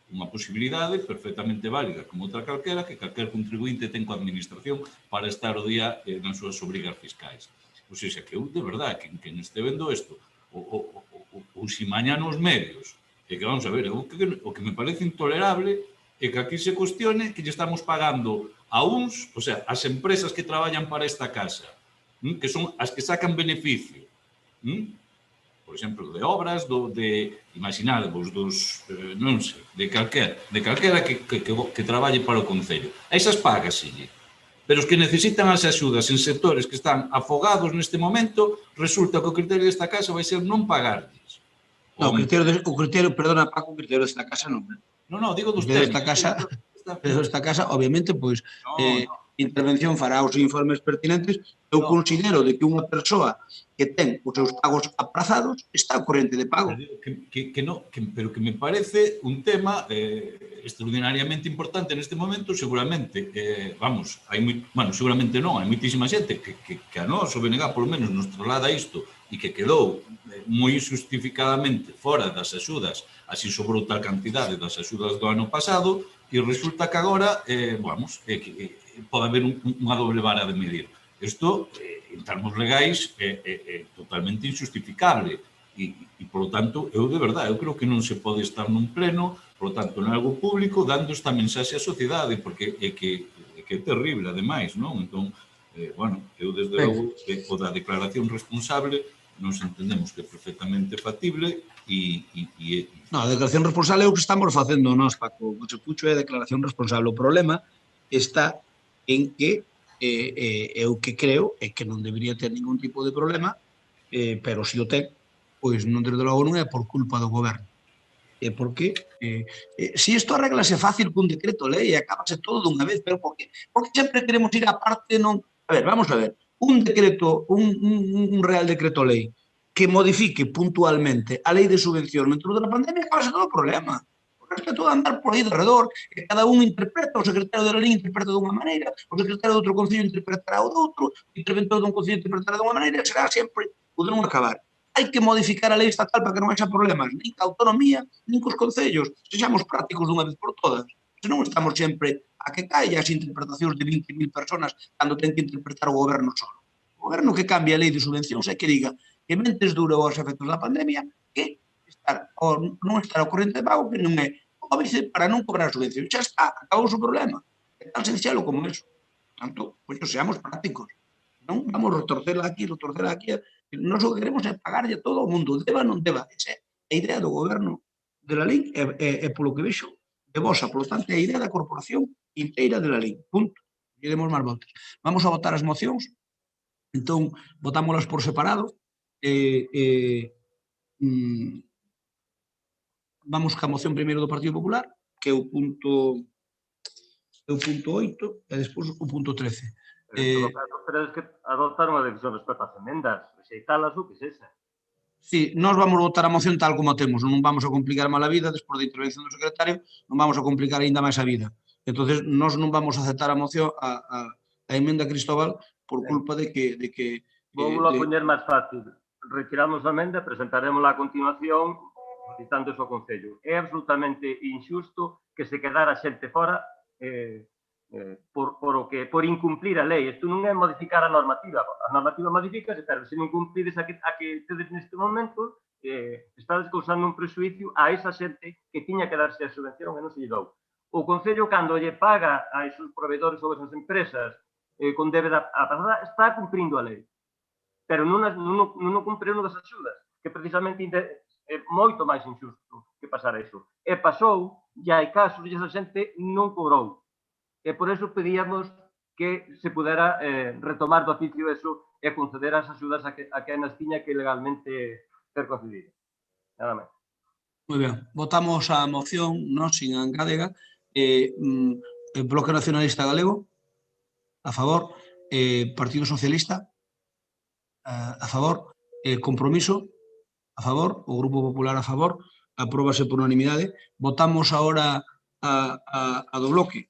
unha posibilidade perfectamente válida como outra calquera que calquer contribuinte ten coa administración para estar o día nas súas obrigas fiscais. Ou seja, que eu, de verdade, que este vendo isto, ou si mañá nos medios, e que vamos a ver, o que me parece intolerable é que aquí se cuestione que lle estamos pagando a uns, o sea, as empresas que traballan para esta casa, que son as que sacan beneficio, por exemplo, de obras, imaginadvos, non sei, de calquera que traballe para o Concello. Esas pagasille. Pero os que necesitan as axudas en sectores que están afogados neste momento, resulta que o criterio desta casa vai ser non pagarlles. No, o criterio, perdona, Paco, o criterio desta casa non. Non, digo dos técnicos. Desta casa, obviamente, pois, intervención fará os informes pertinentes. Eu considero de que unha persoa que ten os seus pagos aprazados está ao corrente de pago. Pero que me parece un tema extraordinariamente importante neste momento, seguramente, seguramente non, hai moitísima xente que a nós, o BNG, polo menos, nos traslada isto e que quedou moi justificadamente fora das axudas, así sobrou tal cantidade das axudas do ano pasado, e resulta que agora, pode haber unha doble vara de medir. Isto, en termos legais, é totalmente injustificable e, por lo tanto, eu de verdade, eu creo que non se pode estar nun pleno, por lo tanto, en algo público, dando esta mensaxe á sociedade, porque é que é terrible, ademais, non? Entón, eu desde logo, o da declaración responsable, nos entendemos que é perfectamente factible e... Non, a declaración responsable é o que estamos facendo nós, Paco. O que se puxo é a declaración responsable. O problema está en que eu que creo é que non debería ter ningún tipo de problema, pero se o ten, pois non, desde logo, non é por culpa do goberno. É porque, se isto arreglase fácil cun decreto lei e acabase todo dunha vez, pero por que sempre queremos ir á parte non... A ver, vamos a ver, un decreto, un real decreto lei que modifique puntualmente a lei de subvención dentro da pandemia, acabase todo o problema. O resto é todo andar por aí de redor, que cada un interpreta, o secretario da lei interpreta dunha maneira, o secretario de outro concello interpretará o doutro, o interventor dun concello interpretará dunha maneira, será sempre o de non acabar. Hai que modificar a lei estatal para que non haxa problemas, nin ca autonomía, nin cos concellos. Sexamos prácticos dunha vez por todas. Se non estamos sempre a que caia as interpretacións de 20.000 personas cando ten que interpretar o goberno solo. O goberno que cambia a lei de subvencións é que diga que mentes dura os efectos da pandemia, que non estar ao corrente de pago, que non é óbice para non cobrar subvencións. Xa está, acabou o seu problema. É tan sencillo como eso. Tanto, pois seamos prácticos. Non vamos retorcerla aquí. Nós o que queremos é pagarlle todo o mundo, deba ou non deba. Esa é a idea do goberno de la lei, é polo que vexo de vosa, polo tanto, é a idea da corporación inteira de la lei. Punto. E demos máis voltas. Vamos a votar as mocións. Entón, votámolas por separado. Vamos ca moción primeiro do Partido Popular, que é o punto 8, e despois o punto 13. Pero é que adoptar unha decisión respecto ás emendas, rexeitalas ou que sexa. Sí, nós vamos votar a moción tal como a temos, non vamos a complicar máis a vida, despois da intervención do secretario, non vamos a complicar aínda máis a vida. Entón, nós non vamos a aceptar a moción, a emenda Cristóbal, por culpa de que Vou a poñer máis fácil. Retiramos a emenda, presentaremos a continuación, citando ao Concello. É absolutamente injusto que se quedara xente fora por incumplir a lei. Isto non é modificar a normativa. A normativa modifícase, pero se non cumplides a que tedes neste momento, estades causando un prexuicio a esa xente que tiña que darse a subvención e non se lle dou. O Concello, cando lle paga a esos proveedores ou esas empresas con débeda atrasada, está cumprindo a lei. Pero non cumpre unha das axudas, que precisamente é moito máis injusto que pasar iso. E pasou, e hai casos, e esa xente non cobrou. E por eso pedíamos que se pudera retomar do oficio eso e conceder as axudas a que nas tiña que legalmente ter concedido. Nada máis. Moi ben, votamos a moción, non sin engádega, Bloque Nacionalista Galego, a favor, Partido Socialista, a favor, Compromiso, a favor, o Grupo Popular a favor, apróbase por unanimidade. Votamos agora a do bloque.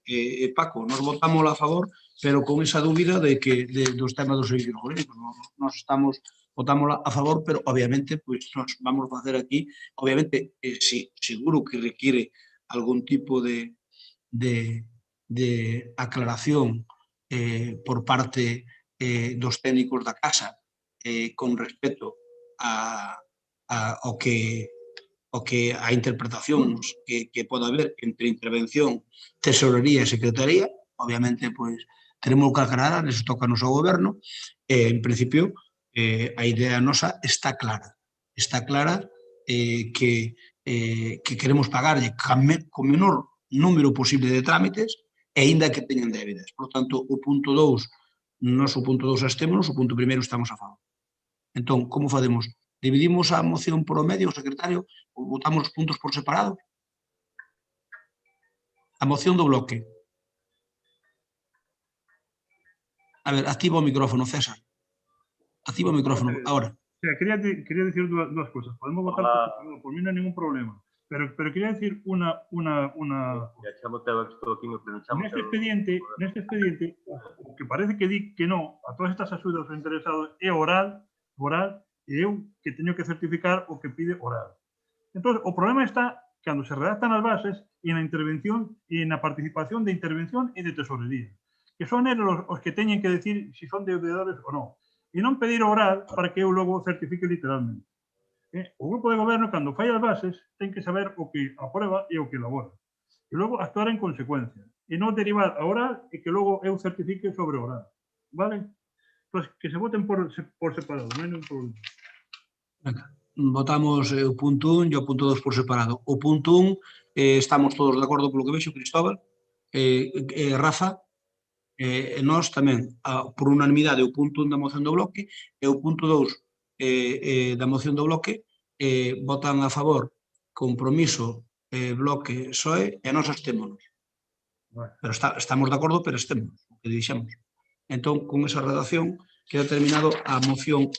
Paco, nos votamos a favor, pero con esa dúbida de que dos temas dos servicios jurídicos. Nos estamos votámosla a favor, pero obviamente pues nos vamos a facer aquí, obviamente, si, seguro que requiere algún tipo de aclaración por parte dos técnicos da casa con respecto ao que a interpretación que pode haber entre intervención, tesorería e secretaría, obviamente, pois, teremos que aclarar, eso toca ao noso goberno, en principio, a idea nosa está clara que queremos pagarlle co menor número posible de trámites e aínda que teñan débidas. Por tanto, o punto 2, noso punto 2 abstémonos, o punto primeiro estamos a favor. Entón, como facemos? Dividimos a moción por o medio, o secretario, ou votamos os puntos por separado? A moción do bloque. A ver, activa o micrófono, César. Activa o micrófono, ahora. Quería decir dúas cosas. Podemos votar por mí, no hai ningún problema. Pero quería decir una... Neste expediente, o que parece que di que non a todas estas axudas aos interesados é oral, e eu que teño que certificar o que pide oral. Entón, o problema está cando se redactan as bases e na intervención e na participación de intervención e de tesorería, que son eles os que teñen que decir se son deudores ou non. E non pedir oral para que eu logo certifique literalmente. O grupo de goberno, cando fai as bases, ten que saber o que aprueba e o que elabora. E logo actuar en consecuencia. E non derivar a oral e que logo eu certifique sobre oral. Vale? Pois que se voten por separado, non hai ningún problema. Votamos o punto 1 e o punto 2 por separado. O punto 1, estamos todos de acordo polo que vexo, Cristóbal, Rafa, e nós tamén, por unanimidade, o punto 1 da moción do bloque, e o punto 2 da moción do bloque, votan a favor Compromiso, Bloque, PSOE, e nós abstémonos. Pero estamos de acordo, pero abstémonos, o que dixemos. Entón, con esa redacción, queda terminado a moción,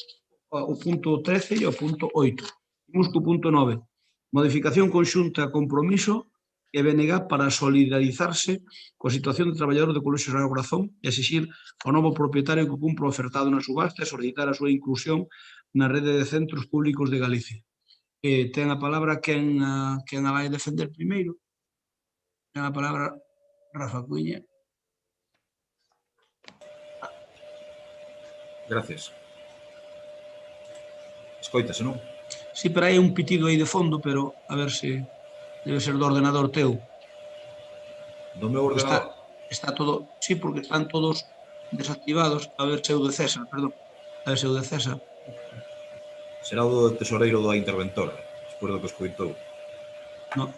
o punto 13 e o punto 8. Imos co punto 9. Modificación conxunta a Compromiso e BNG para solidarizarse coa situación de traballador do Colexio Sagrado Corazón e exixir ao novo propietario que cumpra o ofertado na subasta e solicitar a súa inclusión na rede de centros públicos de Galicia. Ten a palabra quen a vai defender primeiro. Ten a palabra Rafa Cuña. Gracias. Escoítase, non? Sí, pero hai un pitido aí de fondo, pero a ver se debe ser do ordenador teu. Do meu ordenador? Está todo, sí, porque están todos desactivados. A ver se é o de César, perdón. A ver se é o de César. Será o do tesoreiro da interventora, despois do que escoitou. Non.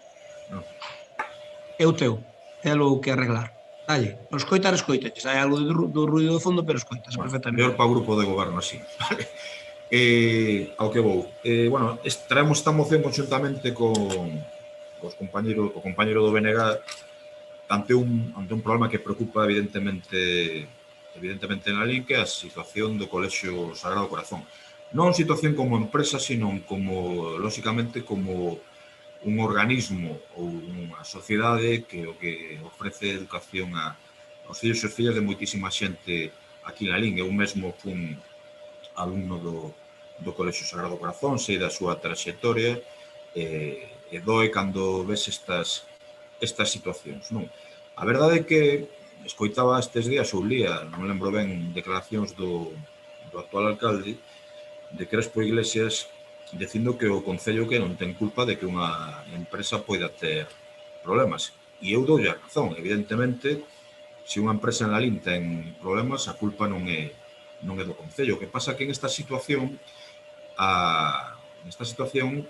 É o teu. É o que arreglar. Dalle, o escoitar, escoitaches. Hai algo do ruido de fondo, pero escoitas perfectamente. Mellor para o grupo de goberno, así. Ao que vou. Bueno, traemos esta moción conxuntamente co compañeiro do BNG ante un problema que preocupa evidentemente na LIN, que é a situación do Colexio Sagrado Corazón. Non situación como empresa, sino como, lóxicamente, como un organismo ou unha sociedade que o que ofrece educación aos fillos e fillas de moitísima xente aquí na LIN. Eu mesmo fun alumno do Colexio Sagrado Corazón, sei da súa traxectoria, e doe cando ves estas situacións, non? A verdade é que escoitaba estes días, ou lía, non lembro ben, declaracións do actual alcalde de Crespo Iglesias dicindo que o Concello que non ten culpa de que unha empresa poida ter problemas. E eu doulle a razón, evidentemente, se unha empresa en la LIN ten problemas, a culpa non é do Concello. O que pasa que en esta situación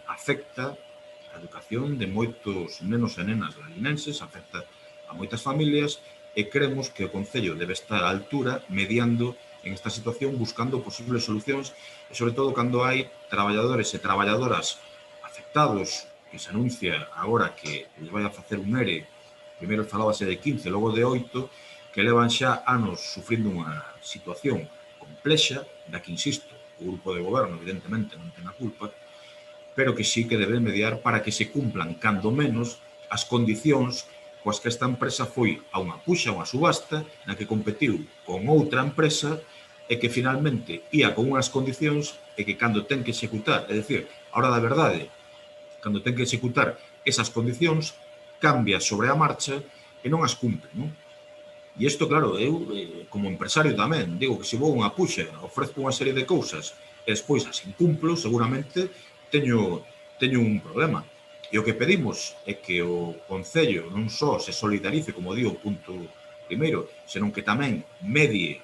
afecta a educación de moitos nenos e nenas lalinenses, afecta a moitas familias, e creemos que o Concello debe estar á altura mediando en esta situación, buscando posibles solucións, e sobre todo cando hai traballadores e traballadoras afectados, que se anuncia agora que les vai a facer un ERE, primeiro falábase de 15, logo de 8, que levan xa anos sufrindo unha situación complexa, da que, insisto, o grupo de goberno evidentemente non ten a culpa, pero que sí que debe mediar para que se cumplan cando menos as condicións coas que esta empresa foi a unha puxa, a unha subasta, na que competiu con outra empresa e que finalmente ia con unhas condicións e que cando ten que executar, é dicir, a hora da verdade, cando ten que executar esas condicións, cambia sobre a marcha e non as cumpre, non? E isto, claro, eu, como empresario tamén, digo que se vou unha puxa, ofrezco unha serie de cousas e despois as incumplo, seguramente teño un problema. E o que pedimos é que o Concello non só se solidarice, como digo, punto primeiro, senón que tamén medie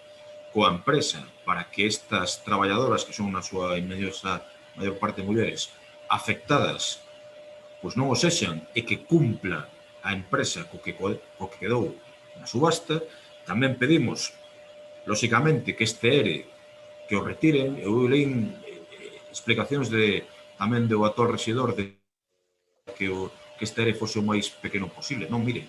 coa empresa para que estas traballadoras, que son na súa inmensa maior parte mulleres, afectadas, pois non o sexan e que cumpla a empresa co que quedou na subasta. Tamén pedimos, lóxicamente, que este ERE que o retiren. Eu leín explicacións tamén do actual rexedor de que este ERE fose o máis pequeno posible. Non, mire,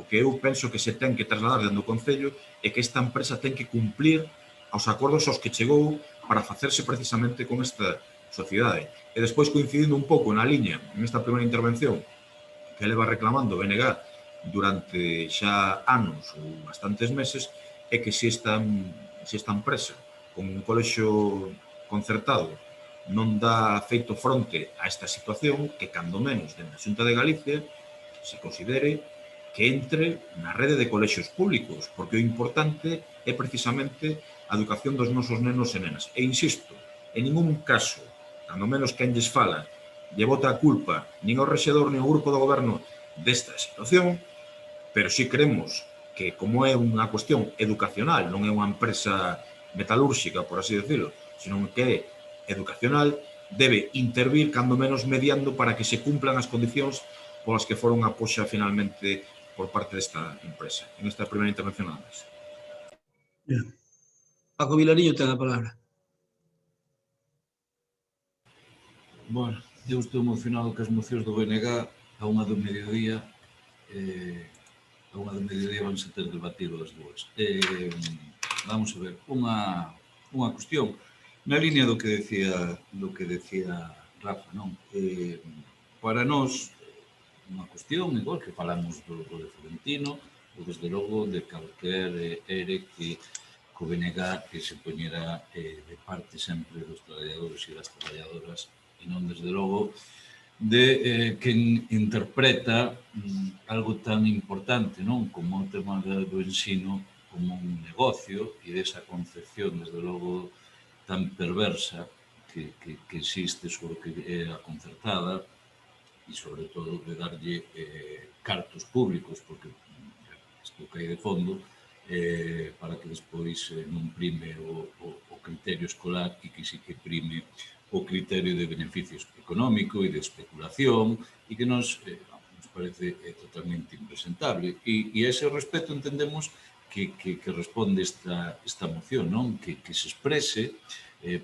o que eu penso que se ten que trasladar dentro do Concello é que esta empresa ten que cumplir aos acordos aos que chegou para facerse precisamente con esta sociedade. E despois, coincidindo un pouco na liña, en esta primeira intervención, que leva reclamando BNG durante xa anos ou bastantes meses, é que se esta empresa, con un colexio concertado, non dá feito fronte a esta situación, que cando menos dentro da Xunta de Galicia se considere que entre na rede de colexios públicos, porque o importante é precisamente a educación dos nosos nenos e nenas. E insisto, en ningún caso, cando menos quen lles fala, lle bota a culpa nin ao rexedor nin ao grupo do goberno desta situación, pero si creemos que, como é unha cuestión educacional, non é unha empresa metalúrxica, por así decirlo, senón que é educacional, debe intervir, cando menos mediando, para que se cumplan as condicións polas que foron a poxa finalmente por parte desta empresa. En esta primeira intervención nada máis. Paco Vilariño ten a palabra. Bueno, eu estou emocionado que as mocións do BNG a unha do mediodía vanse ter debatido as dúas. Vamos a ver, unha cuestión na línea do que decía Rafa, non? Para nós, unha cuestión, igual que falamos do de Florentino, ou desde logo de calquer ERE que co BNG que se poñera de parte sempre dos traballadores e das traballadoras, e non desde logo de quen interpreta algo tan importante, non, como o tema do ensino como un negocio, e desa concepción, desde logo, tan perversa que existe sobre o que é a concertada, e sobre todo de darlle cartos públicos, porque isto cae de fondo, para que despois non prime o criterio escolar e que sí que prime o criterio de beneficios económico e de especulación, e que nos parece totalmente impresentable. E a ese respecto entendemos que responde esta moción, non? Que se exprese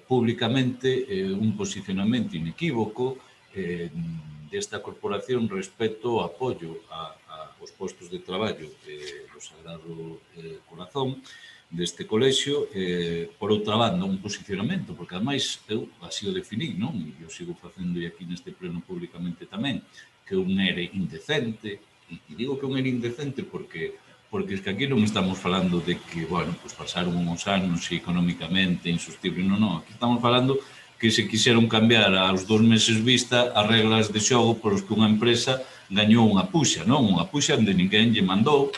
públicamente un posicionamento inequívoco desta corporación respecto ao apoio aos postos de traballo do Sagrado Corazón deste colexio. Por outra banda, un posicionamento, porque ademais eu así o definí, non? E eu sigo facendo aquí neste pleno públicamente tamén, que un ERE indecente, e digo que un ERE indecente porque es que aquí non estamos falando de que, bueno, pues pasaron uns anos e económicamente insustible, non, aquí estamos falando que se quixeron cambiar aos 2 meses vista as reglas de xogo polos que unha empresa gañou unha puxa, non? Unha puxa onde ninguén lle mandou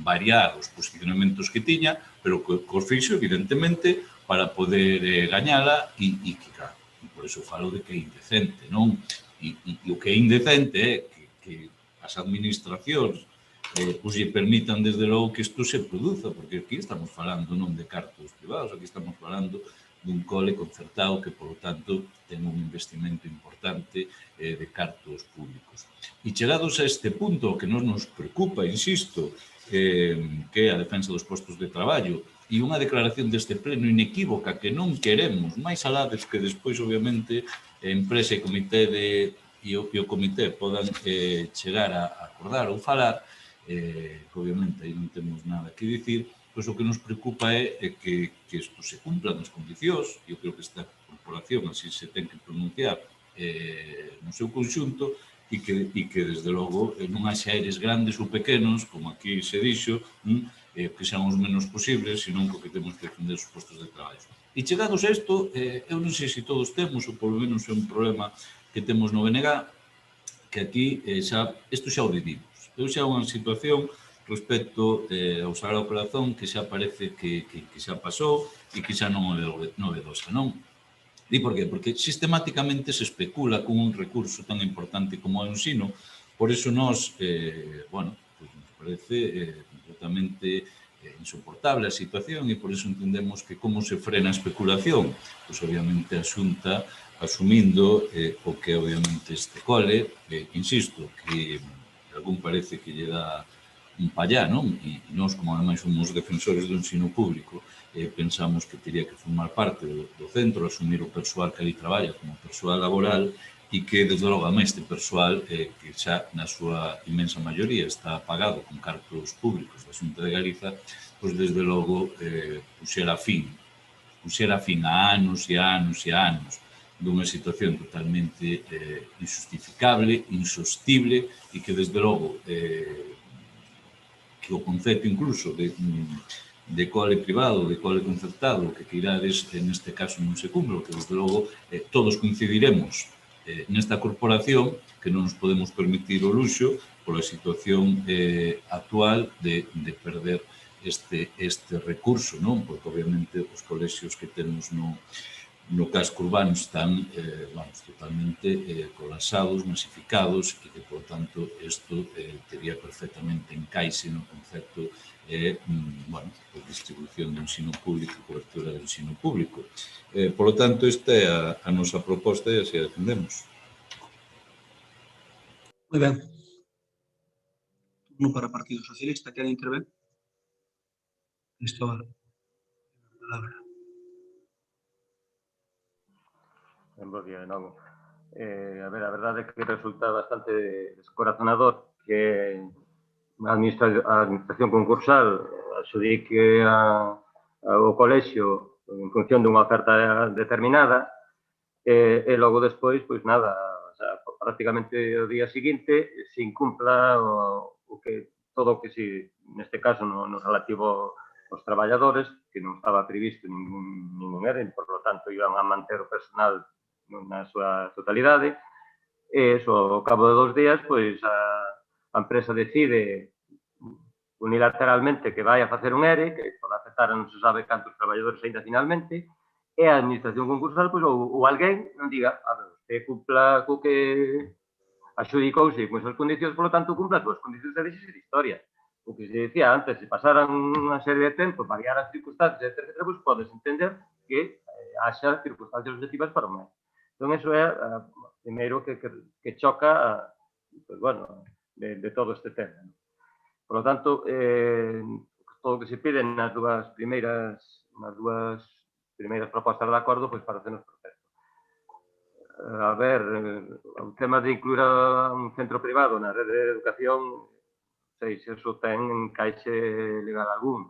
variar os posicionamentos que tiña, pero que os fixo, evidentemente, para poder gañala e que, claro, por iso falo de que é indecente, non? E o que é indecente é que as administracións pois lle permitan, desde logo, que isto se produza, porque aquí estamos falando non de cartos privados, aquí estamos falando dun cole concertado que, por lo tanto, ten un investimento importante de cartos públicos. E chegados a este punto, que nos preocupa, insisto, que é a defensa dos postos de traballo, e unha declaración deste pleno inequívoca que non queremos, máis alá des que despois, obviamente, a empresa e o comité podan chegar a acordar ou falar, que obviamente aí non temos nada que dicir, pois o que nos preocupa é que isto se cumplan as condicións, e eu creo que esta corporación así se ten que pronunciar no seu conxunto e que, desde logo, non haxa aires grandes ou pequenos, como aquí se dixo, que sean os menos posibles, senón que temos que defender os postos de traballo. E chegados a isto, eu non sei se todos temos, ou polo menos é un problema que temos no BNG, que aquí isto xa o vivimos. Eu xa unha situación respecto ao Sagrado Corazón que xa parece que xa pasou e que xa non é novedosa, non? E por qué? Porque sistemáticamente se especula con un recurso tan importante como o ensino, por iso nos, bueno, pues nos parece completamente insoportable a situación e por iso entendemos que como se frena a especulación, pois obviamente a Xunta asumindo o que obviamente este cole, insisto, que algún parece que lle dá un pallá, non? E nós, como ademais somos defensores do ensino público, pensamos que teria que formar parte do centro, asumir o persoal que ali traballa como persoal laboral e que, desde logo, a este persoal que xa na súa inmensa maioría está pagado con cartos públicos da Xunta de Galiza, pois, desde logo, puxera fin a anos e a anos e a anos dunha situación totalmente injustificable, insostible e que, desde logo, que o concepto incluso de cole privado, de cole concertado, que irades neste caso non se cumpre, que desde logo todos coincidiremos nesta corporación que non nos podemos permitir o luxo pola situación actual de perder este recurso, non? Porque obviamente os colexios que temos no casco urbano están totalmente colapsados, masificados e que, por tanto, isto teria perfectamente encaixe no concepto de distribución do ensino público e cobertura do ensino público. Por lo tanto, esta é a nosa proposta e así a defendemos. Moi ben. Turno para o Partido Socialista. Queren intervén? Cristóbal. Palabra. Bo día, non. A verdade é que resulta bastante descorazonador que a administración concursal adxudique ao colexio en función dunha oferta determinada e logo despois, pois nada, prácticamente o día seguinte se incumpla todo o que neste caso no relativo aos traballadores, que non estaba previsto ningún ERE, por lo tanto iban a manter o personal na súa totalidade, e ao cabo de 2 días, pois a empresa decide unilateralmente que vai a facer un ERE, que pode afectar a non se sabe cantos traballadores ainda finalmente, e a administración concursal, pois, ou alguén non diga, a ver, usted cumpla co que adxudicouse con esas condicións, por lo tanto, cumpla as súas condicións e deixe de historia. O que se decía antes, se pasaran unha serie de tempo, variar as circunstancias, etc., pois podes entender que haxa circunstancias objetivas para o mes. Entón, iso é o primeiro que choca de todo este tema. Por lo tanto, todo o que se pide nas dúas primeiras propostas de acordo, pois parecernos perfecto. A ver, o tema de incluir un centro privado na rede de educación, non sei se iso ten encaixe legal algún.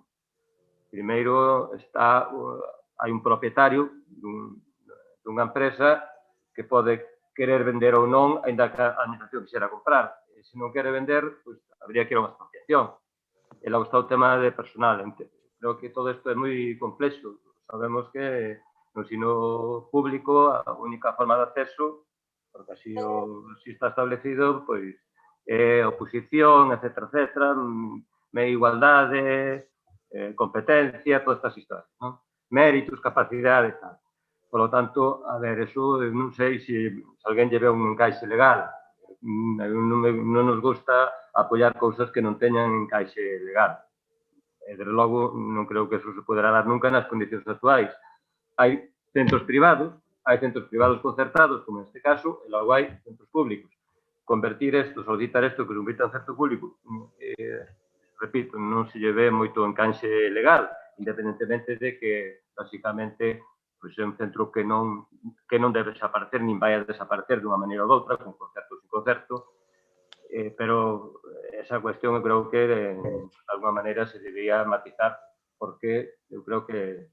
Primeiro, hai un propietario dunha empresa que pode querer vender ou non, ainda que a administración quixera comprar. E se non quere vender, pois habría que ir a unha expropiación. E logo está o tema de personal. Creo que todo isto é moi complexo. Sabemos que no ensino público a única forma de acceso, porque así está establecido, pois é oposición, etc., igualdade, competencia, todas estas historias, non? Méritos, capacidade e tal. Por lo tanto, a ver, eso non sei se alguén lle ve un encaixe legal. Non nos gusta apoiar cousas que non teñan encaixe legal. E, desde logo, non creo que eso se poderá dar nunca nas condicións actuais. Hai centros privados concertados, como neste caso, e logo hai centros públicos. Convertir isto, solicitar isto, que submita un centro público, repito, non se lle ve moito encaixe legal, independentemente de que, basicamente, pois é un centro que non debe desaparecer, nin vai a desaparecer dunha maneira ou doutra, con concerto ou sin concerto, pero esa cuestión eu creo que de alguma maneira se debería matizar, porque eu creo que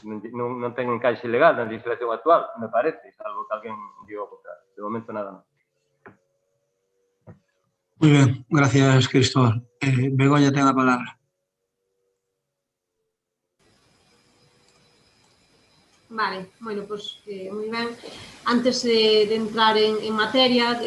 non ten encaixe legal na legislación actual, me parece, salvo que alguén diga o contrario. De momento nada máis. Moi ben, gracias, Cristóbal. Begoña ten a palabra. Vale, bueno, pois, moi ben. Antes de entrar en materia,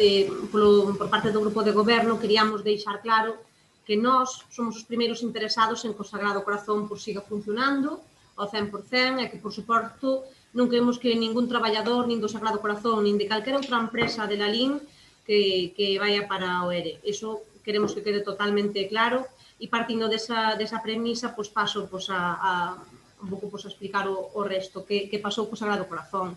por parte do Grupo de Goberno, queríamos deixar claro que nós somos os primeiros interesados en que o Sagrado Corazón siga funcionando ao 100% e que, por suposto, non queremos que ningún traballador, nin do Sagrado Corazón, nin de calquera outra empresa de Lalín que vaya para o ERE. Eso queremos que quede totalmente claro e partindo desa premisa, paso un pouco a explicar o resto que pasou co Sagrado Corazón.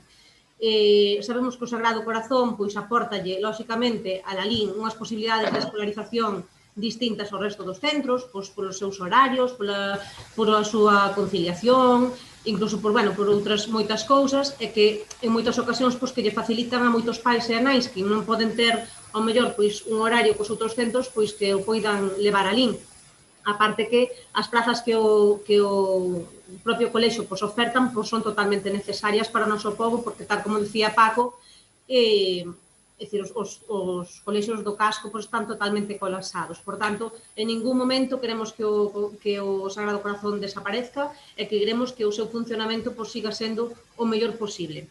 Sabemos que o Sagrado Corazón aportalle, lóxicamente, a Lalín unhas posibilidades de escolarización distintas ao resto dos centros, polos seus horarios, pola súa conciliación, incluso por outras moitas cousas, e que en moitas ocasións que lle facilitan a moitos pais e a nais que non poden ter, ao mellor, un horario cos outros centros que o poidan levar alí. A parte que as plazas que o propio colexio ofertan son totalmente necesarias para o noso pobo, porque tal como dicía Paco, é dicir, os colexios do casco están totalmente colapsados. Por tanto, en ningún momento queremos que o Sagrado Corazón desaparezca e que queremos que o seu funcionamento siga sendo o mellor posible.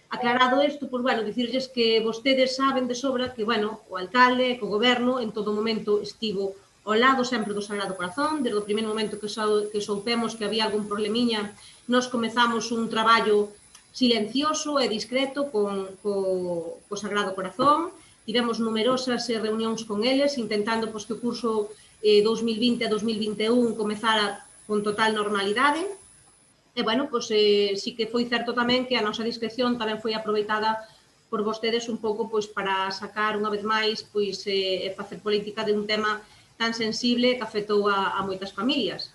Aclarado isto, dicirles que vostedes saben de sobra que, o alcalde, que o goberno, en todo momento estivo ao lado sempre do Sagrado Corazón. Desde o primeiro momento que soupemos que había algún problemiña, nos comezamos un traballo silencioso e discreto co Sagrado Corazón. Tivemos numerosas reunións con eles, intentando que o curso 2020 a 2021 comezara con total normalidade. E, sí que foi certo tamén que a nosa discreción tamén foi aproveitada por vostedes un pouco para sacar unha vez máis e facer política de un tema tan sensible que afectou a moitas familias.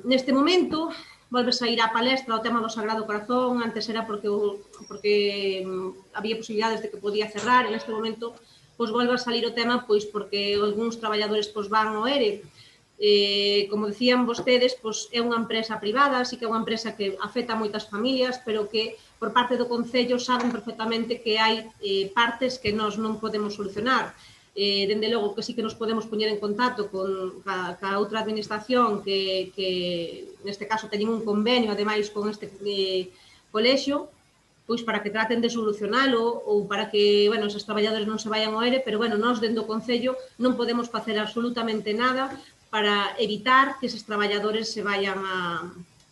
Neste momento, volve a ir á palestra o tema do Sagrado Corazón. Antes era porque había posibilidades de que podía cerrar, e neste momento volve a salir o tema porque algúns traballadores van ao ERE. Como decían vostedes, é unha empresa privada, así que é unha empresa que afecta a moitas familias, pero que por parte do Concello saben perfectamente que hai partes que nós non podemos solucionar. Dende logo que sí que nos podemos poñer en contacto ca outra administración que neste caso teñen un convenio ademais con este colexio, para que traten de solucionalo ou para que esos traballadores non se vayan ao ERE, pero nós dende o Concello non podemos facer absolutamente nada para evitar que eses traballadores se vayan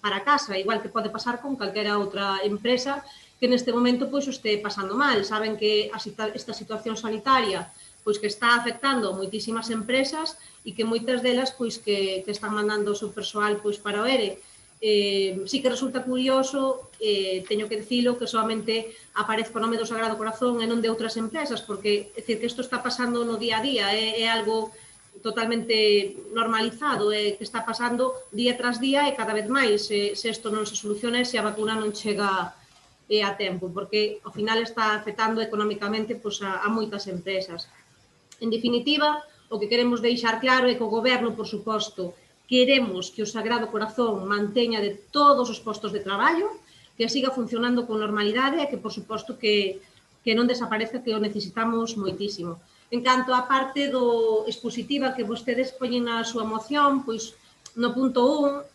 para casa, igual que pode pasar con calquera outra empresa que neste momento o este pasando mal. Saben que esta situación sanitaria que está afectando a moitísimas empresas e que moitas delas que están mandando o seu persoal para o ERE. Sí que resulta curioso, teño que dicilo, que solamente aparezca o nome do Sagrado Corazón e non de outras empresas, porque é dicir que isto está pasando no día a día, é algo totalmente normalizado, que está pasando día tras día e cada vez máis se isto non se soluciona e se a vacuna non chega a tempo, porque ao final está afectando económicamente a moitas empresas. En definitiva, o que queremos deixar claro é que o Goberno, por suposto, queremos que o Sagrado Corazón manteña de todos os postos de traballo, que siga funcionando con normalidade e que, por suposto, que non desaparezca, que o necesitamos moitísimo. En canto á parte expositiva que vostedes poñen na súa moción, no punto 1,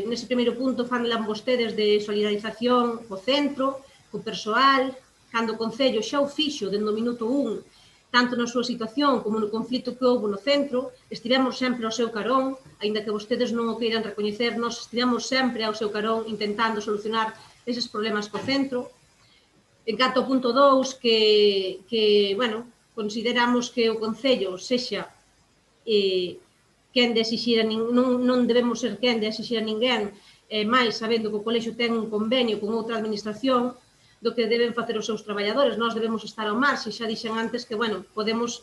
nese primeiro punto falan vostedes de solidarización co centro, co persoal, cando o Concello xa o fixo dende o minuto 1, tanto na súa situación como no conflito que houve no centro, estivemos sempre ao seu carón, aínda que vostedes non o queiran recoñecer, nós estivemos sempre ao seu carón intentando solucionar eses problemas co centro. En canto ao punto 2, consideramos que o Concello sexa quen de exixir, non debemos ser quen de exixir a ninguén, máis sabendo que o colexio ten un convenio con outra administración do que deben facer os seus traballadores. Nós debemos estar ao marxe, xa dixen antes que, podemos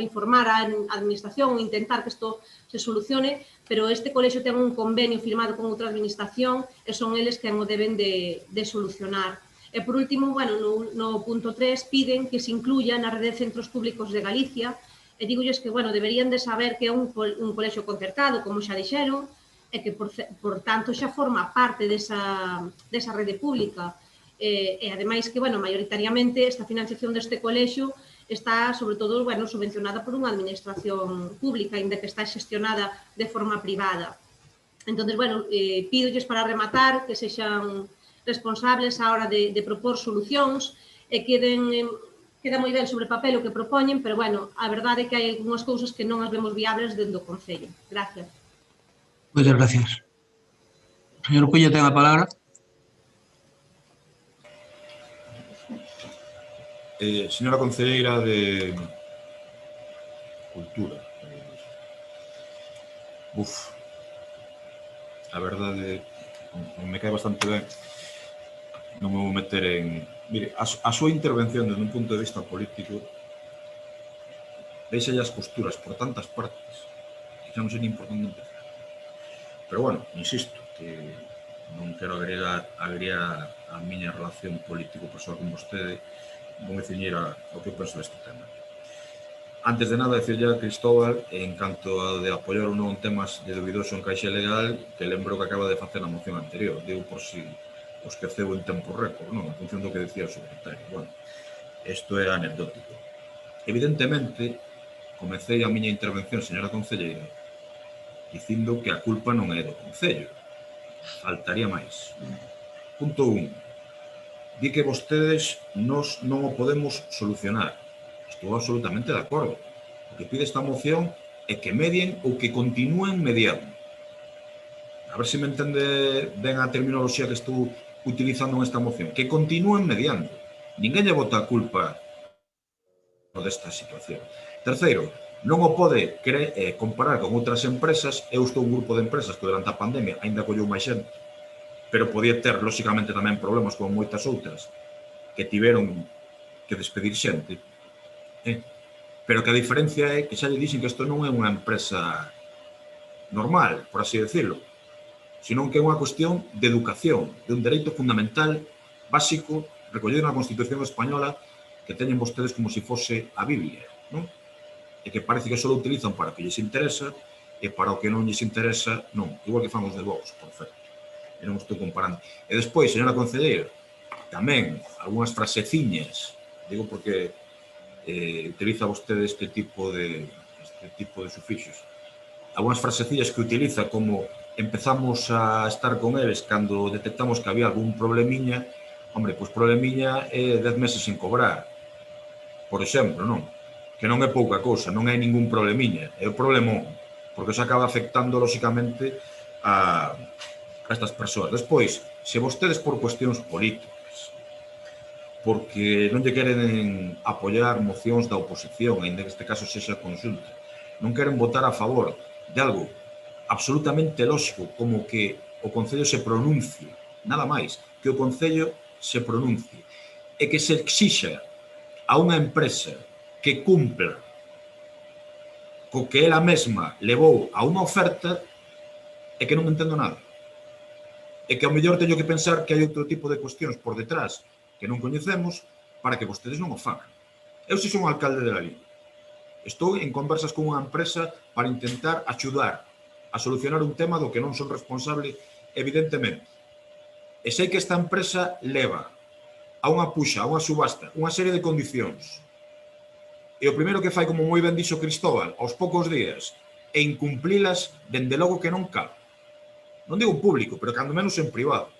informar a administración ou intentar que isto se solucione, pero este colexio ten un convenio firmado con outra administración e son eles quen o deben de solucionar. E, por último, no punto 3, piden que se incluya na rede de centros públicos de Galicia, e digolles que, deberían de saber que é un colexio concertado, como xa dixeron, e que, por tanto, xa forma parte desa rede pública. E, ademais, que, maioritariamente, esta financiación deste colexio está, sobre todo, subvencionada por unha administración pública, ainda que está xestionada de forma privada. Entón, pídolles para rematar que sexan responsables á hora de propor solucións e queda moi ben sobre papel o que propoñen, pero, a verdade é que hai algunhas cousas que non as vemos viables dentro do Concello. Gracias. Moitas gracias. O señor Cuella ten a palabra. Señora concelleira de Cultura, a verdade me cae bastante ben, non me vou meter en... Mire, a súa intervención desde un punto de vista político deixa as costuras por tantas partes que xa non sei nin por onde empezar. Pero, insisto, que non quero agregar a miña relación político-persoal con vostede, vou ceñir ao que penso deste tema. Antes de nada, decirle a Cristóbal, en canto a de apoiar ou non temas de dubidoso encaixe legal, que lembro que acaba de facer na moción anterior. Digo por si os queceu en tempo récord, non? En función do que decía o secretario. Isto é anecdótico. Evidentemente, comecei a miña intervención, señora concelleira, dicindo que a culpa non é do Concello. Faltaría máis. Punto 1. Di que vostedes nos non o podemos solucionar. Estou absolutamente de acordo. O que pide esta moción é que medien ou que continúen mediando. A ver se me entende ben a terminoloxía que estou utilizando nesta moción. Que continúen mediando. Ninguén lle bota a culpa desta situación. Terceiro, non o pode comparar con outras empresas. Eu estou un grupo de empresas que durante a pandemia ainda colleu máis xente, pero podía ter, lóxicamente, tamén problemas como moitas outras que tiveron que despedir xente. Pero que a diferencia é que xa lle dixen que isto non é unha empresa normal, por así decirlo, sino que é unha cuestión de educación, de un dereito fundamental, básico, recollido na Constitución española, que teñen vostedes como se fose a Biblia, non? E que parece que só utilizan para o que lles interesa e para o que non lles interesa, non. Igual que fan os de Vox, por certo. E non estou comparando. E despois, señora concelleira, tamén algunhas fraseciñas, digo porque utiliza vostede este tipo de sufixos, algunhas frasecillas que utiliza como empezamos a estar con eles cando detectamos que había algún problemiña. Hombre, pois problemiña é 10 meses sin cobrar, por exemplo, non? Que non é pouca cousa, non é ningún problemiña, é o problemón, porque se acaba afectando, lóxicamente, a estas persoas. Despois, se vostedes por cuestións políticas, porque non lle queren apoiar mocións da oposición, ainda que este caso sexa conxunta, non queren votar a favor de algo absolutamente lóxico, como que o Concello se pronuncie, nada máis, que o Concello se pronuncie, e que se exixa a unha empresa que cumpla co que ela mesma levou a unha oferta, é que non entendo nada. E que ao mellor teño que pensar que hai outro tipo de cuestións por detrás que non coñecemos para que vostedes non o fagan. Eu se son alcalde de Lalín. Estou en conversas con unha empresa para intentar axudar a solucionar un tema do que non son responsable, evidentemente. E sei que esta empresa leva a unha puxa, a unha subasta, unha serie de condicións. E o primeiro que fai, como moi ben dixo Cristóbal, aos poucos días, é incumplilas dende logo que non calo. Non digo en público, pero cando menos en privado.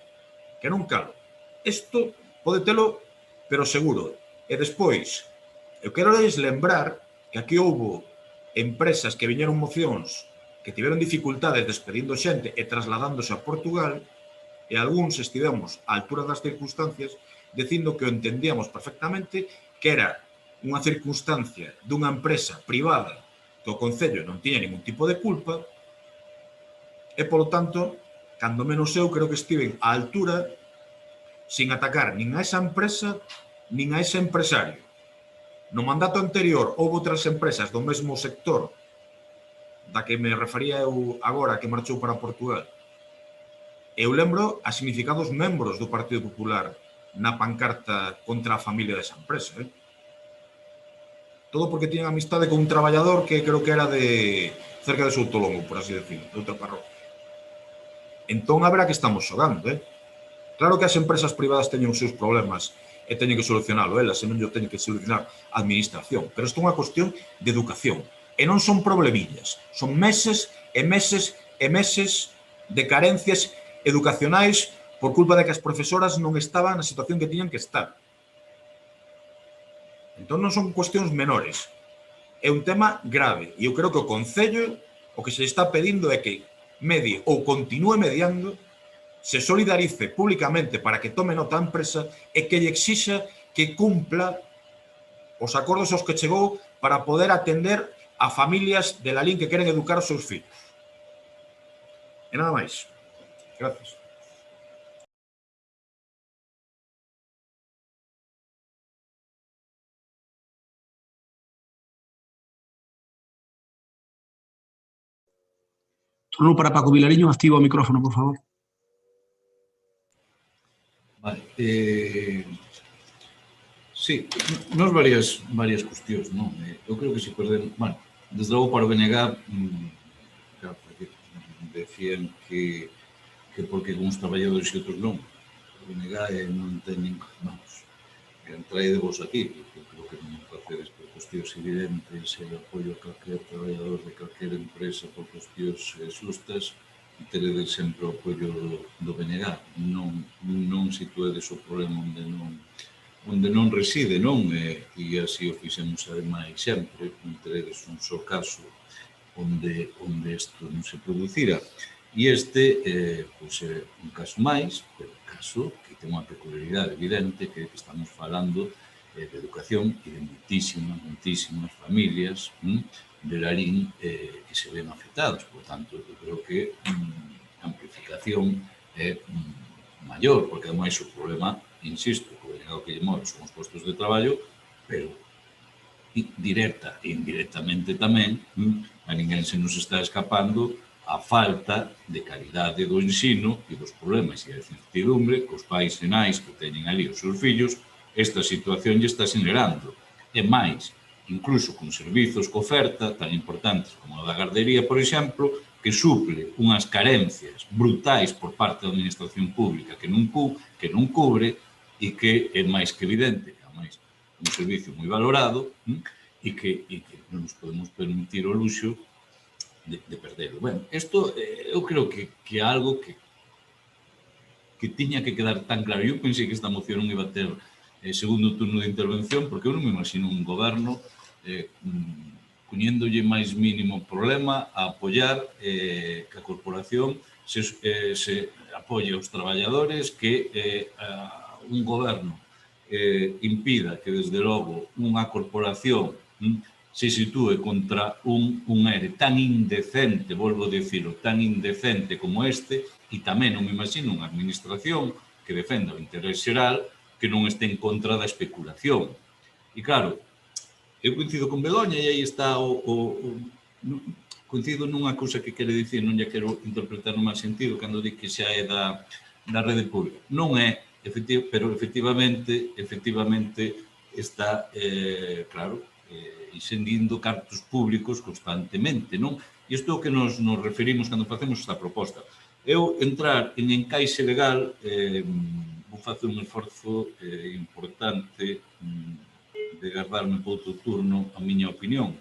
Que non calo. Isto pode telo, pero seguro. E despois, eu quero lembrar que aquí houbo empresas que viñeron mocións que tiveron dificultades despedindo xente e trasladándose a Portugal, e algúns estivemos á altura das circunstancias dicindo que o entendíamos perfectamente, que era unha circunstancia dunha empresa privada que o Concello non tiña ningún tipo de culpa, e, polo tanto, cando menos eu creo que estiven á altura sin atacar nin a esa empresa nin a ese empresario. No mandato anterior houve outras empresas do mesmo sector da que me refería eu agora que marchou para Portugal. Eu lembro a significados membros do Partido Popular na pancarta contra a familia desa empresa. Todo porque tiñan amistade con un traballador que creo que era de cerca de Soutolongo, por así decirlo, de outra parroquia. Entón, a ver a que estamos xogando, Claro que as empresas privadas teñen os seus problemas e teñen que solucionalo elas, e non yo teño que solucionar a administración. Pero isto é unha cuestión de educación. E non son problemillas, son meses e meses e meses de carencias educacionais por culpa de que as profesoras non estaban na situación que tiñan que estar. Entón non son cuestións menores. É un tema grave. E eu creo que o Concello o que se está pedindo é que medie ou continúe mediando, se solidarice públicamente para que tome nota a empresa e que lle exixa que cumpla os acordos aos que chegou para poder atender a familias de Lalín que queren educar os seus fillos. E nada máis. Gracias. Turno para Paco Vilariño, activa o micrófono, por favor. Vale. Sí, nos varias cuestións, non? Eu creo que se perden... Bueno, desde logo para o BNG, claro, porque decían que porque uns traballadores e outros non. O BNG non teñen, vamos, trae de vos aquí, porque creo que non facedes por cuestións evidentes e apoio a calquer traballador de calquer empresa por cuestións xustas, e teredes sempre o apoio do BNG. Non situedes o problema onde non reside, non? E así o fixemos ademais sempre, non teredes un só caso onde isto non se producira. E este, pois, é un caso máis, pero un caso que ten unha peculiaridade evidente, que estamos falando de educación e de moitísimas familias de Lalín que se ven afectados. Por tanto, eu creo que a amplificación é maior, porque ademais o problema, insisto, o que lle move son os postos de traballo, pero directa e indirectamente tamén a ninguén se nos está escapando a falta de calidade do ensino e dos problemas e a incertidumbre que os pais e nais que teñen ali os seus fillos, esta situación lle está generando. E máis, incluso con servizos que oferta tan importantes como a da gardería, por exemplo, que suple unhas carencias brutais por parte da administración pública que non cubre e que é máis que evidente, que é máis un servicio moi valorado e que non nos podemos permitir o luxo de perderlo. Bueno, isto eu creo que é algo que tiña que quedar tan claro. Eu pensei que esta moción non iba a ter segundo turno de intervención, porque eu non me imagino un goberno poñéndolle máis mínimo problema a apoiar que a corporación se apoie aos traballadores, que un goberno impida que, desde logo, unha corporación se sitúe contra un ERE tan indecente, volvo a dicirlo, tan indecente como este, e tamén non me imagino unha administración que defenda o interés xeral que non este en contra da especulación. E claro, eu coincido con Begoña e aí está coincido nunha cousa que quere dicir, non lle quero interpretar no máis sentido, cando di que xa é da rede pública. Non é, pero efectivamente está, claro, xendindo cartos públicos constantemente, non? E isto é o que nos referimos cando facemos esta proposta. Eu entrar en encaixe legal, vou facer un esforzo importante de guardarme para outro turno a miña opinión,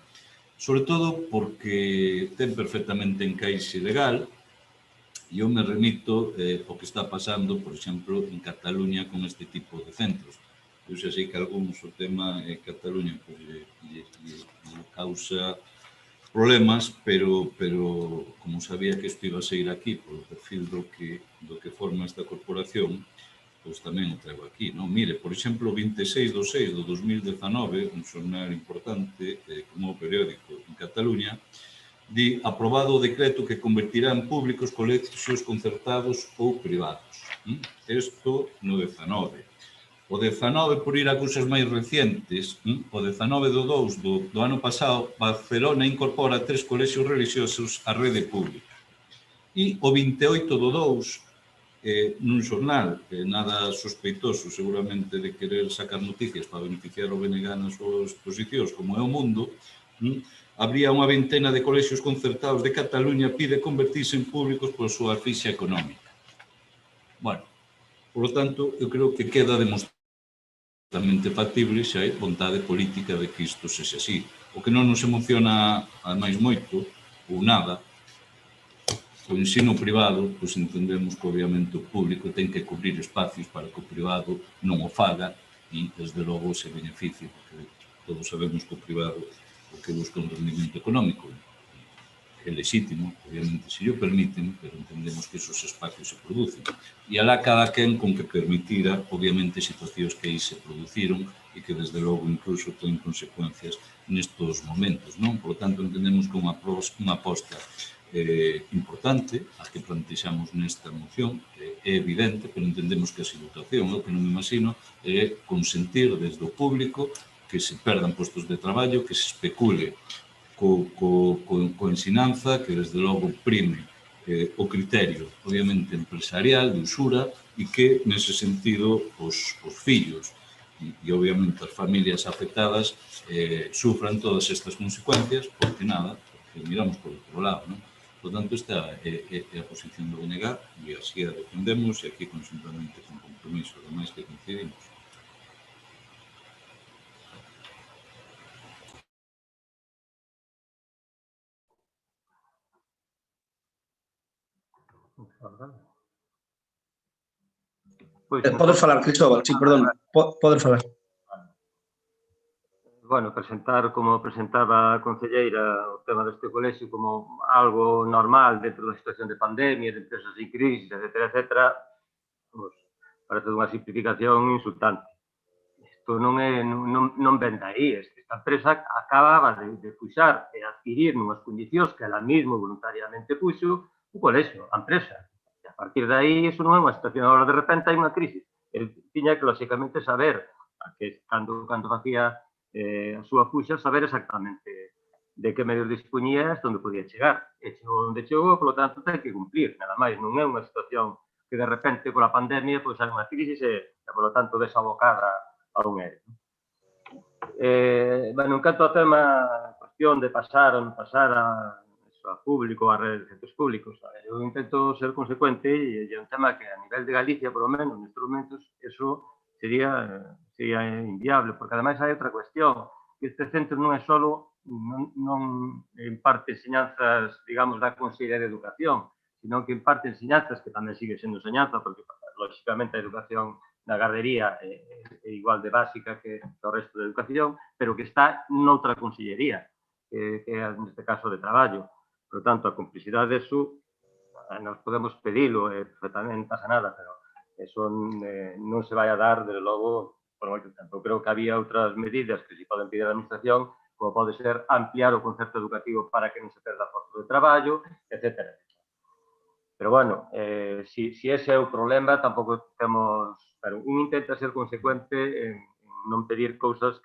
sobre todo porque ten perfectamente encaixe legal e eu me remito ao que está pasando, por exemplo, en Cataluña con este tipo de centros. Eu xa sei que algúns o tema en Cataluña lle causa problemas, pero como sabía que isto iba a seguir aquí polo perfil do que forma esta corporación, pois tamén o traigo aquí. Mire, por exemplo, o 26/6 do 2019, un xornal importante como o periódico en Cataluña, di aprobado o decreto que convertirá en públicos colexios concertados ou privados. Isto no 19. O 19, por ir a cousas máis recientes, o 19/2 do ano pasado, Barcelona incorpora 3 colexios religiosos á rede pública. E o 28/2, nun xornal, nada sospeitoso seguramente de querer sacar noticias para beneficiar o BNG nas súas posicións, como é O Mundo, habría unha vintena de colexios concertados de Cataluña pide convertirse en públicos por súa fixa económica. Bueno, por lo tanto, eu creo que queda demostramente factible se hai vontade política de que isto sexa así. O que non nos emociona, ademais, moito, ou nada, o ensino privado, pois entendemos que obviamente o público ten que cubrir espacios para que o privado non o faga e, desde logo, se beneficie, porque todos sabemos que o privado o que busca un rendimento económico é legítimo, obviamente, se o permiten, pero entendemos que esos espacios se producen. E alá cada quen con que permitira, obviamente, situacións que aí se produciron e que, desde logo, incluso ten consecuencias nestos momentos, non? Por lo tanto, entendemos que unha aposta importante, a que plantexamos nesta moción, é evidente, pero entendemos que a situación, o que non me imagino, é consentir desde o público que se perdan postos de traballo, que se especule co ensinanza, que desde logo prime o criterio, obviamente, empresarial, de usura, e que, nese sentido, os fillos e, obviamente, as familias afectadas sufran todas estas consecuencias, porque nada, porque miramos por outro lado, non? Por tanto, esta é a posición do BNG, e así a defendemos, e aquí conjuntamente con compromiso, ademais que coincidimos. Podes falar, Cristóbal, sí, perdón, podes falar. Bueno, como presentaba a concelleira o tema deste colexio como algo normal dentro da situación de pandemia, de empresas en crisis, etcétera, pues, parece unha simplificación insultante. Isto non ven de aí. Esta empresa acababa de puxar e adquirir nunhas condicións que ela mesma voluntariamente puxo o colexio, a empresa. E a partir de aí, iso non é unha situación. Agora, de repente, hai unha crisis. El tiña que, lógicamente, saber, cando facía a súa puxa, saber exactamente de que medios dispoñía e onde podía chegar. E chegou onde chegou, polo tanto, ten que cumplir. Nada máis, non é unha situación que, de repente, pola pandemia, pois hai unha crisis e, polo tanto, desabocada a un ERE. Bueno, en canto ao tema, a cuestión de pasar a público, a redes de centros públicos, eu intento ser consecuente e é un tema que a nivel de Galicia, por lo menos, nestes momentos, eso sería inviable, porque ademais hai outra cuestión, que este centro non é só, non imparte enseñanzas, digamos, da Consellería de Educación, sino que imparte enseñanzas, que tamén sigue sendo enseñanza, porque, lógicamente, a educación na gardería é igual de básica que o resto de educación, pero que está noutra consellería, que é, neste caso, de traballo. Por tanto, a complicidade disso, nos podemos pedilo, perfectamente, non pasa nada, pero eso non se vai a dar, desde logo, por moito tempo. Eu creo que había outras medidas que se poden pedir a administración, como pode ser ampliar o concerto educativo para que non se perda posto de traballo, etcétera. Pero, bueno, si ese é o problema, tampouco temos... Un intenta ser consecuente en non pedir cousas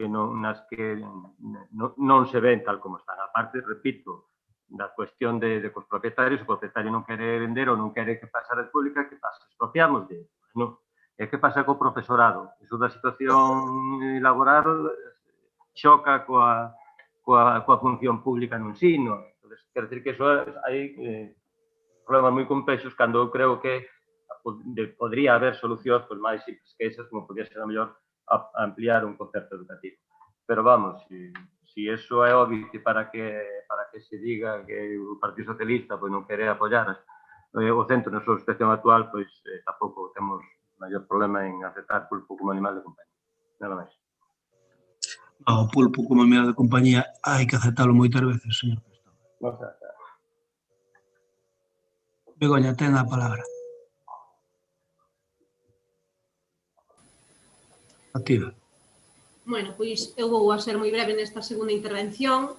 nas que non se ven tal como están. A parte, repito, da cuestión de que os propietarios, o propietario non quere vender ou non quere que pase a red pública, que pasa? Expropiamos de... Non. E que pasa co profesorado? Iso da situación laboral choca coa función pública no ensino. Quer dizer que hai problemas moi complexos cando eu creo que podría haber solucións máis simples que esas, como podría ser a mellor ampliar un concerto educativo. Pero vamos, si eso é obvio para que se diga que o Partido Socialista non quere apoiar o centro na súa situación actual, pois tampouco temos maior problema en aceptar pulpo como animal de compañía. Nada máis. O pulpo como animal de compañía hai que aceptalo moitas veces, señor Cristóbal. Begoña, ten a palabra. Activa. Bueno, pois eu vou a ser moi breve nesta segunda intervención.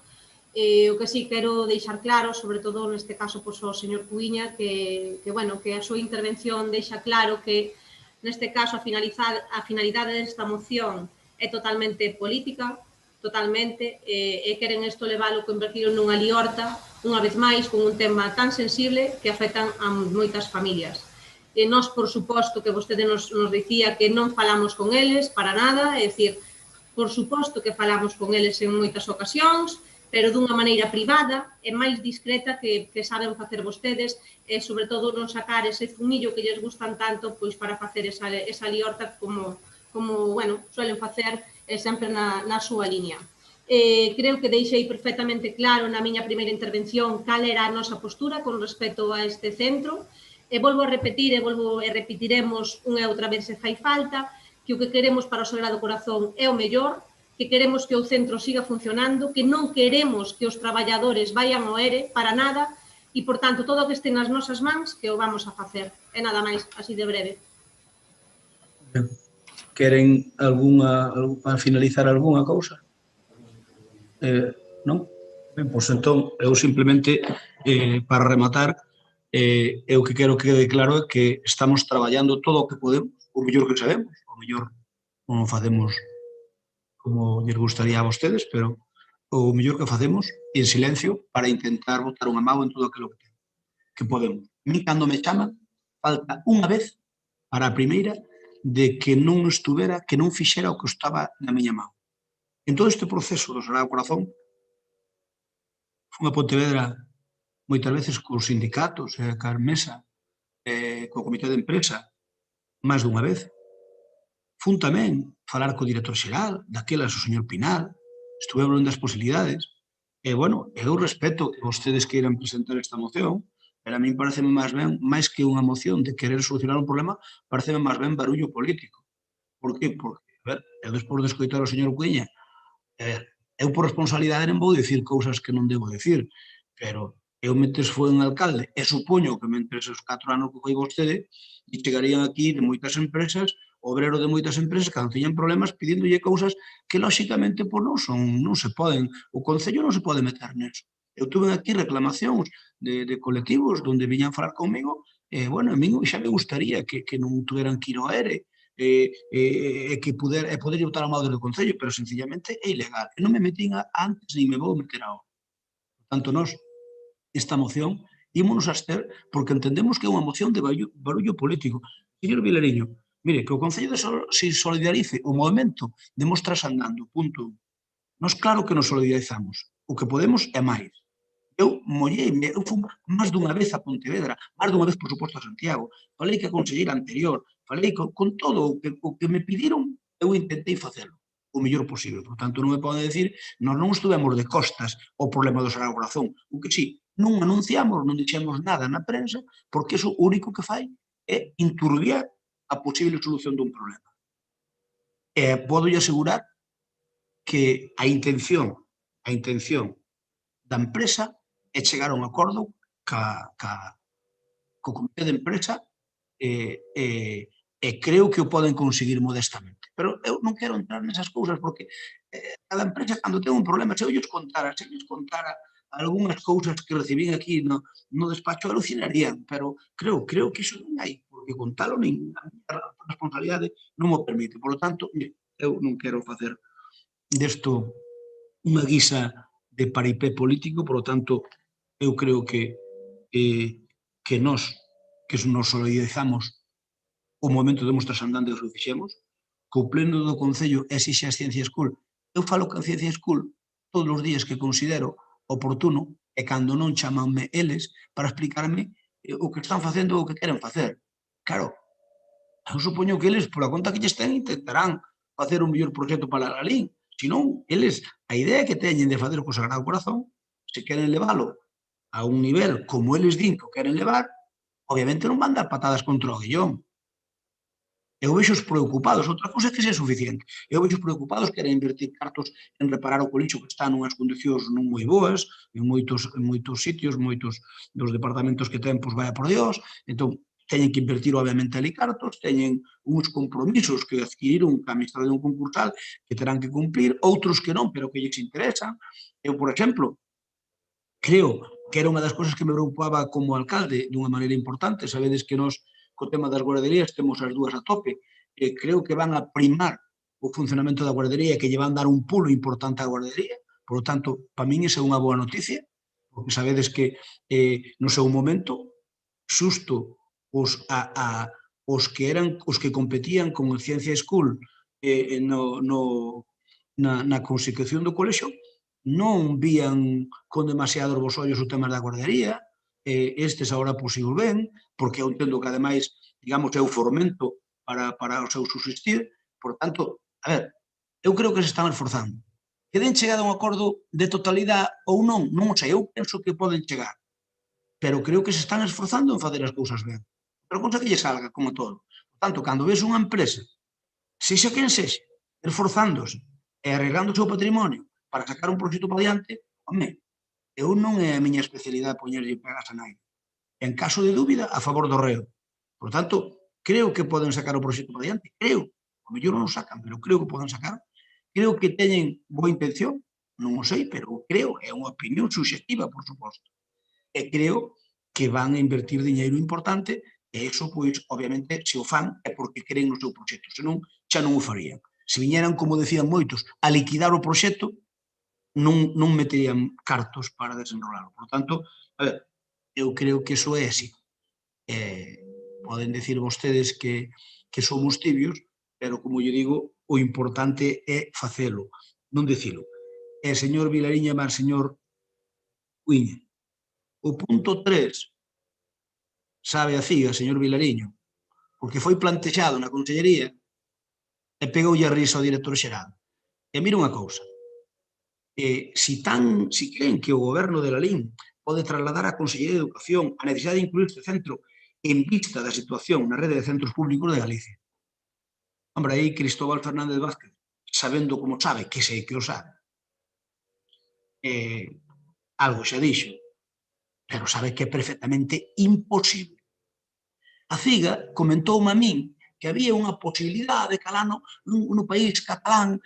O que sí quero deixar claro, sobre todo neste caso ao señor Cuíña, que a súa intervención deixa claro que neste caso a finalidade desta moción é totalmente política, totalmente, e queren isto leválo, convertirlo nunha liorta, unha vez máis, con un tema tan sensible que afectan a moitas familias. E nós, por suposto, que vostede nos dicía que non falamos con eles para nada, é dicir, por suposto que falamos con eles en moitas ocasións, pero dunha maneira privada e máis discreta que saben facer vostedes e, sobre todo, non sacar ese zumillo que lles gustan tanto pois para facer esa liorta como suelen facer sempre na súa línea. Creo que deixei perfectamente claro na miña primeira intervención cal era a nosa postura con respecto a este centro e volvo a repetir e repetiremos unha e outra vez se fai falta que o que queremos para o Sagrado Corazón é o mellor, que queremos que o centro siga funcionando, que non queremos que os traballadores vayan ao ERE para nada e, por tanto, todo o que este nas nosas mans que o vamos a facer. E nada máis, así de breve. Queren para finalizar algunha cousa? Non? Ben, pois entón, eu simplemente, para rematar, eu que quero que quede claro é que estamos traballando todo o que podemos, o mellor que sabemos, o mellor non facemos como lles gustaría a vostedes, pero o mellor que facemos en silencio para intentar botar unha mão en todo aquilo que podemos. Mi, cando me chaman, falta unha vez para a primeira de que non estuvera, que non fixera o que estaba na miña mão. En todo este proceso do Sagrado Corazón, fun a Pontevedra moitas veces cos sindicatos, ca mesa, co comité de empresa, máis dunha vez. Fun tamén falar co director xeral, daquelas o señor Pinal, estuve hablando das posibilidades, e, bueno, eu respeto que vostedes queiran presentar esta moción, pero a min parece máis que unha moción de querer solucionar un problema, parece máis ben barullo político. Por qué? Porque, a ver, eu despois de escoitar o señor Cuiña, eu por responsabilidade non vou dicir cousas que non debo dicir, pero eu mentres foi un alcalde, e supoño que mentres os 4 anos que foi vostede, e chegarían aquí de moitas empresas, obrero de moitas empresas, cando tiñan problemas, pidíndolle cousas que, lóxicamente, non se poden, o Concello non se pode meter neso. Eu tuve aquí reclamacións de colectivos onde viñan falar comigo, e, bueno, a mí xa me gustaría que non tuveran que ir ao ERE, e que poder botar a mão do Concello, pero, sencillamente, é ilegal. E non me metín antes, ni me vou meter agora. Por tanto, nós, esta moción, ímonos a abster porque entendemos que é unha moción de barullo político. Señor Vilariño, mire, que o Concello se solidarice o movimento de Mostras Andando, punto. Nos claro que nos solidarizamos. O que podemos é máis. Eu molleime, eu fui máis dunha vez a Pontevedra, máis dunha vez, por suposto, a Santiago. Falei que a conselleira anterior, falei con todo o que me pediron, eu intentei facelo o mellor posible. Por tanto, non me poden decir, nós non estuvemos de costas ao problema do Sagrado Corazón. O que sí, non anunciamos, non dixemos nada na prensa, porque iso o único que fai é inturbiar a posible solución dun problema. E podo asegurar que a intención da empresa é chegar a un acordo co comité de empresa e creo que o poden conseguir modestamente. Pero eu non quero entrar nesas cousas porque cada empresa, cando ten un problema, se eu lles contara algunhas cousas que recibín aquí no despacho, alucinarían, pero creo que iso non hai, porque contalo nin a miña responsabilidade non o permite. Por lo tanto, eu non quero facer desto unha guisa de paripé político, por lo tanto, eu creo que nos solidarizamos o momento de Mostras Andando que o fixemos, que o pleno do Concello exixe a Ciencia School. Eu falo que a Ciencia School todos os días que considero oportuno e cando non chamanme eles para explicarme o que están facendo ou o que queren facer. Claro, eu supoño que eles, pola conta que lles ten, intentarán facer un mellor proxecto para a Lalín. Se non, eles, a idea que teñen de facer co Sagrado Corazón, se queren leválo a un nivel como eles din que o queren levar, obviamente non van dar patadas contra o guión. Eu vexos preocupados, outra cousa é que sea suficiente. Eu vexos preocupados, queren invertir cartos en reparar o colixo que está nunhas condicións non moi boas, en moitos sitios, moitos dos departamentos que ten, pois vaya por Dios, entón teñen que invertir obviamente ali cartos, teñen uns compromisos que adquiriron ca administración concursal que terán que cumplir, outros que non, pero que lles interesan. Eu, por exemplo, creo que era unha das cousas que me preocupaba como alcalde dunha maneira importante. Sabedes que nós, co tema das guarderías, temos as dúas a tope. Creo que van a primar o funcionamento da guardería e que lle van dar un pulo importante á guardería. Por lo tanto, para min esa é unha boa noticia, porque sabedes que no seu momento, xusto os que competían con o Ciencia School na consecución do colexo, non vían con demasiados bos ollos o tema da guardería, estes agora posible ben, porque eu entendo que ademais, digamos, é o formento para o seu subsistir, por tanto, a ver, eu creo que se están esforzando. Que den chegado a un acordo de totalidade ou non, non o sei, eu penso que poden chegar, pero creo que se están esforzando en facer as cousas ben. Pero cousa que lle salga, como todo. Por tanto, cando ves unha empresa, sexa quen sexa, esforzándose e arreglando o seu patrimonio para sacar un proxecto para diante, home, eu non é a miña especialidade poñerlle pegas a naide. En caso de dúbida, a favor do reo. Por tanto, creo que poden sacar o proxecto para diante. Creo. O mellor non o sacan, pero creo que poden sacar. Creo que teñen boa intención. Non o sei, pero creo. É unha opinión subxectiva, por suposto. E creo que van a invertir diñeiro importante e iso, pois, obviamente, se o fan é porque creen no seu proxecto. Senón, xa non o farían. Se viñeran, como decían moitos, a liquidar o proxecto, non meterían cartos para desenrolarlo. Por tanto, a ver, eu creo que iso é así. Poden decir vostedes que somos tibios, pero, como lle digo, o importante é facelo, non dicilo. E, señor Vilariño, máis señor Cuíña, o punto 3, sabe a ciga, señor Vilariño, porque foi plantexado na Consellería e pegoulle a risa ao director xeral. E mira unha cousa, si creen que o goberno de Lalín pode trasladar á Consellería de Educación a necesidade de incluir este centro en vista da situación na rede de centros públicos de Galicia. Hombre, aí Cristóbal Fernández Vázquez, sabendo como sabe, que sei que o sabe, algo xa dixo, pero sabe que é perfectamente imposible. A CIGA comentoume a min que había unha posibilidade de calá no país catalán,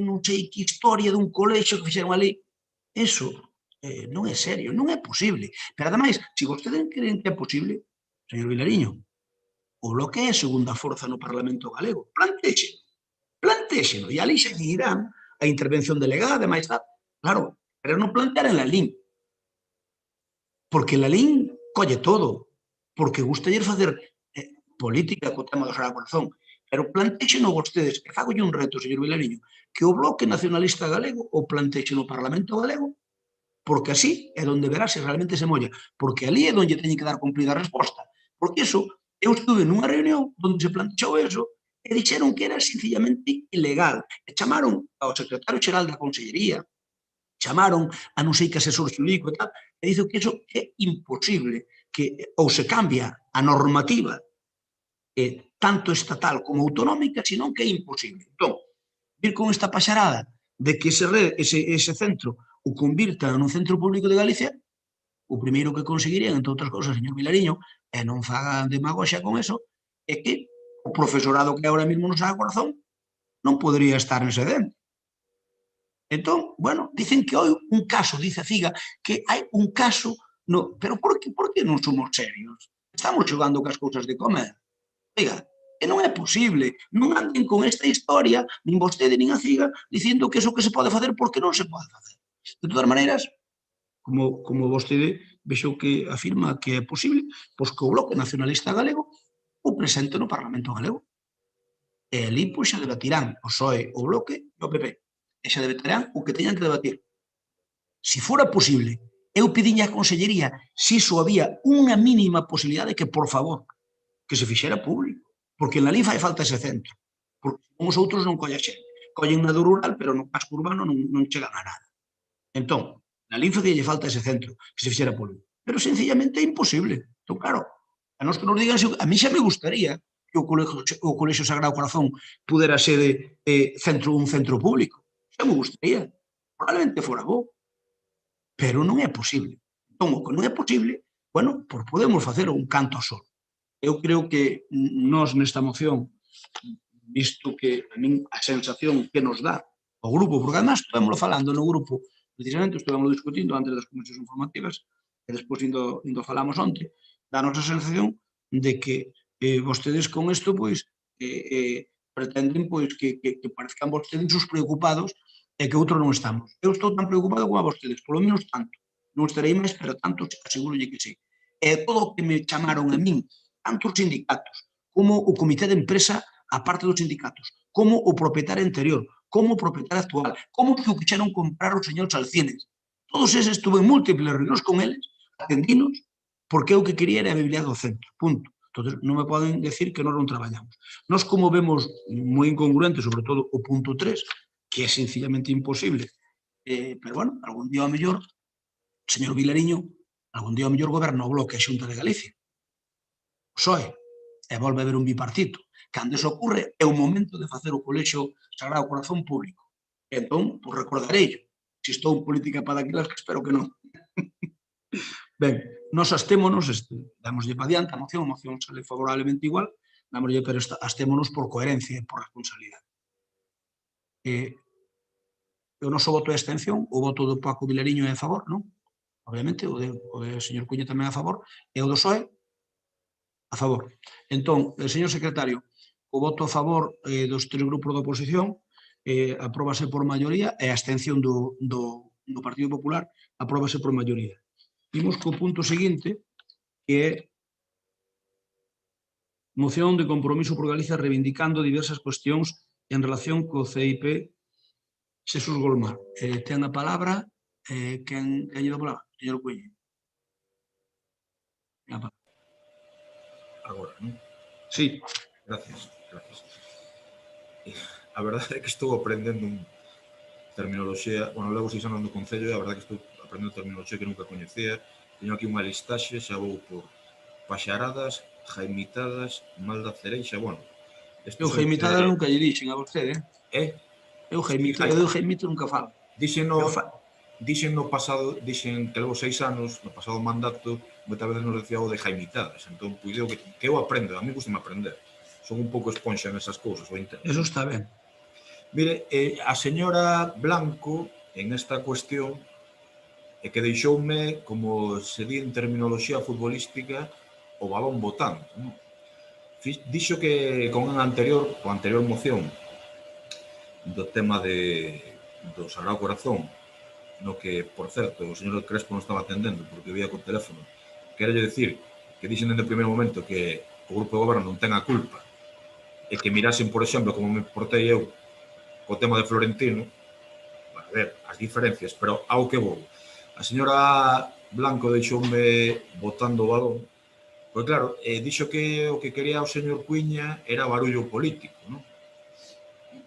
non sei que historia dun colexio que fixeron ali. Eso non é serio, non é posible. Pero, ademais, se vostedes creen que é posible, señor Vilariño, o Bloque é a segunda forza no Parlamento galego. Plantéxeno. E ali xa irán a intervención delegada, máis tal. Claro, pero non plantear en Lalín. Porque Lalín colle todo. Porque gustalle facer política co tema do Sagrado Corazón. Pero plantéxeno vostedes, e fagolle un reto, señor Vilariño, que o Bloque Nacionalista Galego o plantexe no Parlamento Galego, porque así é onde verá se realmente se molla. Porque ali é onde teñen que dar cumplida a resposta. Porque iso, eu estuve nunha reunión onde se plantexou eso e dixeron que era sencillamente ilegal. E chamaron ao secretario xeral da Consellería, chamaron a non sei que asesor xurídico e tal, e dixo que iso é imposible, que ou se cambia a normativa tanto estatal como autonómica, senón que é imposible. Entón, vir con esta paxarada de que ese centro o convirta nun centro público de Galicia, o primeiro que conseguirían, entre outras cousas, señor Vilariño, e non fagan demagoxia con eso, é que o profesorado que ahora mesmo no Sagrado Corazón non podría estar nese dentro. Entón, bueno, dicen que hai un caso, dice a CIGA, que hai un caso, pero por que non somos serios? Estamos xogando cas cousas de comer. Oiga, e non é posible, non anden con esta historia, nin vostede nin a CIGA, dicindo que eso que se pode facer porque non se pode facer. De todas maneiras, como vostede vexo que afirma que é posible, pois que o Bloque Nacionalista Galego o presente no Parlamento Galego. E ali pois xa debatirán o PSOE, o Bloque e o PP. E xa debatirán o que teñan que debatir. Se fora posible, eu pediña a Consellería se iso había unha mínima posibilidade que, por favor, que se fixera público, porque en Lalín fai falta ese centro, porque os outros non colla xente, collen na do rural, pero no casco urbano non chegan a nada. Entón, na Lalín facíalle falta ese centro, que se fixera público, pero sencillamente é imposible. Entón, claro, a nos que nos digan, a mí xa me gustaría que o Colexio Sagrado Corazón pudera ser un centro público, xa me gustaría, probablemente fora bo, pero non é posible. Entón, o que non é posible, bueno, pois podemos facer un canto ao sol. Eu creo que nós nesta moción, visto que a min a sensación que nos dá o grupo, porque además estivemos falando no grupo, precisamente estivemos discutindo antes das comisións informativas e despois indo falamos onte, dá a nosa sensación de que vostedes con isto pretenden que parezcan vostedes os preocupados e que outros non estamos. Eu estou tan preocupado como a vostedes, polo menos tanto. Non estarei máis, pero tanto asegúrolle que sí. E todo o que me chamaron a min, tanto os sindicatos, como o comité de empresa, a parte dos sindicatos, como o propietario anterior, como propietario actual, como que o quixeron comprar os señores Alcines. Todos eses tuve múltiples reunións con eles, atendinos, porque eu que quería era a Biblia do centro, punto. Entón, non me poden decir que nós non traballamos. Nós, como vemos moi incongruente, sobre todo o punto 3, que é sencillamente imposible, pero, bueno, algún día ao mellor, señor Vilariño, algún día ao mellor goberna o Bloque a Xunta de Galicia, o PSOE, e volve a haber un bipartito. Cando iso ocurre, é o momento de facer o Colexio Sagrado Corazón público. Entón, pues recordarei, se estou en política para daquelas, que espero que non. Ben, nos astémonos, damoslle para diante a moción sale favorablemente igual, damoslle, pero astémonos por coherencia e por responsabilidade. O noso voto de abstención, o voto do Paco Vilariño é a favor, non? Obviamente, o de señor Cuña tamén a favor, e o do PSOE a favor. Entón, señor secretario, o voto a favor dos tres grupos da oposición apróbase por maioría e a abstención do Partido Popular apróbase por maioría. Imos co punto seguinte, que é moción de compromiso por Galicia reivindicando diversas cuestións en relación co CIP Xesús Golmar. Ten a palabra, quen lle dá a palabra? Señor Cuña. Agora, non? Sí. Gracias. A verdade é que estou aprendendo terminoloxía, bueno, levo 6 anos no Concello e a verdade é que estou aprendendo terminoloxía que nunca coñecía. Teño aquí unha listaxe, xa vou por paxaradas, jaimitadas, mal da cereixa, bueno. Eu jaimitada nunca lle dixen a vostede, Eu jaimito nunca falo. Dixen no pasado, dixen que levo 6 anos, no pasado mandato, moitas veces nos decía o de jaimitadas, entón, cuideo que eu aprendo, a mí gusta aprender. Son un pouco esponxa nesas cousas, o intento. Eso está ben. Mire, a señora Blanco, en esta cuestión, que deixoume, como se di en terminoloxía futbolística, o balón botando. Dixo que con a anterior moción do tema do Sagrado Corazón, no que, por certo, o señor Crespo non estaba atendendo porque vía co teléfono, quero dicir que dixen desde o primeiro momento que o grupo de goberno non ten a culpa e que mirasen, por exemplo, como me portei eu co tema de Florentino, para ver as diferencias, pero ao que vou. A señora Blanco deixoume botando o balón, pois claro, dixo que o que quería o señor Cuña era barullo político, non?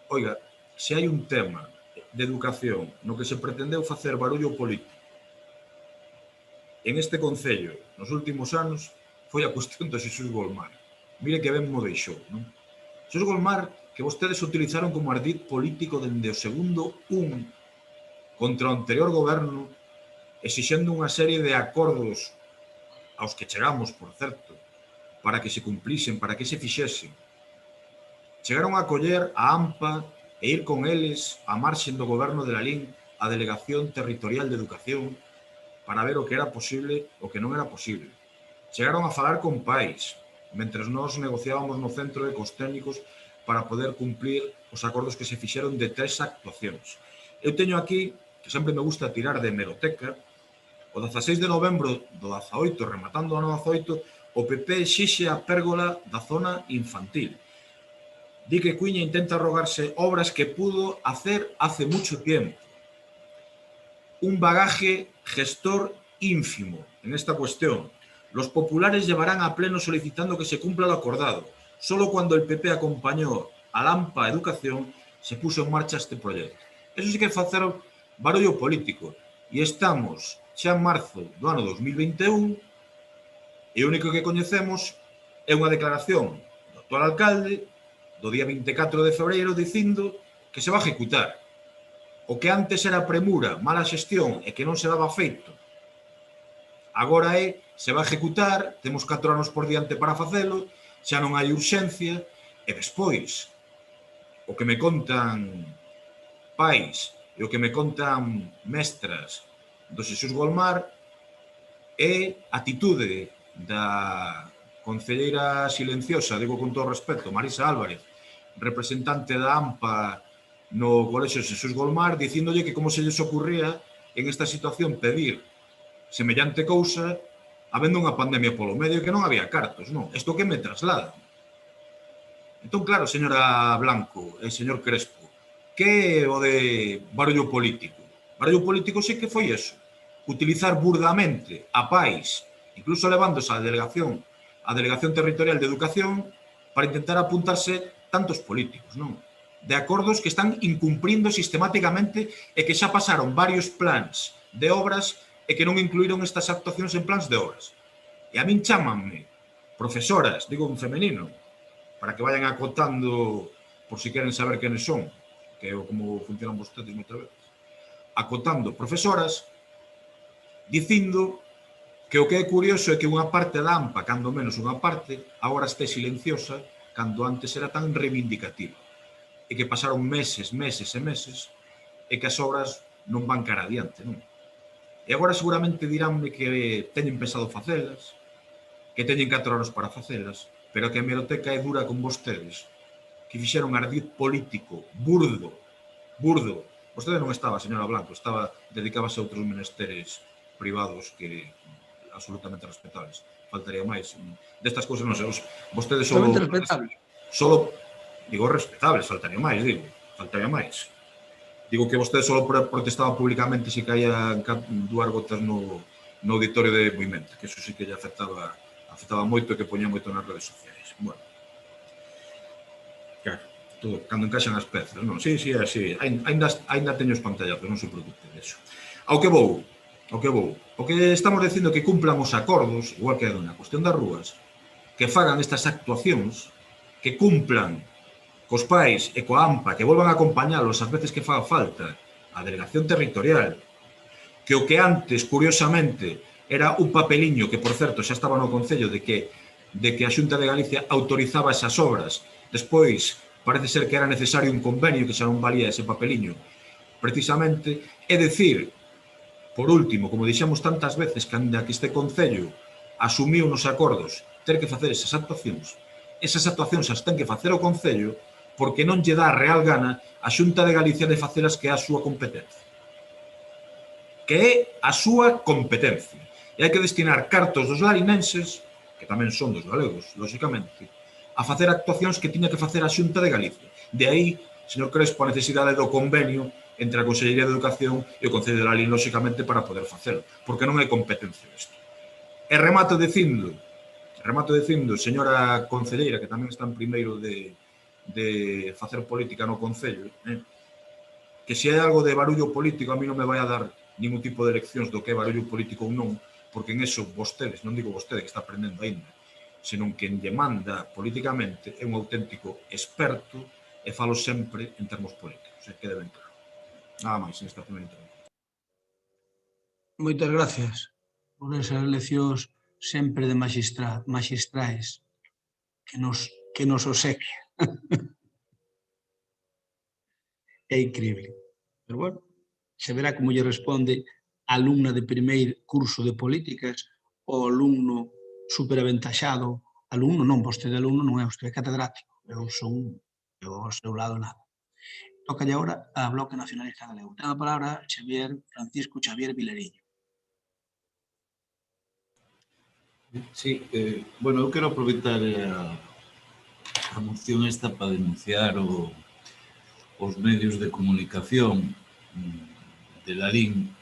Oiga, se hai un tema de educación no que se pretendeu facer barullo político en este Concello nos últimos anos, foi a cuestión do Xesús Golmar. Mire que ben mo deixou, non? Xesús Golmar, que vostedes utilizaron como ardid político dende o segundo 1 contra o anterior goberno, exixendo unha serie de acordos aos que chegamos, por certo, para que se cumplisen, para que se fixesen. Chegaron a coller a AMPA e ir con eles a marxen do goberno de Lalín a Delegación Territorial de Educación para ver o que era posible o que non era posible. Chegaron a falar con pais, mentres nós negociábamos no centro de cos técnicos para poder cumplir os acordos que se fixeron de 3 actuacións. Eu teño aquí, que sempre me gusta tirar de hemeroteca, o 16 de novembro do 18, rematando o ano 18, o PP exixe a pérgola da zona infantil. Di que Cuña intenta rogarse obras que pudo hacer hace mucho tiempo. Un bagaje gestor ínfimo en esta cuestión. Los populares llevarán a pleno solicitando que se cumpla lo acordado. Solo cuando el PP acompañó a AMPA Educación se puso en marcha este proyecto. Eso sí que é facer barullo político. E estamos xa en marzo do ano 2021 e o único que coñecemos é unha declaración do actual alcalde do día 24 de febreiro dicindo que se va a ejecutar. O que antes era premura, mala xestión e que non se daba feito. Agora se va a ejecutar, temos 4 anos por diante para facelo, xa non hai urxencia, e despois, o que me contan pais e o que me contan mestras do Xesús Golmar é a atitude da concelleira silenciosa, digo con todo respeto, Marisa Álvarez, representante da AMPA no Colexio Xesús Golmar, dicíndolle que como se lles ocurría en esta situación pedir semellante cousa habendo unha pandemia polo medio que non había cartos, non? Isto que me traslada. Entón, claro, señora Blanco e señor Crespo, que é o de barullo político. Barullo político sí que foi eso. Utilizar burdamente a pais, incluso levándose a Delegación Territorial de Educación, para intentar apuntarse tantos políticos, non? De acordos que están incumprindo sistemáticamente e que xa pasaron varios plans de obras e que non incluíron estas actuacións en plans de obras. E a min chámanme profesoras, digo en femenino, para que vayan acotando por si queren saber quenes son, que é como funcionan vostedes moitas veces, acotando profesoras, dicindo que o que é curioso é que unha parte da AMPA, cando menos unha parte, agora este silenciosa, cando antes era tan reivindicativa. E que pasaron meses e meses, e que as obras non van cara adiante, non? E agora seguramente diránme que teñen pensado facelas, que teñen 4 horas para facelas, pero que a hemeroteca é dura con vostedes, que fixeron ardid político, burdo. Vostede non estaba, señora Blanco, dedicábase a outros menesteres privados que absolutamente respetables. Faltaría máis. Destas cousas non sei. Vostedes solo... Digo respetables, faltaría máis, digo. Faltaría máis. Digo que vostede solo protestaba públicamente se caían 2 gotas no auditorio de Movimento, que eso sí que lle afectaba moito e que poñía moito nas redes sociais. Bueno. Claro, todo, cando encaixan as pezas, non? Sí, é así. Ainda teño os pantallazos, non se preocupe deso. Ao que vou. O que estamos dicindo que cumplan os acordos, igual que na cuestión das rúas, que fagan estas actuacións, que cumplan cos pais e coa AMPA, que volvan a acompañalos as veces que faga falta, a Delegación Territorial, que o que antes, curiosamente, era un papeliño que, por certo, xa estaba no Concello de que a Xunta de Galicia autorizaba esas obras. Despois, parece ser que era necesario un convenio que xa non valía ese papeliño. Precisamente, é dicir, por último, como dixemos tantas veces, que este Concello asumiu nos acordos ter que facer esas actuacións as ten que facer o Concello porque non lle dá a real gana a Xunta de Galicia de facelas que é a súa competencia. Que é a súa competencia. E hai que destinar cartos dos larinenses, que tamén son dos galegos, lóxicamente, a facer actuacións que tiña que facer a Xunta de Galicia. De aí, señor Crespo, a necesidade do convenio entre a Consellería de Educación e o Concello de Lalín, lóxicamente, para poder facelo, porque non é competencia isto. E remato dicindo, señora concelleira, que tamén está en primeiro de facer política no Concello, que se hai algo de barullo político, a mí non me vai a dar ningún tipo de leccións do que é barullo político ou non, porque en eso vostedes, non digo vostede que está aprendendo aínda, senón que en lle manda políticamente é un auténtico experto e falo sempre en termos políticos, que deben claro. Nada máis nesta primeira intervención. Moitas gracias por esas leccións sempre de magistrais que nos obsequia. É increíble. Pero bueno, se verá como lle responde a alumna de primeiro curso de políticas ou alumno superaventaxado. Alumno non, vostede alumno non é, vostede é catedrático. Eu son ao seu lado nada. Tócalle agora a Bloque Nacionalista Galego. Ten a palabra Francisco Xavier Vilariño. Sí, bueno, eu quero aproveitar a moción esta para denunciar os medios de comunicación de Lalín,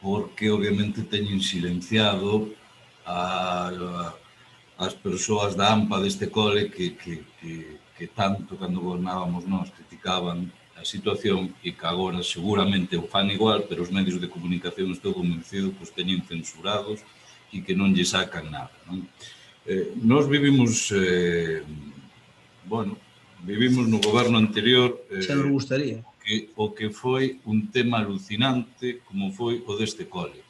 porque obviamente teñen silenciado as persoas da AMPA deste cole que tanto, cando gobernábamos nós, criticaban a situación e que agora seguramente o fan igual, pero os medios de comunicación, estou convencido, que os teñen censurados e que non lle sacan nada. Nós vivimos no goberno anterior o que foi un tema alucinante como foi o deste cole.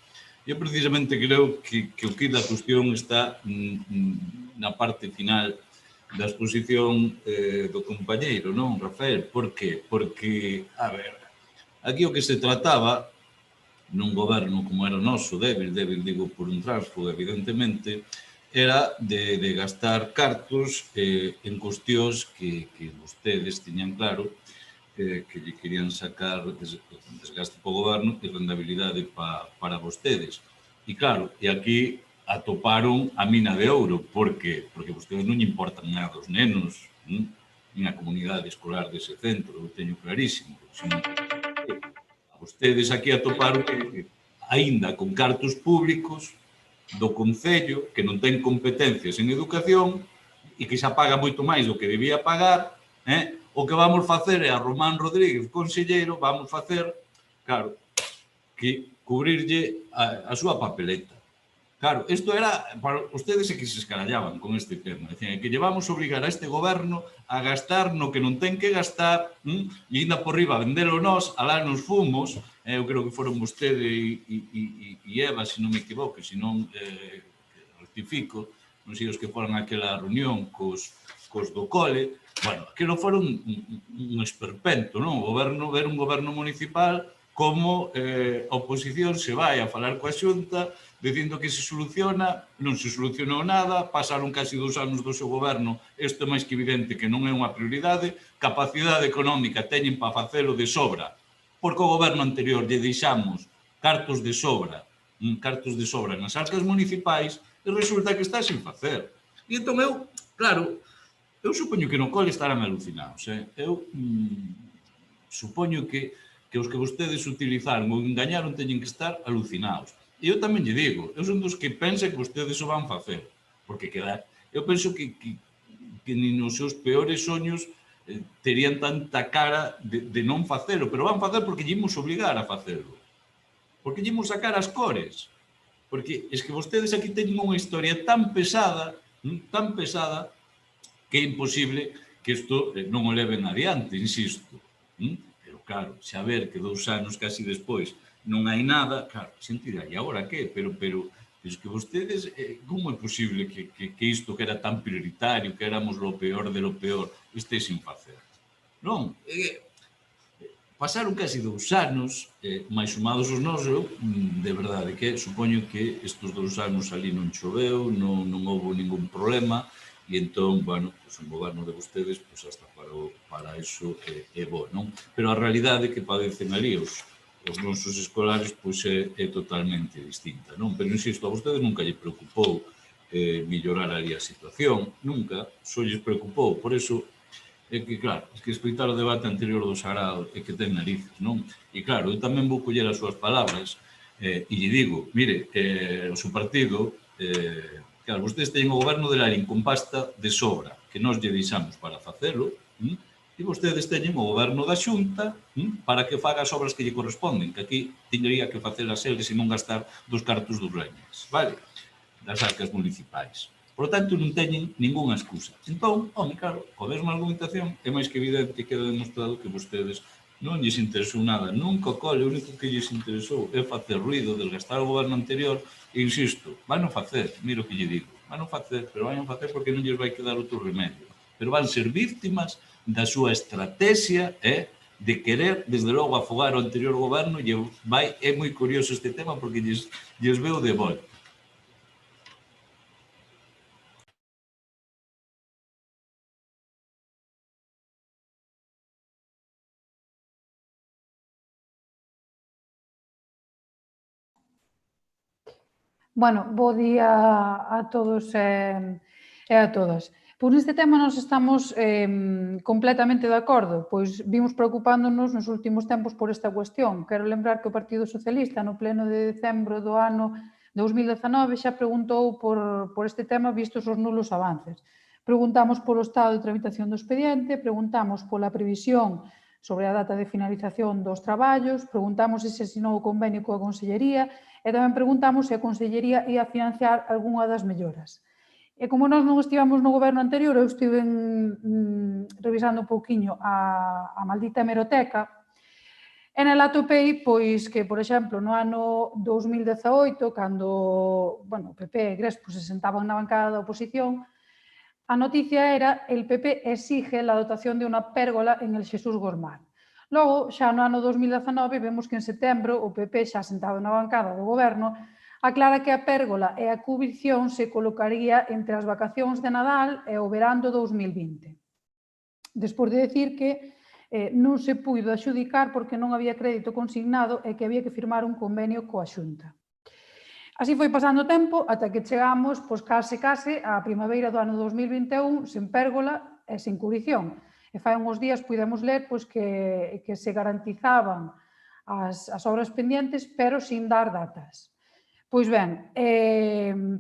Eu precisamente creo que o que da cuestión está na parte final da exposición do compañeiro, non, Rafael? Por que? Porque, a ver, aquí o que se trataba nun goberno como era o noso, débil digo por un tránsfugo, evidentemente, era de gastar cartos en cuestións que vostedes tiñan claro que lle querían sacar desgaste para o goberno e rentabilidade para vostedes. E claro, e aquí atoparon a mina de ouro. Por que? Porque vostedes non lle importan nada os nenos. na comunidade escolar dese centro, eu teño clarísimo. Vostedes aquí atoparon que, aínda con cartos públicos do Concello, que non ten competencias en educación e que xa paga moito máis do que debía pagar, o que vamos facer é a Román Rodríguez, conselleiro, vamos facer, claro, que cubrirlle a súa papeleta. Claro, isto era, para ustedes é que se escarallaban con este tema, decían que llevamos a obrigar a este goberno a gastar no que non ten que gastar, e ainda por riba vendelo nós, alá nos fumos, eu creo que foron vostede e Eva, se non me equivoco, se non rectifico, non sei os que foron aquela reunión cos do cole, bueno, aquilo foron un esperpento, non? O goberno, ver un goberno municipal como a oposición se vai a falar coa Xunta dicindo que se soluciona, non se solucionou nada, pasaron casi 2 anos do seu goberno, isto é máis que evidente que non é unha prioridade, capacidade económica teñen para facelo de sobra, porque o goberno anterior lle deixamos cartos de sobra nas arcas municipais e resulta que está sin facer. E entón eu, claro, eu supoño que no cole estarán alucinados, eu supoño que os que vostedes utilizaron ou engañaron teñen que estar alucinados. E eu tamén lle digo, eu son dos que pensa que vostedes o van facer, porque eu penso que nin nos seus peores soños terían tanta cara de non facelo, pero van facer porque lle imos obligar a facelo, porque lle imos sacar as cores, porque es que vostedes aquí teñen unha historia tan pesada, que é imposible que isto non o leven adiante, insisto. Pero claro, xa ver que 2 anos casi despois non hai nada, claro, xente dirá, e agora que? Pero es que vostedes, como é posible que isto que era tan prioritario, que éramos lo peor de lo peor, este sin facer? Non, pasaron casi 2 anos, máis sumados os nosos, de verdade, que supoño que estes 2 anos ali non choveu, non houve ningún problema, e entón, bueno, un goberno de vostedes, hasta para iso é bo, non? Pero a realidade que padecen ali os nosos escolares é totalmente distinta, non? Pero, insisto, a vostedes nunca lle preocupou mellorar ali a situación, nunca, só lles preocupou, por iso é que, claro, é que escoitar o debate anterior do Sagrado é que ten narices, non? E, claro, eu tamén vou coller as súas palabras e lle digo, mire, o seu partido, claro, vostedes teñen o goberno de Lalín con pasta de sobra, que nós lle deixamos para facelo, e vostedes teñen o goberno da Xunta para que faga as obras que lle corresponden, que aquí tiñería que facer as eles e non gastar dos cartos dos leñas, vale? Das arcas municipais. Por lo tanto, non teñen ningunha excusa. Entón, claro, coa mesma argumentación, é máis que evidente que queda demostrado que vostedes non lles interesou nada. Nunca o cole, o único que lles interesou é facer ruido, desgastar o goberno anterior, e insisto, van a facer, miro que lle digo, van a facer, pero van a facer porque non lles vai quedar outro remedio. Pero van ser víctimas da súa estrategia de querer, desde logo, afogar o anterior goberno, e é moi curioso este tema porque lles veo de volta. Bueno, bo día a todos e a todas. Pois neste tema nós estamos completamente de acordo, pois vimos preocupándonos nos últimos tempos por esta cuestión. Quero lembrar que o Partido Socialista no pleno de decembro do ano 2019 xa preguntou por este tema vistos os nulos avances. Preguntamos polo estado de tramitación do expediente, preguntamos pola previsión sobre a data de finalización dos traballos, preguntamos se se asinou o convenio coa Consellería e tamén preguntamos se a Consellería ia financiar algunha das melloras. E como nós non estivemos no goberno anterior, eu estive revisando un pouquiño a maldita hemeroteca e nela atopei pois que, por exemplo, no ano 2018, cando o PP e Crespo se sentaban na bancada da oposición, a noticia era el PP exige la dotación de unha pérgola en el Jesús Gormar. Logo, xa no ano 2019, vemos que en setembro o PP, xa sentado na bancada do goberno, aclara que a pérgola e a cubrición se colocaría entre as vacacións de Nadal e o verán do 2020. Despois de decir que non se puido adxudicar porque non había crédito consignado e que había que firmar un convenio coa Xunta. Así foi pasando o tempo ata que chegamos case á primavera do ano 2021 sen pérgola e sen cubrición. E fai uns días pudemos ler que se garantizaban as obras pendientes, pero sin dar datas. Pois ben,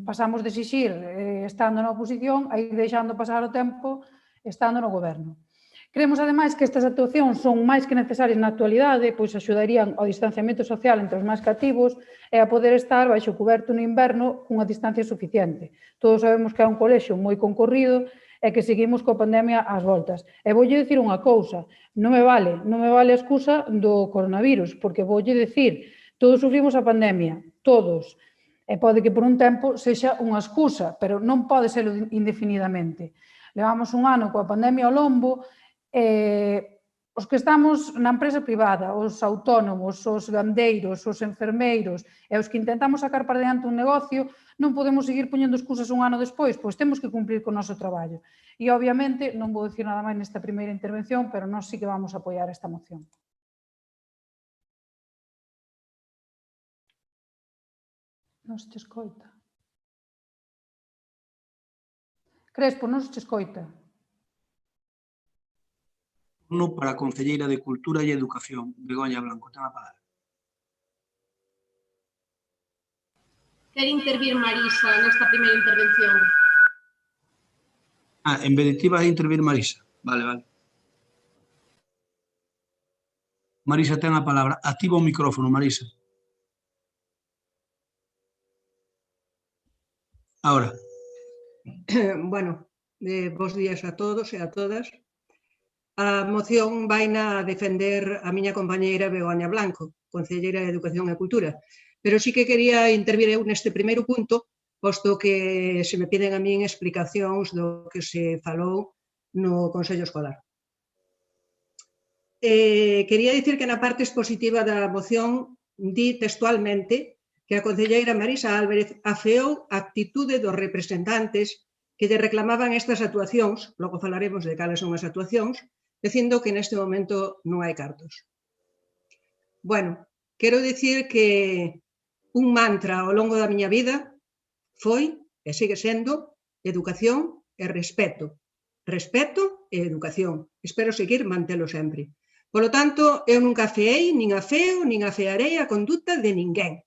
pasamos de exixir estando na oposición a ir deixando pasar o tempo estando no goberno. Creemos, ademais, que estas actuacións son máis que necesarias na actualidade, pois axudarían ao distanciamento social entre os máis cativos e a poder estar baixo coberto no inverno cunha distancia suficiente. Todos sabemos que é un colexio moi concorrido e que seguimos coa pandemia ás voltas. E voulle dicir unha cousa, non me vale a excusa do coronavirus, porque voulle dicir, todos sufrimos a pandemia, todos, e pode que por un tempo sexa unha excusa, pero non pode ser indefinidamente. Levamos un ano coa pandemia ao lombo, os que estamos na empresa privada, os autónomos, os gandeiros, os enfermeiros e os que intentamos sacar para diante un negocio, non podemos seguir poñendo excusas un ano despois, pois temos que cumprir con o noso traballo. E, obviamente, non vou dicir nada máis nesta primeira intervención, pero nós sí que vamos a apoiar esta moción. Non se te escoita. Crespo, non se te escoita. No para a Concelleira de Cultura e Educación, Begoña Blanco, ten a palabra. Quer intervir Marisa nesta primeira intervención? En vez de ti vai intervir Marisa. Vale. Marisa ten a palabra. Activa o micrófono, Marisa. Ahora. Bueno, bos días a todos e a todas. A moción vaina a defender a miña compañeira Begoña Blanco, Concelleira de Educación e Cultura, pero sí que quería intervir eu neste primeiro punto, posto que se me piden a min explicacións do que se falou no Consello Escolar. Quería dicir que na parte expositiva da moción di textualmente que a concelleira Marisa Álvarez afeou a actitude dos representantes que lle reclamaban estas actuacións, logo falaremos de cales son as actuacións, dicindo que neste momento non hai cartos. Bueno, quero dicir que un mantra ao longo da miña vida foi e segue sendo educación e respeto. Respeto e educación. Espero seguir mantelo sempre. Polo tanto, eu nunca afeei, nin afeo, nin afearei a conduta de ninguén,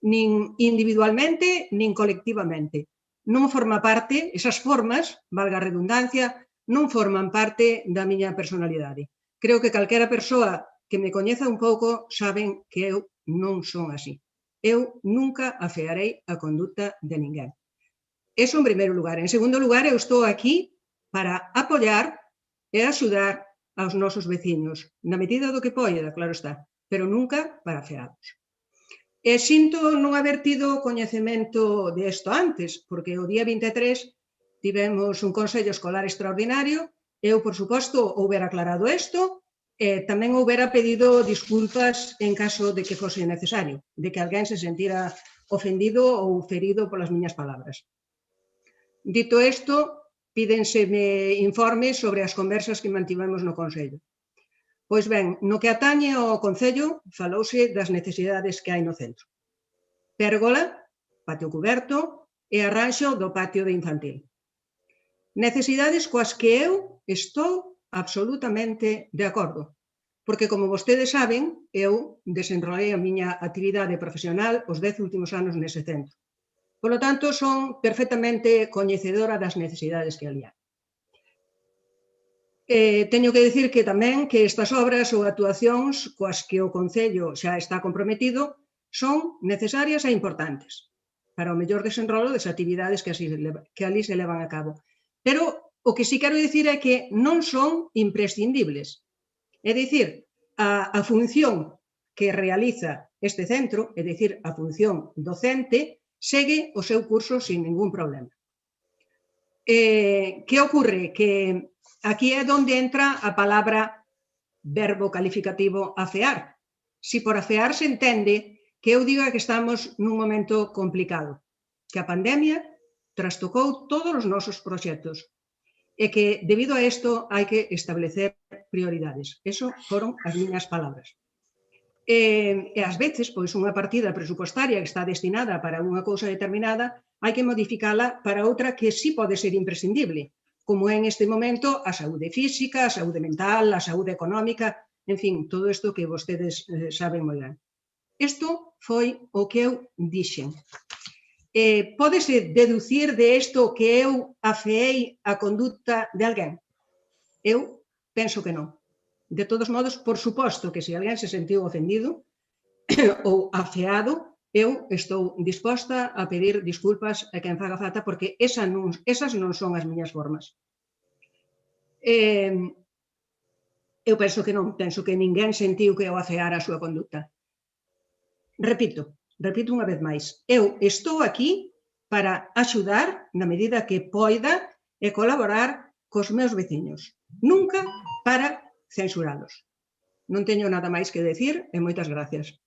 nin individualmente, nin colectivamente. Non forma parte, esas formas, valga a redundancia, non forman parte da miña personalidade. Creo que calquera persoa que me coñeza un pouco saben que eu non son así. Eu nunca afearei a conduta de ninguén. Eso en primeiro lugar. En segundo lugar, eu estou aquí para apoiar e axudar aos nosos veciños, na medida do que poida, claro está, pero nunca para afeados. E sinto non haber tido coñecemento de isto antes, porque o día 23 tivemos un Consello Escolar extraordinario, eu, por suposto, houbera aclarado isto e tamén houbera pedido disculpas en caso de que fose necesario, de que alguén se sentira ofendido ou ferido polas miñas palabras. Dito isto, pídenseme informes sobre as conversas que mantivemos no Consello. Pois ben, no que atañe ao Concello, falouse das necesidades que hai no centro. Pérgola, patio cuberto e arranxo do patio de infantil. Necesidades coas que eu estou absolutamente de acordo, porque, como vostedes saben, eu desenrolei a miña actividade profesional os 10 últimos anos nese centro. Polo tanto, son perfectamente coñecedora das necesidades que ali hai. Teño que dicir que tamén que estas obras ou actuacións coas que o Concello xa está comprometido son necesarias e importantes para o mellor desenrolo das actividades que ali se levan a cabo. Pero o que sí quero dicir é que non son imprescindibles. É dicir, a función que realiza este centro, é dicir, a función docente, segue o seu curso sin ningún problema. Que ocorre? Que aquí é onde entra a palabra verbo calificativo afear. Si por afear se entende que eu diga que estamos nun momento complicado, que a pandemia trastocou todos os nosos proxectos e que, debido a isto, hai que establecer prioridades. Eso foron as miñas palabras. E ás veces, pois, unha partida presupostaria que está destinada para unha cousa determinada, hai que modificala para outra que sí pode ser imprescindible, como é neste momento a saúde física, a saúde mental, a saúde económica, en fin, todo isto que vostedes saben moi ben. Isto foi o que eu dixen. Pódese deducir de isto que eu afeei a conduta de alguén? Eu penso que non. De todos modos, por suposto que se alguén se sentiu ofendido ou afeado, eu estou disposta a pedir disculpas a quen faga falta porque esas non son as miñas formas. Eu penso que non, penso que ninguén sentiu que eu afeara a súa conduta. Repito unha vez máis, eu estou aquí para axudar na medida que poida e colaborar cos meus veciños, nunca para censuralos. Non teño nada máis que decir e moitas gracias.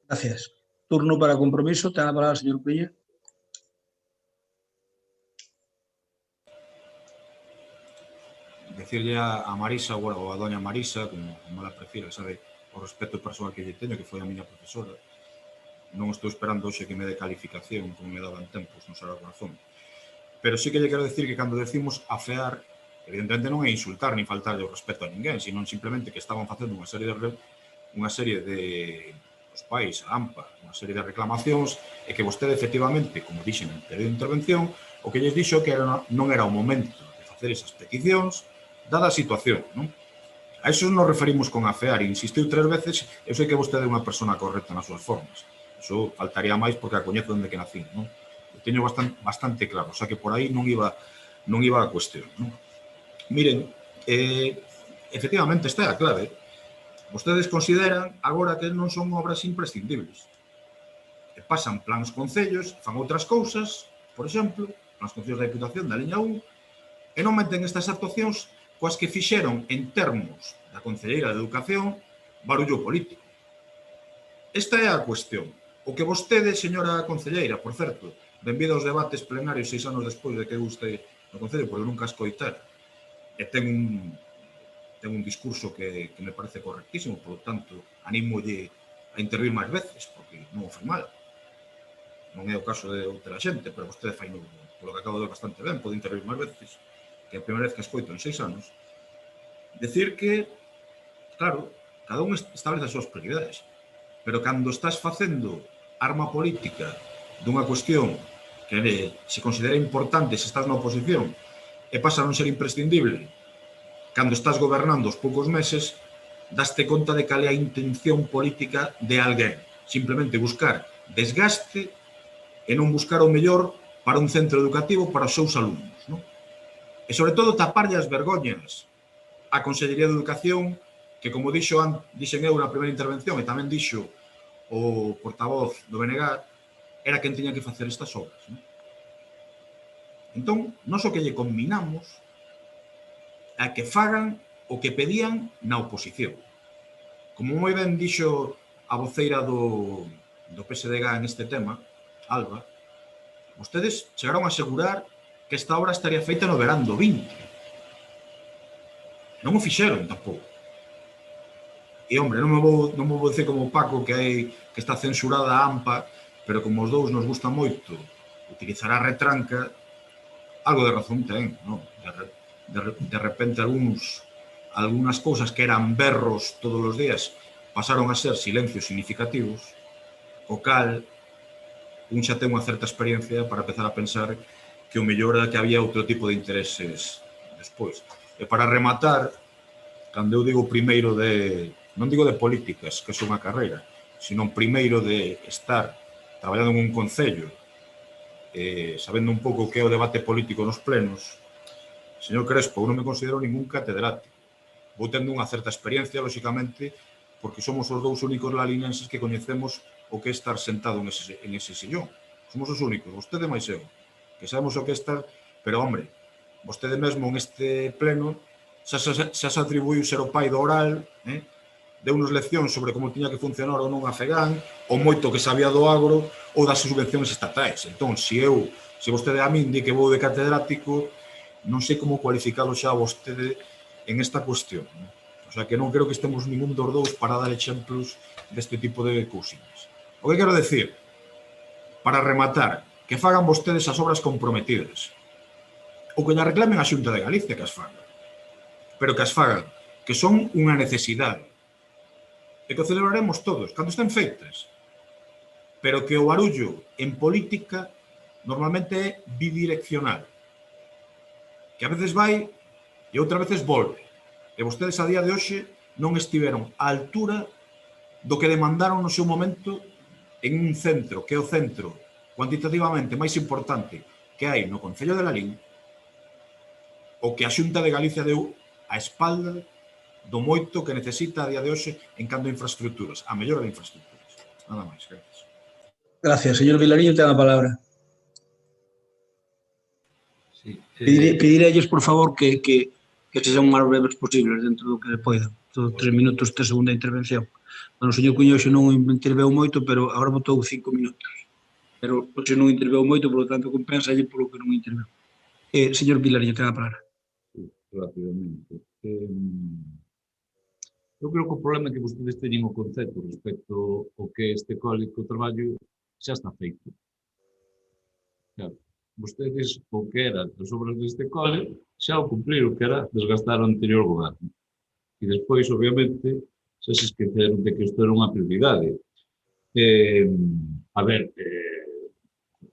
Gracias. Turno para compromiso. Ten a palabra o señor Cuella. Decirle a Marisa, ou a doña Marisa, como la prefira, sabe, o respeto persoal que lle teño, que foi a miña profesora. Non estou esperando hoxe que me dé calificación, como me daban tempos, non será razón. Pero sí que lle quero decir que cando decimos afear, evidentemente non é insultar ni faltarlle o respeto a ninguén, sino simplemente que estaban facendo unha serie de os pais, a AMPA, unha serie de reclamacións, e que vostede, efectivamente, como dixen en anterior intervención, o que lles dixo que non era o momento de facer esas peticións, dada a situación, non? A iso nos referimos con afear, e insistiu 3 veces, eu sei que vostede é unha persona correcta nas súas formas. Iso faltaría máis porque a coñezo dende que nacín, non? O teño bastante claro, o sea que por aí non iba a cuestión, non? Miren, efectivamente, esta é a clave. Vostedes consideran agora que non son obras imprescindibles. E pasan plans concellos, fan outras cousas, por exemplo, plans concellos da Diputación da liña 1, e non meten estas actuacións coas que fixeron en termos da Concelleira de Educación barullo político. Esta é a cuestión. O que vostede, señora concelleira, por certo, benvida aos debates plenarios 6 anos despois de que guste no Concello, porque nunca escoitara, e ten un discurso que me parece correctísimo, por lo tanto, anímolle a intervir máis veces, porque non o fai mal. Non é o caso de outra xente, pero vostede fai polo que acabo de ver bastante ben, pode intervir máis veces, que é a primeira vez que escoito en 6 anos. Decir que, claro, cada un establece as súas prioridades, pero cando estás facendo arma política dunha cuestión que se considera importante se estás na oposición e pasa a non ser imprescindible, cando estás gobernando os poucos meses, daste conta de cal é a intención política de alguén. Simplemente buscar desgaste e non buscar o mellor para un centro educativo para os seus alumnos, non? E, sobre todo, taparlle as vergoñas á Consellería de Educación, que, como dixen eu na primeira intervención, e tamén dixo o portavoz do BNG, era quen tiña que facer estas obras. Entón, nós o que lle combinamos a que fagan o que pedían na oposición. Como moi ben dixo a voceira do PSDG en este tema, Alba, vostedes chegaron a asegurar que esta obra estaría feita no verán do 20. Non o fixeron tampouco. E, hombre, non me vou dizer como o Paco que está censurada a AMPA, pero como os dous nos gusta moito utilizar a retranca, algo de razón ten, non? De repente algunhas cousas que eran berros todos os días pasaron a ser silencios significativos, o cal un xa ten unha certa experiencia para empezar a pensar que o mellor era que había outro tipo de intereses despois. E para rematar, cando eu digo primeiro non digo de políticas, que é unha carreira, sino primeiro de estar traballando en un concello, sabendo un pouco o que é o debate político nos plenos. Señor Crespo, eu non me considero ningún catedrático. Vou tendo unha certa experiencia, lóxicamente, porque somos os dous únicos lalinenses que coñecemos o que é estar sentado en ese sillón. Somos os únicos, vostede máis eu, que sabemos o que é estar, pero, hombre, vostede mesmo en este pleno xa se atribuiu ser o pai do oral, deu-nos leccións sobre como tiña que funcionar ou non a FEGAN, o moito que sabía do agro ou das subvenciones estatais. Entón, se vostede a min di que vou de catedrático, non sei como cualificalo xa vostede en esta cuestión. O sea, que non creo que estemos ningún dos dous para dar exemplos deste tipo de cousiñas. O que quero decir, para rematar, que fagan vostedes as obras comprometidas. ou que lle reclamen a Xunta de Galicia que as fagan. Pero que as fagan, que son unha necesidade. E que o celebraremos todos, cando estén feitas. Pero que o barullo en política normalmente é bidireccional. Que a veces vai e outras veces volve. E vostedes a día de hoxe non estiveron á altura do que demandaron no seu momento en un centro, que é o centro cuantitativamente máis importante que hai no Concello de Lalín, o que a Xunta de Galicia deu a espalda do moito que necesita a día de hoxe en canto a infraestructuras, a mellora de infraestructuras. Nada máis, gracias. Gracias. Señor Vilariño, ten a palabra. Sí, Pedirelles, por favor, que sexan máis breves posibles dentro do que poidan. 3 minutos de segunda intervención. Bueno, o señor Cuñoxo non interveu moito, pero agora botou 5 minutos. Pero hoxe non interveu moito, por lo tanto, compensalle polo que non interveu. Señor Vilariño, ten a palabra. Sí, rápidamente. Eu creo que o problema é que vostedes teñen o concepto respecto ao que este cole que o traballo xa está feito. Claro, vostedes o que era as obras deste cole xa o cumpliron, que era desgastar o anterior goberno. E despois, obviamente, xa se esqueceron de que isto era unha prioridade. A ver,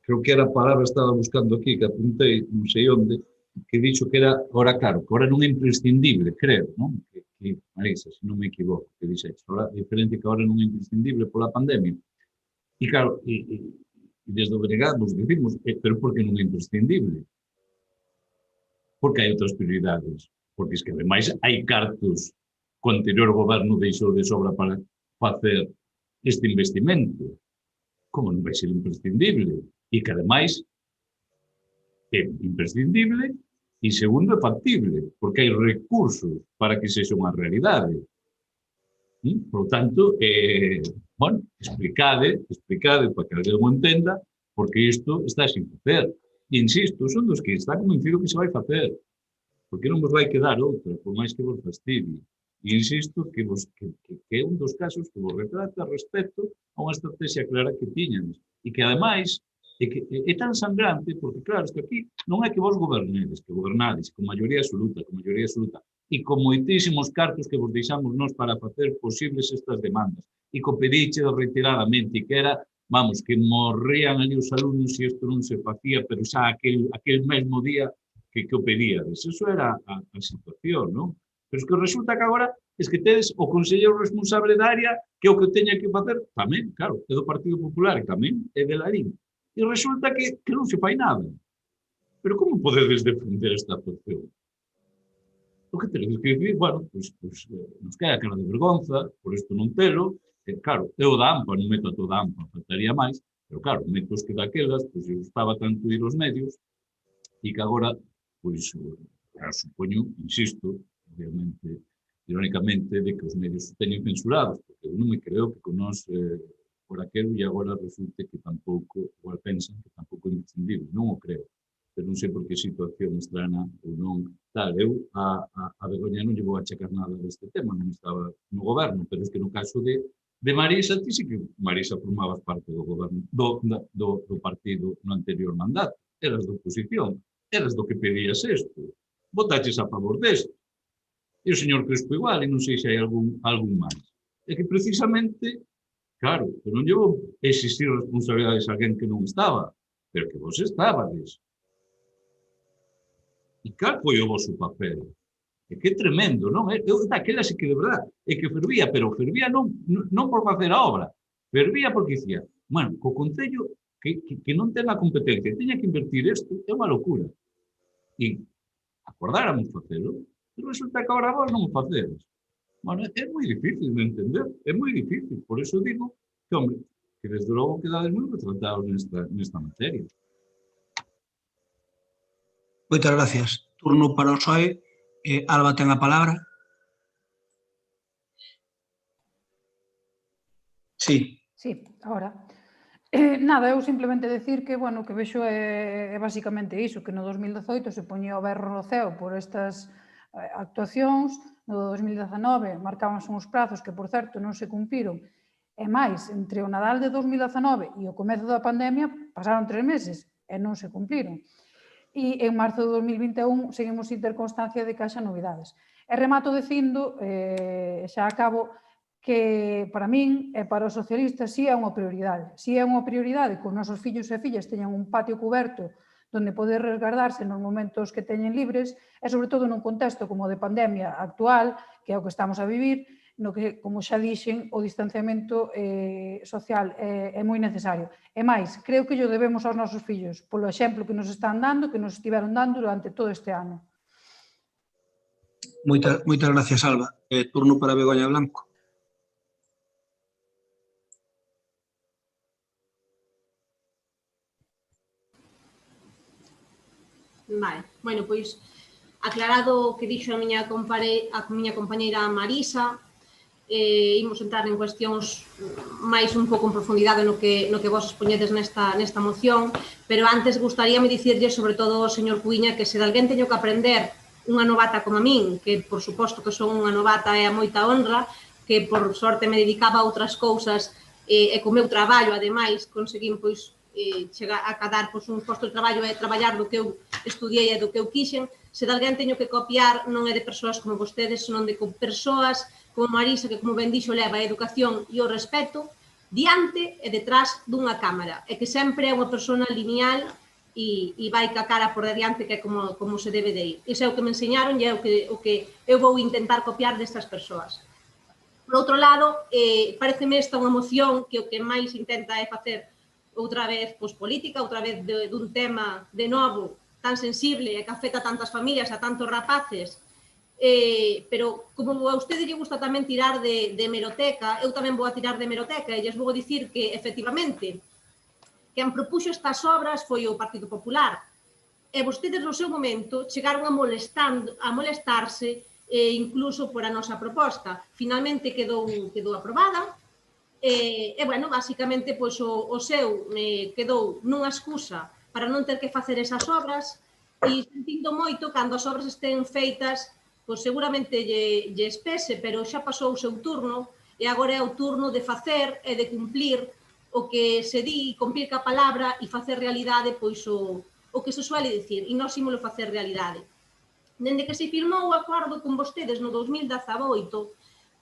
creo que era a palabra que estaba buscando aquí, que apuntei, non sei onde, que dixo que era, ahora claro, que ahora non é imprescindible, creo, non? Que Marisa, se non me equivoco, que dixeches, ahora é diferente que ahora non é imprescindible pola pandemia. E claro, e desde o Brigado nos dicimos, pero por que non é imprescindible? Porque hai outras prioridades, porque es que ademais hai cartos que o anterior goberno deixou de sobra para facer este investimento. Como non vai ser imprescindible? E que ademais é imprescindible e segundo é factible, porque hai recursos para que sexa unha realidade. Por tanto, bueno, explicade para que alguén o entenda, porque isto está sin facer. E insisto, son dos que está convencido que se vai facer, porque non vos vai quedar outra, por máis que vos fastidie. E insisto que é un dos casos que vos retrata respecto a unha estrategia clara que tiñamos. E que, ademais, é tan sangrante, porque, claro, que aquí non é que vos gobernedes, que gobernades con maioría absoluta, e con moitísimos cartos que vos deixamos nós para facer posibles estas demandas, e co pediche reiteradamente, e que era, vamos, que morrían ali os alumnos se isto non se facía, pero xa aquel mesmo día que o pedíades. Eso era a situación, non? Pero es que resulta que agora es que tedes o conselleiro responsable da área que o que teña que facer tamén, claro, é do Partido Popular e tamén é de Lalín. E resulta que non se fai nada. Pero como podedes defender esta actuación? O que tedes que dicir, bueno, pues nos cae a cara de vergonza, por isto non telo, claro, é o da AMPA, non meto a toda a AMPA, faltaría máis, pero claro, meto os que daquelas, pois eu gustaba tanto ir aos medios, e que agora, pois, supoño, insisto, obviamente, irónicamente, de que os medios teñen censurados, porque eu non me creo que con nós por aquelo e agora resulte que tampouco, igual pensan que tampouco é imprescindible, non o creo, pero non sei por que situación estrana ou non tal. Eu a Begoña non lle vou achacar nada deste tema, non estaba no goberno, pero é que no caso de Marisa, ti sí que Marisa formabas parte do goberno, do partido no anterior mandato, eras da oposición, eras do que pedías isto, votaches a favor desto. E o señor Crespo igual, e non sei se hai algún máis. É que precisamente, claro, eu non lle vou exigir responsabilidades a alguén que non estaba, pero que vos estabades. E cal foi o vosso papel? É que é tremendo, non? Eu daquela sí que de verdade, é que fervía, pero fervía non por facer a obra, fervía porque dicía, bueno, co Concello que non ten a competencia, teña que invertir isto, é unha locura. E acordáramos facelo, e resulta que agora vos non o facedes. Bueno, é moi difícil de entender, é moi difícil, por eso digo que, hombre, que desde logo quedades moi retratados nesta materia. Moitas gracias. Turno para o PSOE. Alba ten a palabra. Sí. Sí, ahora. Nada, eu simplemente decir que, bueno, que vexo é basicamente iso, que no 2018 se poñía o berro no ceo por estas actuacións, no 2019 marcábanse uns prazos que, por certo, non se cumpriron, e máis, entre o Nadal de 2019 e o comezo da pandemia pasaron 3 meses e non se cumpriron. e en marzo de 2021 seguimos sin ter constancia de que haxa novidades. E remato dicindo, xa acabo, que para min e para os socialistas si é unha prioridade. Si é unha prioridade que os nosos fillos e fillas teñan un patio coberto donde poder resguardarse nos momentos que teñen libres e, sobre todo, nun contexto como de pandemia actual, que é o que estamos a vivir, no que, como xa dixen, o distanciamento social é moi necesario. E máis, creo que llo debemos aos nosos fillos, polo exemplo que nos están dando, que nos estiveron dando durante todo este ano. Moitas gracias, Alba. Turno para Begoña Blanco. Vale, bueno, pois aclarado o que dixo a miña compañeira Marisa, imos entrar en cuestións máis un pouco en profundidade no que vos expoñedes nesta moción, pero antes gustaríame dicirlle, sobre todo ao señor Cuíña, que se de alguén teño que aprender unha novata como a min, que por suposto que son unha novata e a moita honra, que por sorte me dedicaba a outras cousas e co meu traballo, ademais, conseguín pois chegar a cadar un posto de traballo e traballar do que eu estudiei e do que eu quixen. Se de alguén teño que copiar non é de persoas como vostedes, senón de persoas como Marisa, que como ben dixo leva a educación e o respeto diante e detrás dunha cámara, e que sempre é unha persona lineal e vai ca cara por diante, que é como se debe de ir. Iso é o que me enseñaron e é o que eu vou intentar copiar destas persoas. Por outro lado, pareceme esta unha moción que o que máis intenta é facer outra vez política, outra vez dun tema de novo tan sensible e que afecta a tantas familias, a tantos rapaces, pero como a ustedes lle gusta tamén tirar de hemeroteca, eu tamén vou a tirar de hemeroteca e lles vou dicir que, efectivamente, quen propuxo estas obras foi o Partido Popular, e vostedes no seu momento chegaron a molestarse incluso por a nosa proposta. Finalmente quedou aprobada, e, bueno, basicamente, pois o seu quedou nunha excusa para non ter que facer esas obras e sentindo moito cando as obras estén feitas, pois seguramente lle espese, pero xa pasou o seu turno e agora é o turno de facer e de cumplir o que se di, cumplir ca palabra e facer realidade pois o que se suele dicir, e nós ímolo facer realidade. Dende que se firmou o acordo con vostedes no 2018,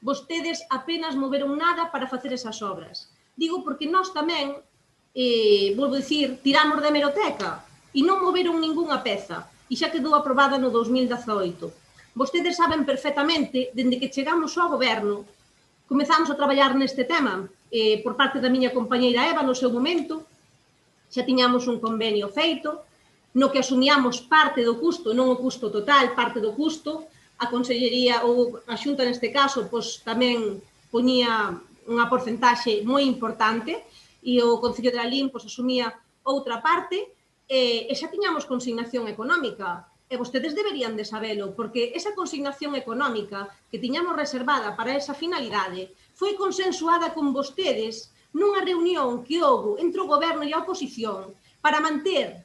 vostedes apenas moveron nada para facer esas obras. Digo porque nós tamén, volvo a dicir, tiramos de hemeroteca e non moveron ningunha peza e xa quedou aprobada no 2018. Vostedes saben perfectamente, dende que chegamos ao goberno, comezamos a traballar neste tema por parte da miña compañeira Eva no seu momento, xa tiñamos un convenio feito, no que asumíamos parte do custo, non o custo total, parte do custo. A Consellería ou a Xunta neste caso pois tamén poñía unha porcentaxe moi importante e o Concello de Lalín pois asumía outra parte e xa tiñamos consignación económica e vostedes deberían de sabelo porque esa consignación económica que tiñamos reservada para esa finalidade foi consensuada con vostedes nunha reunión que houbo entre o Goberno e a oposición para manter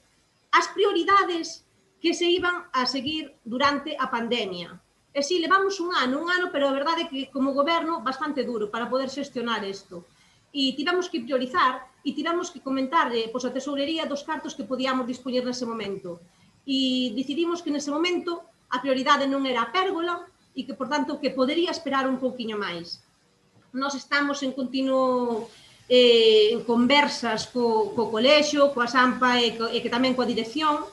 as prioridades que se iban a seguir durante a pandemia. E si, levamos un ano, pero a verdade é que como goberno bastante duro para poder xestionar isto. E tivemos que priorizar e tivemos que comentarlle a tesourería dos cartos que podíamos dispoñer nese momento. E decidimos que nese momento a prioridade non era a pérgola e que, por tanto, que podería esperar un pouquiño máis. Nós estamos en continuo conversas co colexio, coa SAMPA e que tamén coa dirección,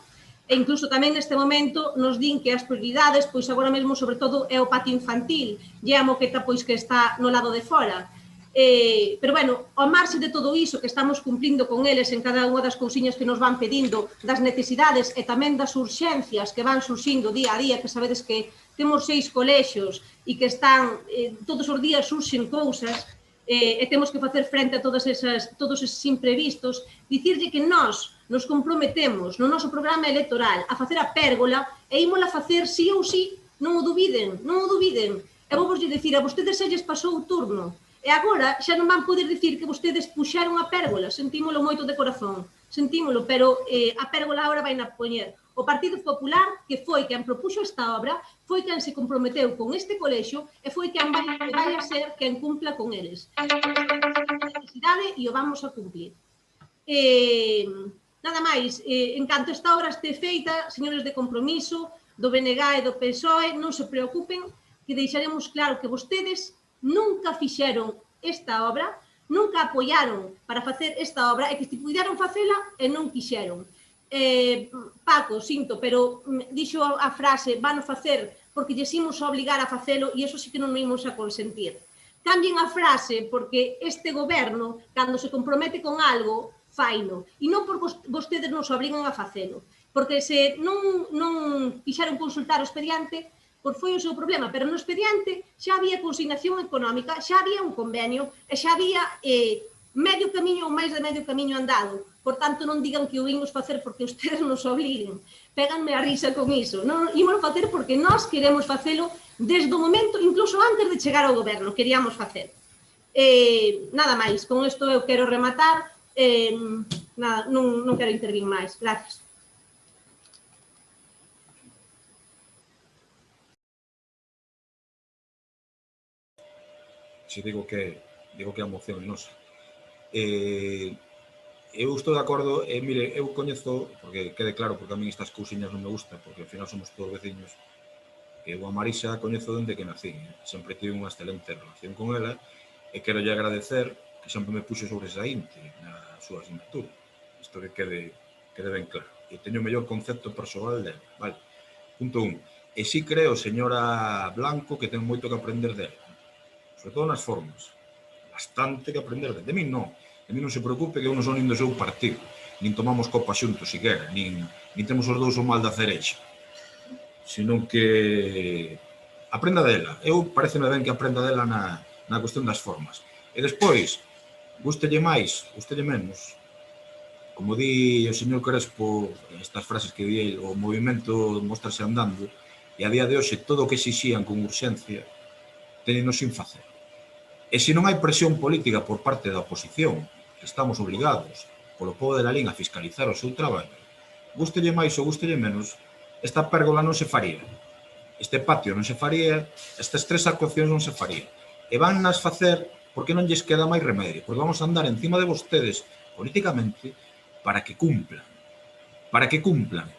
e incluso tamén neste momento nos din que as prioridades, pois agora mesmo, sobre todo, é o patio infantil, e a moqueta pois que está no lado de fora. Pero, bueno, ao marxe de todo iso que estamos cumplindo con eles en cada unha das cousiñas que nos van pedindo, das necesidades e tamén das urxencias que van surxindo día a día, que sabedes que temos 6 colexios e que están, todos os días surxen cousas, e temos que facer frente a todos eses imprevistos, dicirlle que nós nos comprometemos no noso programa electoral a facer a pérgola e ímola facer sí ou sí, non o dubiden, non o dubiden. E vou vos dicir, a vostedes xa lles pasou o turno, e agora xa non van poder dicir que vostedes puxaron a pérgola, sentímolo moito de corazón, sentímolo, pero a pérgola agora vai na poñer o Partido Popular, que foi quen propuxo esta obra, foi quen se comprometeu con este colexio e foi quen vai a ser quen cumpla con eles. E o vamos a cumplir. Nada máis, en canto esta obra este feita, señores de Compromiso, do BNG e do PSOE, non se preocupen, que deixaremos claro que vostedes nunca fixeron esta obra, nunca apoiaron para facer esta obra, e que se puderan facela e non quixeron. Paco, sinto, pero dixo a frase, van a facer porque lles imos obligar a facelo, e iso sí que non imos a consentir. Cambien a frase, porque este goberno, cando se compromete con algo, faino, e non por vostedes nos obrigan a facelo, porque se non quixeron consultar o expediente, pois foi o seu problema, pero no expediente xa había consignación económica, xa había un convenio, e xa había medio camiño ou máis de medio camiño andado. Por tanto, non digan que o imos facer porque ustedes nos obliguen. Péganme a risa con iso. Non imos facer porque nós queremos facelo desde o momento, incluso antes de chegar ao goberno, queríamos facer. Nada máis, con isto eu quero rematar. Nada, non quero intervir máis. Gracias. Se digo que a moción é nosa. Eu estou de acordo, mire, eu coñezo, porque quede claro, porque a mí estas cousiñas non me gusta, porque ao final somos todos veciños, que eu a Marisa coñezo dende que nací, sempre tive unha excelente relación con ela, e quero lle agradecer que sempre me puxo sobre esa inte na súa asignatura. Isto que quede ben claro. E teño o mellor concepto persoal dela, vale? Punto 1. E si creo, señora Blanco, que ten moito que aprender dela, sobre todo nas formas. Bastante que aprender dela. De mí non. De mí non se preocupe que eu non son nin do seu partido, nin tomamos copa xuntos, siquera, nin temos os dous o mal da cerexa, senón que aprenda dela. Eu pareceme ben que aprenda dela na cuestión das formas. E despois, gústelle máis, gústelle menos, como di o señor Crespo, estas frases que di o movimento mostrase andando, e a día de hoxe todo o que exixían con urxencia teñenos sin facer. E se non hai presión política por parte da oposición, que estamos obligados polo pobo de la Lín a fiscalizar o seu traballo, gústelle máis ou gústelle menos, esta pérgola non se faría, este patio non se faría, estas 3 actuacións non se faría. E van nas facer porque non lles queda máis remedio, porque vamos a andar encima de vostedes políticamente para que cumplan,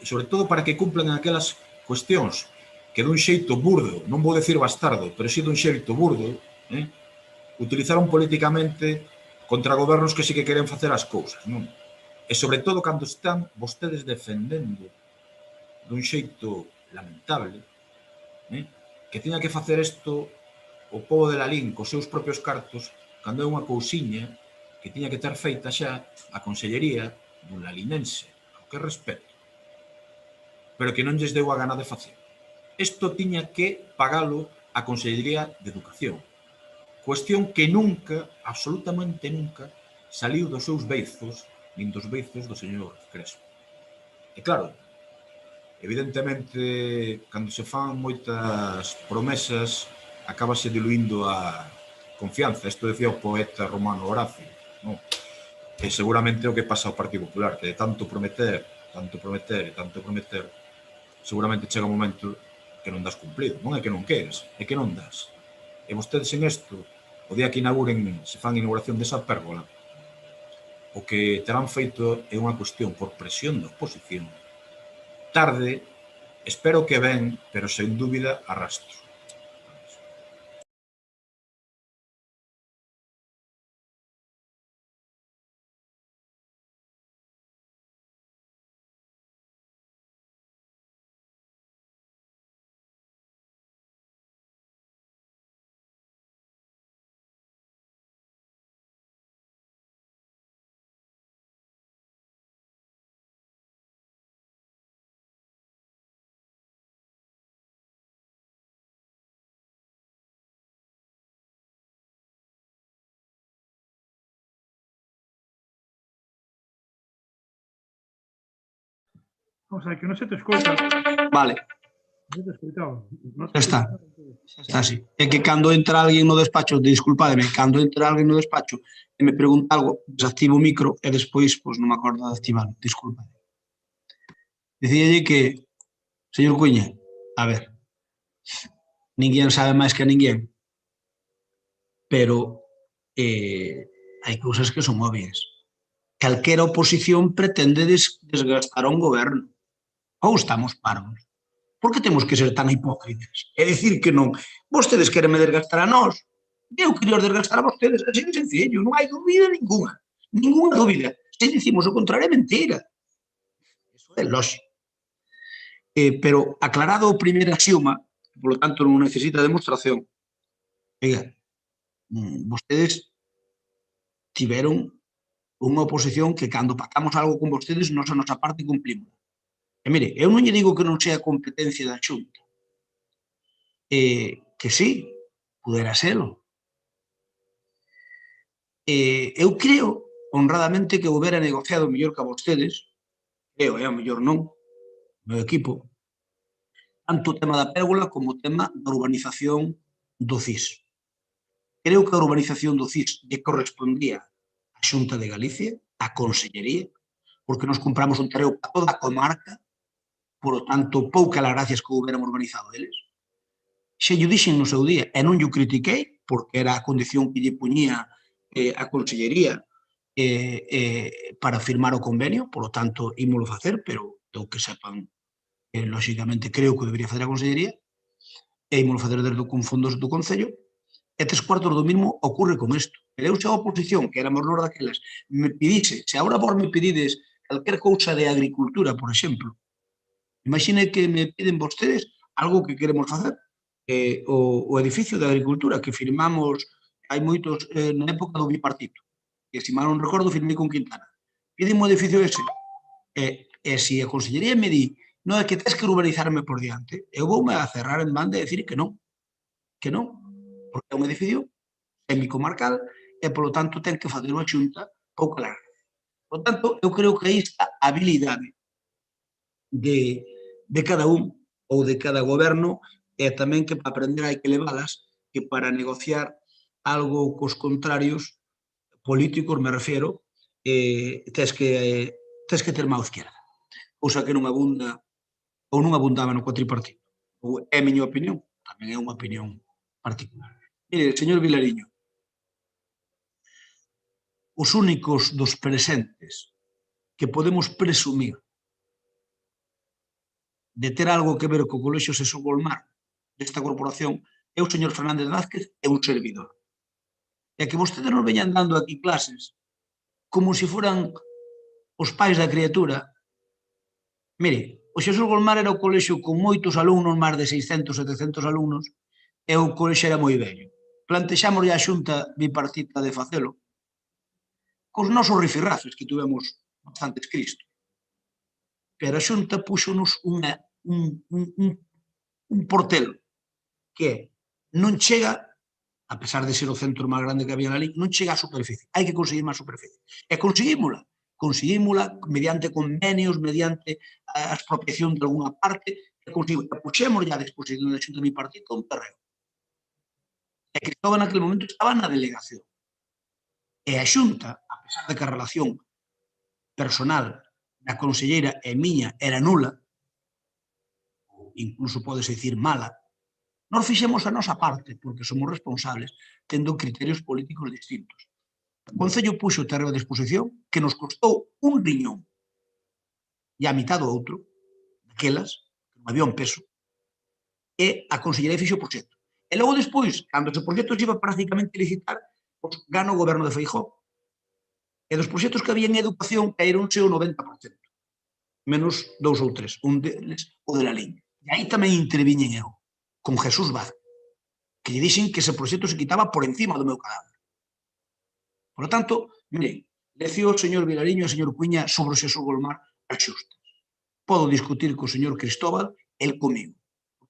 e sobre todo para que cumplan en aquelas cuestións que dun xeito burdo, non vou decir bastardo, pero si dun xeito burdo, utilizaron políticamente contra gobernos que sí que queren facer as cousas, non? E sobre todo cando están vostedes defendendo dun xeito lamentable que tiña que facer isto o pobo de la Lín cos seus propios cartos, cando é unha cousiña que tiña que ter feita xa a Consellería dun lalinense, ao que respeto, pero que non lles deu a gana de facer. Isto tiña que pagalo a Consellería de Educación. Cuestión que nunca, absolutamente nunca, saliu dos seus beizos, nin dos beizos do señor Crespo. E claro, evidentemente, cando se fan moitas promesas, acabase diluindo a confianza. Isto decía o poeta romano Horacio, non? E seguramente o que pasa ao Partido Popular, que de tanto prometer, seguramente chega un momento que non das cumplido. Non é que non queres, é que non das. E vostedes en isto, o día que inauguren, se fan inauguración desa pérgola, o que terán feito é unha cuestión por presión da oposición. Tarde, espero que ben, pero sen dúbida arrastro. O sea, que non se te escoita. Vale. Non te escoitaba. Xa está. Está así. É que cando entra alguén no despacho, disculpademe, cando entra alguén no despacho e me pregunta algo, desactivo o micro e despois pois, non me acordo de activarlo. Disculpa. Dicíalle que, señor Cuña, a ver, ninguén sabe máis que a ninguén, pero hai cousas que son obvias. calquera oposición pretende desgastar a un goberno. Ou estamos parvos. Por que temos que ser tan hipócritas? É dicir que non. Vostedes querenme desgastar a nós. Eu quería desgastar a vostedes. Así de sencillo. Non hai dúbida ninguna. Ninguna dúbida. Se dicimos o contrario, é mentira. Eso é lógico. Pero aclarado o primeiro axioma, por lo tanto non necesita demostración, oiga, vostedes tiveron unha oposición que cando pactamos algo con vostedes, nós a nosa parte cumplimos. E mire, eu non lle digo que non sea competencia da Xunta. Que sí, pudera selo. Eu creo, honradamente, que houbera negociado mellor que a vostedes, creo, ao mellor non, o meu equipo, tanto o tema da pérgola como o tema da urbanización do CIS. Creo que a urbanización do CIS lle correspondía á Xunta de Galicia, á Consellería, porque nos compramos un terreo para toda a comarca, por lo tanto, pouca las gracias que houberamos urbanizado eles. Xe lle dixen no seu día, e non lle critiquei, porque era a condición que lle puñía a Consellería para firmar o convenio, por lo tanto, ímolo facer, pero o que sepan, lógicamente, creo que debería facer a Consellería, e ímolo facer desde con fondos do Concello, e 3/4 do mismo ocurre con isto. Pero eu, se a oposición, que éramos nós daquelas, me pidise, se agora vos me pedides calquer cousa de agricultura, por exemplo, imagine que me piden vostedes algo que queremos facer, o edificio de agricultura que firmamos hai moitos na época do bipartito, que se mal non recordo firmei con Quintana. Piden o edificio ese, e se a Consellería me di non é que tens que urbanizarme por diante, eu voume a cerrar en banda e decir que non, porque é un edificio semicomarcal e, polo tanto, ten que facer unha xunta pouco larga. Por tanto, eu creo que aí está a habilidade de cada un ou de cada goberno, e tamén que para aprender hai que levalas, que para negociar algo cos contrarios políticos, me refiero, tes que ter mão izquierda, cousa que non abunda ou non abundaba no cuatripartito. É a miña opinión, tamén é unha opinión particular. Mire, señor Vilariño, os únicos dos presentes que podemos presumir de ter algo que ver co Colexio Sesú Golmar desta corporación é o señor Fernández Vázquez e un servidor. E que vostedes nos veñan dando aquí clases como se foran os pais da criatura. Mire, o Xesús Golmar era o colexio con moitos alumnos, máis de 600, 700 alumnos, e o colexio era moi vello. Plantexamos a xunta bipartita de facelo, cos nosos rifirrafes, que tuvemos bastantes Cristo. Pero a xunta púxonos un portelo, que non chega, a pesar de ser o centro máis grande que había na lei, non chega á superficie. Hai que conseguir máis superficie. E conseguímola. Conseguímola mediante convenios, mediante a expropiación de alguna parte, e puxemos ya a disposición da xunta bipartita un terreo. E Cristóbal naquele momento estaba na delegación. E a xunta, a pesar de que a relación personal da conselleira e miña era nula, incluso podese dicir mala, nós fixemos a nosa parte, porque somos responsables, tendo criterios políticos distintos. O Concello puxo o terreo de disposición que nos costou un riñón e a mitad do outro, daquelas, que non había un peso, e a Consellería fixo o proxecto. E logo despois, cando ese proxecto se iba prácticamente licitar, pues, gana o goberno de Feijóo. E dos proxectos que había en educación caíronse o 90%, menos 2 ou 3, un deles o de la Liña. E aí tamén interviñen eu, con Jesús Vázquez, que lle dixen que ese proxecto se quitaba por encima do meu cadáver. Por lo tanto, mire, decía o señor Vilariño e o señor Cuiña sobre o Xesús Golmar as xustas. Podo discutir co señor Cristóbal, el comigo.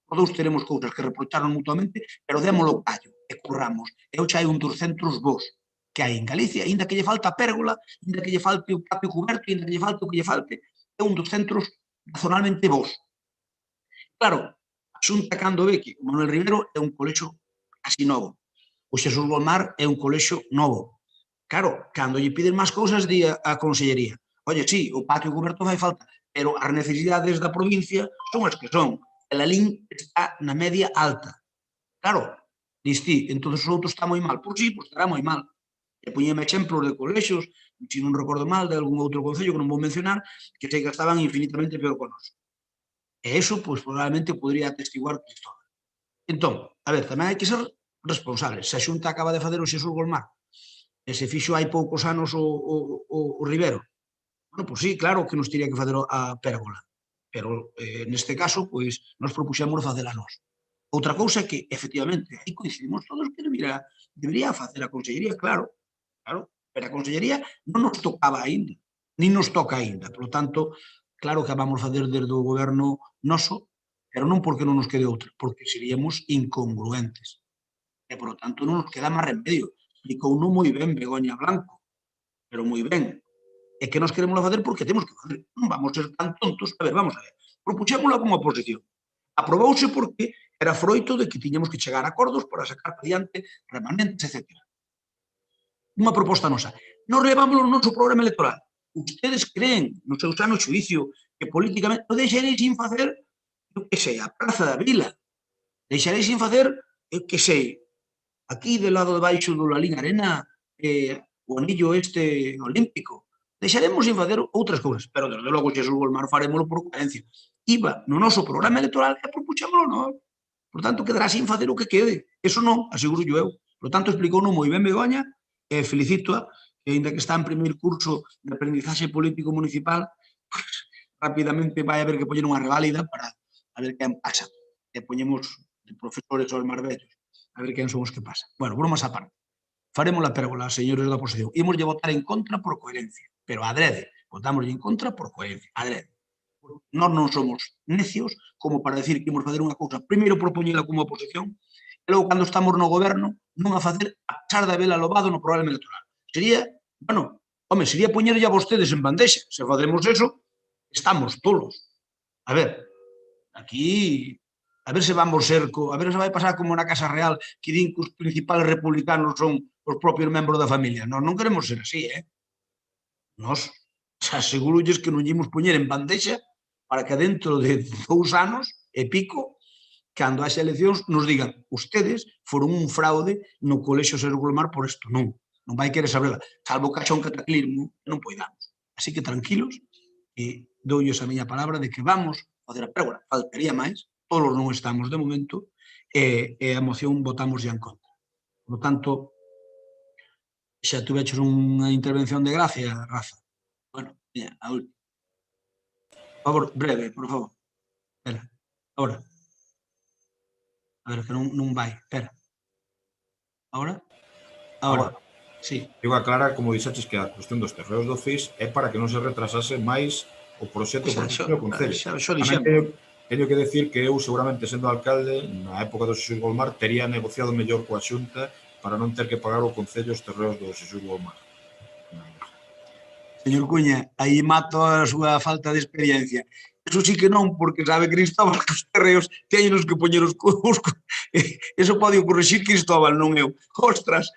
Todos teremos cousas que reprocharnos mutuamente, pero démolo callo e curramos. Eu xa hai un dos centros vos que hai en Galicia, ainda que lle falta a pérgola, ainda que lle falte o patio coberto, ainda que lle falte o que lle falte, é un dos centros razonablemente vos. Claro, a xunta cando ve que o Manuel Rivero é un colexo casi novo, o Xesús Golmar é un colexo novo. Claro, cando lle piden máis cousas, di a Consellería, oye, sí, o patio coberto fai falta, pero as necesidades da provincia son as que son. El Alín está na media alta. Claro, dis ti, entón os outros está moi mal. Pois sí, pois estará moi mal. E poñeme exemplos de colexios se non recordo mal, de algún outro concello que non vou mencionar, que sei que estaban infinitamente peor con nós. E iso, pois, probablemente podría atestiguar Cristóbal. Entón, a ver, tamén hai que ser responsables. Se a Xunta acaba de facer o Xesús Golmar e se fixo hai poucos anos o Ribero, bueno, pois sí, claro que nos tiría que facer a pérgola, pero neste caso, pois, nos propuxemos facela nós. Outra cousa é que, efectivamente, aí coincidimos todos que debería facer a Consellería, claro, pero a Consellería non nos tocaba aínda, nin nos toca aínda, por tanto, claro que a vamos facer desde o goberno noso, pero non porque non nos quede outra, porque seríamos incongruentes. E, por tanto, non nos queda máis remedio. Explicou non moi ben Begoña Blanco, pero moi ben. E que nos queremos facer porque temos que facer. Non vamos ser tan tontos. A ver, vamos a ver. Propuxémola como oposición. Aprobouse porque era froito de que tiñamos que chegar a acordos para sacar adiante remanentes, etc. Unha proposta nosa. Nos levamos o noso programa electoral. Ustedes creen, no seu sano xuicio, que políticamente o deixaréis sin facer, eu que sei, a Praza da Vila. Deixaréis sin facer, eu que sei, aquí do lado de baixo do Lalín Arena, o anillo este olímpico. Deixaremos sin facer outras cousas, pero desde logo Xesús Golmar farémolo por coherencia. Iba no noso programa electoral e propuxémolo nós. Por tanto, quedará sin facer o que quede. Eso non, aseguro eu. Por tanto, explicou moi ben Begoña, e felicito-a, que ainda que está en primeiro curso de aprendizaxe político municipal, pues, rapidamente vai haber que poñer unha reválida para a ver quen pasa. E poñemos de profesores aos máis vellos, a ver quen son os que pasan. Bueno, bromas á parte. Faremos a pérgola, señores da oposición. Imos de votar en contra por coherencia, pero adrede. Votamos en contra por coherencia, adrede. Nós non somos necios como para decir que imos facer unha cousa, primeiro propoñela como oposición, e logo, cando estamos no goberno, non a facer a pesar de habela lobado no programa electoral. Sería, bueno, home, sería poñerlle a vostedes en bandexa. Se facemos eso, estamos tolos. A ver, aquí, a ver se vamos ser, a ver se vai pasar como na Casa Real, que din que os principales republicanos son os propios membros da familia. Nós non queremos ser así, Nós, asegurolles que non ímos poñer en bandexa para que dentro de 2 anos e pico, cando haxa eleccións, nos digan, ustedes foron un fraude no Colexio Xesús Golmar por isto. Non, non vai querer saberla, salvo que haxa un cataclismo, non poidamos. Así que tranquilos, e doulles a miña palabra de que vamos facer a pérgola. Faltaría máis, todos non estamos de momento, e a moción votamos ya en contra. Por tanto, xa tuveches unha intervención de gracia, Rafa. Bueno, a última. Por favor, breve, por favor. Espera, ahora. A ver, que non vai, espera. Ahora? Ahora. Sí. Digo, aclarar, como dixaches, que a cuestión dos terreos do FIS é para que non se retrasase máis o proxecto do Concello. Teño que decir que eu, seguramente, sendo alcalde, na época do Xesús Golmar, tería negociado mellor coa Xunta para non ter que pagar o Concello os terreos do Xesús Golmar. Señor Cuña, aí mato a súa falta de experiencia. Eso sí que non, porque sabe Cristóbal que os terreos teñenos que poñer os eso pode corrixir Cristóbal, non eu. Ostras,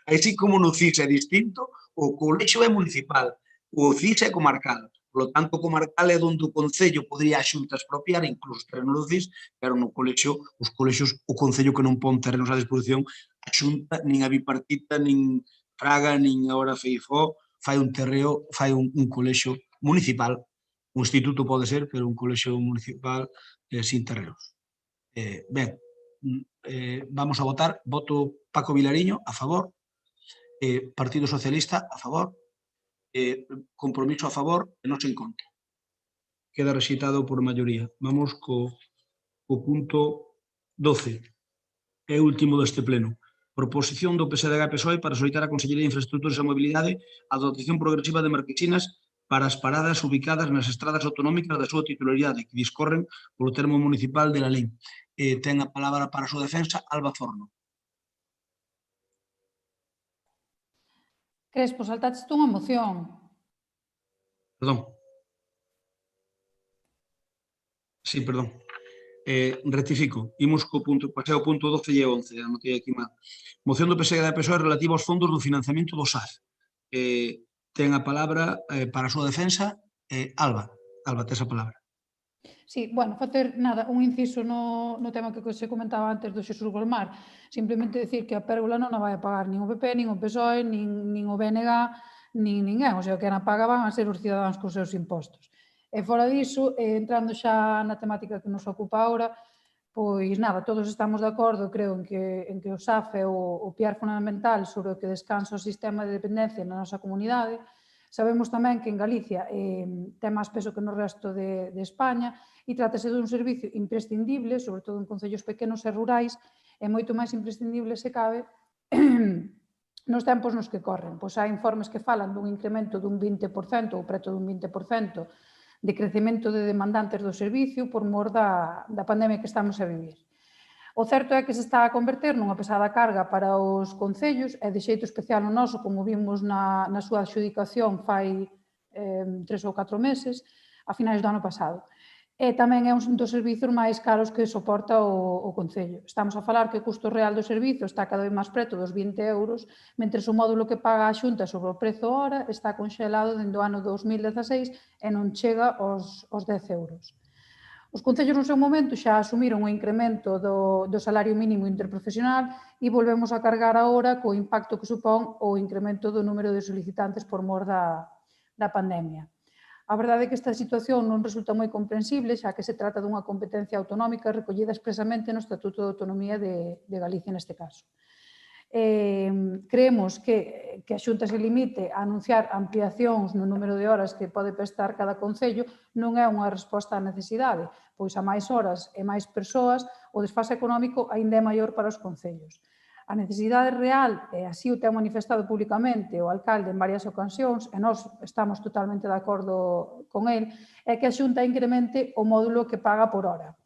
así como no CIS é distinto, o colexio é municipal, o CIS é comarcal. Por lo tanto, comarcal é onde o Concello podría a Xunta expropiar, incluso terrenos do CIS, pero no colexio, os colexios, o Concello que non pon terrenos á disposición, a Xunta, nin a bipartita, nin Fraga, nin agora Feijó, fai un terreo, fai un colexio municipal. Un instituto pode ser, pero un colexio municipal sin terrenos. Ben, vamos a votar. Voto Paco Vilariño, a favor. Partido Socialista, a favor. Compromiso a favor e non en contra. Queda rexeitado por maioría. Vamos co punto 12. É o último deste pleno. Proposición do PSDG-PSOE para solicitar a Consellería de Infraestructuras e Mobilidade a dotación progresiva de marquesinas para as paradas ubicadas nas estradas autonómicas da súa titularidade que discorren polo termo municipal de Lalín. Ten a palabra para a súa defensa Alba Forno. Crespo, saltaste unha moción. Perdón. Sí, perdón. Rectifico. Imos co punto, pasei ao punto 12 e 11, anotei aquí mal. Moción do PSDG da PSOE relativa aos fondos do financiamento do SAF. Ten a palabra para a súa defensa Alba. Alba, tes a palabra. Sí, bueno, facer nada, un inciso no tema que se comentaba antes do Xesús Golmar. Simplemente decir que a pérgola non a vai a pagar nin o PP, nin o PSOE, nin o BNG, nin ninguén, o sea, que na paga van a ser os cidadáns cos seus impostos. E fora diso, entrando xa na temática que nos ocupa agora, pois nada, todos estamos de acordo, creo, en que o SAF é o piar fundamental sobre o que descansa o sistema de dependencia na nosa comunidade. Sabemos tamén que en Galicia ten máis peso que no resto de España e trátase dun servicio imprescindible, sobre todo en concellos pequenos e rurais, e moito máis imprescindible se cabe nos tempos nos que corren. Pois hai informes que falan dun incremento dun 20% ou preto dun 20% de crecemento de demandantes do servicio por mor da pandemia que estamos a vivir. O certo é que se está a converter nunha pesada carga para os concellos e de xeito especial o noso, como vimos na súa adxudicación fai 3 ou 4 meses, a finais do ano pasado. E tamén é un dos servizos máis caros que soporta o Concello. Estamos a falar que o custo real do servizo está cada vez máis preto dos 20 euros, mentres o módulo que paga a Xunta sobre o prezo hora está conxelado dende o ano 2016 e non chega aos 10 euros. Os concellos no seu momento xa asumiron o incremento do salario mínimo interprofesional e volvemos a cargar agora co impacto que supón o incremento do número de solicitantes por mor da pandemia. A verdade é que esta situación non resulta moi comprensible, xa que se trata dunha competencia autonómica recollida expresamente no Estatuto de Autonomía de Galicia neste caso. Creemos que a Xunta se limite a anunciar ampliacións no número de horas que pode prestar cada concello non é unha resposta á necesidade, pois a máis horas e máis persoas o desfase económico aínda é maior para os concellos. A necesidade real, e así o ten manifestado públicamente o alcalde en varias ocasións, e nós estamos totalmente de acordo con el, é que a Xunta incremente o módulo que paga por hora.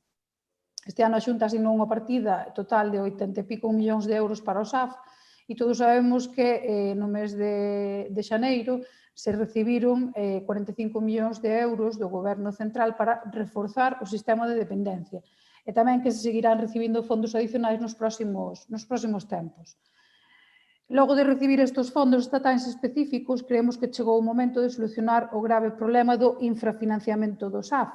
Este ano a Xunta asinou unha partida total de 80 e pico millóns de euros para o SAF e todos sabemos que no mes de xaneiro se recibiron 45 millóns de euros do Goberno Central para reforzar o sistema de dependencia e tamén que se seguirán recibindo fondos adicionais nos próximos tempos. Logo de recibir estes fondos estatais específicos, creemos que chegou o momento de solucionar o grave problema do infrafinanciamento do SAF,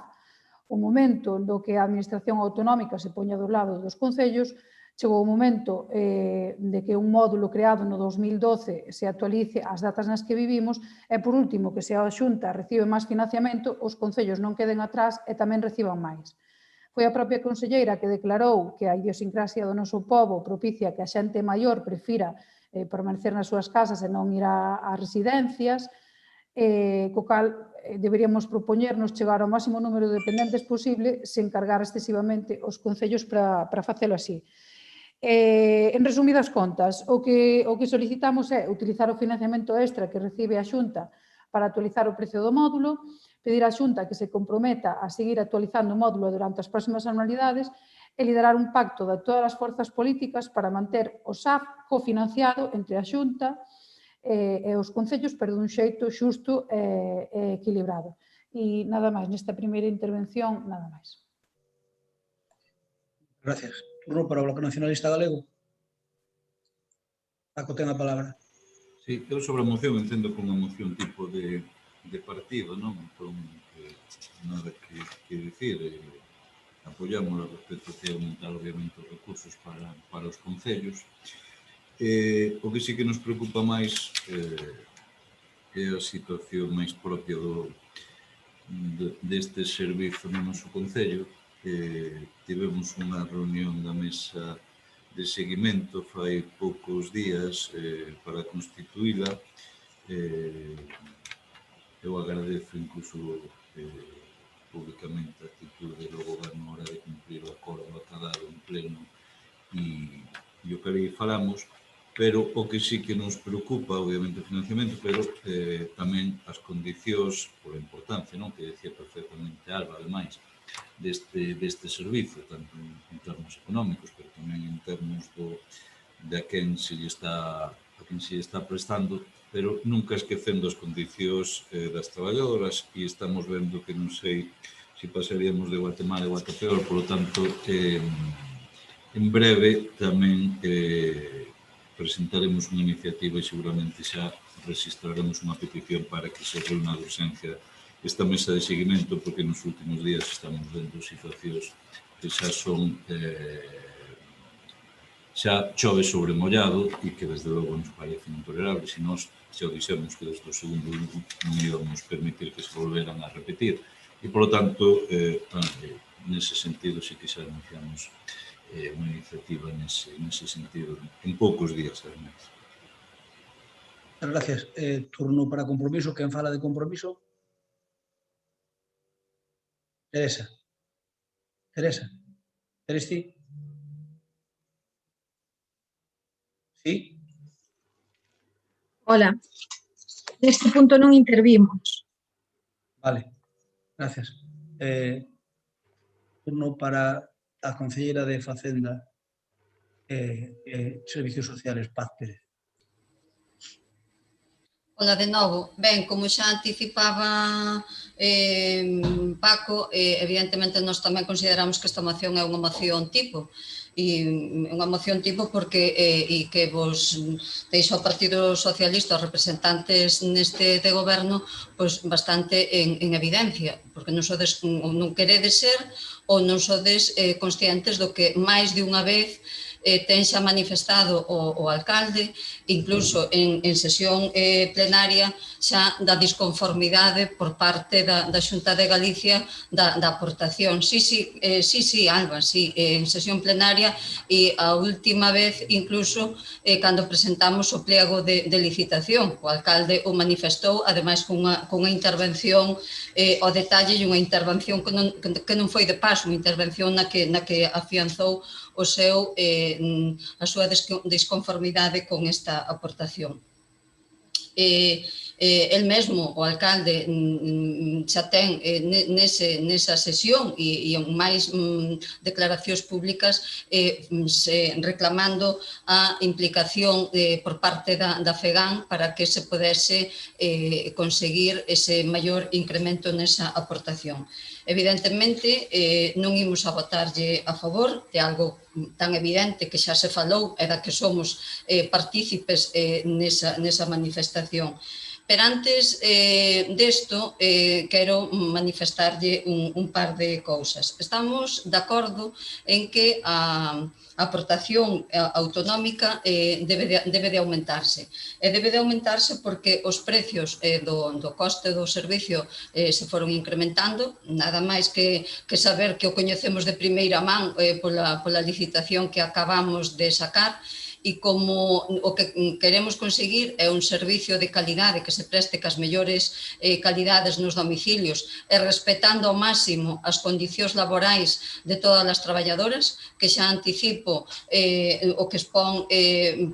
o momento do que a Administración Autonómica se poña do lado dos concellos, chegou o momento de que un módulo creado no 2012 se actualice ás datas nas que vivimos e, por último, que se a Xunta recibe máis financiamento, os concellos non queden atrás e tamén reciban máis. Foi a propia conselleira que declarou que a idiosincrasia do noso pobo propicia que a xente maior prefira permanecer nas súas casas e non ir ás residencias, co cal deberíamos propoñernos chegar ao máximo número de dependentes posible sen cargar excesivamente os concellos para facelo así. En resumidas contas, o que solicitamos é utilizar o financiamento extra que recibe a Xunta para actualizar o precio do módulo, pedir á Xunta que se comprometa a seguir actualizando o módulo durante as próximas anualidades e liderar un pacto de todas as forzas políticas para manter o SAF cofinanciado entre a Xunta e os concellos, pero dun xeito xusto e equilibrado. E nada máis, nesta primeira intervención, nada máis. Gracias. Turno para o Bloque Nacionalista Galego. Paco, ten a palabra. Sí, eu sobre a moción entendo como unha moción tipo de partido, non? Entón, nada que dicir. Apoiamos respecto a que aumentar, obviamente, os recursos para os concellos. O que sí que nos preocupa máis é a situación máis propia deste servizo no noso concello. Tivemos unha reunión da mesa de seguimento fai poucos días para constituíla. Eu agradezo incluso públicamente a actitude do Goberno hora de cumprir o acordo acadado en pleno e o que aí falamos, pero o que sí que nos preocupa, obviamente, o financiamento, pero tamén as condicións, por a importancia, non, que decía perfectamente Alba, ademais, deste servizo, tanto en termos económicos, pero tamén en termos de a quen se está prestando, pero nunca esquecendo as condicións das traballadoras e estamos vendo que non sei se pasaríamos de Guatemala a Guatepeor, por lo tanto, en breve tamén presentaremos unha iniciativa e seguramente xa registraremos unha petición para que se reúna de urxencia esta mesa de seguimento, porque nos últimos días estamos vendo situacións que xa son xa chove sobre mollado e que desde logo nos parece intolerable. Se nós xa o dixemos que desde o segundo non íbamos permitir que se volveran a repetir. E, polo tanto, nese sentido, sí que xa anunciamos unha iniciativa nese sentido, en poucos días, además. Gracias. Turno para compromiso. Quen fala de compromiso? Teresa. Teresa. Eres ti? Sí? Hola. Neste punto non intervimos. Vale. Gracias. Turno para a concelleira de Facenda e Servicios Sociales, Paz Pérez. Ola de novo. Ben, como xa anticipaba Paco, evidentemente nós tamén consideramos que esta moción é unha moción tipo, e unha moción tipo porque e que vos deixo ao Partido Socialista, os representantes neste de goberno, pois bastante en evidencia, porque non queredes ser ou non sodes conscientes do que máis de unha vez ten xa manifestado o alcalde, incluso en sesión plenaria, xa da disconformidade por parte da Xunta de Galicia da aportación. Sí, Alba, sí, en sesión plenaria e a última vez, incluso, cando presentamos o pliego de licitación, o alcalde o manifestou, ademais cunha intervención ao detalle e unha intervención que non foi de paso, unha intervención na que afianzou a súa desconformidade con esta aportación. El mesmo, o alcalde, xa ten nesa sesión e en máis declaracións públicas reclamando a implicación por parte da FEGAN para que se podese conseguir ese maior incremento nesa aportación. Evidentemente, non imos a votarlle a favor de algo tan evidente que xa se falou e da que somos partícipes nesa manifestación. Pero antes desto, quero manifestarlle un par de cousas. Estamos de acordo en que a aportación autonómica debe de aumentarse. E debe de aumentarse porque os precios do coste do servicio se foron incrementando, nada máis que saber que o coñecemos de primeira man pola licitación que acabamos de sacar, e como o que queremos conseguir é un servicio de calidade que se preste cas mellores calidades nos domicilios e respetando ao máximo as condicións laborais de todas as traballadoras, que xa anticipo o que expón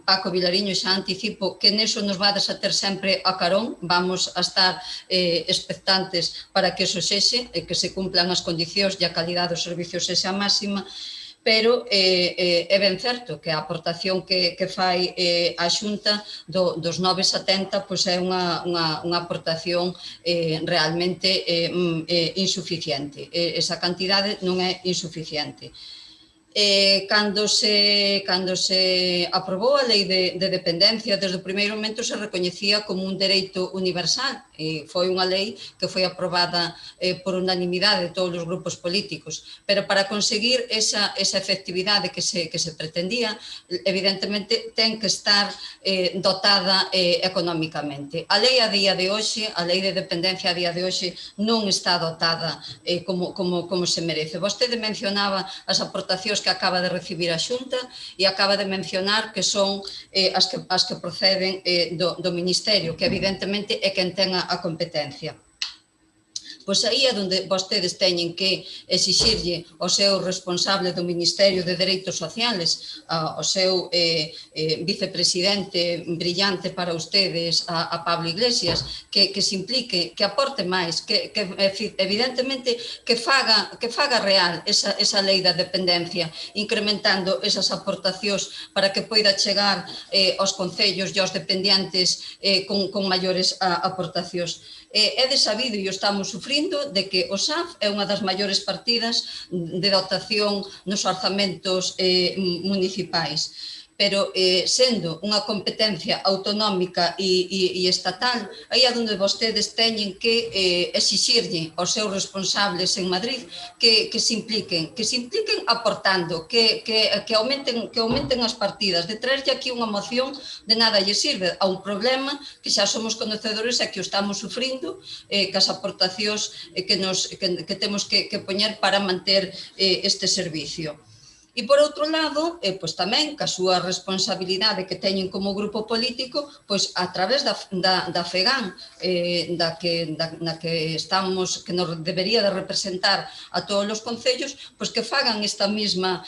Paco Vilariño, xa anticipo que neso nos vades a ter sempre a carón, vamos a estar expectantes para que eso sexe, que se cumplan as condicións e a calidade dos servicios sexa máxima. Pero é ben certo que a aportación que fai a Xunta dos 9,70 é unha aportación realmente insuficiente. Esa cantidade non é insuficiente. Cando se aprobou a lei de dependencia, desde o primeiro momento se recoñecía como un dereito universal. Foi unha lei que foi aprobada por unanimidade de todos os grupos políticos, pero para conseguir esa efectividade que se pretendía, evidentemente ten que estar dotada económicamente. A lei a día de hoxe, a lei de dependencia a día de hoxe non está dotada como se merece. Vostede mencionaba as aportacións que acaba de recibir a Xunta e acaba de mencionar que son as que proceden do Ministerio, que evidentemente é quen ten a competencia. Pois aí é onde vostedes teñen que exixirlle ao seu responsable do Ministerio de Dereitos Sociales, ao seu vicepresidente brillante para ustedes, a Pablo Iglesias, que se implique, que aporte máis, que evidentemente que faga real esa lei da dependencia, incrementando esas aportacións para que poida chegar aos concellos e aos dependientes con maiores aportacións. É de sabido e o estamos sufrindo de que o SAF é unha das maiores partidas de dotación nos orzamentos municipais. pero sendo unha competencia autonómica e estatal, aí é onde vostedes teñen que exixirlle aos seus responsables en Madrid que se impliquen aportando, que aumenten as partidas. De traerlle aquí unha moción de nada lle sirve a un problema que xa somos conocedores e que o estamos sufrindo, que as aportacións que temos que poñer para manter este servicio. E, por outro lado, pois tamén, que a súa responsabilidade que teñen como grupo político, pois a través da FEGAN, na que estamos, que nos debería de representar a todos os concellos, pois que fagan esta mesma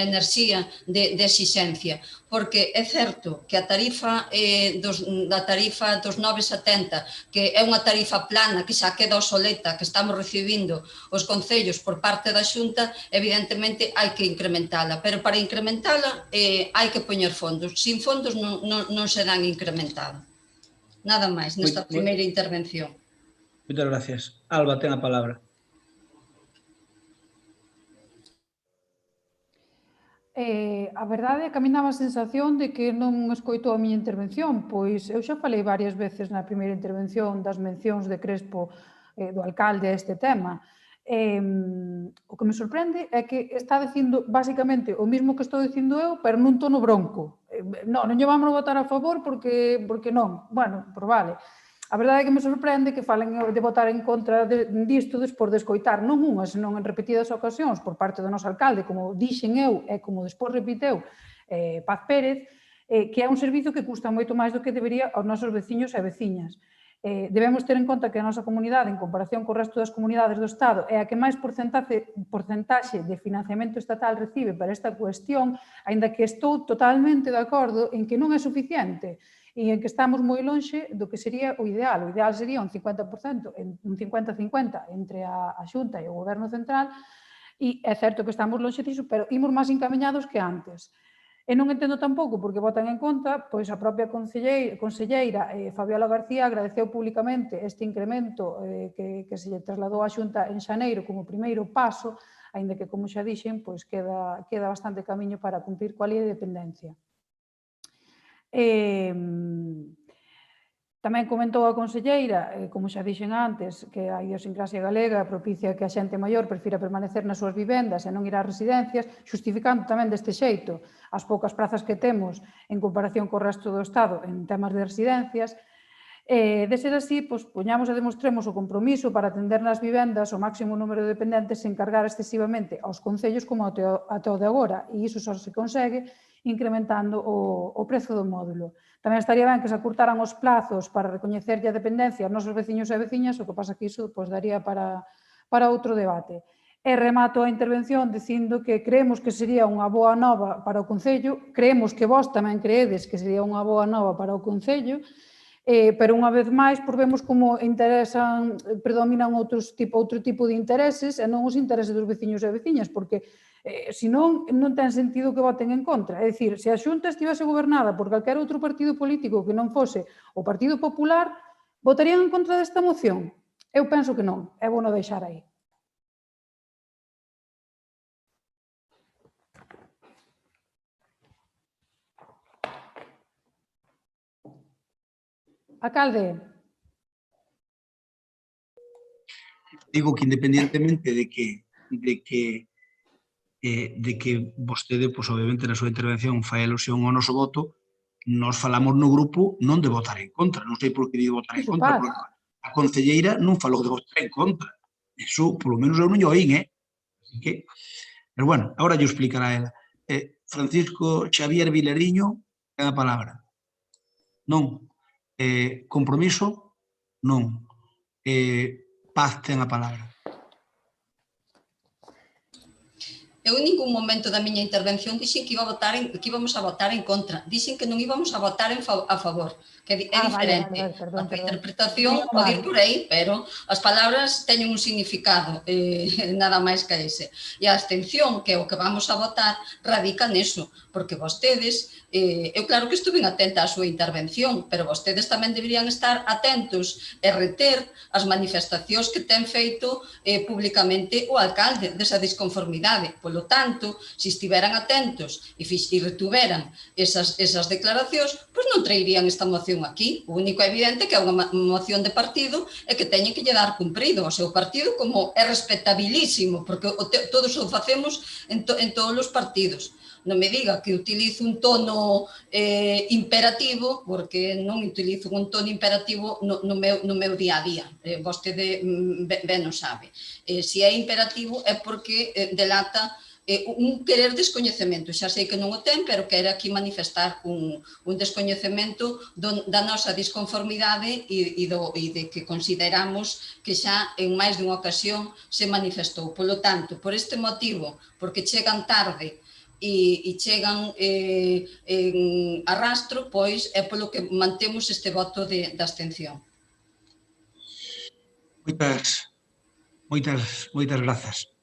enerxía de exixencia. Porque é certo que a tarifa dos 9,70, que é unha tarifa plana, que xa queda obsoleta, que estamos recibindo os concellos por parte da Xunta, evidentemente hai que incrementala, pero para incrementala hai que poñer fondos. Sin fondos non serán incrementados. Nada máis nesta primeira intervención. Moitas gracias. Alba, ten a palabra. A verdade é que a mí daba a sensación de que non escoitou a miña intervención, pois eu xa falei varias veces na primeira intervención das mencións de Crespo do alcalde a este tema. O que me sorprende é que está dicindo basicamente o mismo que estou dicindo eu, pero nun tono bronco. Non lle vamos a votar a favor porque non. Bueno, por vale. A verdade é que me sorprende que falen de votar en contra disto despois de escoitar non unha, senón en repetidas ocasións por parte do noso alcalde, como dixen eu e como despois repiteu Paz Pérez, que é un servizo que custa moito máis do que debería aos nosos veciños e veciñas. Debemos ter en conta que a nosa comunidade, en comparación co resto das comunidades do Estado, é a que máis porcentaxe de financiamento estatal recibe para esta cuestión, aínda que estou totalmente de acordo en que non é suficiente e en que estamos moi lonxe do que sería o ideal. O ideal sería un 50%, un 50-50 entre a Xunta e o Goberno Central, e é certo que estamos lonxe disso, pero imos máis encaminhados que antes. E non entendo tampouco porque votan en contra, pois a propia conselleira Fabiola García agradeceu públicamente este incremento que se lle trasladou á Xunta en xaneiro como primeiro paso, aínda que, como xa dixen, pois queda bastante camiño para cumprir coa lei de dependencia. Tamén comentou a conselleira, como xa dixen antes, que a idiosincrasia galega propicia que a xente maior prefira permanecer nas súas vivendas e non ir ás residencias, justificando tamén deste xeito as poucas prazas que temos en comparación co resto do Estado en temas de residencias. De ser así, poñamos e demostremos o compromiso para atender nas vivendas o máximo número de dependentes sen cargar excesivamente aos concellos como até o de agora, e iso só se consegue incrementando o prezo do módulo. Tamén estaría ben que se acurtaran os plazos para recoñecerlle a dependencia aos nosos veciños e veciñas, o que pasa que iso daría para outro debate. E remato a intervención dicindo que creemos que sería unha boa nova para o Concello, creemos que vós tamén creedes que sería unha boa nova para o Concello, pero unha vez máis vemos como predominan outro tipo de intereses e non os intereses dos veciños e veciñas, porque senón non ten sentido que voten en contra. É dicir, se a Xunta estivese gobernada por calquer outro partido político que non fose o Partido Popular, votarían en contra desta moción? Eu penso que non, é bueno deixar aí. Alcalde. Digo que independientemente de que vostede, pois, obviamente, na súa intervención fai alusión ao noso voto, nós falamos no grupo non de votar en contra. Non sei por que digo votar en contra, porque a concelleira non falou de votar en contra. Eso, polo menos, eu non lle oín, Así que, pero bueno, agora lle explicará ela. Francisco Xavier Vilariño, ten a palabra. Non. Compromiso, non. Paz ten a palabra. Eu en ningún momento da miña intervención dixen que íbamos a votar en contra. Dixen que non íbamos a votar a favor, que é diferente. A interpretación pode ir por aí, pero as palabras teñen un significado, nada máis que ese. E a abstención, que é o que vamos a votar, radica neso, porque vostedes, eu claro que estuve atenta á súa intervención, pero vostedes tamén deberían estar atentos e reter as manifestacións que ten feito públicamente o alcalde desa disconformidade. Polo Polo tanto, se estiveran atentos e retuveran esas declaracións, pois non traerían esta moción aquí. O único evidente que é unha moción de partido e que teñen que lle dar cumprido ao seu partido, como é respetabilísimo, porque todos o facemos en todos os partidos. Non me diga que utilizo un tono imperativo, porque non utilizo un tono imperativo no meu día a día. Vostede ben o sabe. Se é imperativo é porque delata un querer descoñecemento. Xa sei que non o ten, pero quere aquí manifestar un descoñecemento da nosa disconformidade e de que consideramos que xa en máis dunha ocasión se manifestou. Polo tanto, por este motivo, porque chegan tarde e chegan en arrastro, pois é polo que mantemos este voto de abstención. Moitas grazas.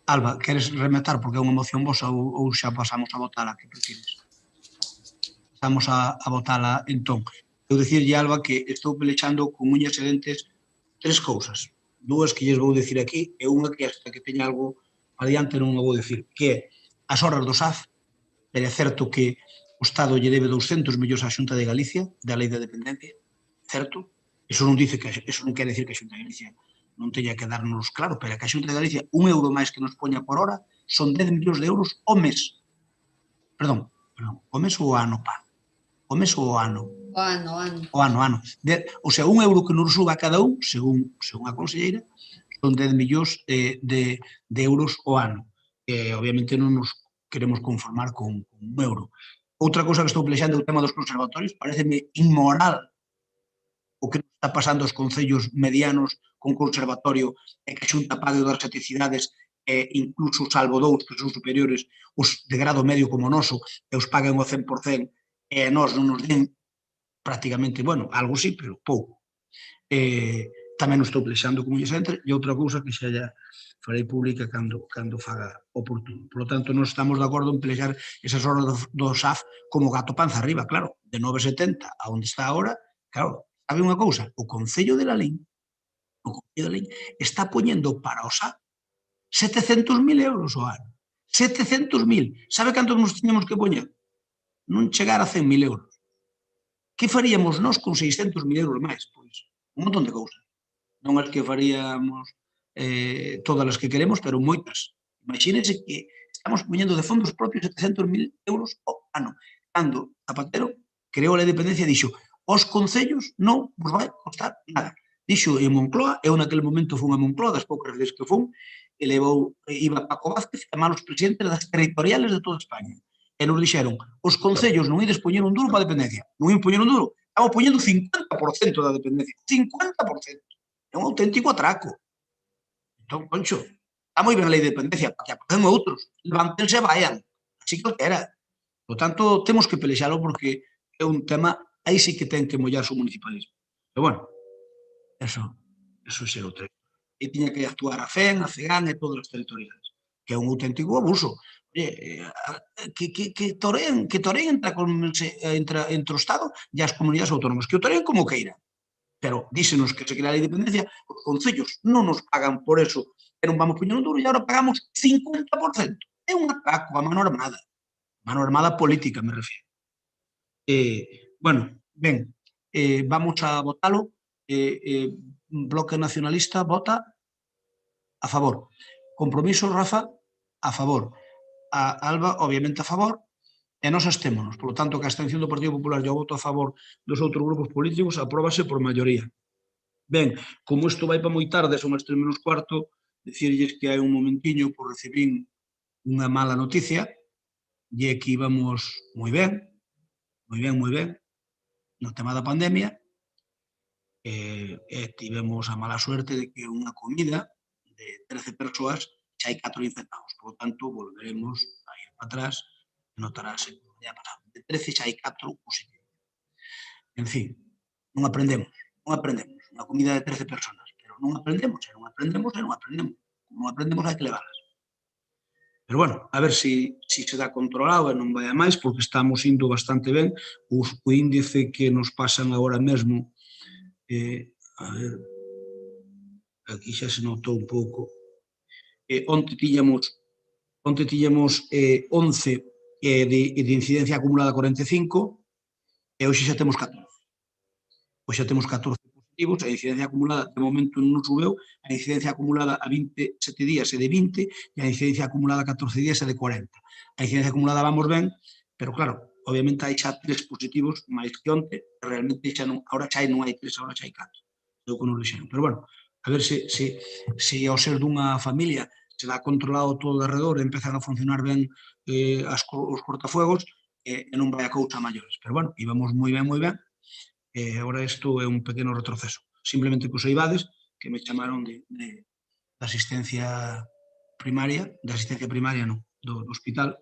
Alba, queres rematar porque é unha moción vosa ou xa pasamos a votala, que prefires? Pasamos a votala entón. Eu dicirlle, Alba, que estou pelexando con uñas e dentes 3 cousas. 2 que lles vou dicir aquí e unha que hasta que teña algo adiante non a vou dicir, que é as horas do SAF. É certo que o Estado lle debe 200 millóns á Xunta de Galicia da Lei de Dependencia, certo? Eso non quere decir que a Xunta de Galicia non teña que darnos claro, pero que a Xunta de Galicia, un euro máis que nos poña por hora, son 10 millóns de euros ao mes. Perdón, o mes ou o ano, pa? O mes ou o ano? O ano. O ano. O sea, un euro que nos suba a cada un, según a conselleira, son 10 millóns de euros ao ano. Obviamente non nos queremos conformar con un euro. Outra cousa que estou plexando é o tema dos conservatorios. Pareceme inmoral o que está pasando aos concellos medianos con conservatorio e que a Xunta pague das seticidades e incluso salvo 2 que son superiores, os de grado medio como o noso, e os paguen o 100% e a nós non nos den prácticamente, bueno, algo sí, pero pouco. Tamén o estou plexando con unhas entre, e outra cousa que xa farei pública cando faga oportuno. Por lo tanto, non estamos de acordo en plexar esas horas do SAF como gato panza arriba, claro, de 9,70 a onde está agora, claro, sabe unha cousa, o Concello de Lalín está poñendo para o SAF 700.000 euros ao ano. 700.000. Sabe cantos nos tiñamos que poñer? Non chegar a 100.000 euros. Que faríamos nós con 600.000 euros máis? Pois, un montón de cousas. Non as que faríamos todas as que queremos, pero moitas. Imagínense que estamos poñendo de fondos propios 700.000 euros ao ano. Cando Zapatero creou a Lei de Dependencia, dixo, os concellos non vos vai costar nada. Dixo en Moncloa, eu naquele momento fun a Moncloa, das poucas veces que fun, e iba Paco Vázquez a malos presidentes das territoriales de toda España. E nos dixeron, os concellos non ides poñer un duro para a dependencia. Non ides poñer un duro, estamos poñendo 50% da dependencia. 50%. É un auténtico atraco. Entón, Concho, está moi ben a Lei de Dependencia, para que apoden outros, levántense e vayan, así que era. Por tanto, temos que pelexalo porque é un tema, aí sí que ten que mollarse o municipalismo. Pero bueno, eso xe é outra. E tiña que actuar a FEN, a CEGAN e todas as territoriales, que é un auténtico abuso. Que toreen entre o Estado e as comunidades autónomas, que o toreen como queira. Pero dísenos que se crea a Lei de Dependencia, os concellos non nos pagan por eso, e non vamos poñer un duro, e agora pagamos 50%. É un atraco a mano armada. Mano armada política, me refiero. Bueno, ben, vamos a votalo. Bloque Nacionalista vota a favor. Compromiso, Rafa, a favor. A Alba, obviamente, a favor. E nós abstémonos. Por lo tanto, que a abstención do Partido Popular e o voto a favor dos outros grupos políticos apróbase por maioría. Ben, como isto vai para moi tarde, son as 3:15, dicirlles que hai un momentiño por recibir unha mala noticia, e que íbamos moi ben, no tema da pandemia, e tivemos a mala suerte de que unha comida de 13 persoas xa hai 4 infectados. Por lo tanto, volveremos a ir para atrás. Notarase como ya pasado. De 13 xa hai 4 positivos. En fin, non aprendemos. Unha comida de 13 personas. Pero non aprendemos. Como non aprendemos hai que levarlas. Pero bueno, a ver se dá controlado e non vai a máis, porque estamos indo bastante ben. O índice que nos pasan agora mesmo, a ver, aquí xa se notou un pouco. Onte tiñamos Onte tiñamos 11 de incidencia acumulada 45 e hoxe xa temos 14. Hoxe xa temos 14 positivos, a incidencia acumulada de momento non subeu, a incidencia acumulada a 27 días é de 20 e a incidencia acumulada a 14 días é de 40. A incidencia acumulada vamos ben, pero claro, obviamente hai xa 3 positivos máis que onte, realmente xa non, agora xa non hai 3, agora xa hai 4. É o que nos dixeron. Pero bueno, a ver se ao ser dunha familia se dá controlado todo o alrededor e empezan a funcionar ben os cortafuegos e non vai a cousa maiores. Pero bueno, íbamos moi ben, e agora isto é un pequeno retroceso. Simplemente que os eivades, que me chamaron de asistencia primaria, non, do hospital,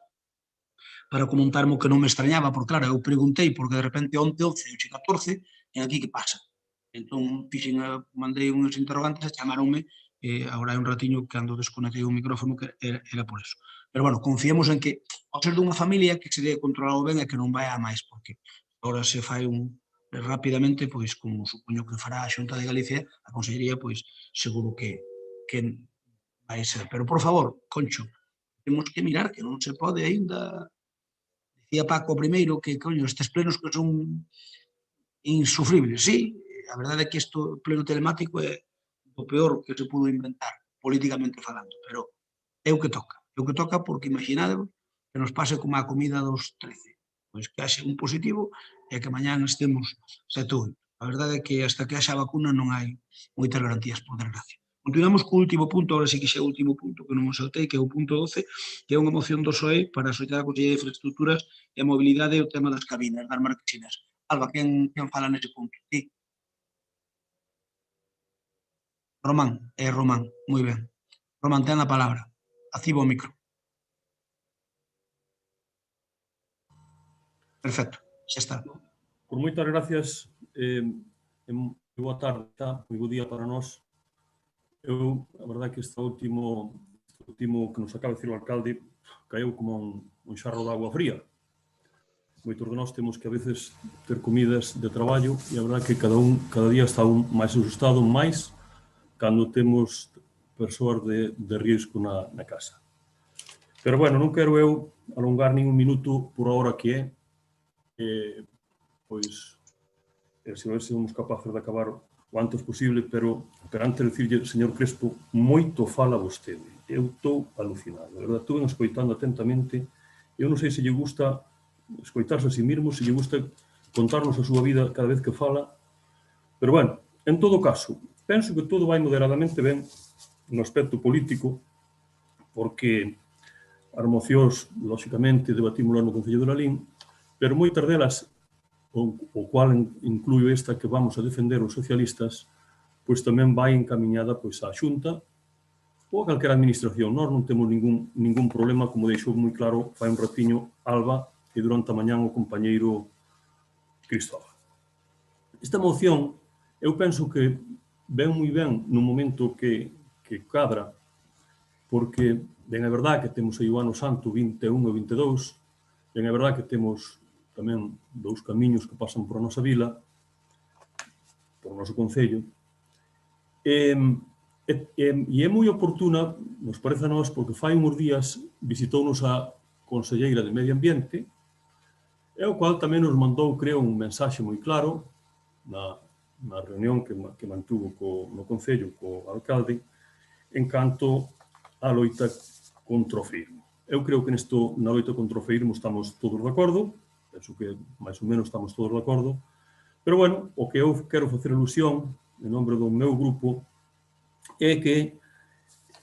para comentarme que non me extrañaba, porque claro, eu preguntei, porque de repente onte 11 e 14, e aquí que pasa? Entón, mandei uns interrogantes e chamaronme, agora hai un ratiño que ando desconectei o micrófono, que era por eso. Pero bueno, confiemos en que, ao ser dunha familia, que se debe controlado ben e que non vai a máis, porque agora se fai rapidamente, pois, como supoño que fará a Xunta de Galicia, a Consellería, pois, seguro que vai ser. Pero, por favor, Concho, temos que mirar que non se pode aínda. Dicía Paco primeiro que, coño, estes plenos que son insufribles. Sí, a verdade é que isto, pleno telemático, é o peor que se pudo inventar, políticamente falando, pero é o que toca porque imaginadevos que nos pase como a comida dos 13, pois que haxe un positivo e que mañán estemos 7 ou 8. A verdade é que hasta que haxa vacuna non hai moitas garantías, por desgracia. Continuamos co último punto, agora sí que xa é o último punto que non o saltei, que é o punto 12, que é unha moción do PSOE para a Sociedade Conselleira de Infraestructuras e a Mobilidade e o tema das cabinas, das marquesinas. Alba, quen fala nese punto? Sí. Román, moi ben. Román, ten a palabra. Activa o micro. Perfecto, xa está. Por moitas gracias, boa tarde, moi bo día para nós. Eu, a verdade que este último que nos acaba de decir o alcalde caeu como un xarro de agua fría. Moitos de nós temos que a veces ter comidas de traballo e a verdade que cada día está máis asustado, máis cando temos persoas de risco na casa. Pero, bueno, non quero eu alongar nin un minuto por a hora que é, pois, se ver se somos capaces de acabar o antes posible, pero antes de dicirlle, señor Crespo, moito fala vostede. Eu estou alucinado, de verdade, estou escoitando atentamente, eu non sei se lle gusta escoitarse a si mesmo, se lle gusta contarnos a súa vida cada vez que fala, pero, bueno, en todo caso, penso que todo vai moderadamente ben no aspecto político, porque as mocións, lóxicamente, debatímolas no Concello de Lalín, pero moitas delas, o cual incluyo esta que vamos a defender os socialistas, pois tamén vai encaminhada pois á Xunta ou a calquera administración. Nós non temos ningún problema, como deixou moi claro fai un ratiño Alba e durante a mañán o compañeiro Cristóbal. Esta moción, eu penso que ven moi ben no momento que cadra, porque ben é verdade que temos aí o ano santo 21 e 22, ben é verdade que temos tamén dous camiños que pasan por a nosa vila, por o noso concello, e é moi oportuna, nos parece a nós, porque fai uns días visitounos a Conselleira de Medio Ambiente, e o cual tamén nos mandou, creo, un mensaxe moi claro na reunión que mantuvo no Concello co alcalde en canto á loita contra o feísmo. Eu creo que na loita contra o feísmo estamos todos de acordo, penso que máis ou menos estamos todos de acordo, pero, bueno, o que eu quero facer alusión, en nome do meu grupo, é que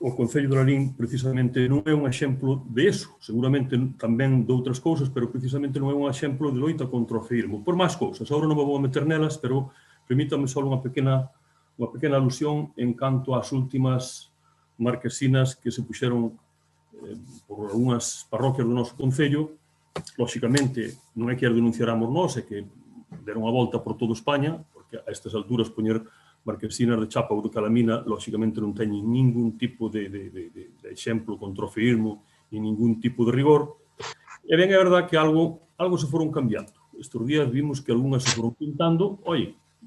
o Concello de Lalín precisamente non é un exemplo de eso, seguramente tamén de outras cousas, pero precisamente non é un exemplo de loita contra o feísmo, por máis cousas. Agora non me vou a meter nelas, pero permítame só unha pequena alusión en canto ás últimas marquesinas que se puxeron por algunhas parroquias do noso Concello. Lóxicamente, non é que as denunciáramos nós, é que deron a volta por toda España, porque a estas alturas poñer marquesinas de chapa ou de calamina, lóxicamente non teñen ningún tipo de exemplo contra o feísmo, ni ningún tipo de rigor. E ben, é verdade que algo se foron cambiando. Estes días vimos que algunhas se foron pintando,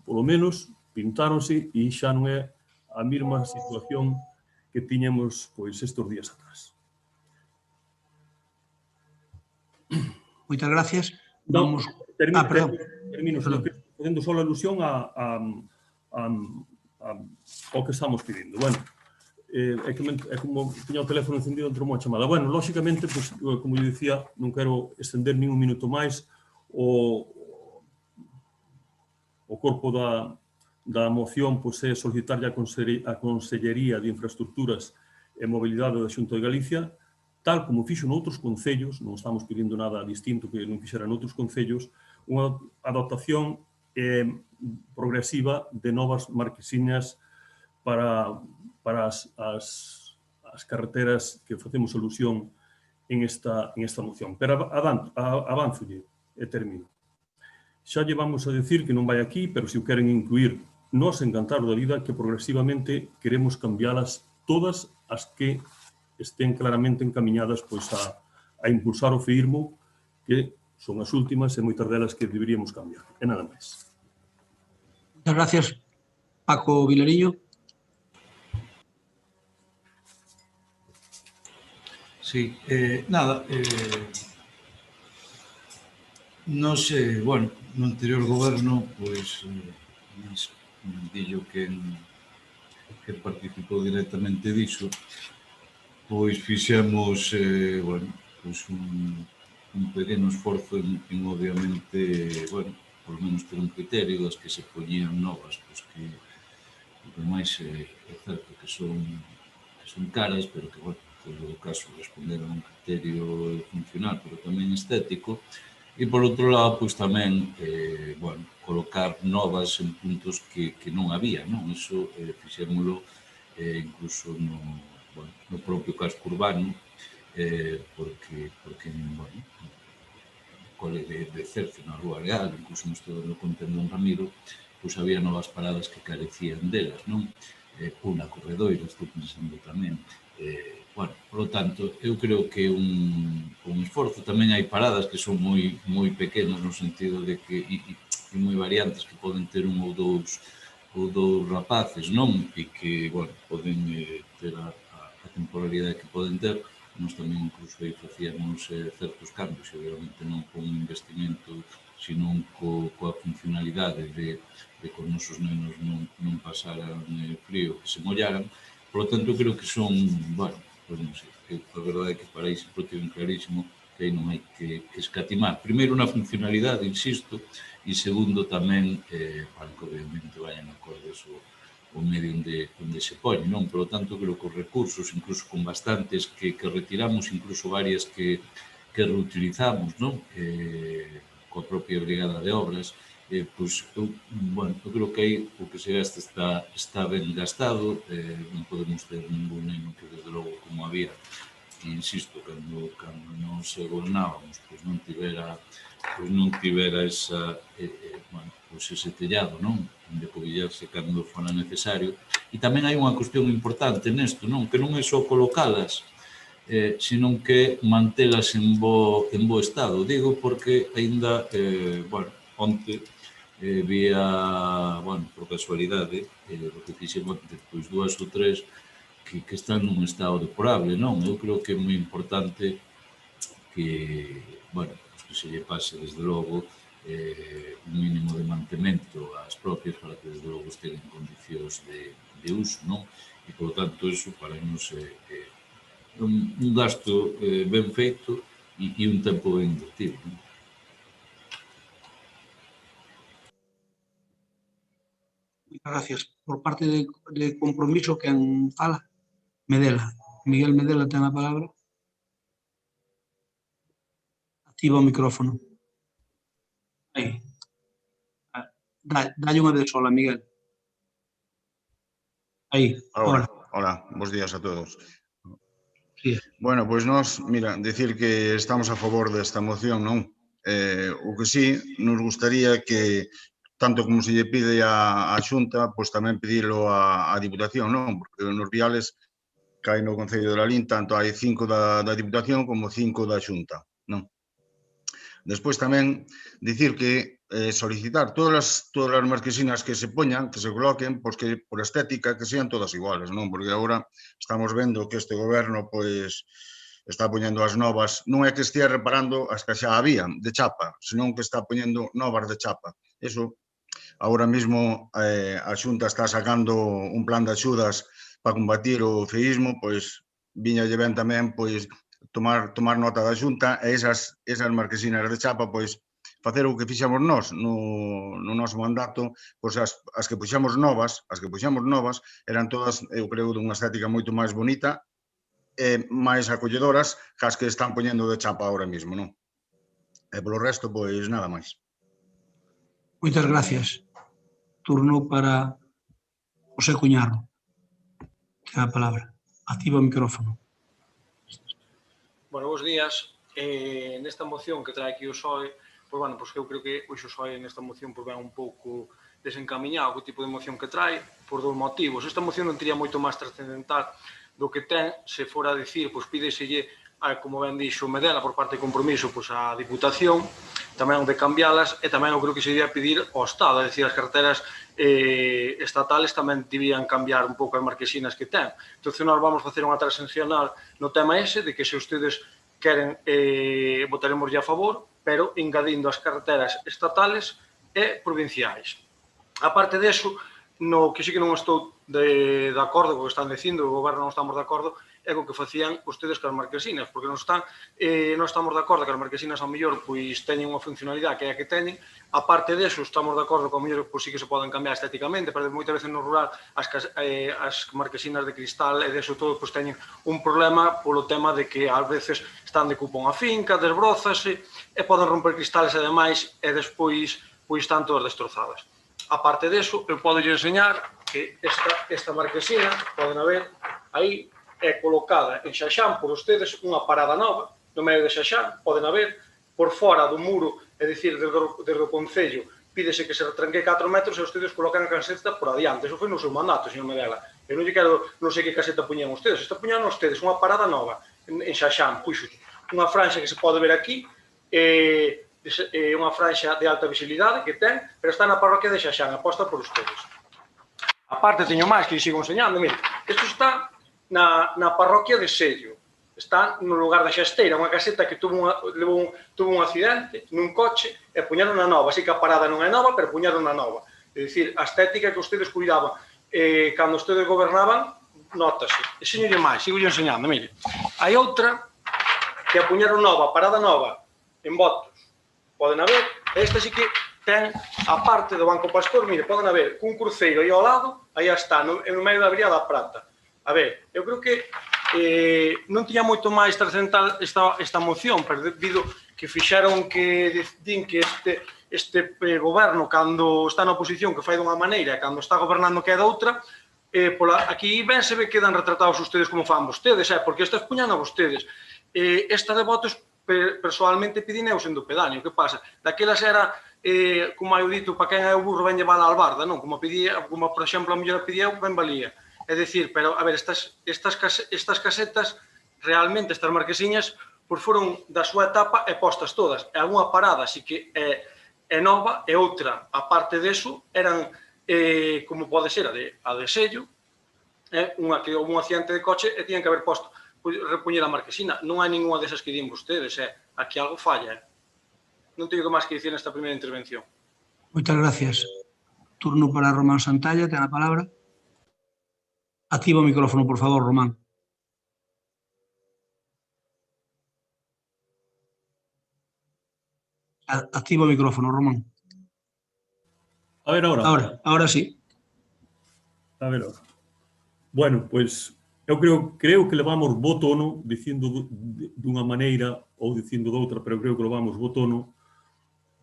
polo menos pintáronse e xa non é a mesma situación que tiñamos pois estes días atrás. Moitas gracias. No, Vamos... termino, Perdón. facendo só a alusión ao que estamos pedindo. Bueno, é como tiña o teléfono encendido entre unha chamada. Bueno, lóxicamente, pues, como eu dicía, non quero extender nin un minuto máis o corpo da moción pues, é solicitarlle a Consellería de Infraestructuras e Mobilidade da Xunta de Galicia, tal como fixo noutros concellos, non estamos pedindo nada distinto que non fixera noutros concellos, unha adaptación progresiva de novas marquesiñas para as carreteras que facemos alusión en esta moción. Pero avánzolle e termino. Xa lle vamos a decir que non vai aquí, pero se o queren incluir, nos encantado da vida que progresivamente queremos cambialas todas as que estén claramente encamiñadas pois, a impulsar o feísmo, que son as últimas e moitas delas que deberíamos cambiar. E nada máis. Muchas gracias, Paco Vilariño. Sí, nada, non sei, bueno, no anterior goberno, pois, dillo que participou directamente diso, pois fixemos, bueno, pois un pequeno esforzo en obviamente, bueno, por lo menos ter un criterio das que se poñían novas, pois que, máis é certo que son caras, pero que, bueno, en todo caso responder a un criterio funcional, pero tamén estético, e por outro lado, pois tamén, bueno, colocar novas en puntos que non había, non? Iso fixémolo incluso no propio casco urbano, porque, bueno, cole de Cerce, na Rúa Real, incluso no Contendón Ramiro, pois había novas paradas que carecían delas, non? Unha corredoira, estou pensando tamén. Bueno, por lo tanto, eu creo que un esforzo. Tamén hai paradas que son moi pequenas no sentido de que e moi variantes que poden ter un ou dous rapaces, non? E que, bueno, poden ter a temporalidade que poden ter. Nós tamén incluso aí facíamos certos cambios, obviamente non con un investimento, sino coa funcionalidade de que os nosos nenos non pasaran frío, que se mollaran. Por lo tanto, creo que son, bueno, pois non sei, a verdade é que para iso tiven clarísimo que aí non hai que escatimar. Primeiro, na funcionalidade, insisto, e segundo, tamén, para que obviamente vayan acordes o medio onde se pone, non? Por lo tanto, creo que os recursos, incluso con bastantes que retiramos, incluso varias que reutilizamos, non? Coa propia brigada de obras, pois, bueno, eu creo que aí o que se gasta está ben gastado, non podemos ter ningún neno que, desde logo, como había, e insisto, cando nos gobernábamos, pois non tivera esa, bueno, pois ese tellado, non? De cobillarse cando fora necesario. E tamén hai unha cuestión importante nesto, non? Que non é só colocalas, sino que mantelas en bo estado. Digo porque aínda, bueno, onte vía, bueno, por casualidade, o que fixemos depois 2 ou 3 que están nun estado deplorable, non? Eu creo que é moi importante que, bueno, que se lle pase, desde logo, un mínimo de mantemento ás propias para que, desde logo, estén en condicións de uso, non? E, por tanto, iso para nos é un gasto ben feito e un tempo ben invertido, non? Gracias. Por parte de Compromiso, quen fala? Medela. Miguel Medela ten a palabra. Activa o micrófono. Aí. Dalle unha vez sola, Miguel. Aí, ahora. Hola, bons días a todos. Sí. Bueno, pois nós, mira, decir que estamos a favor desta moción, non? O que sí, nos gustaría que, tanto como se lle pide a Xunta, pois tamén pedilo a Diputación, non? Porque nos viales que hai no Concello de Lalín, tanto hai 5 da Diputación como 5 da Xunta, non? Despois tamén dicir que solicitar todas as marquesinas que se poñan, que se coloquen, pois que por estética que sean todas iguales, non? Porque agora estamos vendo que este goberno, pois, está poñendo as novas, non é que estea reparando as que xa había de chapa, senón que está poñendo novas de chapa. Eso, agora mesmo a Xunta está sacando un plan de axudas para combatir o feísmo, pois viñalle ben tamén pois tomar nota da Xunta e esas marquesinas de chapa, pois facer o que fixamos nós no noso mandato, pois as que puxamos novas eran todas, eu creo, dunha estética moito máis bonita e máis acolledoras que as que están poñendo de chapa ahora mesmo, non? E polo resto, pois nada máis. Moitas gracias. Turno para José Cuñarro. Ten a palabra. Activa o micrófono. Bueno, bons días. Nesta moción que trae aquí o PSOE, pois, bueno, pois eu creo que o PSOE nesta moción ven un pouco desencaminhado co tipo de moción que trae, por dous motivos. Esta moción non teria moito máis trascendental do que ten, se fora a dicir, pois pídeselle, como ben dixo Medela, por parte de Compromiso, pois a Diputación, tamén de cambialas, e tamén eu creo que se iría pedir ao Estado, é dicir, as carteras estatales tamén deberían cambiar un pouco as marquesinas que ten. Entón, nós vamos facer unha transaccional no tema ese, de que se ustedes queren, votaremos a favor, pero engadindo as carteras estatales e provinciais. A parte deso, no que sí que non estou de acordo co que están dicindo, o goberno non estamos de acordo, é co que facían ustedes cas marquesinas, porque non estamos de acordo que as marquesinas ao mellor pois teñen unha funcionalidade que é a que teñen. A parte deso, estamos de acordo que ao mellor pois sí que se poden cambiar estéticamente, pero moitas veces no rural as marquesinas de cristal e deso todo pois teñen un problema polo tema de que ás veces están de cupo unha finca, desbrózase e poden romper cristales e demais e despois pois están todas destrozadas. A parte deso, eu podo enseñar que esta marquesina, poden ver aí, é colocada en Xaxán por ustedes unha parada nova no medio de Xaxán, poden ver por fora do muro, é dicir, desde o Concello pídese que se retranque 4 metros e ustedes colocan a caseta por adiante. Eso foi no seu mandato, señor Medela. Eu non lle quero, non sei que caseta puñan ustedes, esta puñan ustedes unha parada nova en Xaxán, puxo unha franxa que se pode ver aquí, unha franxa de alta visibilidade que ten, pero está na parroquia de Xaxán, aposta por ustedes. A parte teño máis que sigo enseñando, mire, isto está na parroquia de Sello, está no lugar da Xasteira, unha caseta que tuvo un accidente nun coche e puñaron na nova, así que a parada non é nova, pero puñaron na nova. É dicir, a estética que ustedes cuidaban cando ustedes gobernaban, notase. E señolle máis, sigo enseñando, mire, hai outra que a puñaron nova, parada nova, en Botos. Poden ver, esta sí que ten a parte do Banco Pastor, mire, poden ver cun cruceiro aí ao lado, aí está, no medio da Avenida da Prata. A ver, eu creo que non tiña moito máis trascendental esta moción, pero debido que fixaron que din que este goberno, cando está na oposición, que fai dunha maneira, e cando está gobernando que é doutra, aquí ben se ve que quedan retratados ustedes como fan vostedes, porque estas puñan a vostedes. Esta de votos, personalmente, pedín eu sendo pedáneo. Que pasa? Daquelas era, como hai dito, para quen é o burro ben llevar a albarda, non? Como, por exemplo, a muller pedía, ben valía. É dicir, pero, a ver, estas casetas, realmente, estas marquesiñas, pois foron da súa etapa e postas todas. E algunha parada, así que é nova, e outra, a parte deso, eran, como pode ser a de Sello, unha que houve un accidente de coche e tiñan que haber posto, repoñer a marquesina. Non hai ninguna desas que din vostedes, aquí algo falla. Non teño que máis que dicir nesta primeira intervención. Moitas gracias. Turno para Román Santalla, ten a palabra. Activa o micrófono, por favor, Román. Activa o micrófono, Román. A ver, Ahora sí. A ver, ahora. Bueno, pois, eu creo que levamos bo tono, dicindo dunha maneira ou dicindo doutra, pero creo que levamos bo tono,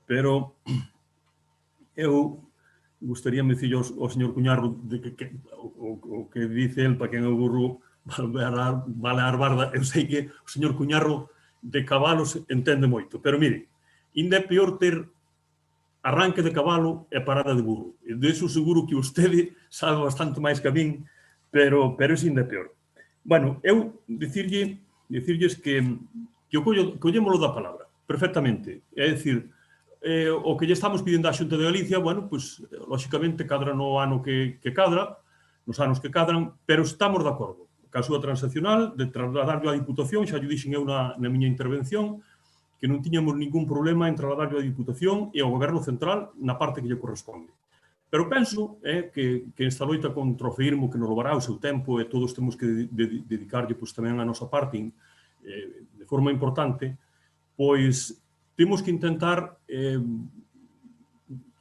pero eu gustaríame dicir ao señor Cuñarro o que dice el, para quen é o burro vale a arbarda. Eu sei que o señor Cuñarro de cabalos entende moito, pero mire, ainda é peor ter arranque de cabalo e parada de burro. De iso seguro que vostede sabe bastante máis que a min, pero iso ainda é peor. Bueno, eu dicirlles que collémolo da palabra, perfectamente. É dicir, o que lle estamos pedindo á Xunta de Galicia, bueno, pois, lóxicamente, cadra no ano que cadra, nos anos que cadran, pero estamos de acordo. ca súa transaccional, de trasladarlo á Diputación, xa lle dixen eu na miña intervención, que non tiñamos ningún problema en trasladarlo á Diputación e ao Goberno Central na parte que lle corresponde. Pero penso que esta loita contra o feísmo que nos levará o seu tempo e todos temos que dedicarlle tamén a nosa parte de forma importante, pois temos que intentar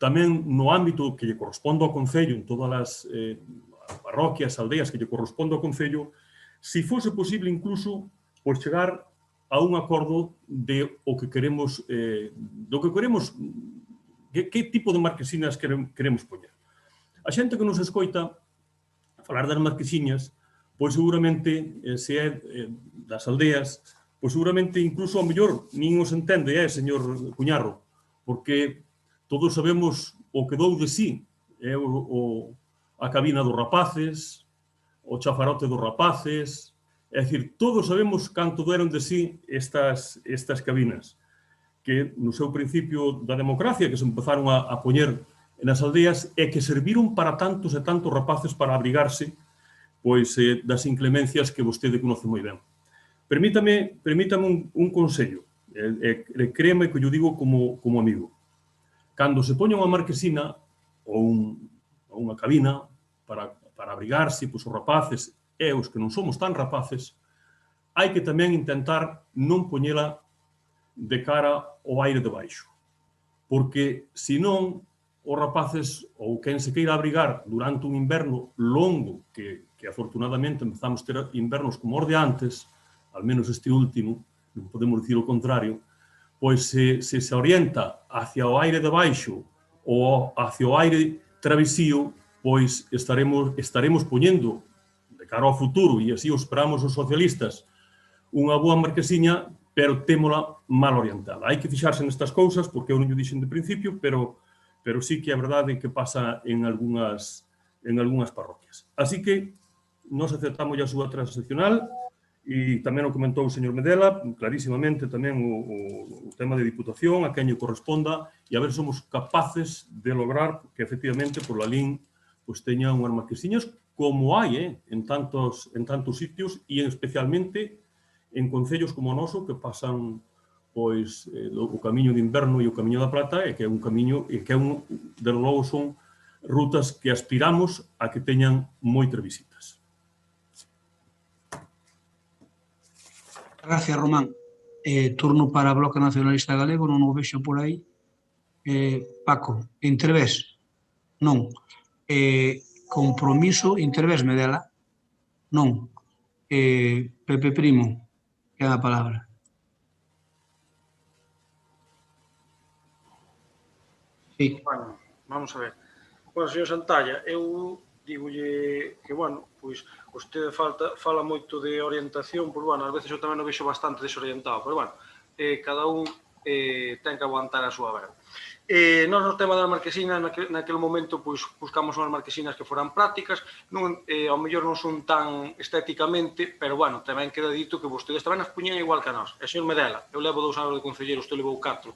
tamén no ámbito que lle corresponde ao Concello, en todas as parroquias, aldeas que lle corresponde ao Concello, se fose posible incluso chegar a un acordo de o que queremos, que tipo de marquesinas queremos poñer. A xente que nos escoita falar das marquesiñas, pois seguramente, se é das aldeas, pois seguramente incluso ao mellor nin os entende, señor Cuñarro, porque todos sabemos o que dou de sí, a cabina dos rapaces, o chafarote dos rapaces, é dicir, todos sabemos canto deron de sí estas cabinas, que no seu principio da democracia, que se empezaron a poñer nas aldeas, e que serviron para tantos e tantos rapaces para abrigarse das inclemencias que vostede conoce moi ben. Permítame un consello, créeme que yo digo como amigo. Cando se poña unha marquesina ou unha cabina para abrigarse os rapaces e os que non somos tan rapaces, hai que tamén intentar non poñela de cara ao aire de baixo. Porque, senón, os rapaces ou quen se queira abrigar durante un inverno longo, que afortunadamente empezamos a ter invernos como os de antes, al menos este último, non podemos dicir o contrario, pois se orienta hacia o aire de baixo ou hacia o aire travesío, pois estaremos poñendo de cara ao futuro, e así o esperamos os socialistas, unha boa marquesiña, pero témola mal orientada. Hai que fixarse nestas cousas, porque eu non o dixen de principio, pero sí que é verdade que pasa en algunhas parroquias. Así que nós aceptamos a súa transaccional, e tamén o comentou o señor Medela, clarísimamente tamén o tema de Diputación, a quen lle corresponda, e a ver se somos capaces de lograr que efectivamente por la LIN teña unhas marquesiñas como hai en tantos sitios, e especialmente en concellos como o noso que pasan o camiño de inverno e o camiño da plata, e que é un camiño, e que de logo son rutas que aspiramos a que teñan moitas visitas. Gracias, Román. Turno para o Bloque Nacionalista Galego, non o vexo por aí. Paco, intervés? Non. Compromiso, intervés, Medela? Non. Pepe Primo, que é a palabra. Sí. Bueno, vamos a ver. Bueno, señor Santalla, eu digolle que, bueno, pois vostede fala moito de orientación, pois, bueno, ás veces eu tamén o vexo bastante desorientado, pero, bueno, cada un ten que aguantar a súa vera. Nós no tema das marquesinas, naquele momento, pois, buscamos unhas marquesinas que foran prácticas, ao mellor non son tan estéticamente, pero, bueno, tamén queda dito que vostedes tamén as puñen igual que a nós. E, señor Medela, eu levo 2 anos de concelleiro, usted levou 4,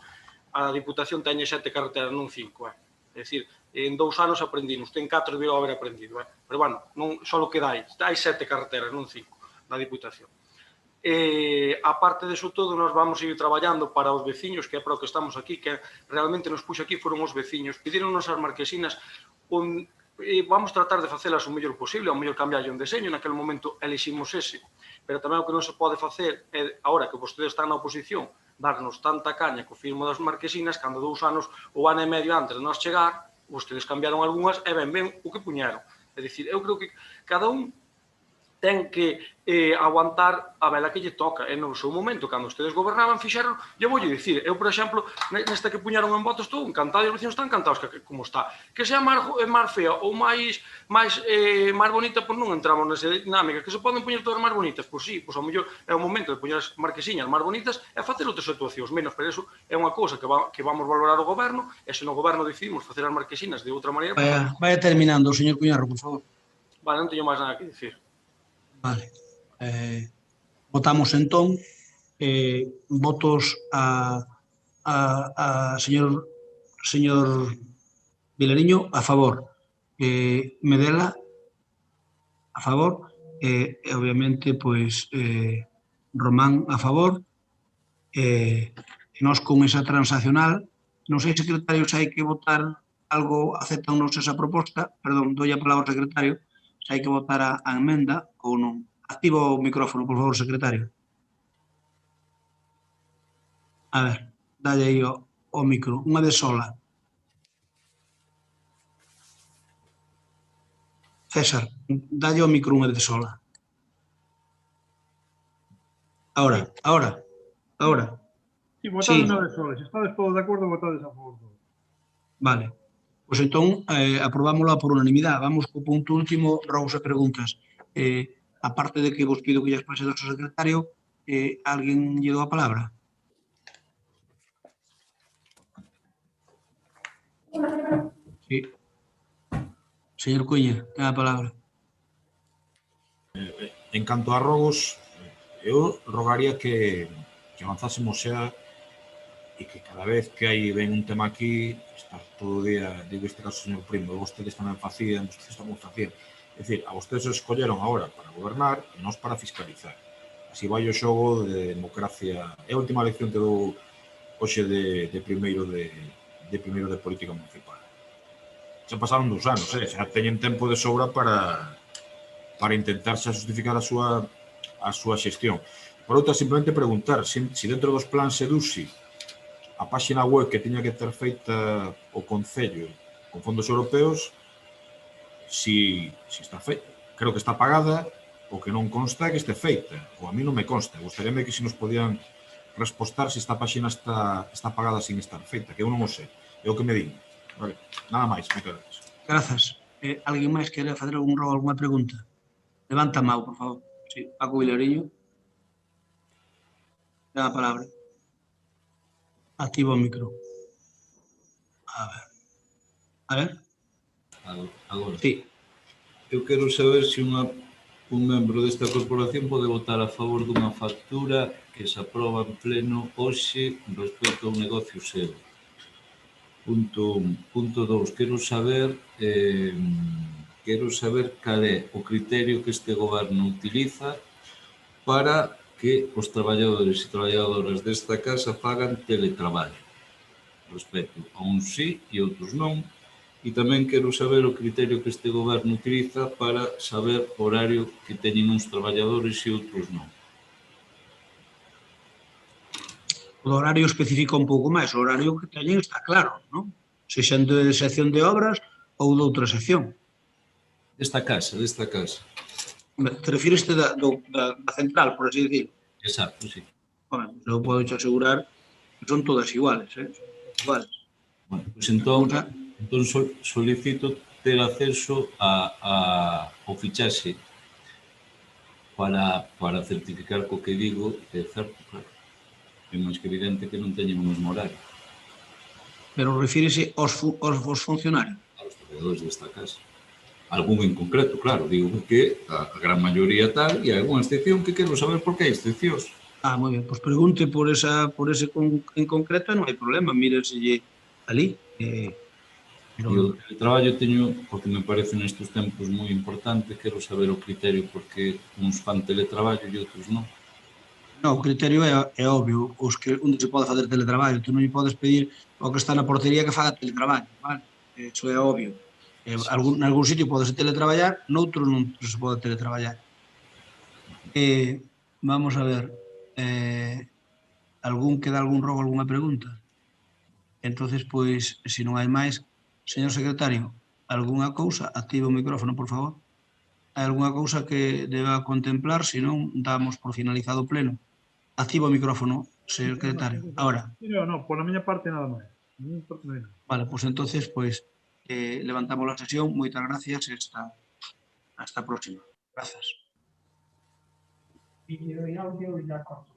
a Diputación teñe 7 carreteras, non 5, É dicir, en 2 anos aprendí, usted en 4 debió haber aprendido, pero, bueno, non só que hai 7 carreteras, non 5, na Diputación. A parte deso todo, nós vamos ir traballando para os veciños, que é para o que estamos aquí, que realmente nos puxo aquí foron os veciños, pediron as marquesinas, vamos tratar de facelas o mellor posible, ao mellor cambiarlle un deseño, naquele momento eliximos ese, pero tamén o que non se pode facer é, agora que vostedes están na oposición, darnos tanta caña co firmo das marquesinas, cando 2 anos ou ano e medio antes de nós chegar, vostedes cambiaron algunhas e ben o que puñeron. É dicir, eu creo que cada un ten que aguantar a vela que lle toca. E no seu momento, cando ustedes gobernaban, fixeron, lle voulle dicir, eu, por exemplo, nesta que puñaron en votos, estou encantado, e os vecinos están encantados como está. Que sea máis fea ou máis bonita, pois non entramos nesa dinámica. Que se poden poñer todas máis bonitas? Pois sí, pois ao mellor é o momento de poñer as marquesiñas máis bonitas e facer outras actuacións menos, pero iso é unha cousa que vamos valorar o goberno, e se no goberno decidimos facer as marquesinas de outra maneira... Vaya terminando, señor Cuñarro, por favor. Vale, non teño máis nada que dicir. Vale. Votamos entón votos a señor Vilariño a favor, Medela a favor, e obviamente, pois, Román a favor, e nós con esa transaccional, non sei, secretario, se hai que votar algo, aceptanos esa proposta, perdón, doi a palabra ao secretario, se hai que votar a emenda ou non. Activa o micrófono, por favor, secretario. A ver, dalle aí o micro, unha de sola. César, dalle o micro unha de sola. Ahora. Sí, votades na de sola. Se estades todos de acordo, votades a favor. Vale. Pois entón, aprobámosla por unanimidade. Vamos co punto último, rogos e preguntas. A parte de que vos pido que lles pase ao secretario, alguén lle dou a palabra? Sí. Señor Cuña, ten a palabra. En canto a rogos, eu rogaría que avanzásemos xa e que cada vez que hai ven un tema aquí, estar todo o día, digo este caso, señor Primo, vostedes tamén facían, vostedes tamén facían. É dicir, a vostedes os escolleron agora para gobernar e nós para fiscalizar. Así vai o xogo de democracia. É a última elección que dou hoxe de primeiro de política municipal. Xa pasaron 2 anos, xa teñen tempo de sobra para intentar xa justificar a súa xestión. Por outra, simplemente preguntar se dentro dos plans EDUSI a páxina web que tiña que ter feita o Concello con fondos europeos, si está feita. Creo que está pagada, o que non consta é que este feita, ou a mí non me consta. Gostaríame que se nos podían respostar se esta páxina está pagada sin estar feita, que eu non o sei. É o que me digo. Vale, nada máis, moitas gracias. Grazas. Alguén máis quere facer algún rogo, algunha pregunta? Levanta a mão, por favor. Sí, Paco Vilariño. Ten a palabra. Activa o micro. A ver. Agora. Sí. Eu quero saber se un membro desta corporación pode votar a favor dunha factura que se aproba en pleno hoxe respecto a un negocio seu. Punto 2. Quero saber cal é o criterio que este goberno utiliza para que os traballadores e traballadoras desta casa fagan teletraballo. Respecto a uns sí e outros non. E tamén quero saber o criterio que este goberno utiliza para saber o horario que teñen uns traballadores e outros non. O horario especifica un pouco máis. O horario que teñen está claro, non? Se xen de sección de obras ou de outra sección. Desta casa. Te refires da central, por así decir? Exacto, sí. Bueno, eu podo te asegurar que son todas iguales, iguales. Bueno, pois entón solicito ter acceso ao fichaxe para certificar co que digo que é certo, claro. É máis que evidente que non teñen o mesmo horario. Pero refírese aos funcionarios? Aos traballadores desta casa. Algún en concreto, claro, digo que a gran maioría tal, e hai unha excepción que quero saber por que hai excepcións. Moi ben, pois pregunte por ese en concreto e non hai problema, míreselle ali. E o teletraballo teño, porque me parece nestes tempos moi importante, quero saber o criterio porque uns fan teletraballo e outros non. Non, o criterio é obvio, onde se pode facer teletraballo, tú non lle podes pedir ao que está na portería que faga teletraballo, vale? Eso é obvio. En algún sitio pode teletraballar, noutro non se pode teletraballar. Vamos a ver, queda algún rogo, algunha pregunta? Entonces, pois, se non hai máis, señor secretario, algunha cousa? Activa o micrófono, por favor. Hai algunha cousa que deba contemplar, se non, damos por finalizado o pleno. Activa o micrófono, señor secretario. Ahora. Non, pola miña parte nada máis. Vale, pois entonces, levantamos a sesión. Moitas gracias e hasta a próxima. Grazas. Vídeo e audio ya corto.